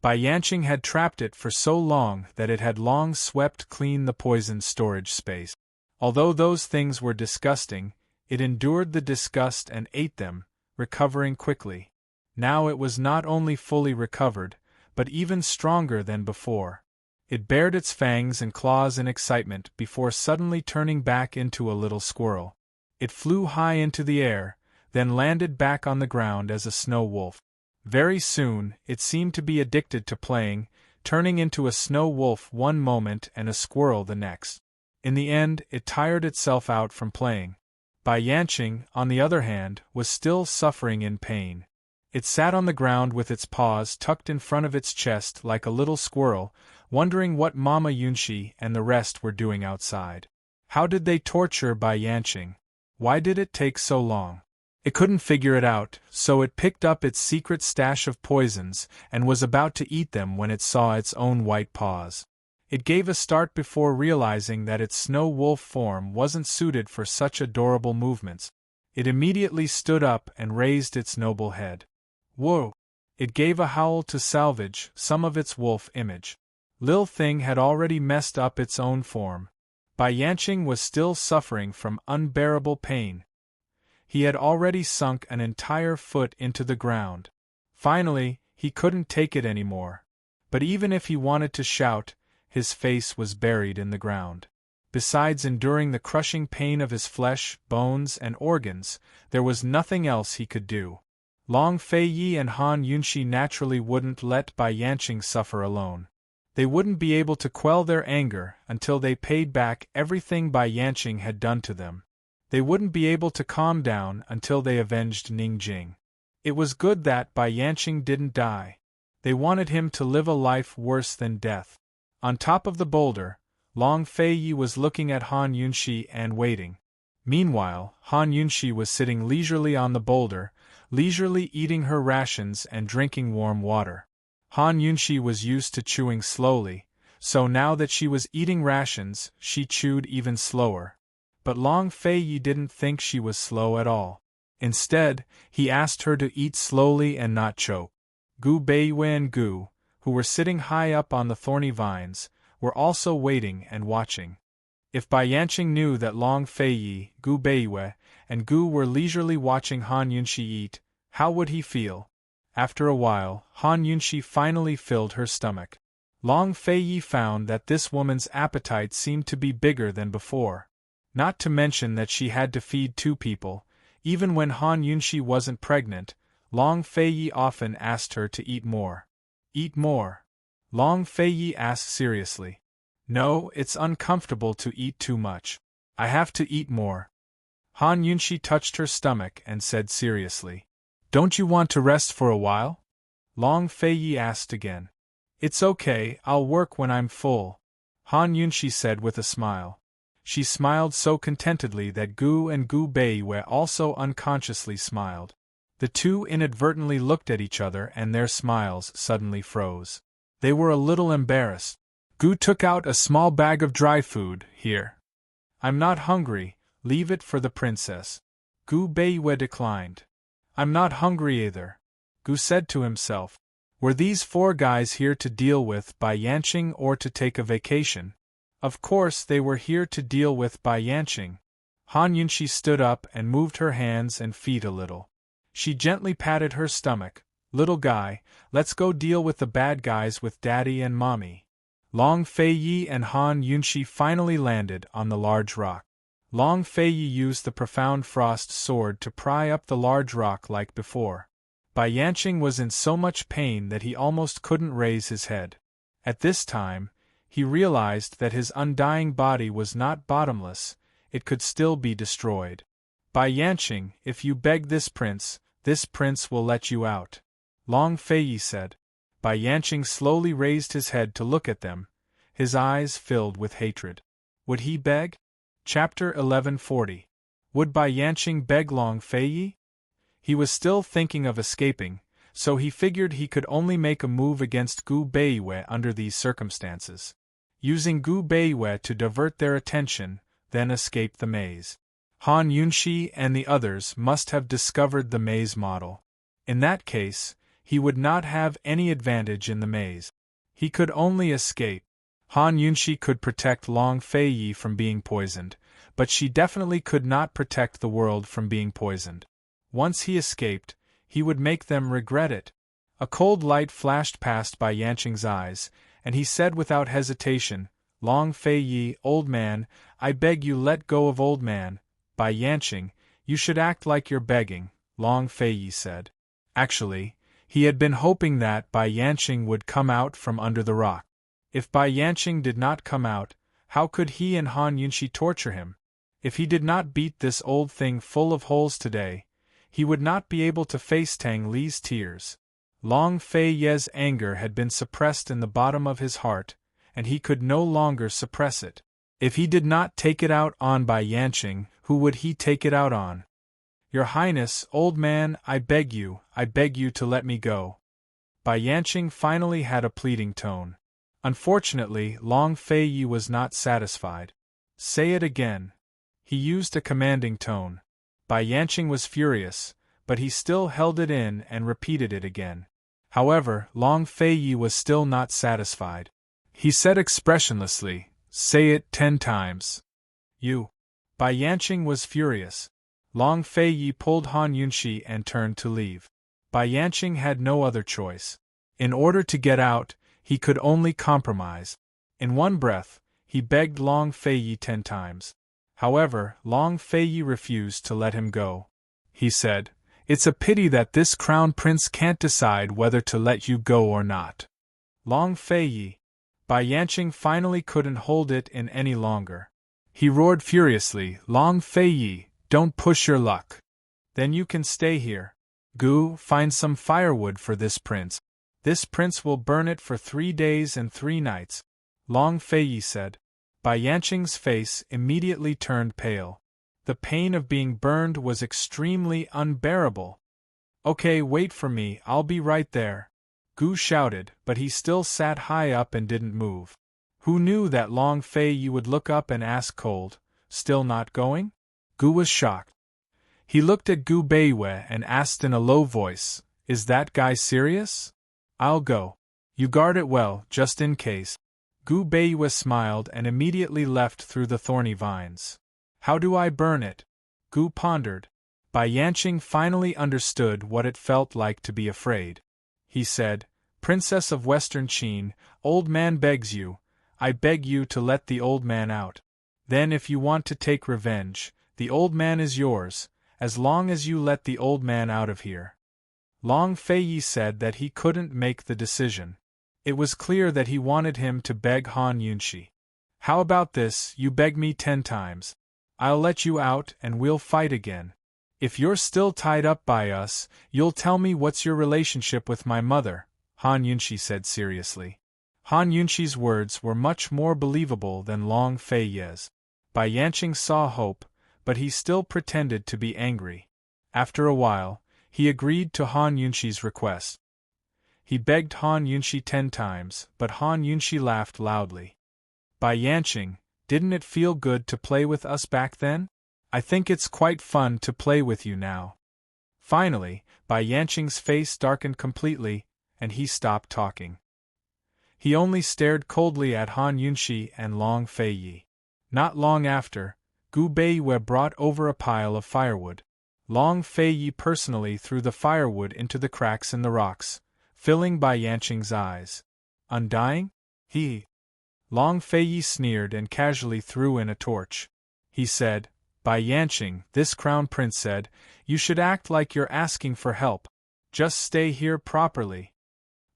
Bai Yanqing had trapped it for so long that it had long swept clean the poison storage space. Although those things were disgusting, it endured the disgust and ate them, recovering quickly. Now it was not only fully recovered, but even stronger than before. It bared its fangs and claws in excitement before suddenly turning back into a little squirrel. It flew high into the air, then landed back on the ground as a snow wolf. Very soon, it seemed to be addicted to playing, turning into a snow wolf one moment and a squirrel the next. In the end, it tired itself out from playing. Bai Yanqing, on the other hand, was still suffering in pain. It sat on the ground with its paws tucked in front of its chest like a little squirrel, wondering what Mama Yunxi and the rest were doing outside. How did they torture Bai Yanqing? Why did it take so long? It couldn't figure it out, so it picked up its secret stash of poisons and was about to eat them when it saw its own white paws. It gave a start before realizing that its snow wolf form wasn't suited for such adorable movements. It immediately stood up and raised its noble head. Whoa! It gave a howl to salvage some of its wolf image. Lil Thing had already messed up its own form. Bai Yanqing was still suffering from unbearable pain. He had already sunk an entire foot into the ground. Finally, he couldn't take it anymore. But even if he wanted to shout, his face was buried in the ground. Besides enduring the crushing pain of his flesh, bones, and organs, there was nothing else he could do. Long Fei Yi and Han Yunxi naturally wouldn't let Bai Yanqing suffer alone. They wouldn't be able to quell their anger until they paid back everything Bai Yanqing had done to them. They wouldn't be able to calm down until they avenged Ning Jing. It was good that Bai Yanqing didn't die. They wanted him to live a life worse than death. On top of the boulder, Long Fei Yi was looking at Han Yunxi and waiting. Meanwhile, Han Yunxi was sitting leisurely on the boulder, leisurely eating her rations and drinking warm water. Han Yunxi was used to chewing slowly, so now that she was eating rations, she chewed even slower. But Long Fei Yi didn't think she was slow at all. Instead, he asked her to eat slowly and not choke. Gu Beiyue and Gu, who were sitting high up on the thorny vines, were also waiting and watching. If Bai Yanqing knew that Long Fei Yi, Gu Beiyue, and Gu were leisurely watching Han Yunxi eat, how would he feel? After a while, Han Yunxi finally filled her stomach. Long Fei Yi found that this woman's appetite seemed to be bigger than before. Not to mention that she had to feed two people. Even when Han Yunxi wasn't pregnant, Long Fei Yi often asked her to eat more. Eat more? Long Fei Yi asked seriously. No, it's uncomfortable to eat too much. I have to eat more. Han Yunxi touched her stomach and said seriously. Don't you want to rest for a while? Long Fei Yi asked again. It's okay, I'll work when I'm full. Han Yunxi said with a smile. She smiled so contentedly that Gu and Gu Beiyue also unconsciously smiled. The two inadvertently looked at each other and their smiles suddenly froze. They were a little embarrassed. Gu took out a small bag of dry food. Here. I'm not hungry, leave it for the princess. Gu Beiyue declined. I'm not hungry either. Gu said to himself. Were these four guys here to deal with Bai Yanqing or to take a vacation? Of course they were here to deal with Bai Yanqing. Han Yunxi stood up and moved her hands and feet a little. She gently patted her stomach. Little guy, let's go deal with the bad guys with Daddy and Mommy. Long Fei Yi and Han Yunxi finally landed on the large rock. Long Fei Yi used the profound frost sword to pry up the large rock like before. Bai Yanqing was in so much pain that he almost couldn't raise his head. At this time, he realized that his undying body was not bottomless, it could still be destroyed. Bai Yanqing, if you beg this prince will let you out. Long Fei Yi said. Bai Yanqing slowly raised his head to look at them, his eyes filled with hatred. Would he beg? Chapter 1140. Would Bai Yanqing beg Long Fei Yi? He was still thinking of escaping, so he figured he could only make a move against Gu Beiwei under these circumstances. Using Gu Beiwei to divert their attention, then escape the maze. Han Yunshi and the others must have discovered the maze model. In that case, he would not have any advantage in the maze. He could only escape. Han Yunshi could protect Long Feiyi from being poisoned, but she definitely could not protect the world from being poisoned. Once he escaped, he would make them regret it. A cold light flashed past Bai Yanqing's eyes, and he said without hesitation, "Long Feiyi, old man, I beg you let go of old man." "Bai Yanqing, you should act like you're begging," Long Feiyi said. Actually, he had been hoping that Bai Yanqing would come out from under the rock. If Bai Yanqing did not come out, how could he and Han Yunshi torture him? If he did not beat this old thing full of holes today, he would not be able to face Tang Li's tears. Long Feiyi's anger had been suppressed in the bottom of his heart, and he could no longer suppress it. If he did not take it out on Bai Yanqing, who would he take it out on? "Your Highness, old man, I beg you to let me go." Bai Yanqing finally had a pleading tone. Unfortunately, Long Feiyi was not satisfied. "Say it again." He used a commanding tone. Bai Yanqing was furious, but he still held it in and repeated it again. However, Long Feiyi was still not satisfied. He said expressionlessly, "Say it 10 times. You." Bai Yanqing was furious. Long Feiyi pulled Han Yunshi and turned to leave. Bai Yanqing had no other choice. In order to get out, he could only compromise. In one breath, he begged Long Feiyi 10 times. However, Long Feiyi refused to let him go. He said, "It's a pity that this crown prince can't decide whether to let you go or not." Long Feiyi. Bai Yanqing finally couldn't hold it in any longer. He roared furiously, "Long Feiyi, don't push your luck. Then you can stay here. Gu, find some firewood for this prince. This prince will burn it for 3 days and 3 nights. Long Feiyi said. Bai Yanqing's face immediately turned pale. The pain of being burned was extremely unbearable. "Okay, wait for me, I'll be right there," Gu shouted, but he still sat high up and didn't move. Who knew that Long Feiyi would look up and ask cold, "Still not going?" Gu was shocked. He looked at Gu Beiwei and asked in a low voice, "Is that guy serious?" "I'll go. You guard it well, just in case." Gu Beiwei smiled and immediately left through the thorny vines. "How do I burn it?" Gu pondered. Bai Yanqing finally understood what it felt like to be afraid. He said, "Princess of Western Qin, old man begs you, I beg you to let the old man out. Then if you want to take revenge, the old man is yours, as long as you let the old man out of here." Long Feiyi said that he couldn't make the decision. It was clear that he wanted him to beg Han Yunshi. "How about this, you beg me 10 times. I'll let you out and we'll fight again. If you're still tied up by us, you'll tell me what's your relationship with my mother," Han Yunshi said seriously. Han Yunshi's words were much more believable than Long Feiyi's. Bai Yanqing saw hope, but he still pretended to be angry. After a while, he agreed to Han Yunshi's request. He begged Han Yunshi 10 times, but Han Yunshi laughed loudly. "Bai Yanqing, didn't it feel good to play with us back then? I think it's quite fun to play with you now." Finally, Bai Yanqing's face darkened completely, and he stopped talking. He only stared coldly at Han Yunshi and Long Feiyi. Not long after, Gu Beiwei brought over a pile of firewood. Long Feiyi personally threw the firewood into the cracks in the rocks, filling Bai Yanqing's eyes. "Undying? He." Long Feiyi sneered and casually threw in a torch. He said, "Bai Yanqing, this crown prince said, you should act like you're asking for help. Just stay here properly."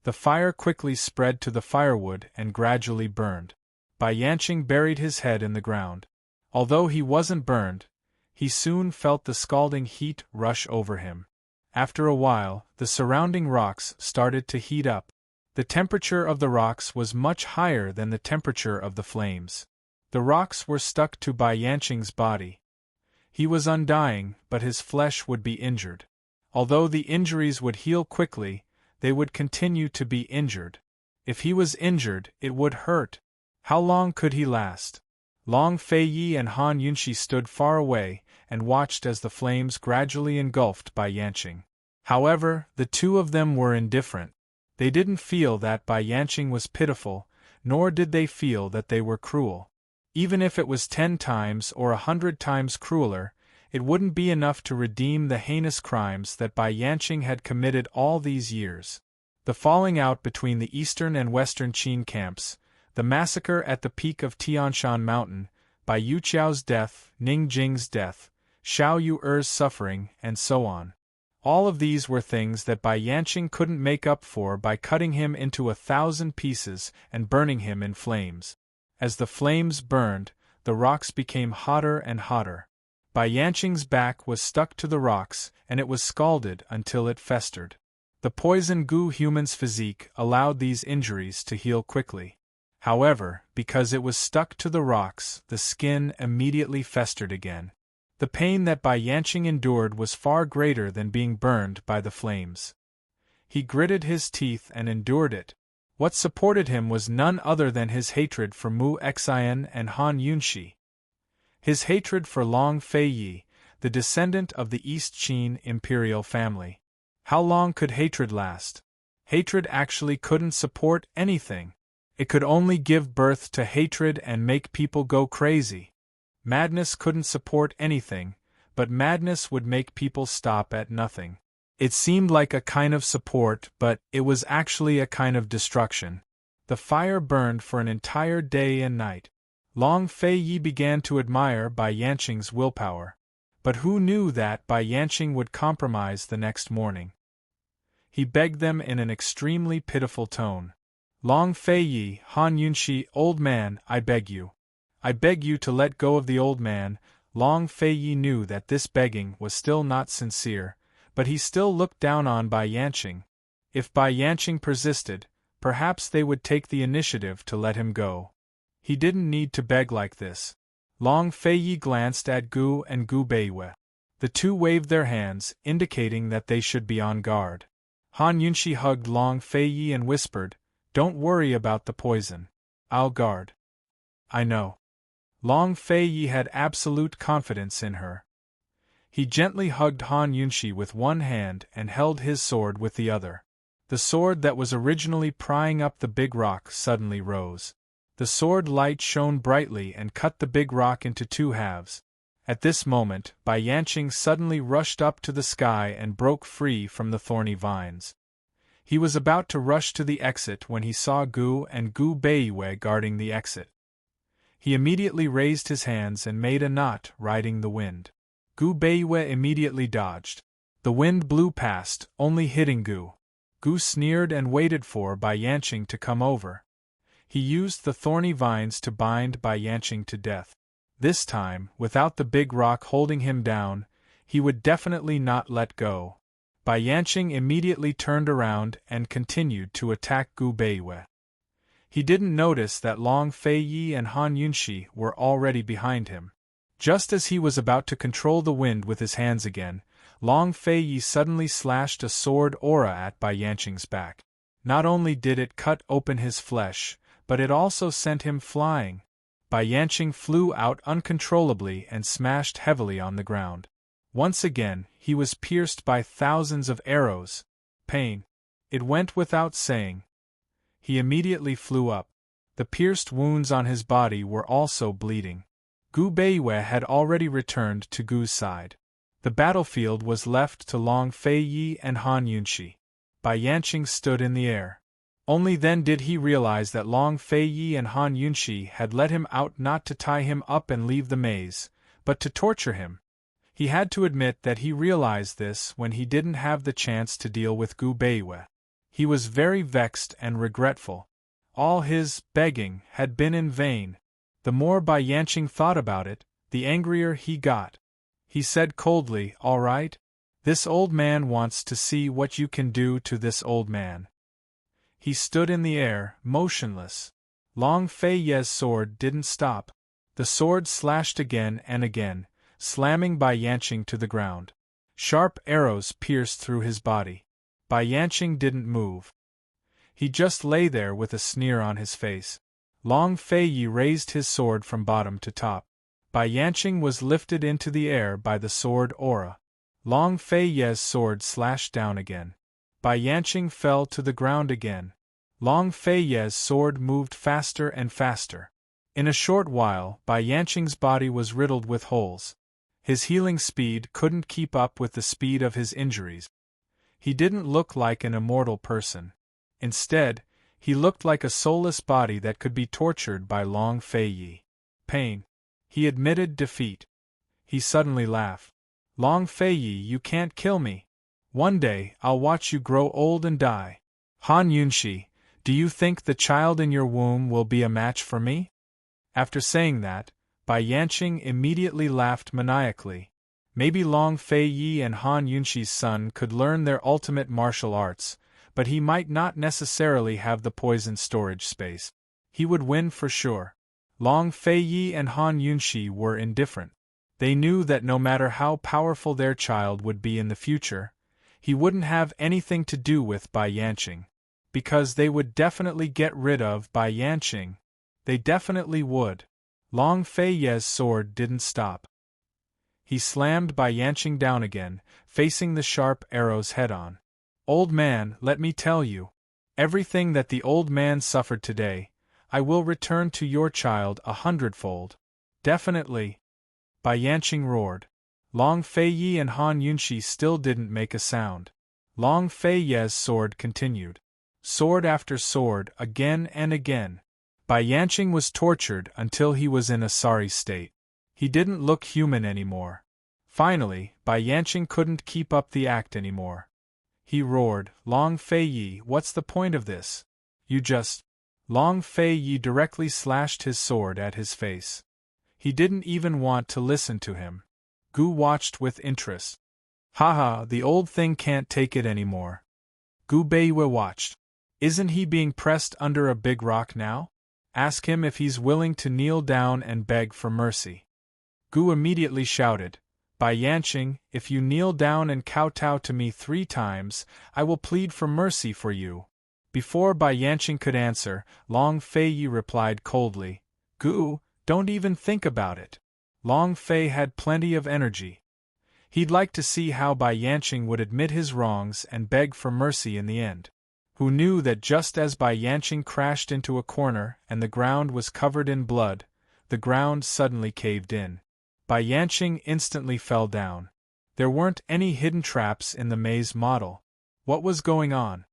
The fire quickly spread to the firewood and gradually burned. Bai Yanqing buried his head in the ground. Although he wasn't burned, he soon felt the scalding heat rush over him. After a while, the surrounding rocks started to heat up. The temperature of the rocks was much higher than the temperature of the flames. The rocks were stuck to Bai Yanqing's body. He was undying, but his flesh would be injured. Although the injuries would heal quickly, they would continue to be injured. If he was injured, it would hurt. How long could he last? Long Feiyi and Han Yunxi stood far away and watched as the flames gradually engulfed Bai Yanqing. However, the two of them were indifferent. They didn't feel that Bai Yanqing was pitiful, nor did they feel that they were cruel. Even if it was 10 times or 100 times crueler, it wouldn't be enough to redeem the heinous crimes that Bai Yanqing had committed all these years. The falling out between the eastern and western Qin camps, the massacre at the peak of Tianshan Mountain, Bai Yuqiao's death, Ning Jing's death, Xiao Yu'er's suffering, and so on. All of these were things that Bai Yanqing couldn't make up for by cutting him into 1,000 pieces and burning him in flames. As the flames burned, the rocks became hotter and hotter. Bai Yanqing's back was stuck to the rocks, and it was scalded until it festered. The poison Gu human's physique allowed these injuries to heal quickly. However, because it was stuck to the rocks, the skin immediately festered again. The pain that Bai Yanqing endured was far greater than being burned by the flames. He gritted his teeth and endured it. What supported him was none other than his hatred for Mu Xian and Han Yunxi. His hatred for Long Feiyi, the descendant of the East Qin imperial family. How long could hatred last? Hatred actually couldn't support anything. It could only give birth to hatred and make people go crazy. Madness couldn't support anything, but madness would make people stop at nothing. It seemed like a kind of support, but it was actually a kind of destruction. The fire burned for an entire day and night. Long Feiyi began to admire Bai Yanqing's willpower. But who knew that Bai Yanqing would compromise the next morning? He begged them in an extremely pitiful tone. Long Feiyi, Han Yunxi, old man, I beg you. I beg you to let go of the old man. Long Feiyi knew that this begging was still not sincere, but he still looked down on Bai Yanqing. If Bai Yanqing persisted, perhaps they would take the initiative to let him go. He didn't need to beg like this. Long Feiyi glanced at Gu and Gu Beiwei. The two waved their hands, indicating that they should be on guard. Han Yunxi hugged Long Feiyi and whispered, "Don't worry about the poison. I'll guard." "I know." Long Feiyi had absolute confidence in her. He gently hugged Han Yunxi with one hand and held his sword with the other. The sword that was originally prying up the big rock suddenly rose. The sword light shone brightly and cut the big rock into 2 halves. At this moment, Bai Yanqing suddenly rushed up to the sky and broke free from the thorny vines. He was about to rush to the exit when he saw Gu and Gu Beiwei guarding the exit. He immediately raised his hands and made a knot, riding the wind. Gu Beiwei immediately dodged. The wind blew past, only hitting Gu. Gu sneered and waited for Bai Yanqing to come over. He used the thorny vines to bind Bai Yanqing to death. This time, without the big rock holding him down, he would definitely not let go. Bai Yanqing immediately turned around and continued to attack Gu Beiwei. He didn't notice that Long Feiyi and Han Yunxi were already behind him. Just as he was about to control the wind with his hands again, Long Feiyi suddenly slashed a sword aura at Bai Yanqing's back. Not only did it cut open his flesh, but it also sent him flying. Bai Yanqing flew out uncontrollably and smashed heavily on the ground. Once again, he was pierced by thousands of arrows. Pain. It went without saying. He immediately flew up. The pierced wounds on his body were also bleeding. Gu Beiwei had already returned to Gu's side. The battlefield was left to Long Feiyi and Han Yunxi. Bai Yanqing stood in the air. Only then did he realize that Long Feiyi and Han Yunxi had let him out not to tie him up and leave the maze, but to torture him. He had to admit that he realized this when he didn't have the chance to deal with Gu Beiwei. He was very vexed and regretful. All his begging had been in vain. The more Bai Yanqing thought about it, the angrier he got. He said coldly, "All right. This old man wants to see what you can do to this old man." He stood in the air, motionless. Long Feiyi's sword didn't stop. The sword slashed again and again, slamming Bai Yanqing to the ground. Sharp arrows pierced through his body. Bai Yanqing didn't move. He just lay there with a sneer on his face. Long Feiyi raised his sword from bottom to top. Bai Yanqing was lifted into the air by the sword aura. Long Feiyi's sword slashed down again. Bai Yanqing fell to the ground again. Long Feiyi's sword moved faster and faster. In a short while, Bai Yanqing's body was riddled with holes. His healing speed couldn't keep up with the speed of his injuries. He didn't look like an immortal person. Instead, he looked like a soulless body that could be tortured by Long Feiyi. Pain. He admitted defeat. He suddenly laughed. Long Feiyi, you can't kill me. One day, I'll watch you grow old and die. Han Yunxi, do you think the child in your womb will be a match for me? After saying that, Bai Yanqing immediately laughed maniacally. Maybe Long Feiyi and Han Yunxi's son could learn their ultimate martial arts, but he might not necessarily have the poison storage space. He would win for sure. Long Feiyi and Han Yunxi were indifferent. They knew that no matter how powerful their child would be in the future, he wouldn't have anything to do with Bai Yanqing. Because they would definitely get rid of Bai Yanqing. They definitely would. Long Feiyi's sword didn't stop. He slammed Bai Yanqing down again, facing the sharp arrows head-on. Old man, let me tell you. Everything that the old man suffered today, I will return to your child 100-fold. Definitely. Bai Yanqing roared. Long Feiyi and Han Yunxi still didn't make a sound. Long Feiyi's sword continued. Sword after sword, again and again. Bai Yanqing was tortured until he was in a sorry state. He didn't look human anymore. Finally, Bai Yanqing couldn't keep up the act anymore. He roared, Long Feiyi, what's the point of this? You just… Long Feiyi directly slashed his sword at his face. He didn't even want to listen to him. Gu watched with interest. Haha, the old thing can't take it anymore. Gu Beiwe watched. Isn't he being pressed under a big rock now? Ask him if he's willing to kneel down and beg for mercy. Gu immediately shouted, Bai Yanqing, if you kneel down and kowtow to me 3 times, I will plead for mercy for you. Before Bai Yanqing could answer, Long Feiyi replied coldly, Gu, don't even think about it. Long Fei had plenty of energy. He'd like to see how Bai Yanqing would admit his wrongs and beg for mercy in the end. Who knew that just as Bai Yanqing crashed into a corner and the ground was covered in blood, the ground suddenly caved in. Bai Yanqing instantly fell down. There weren't any hidden traps in the maze model. What was going on?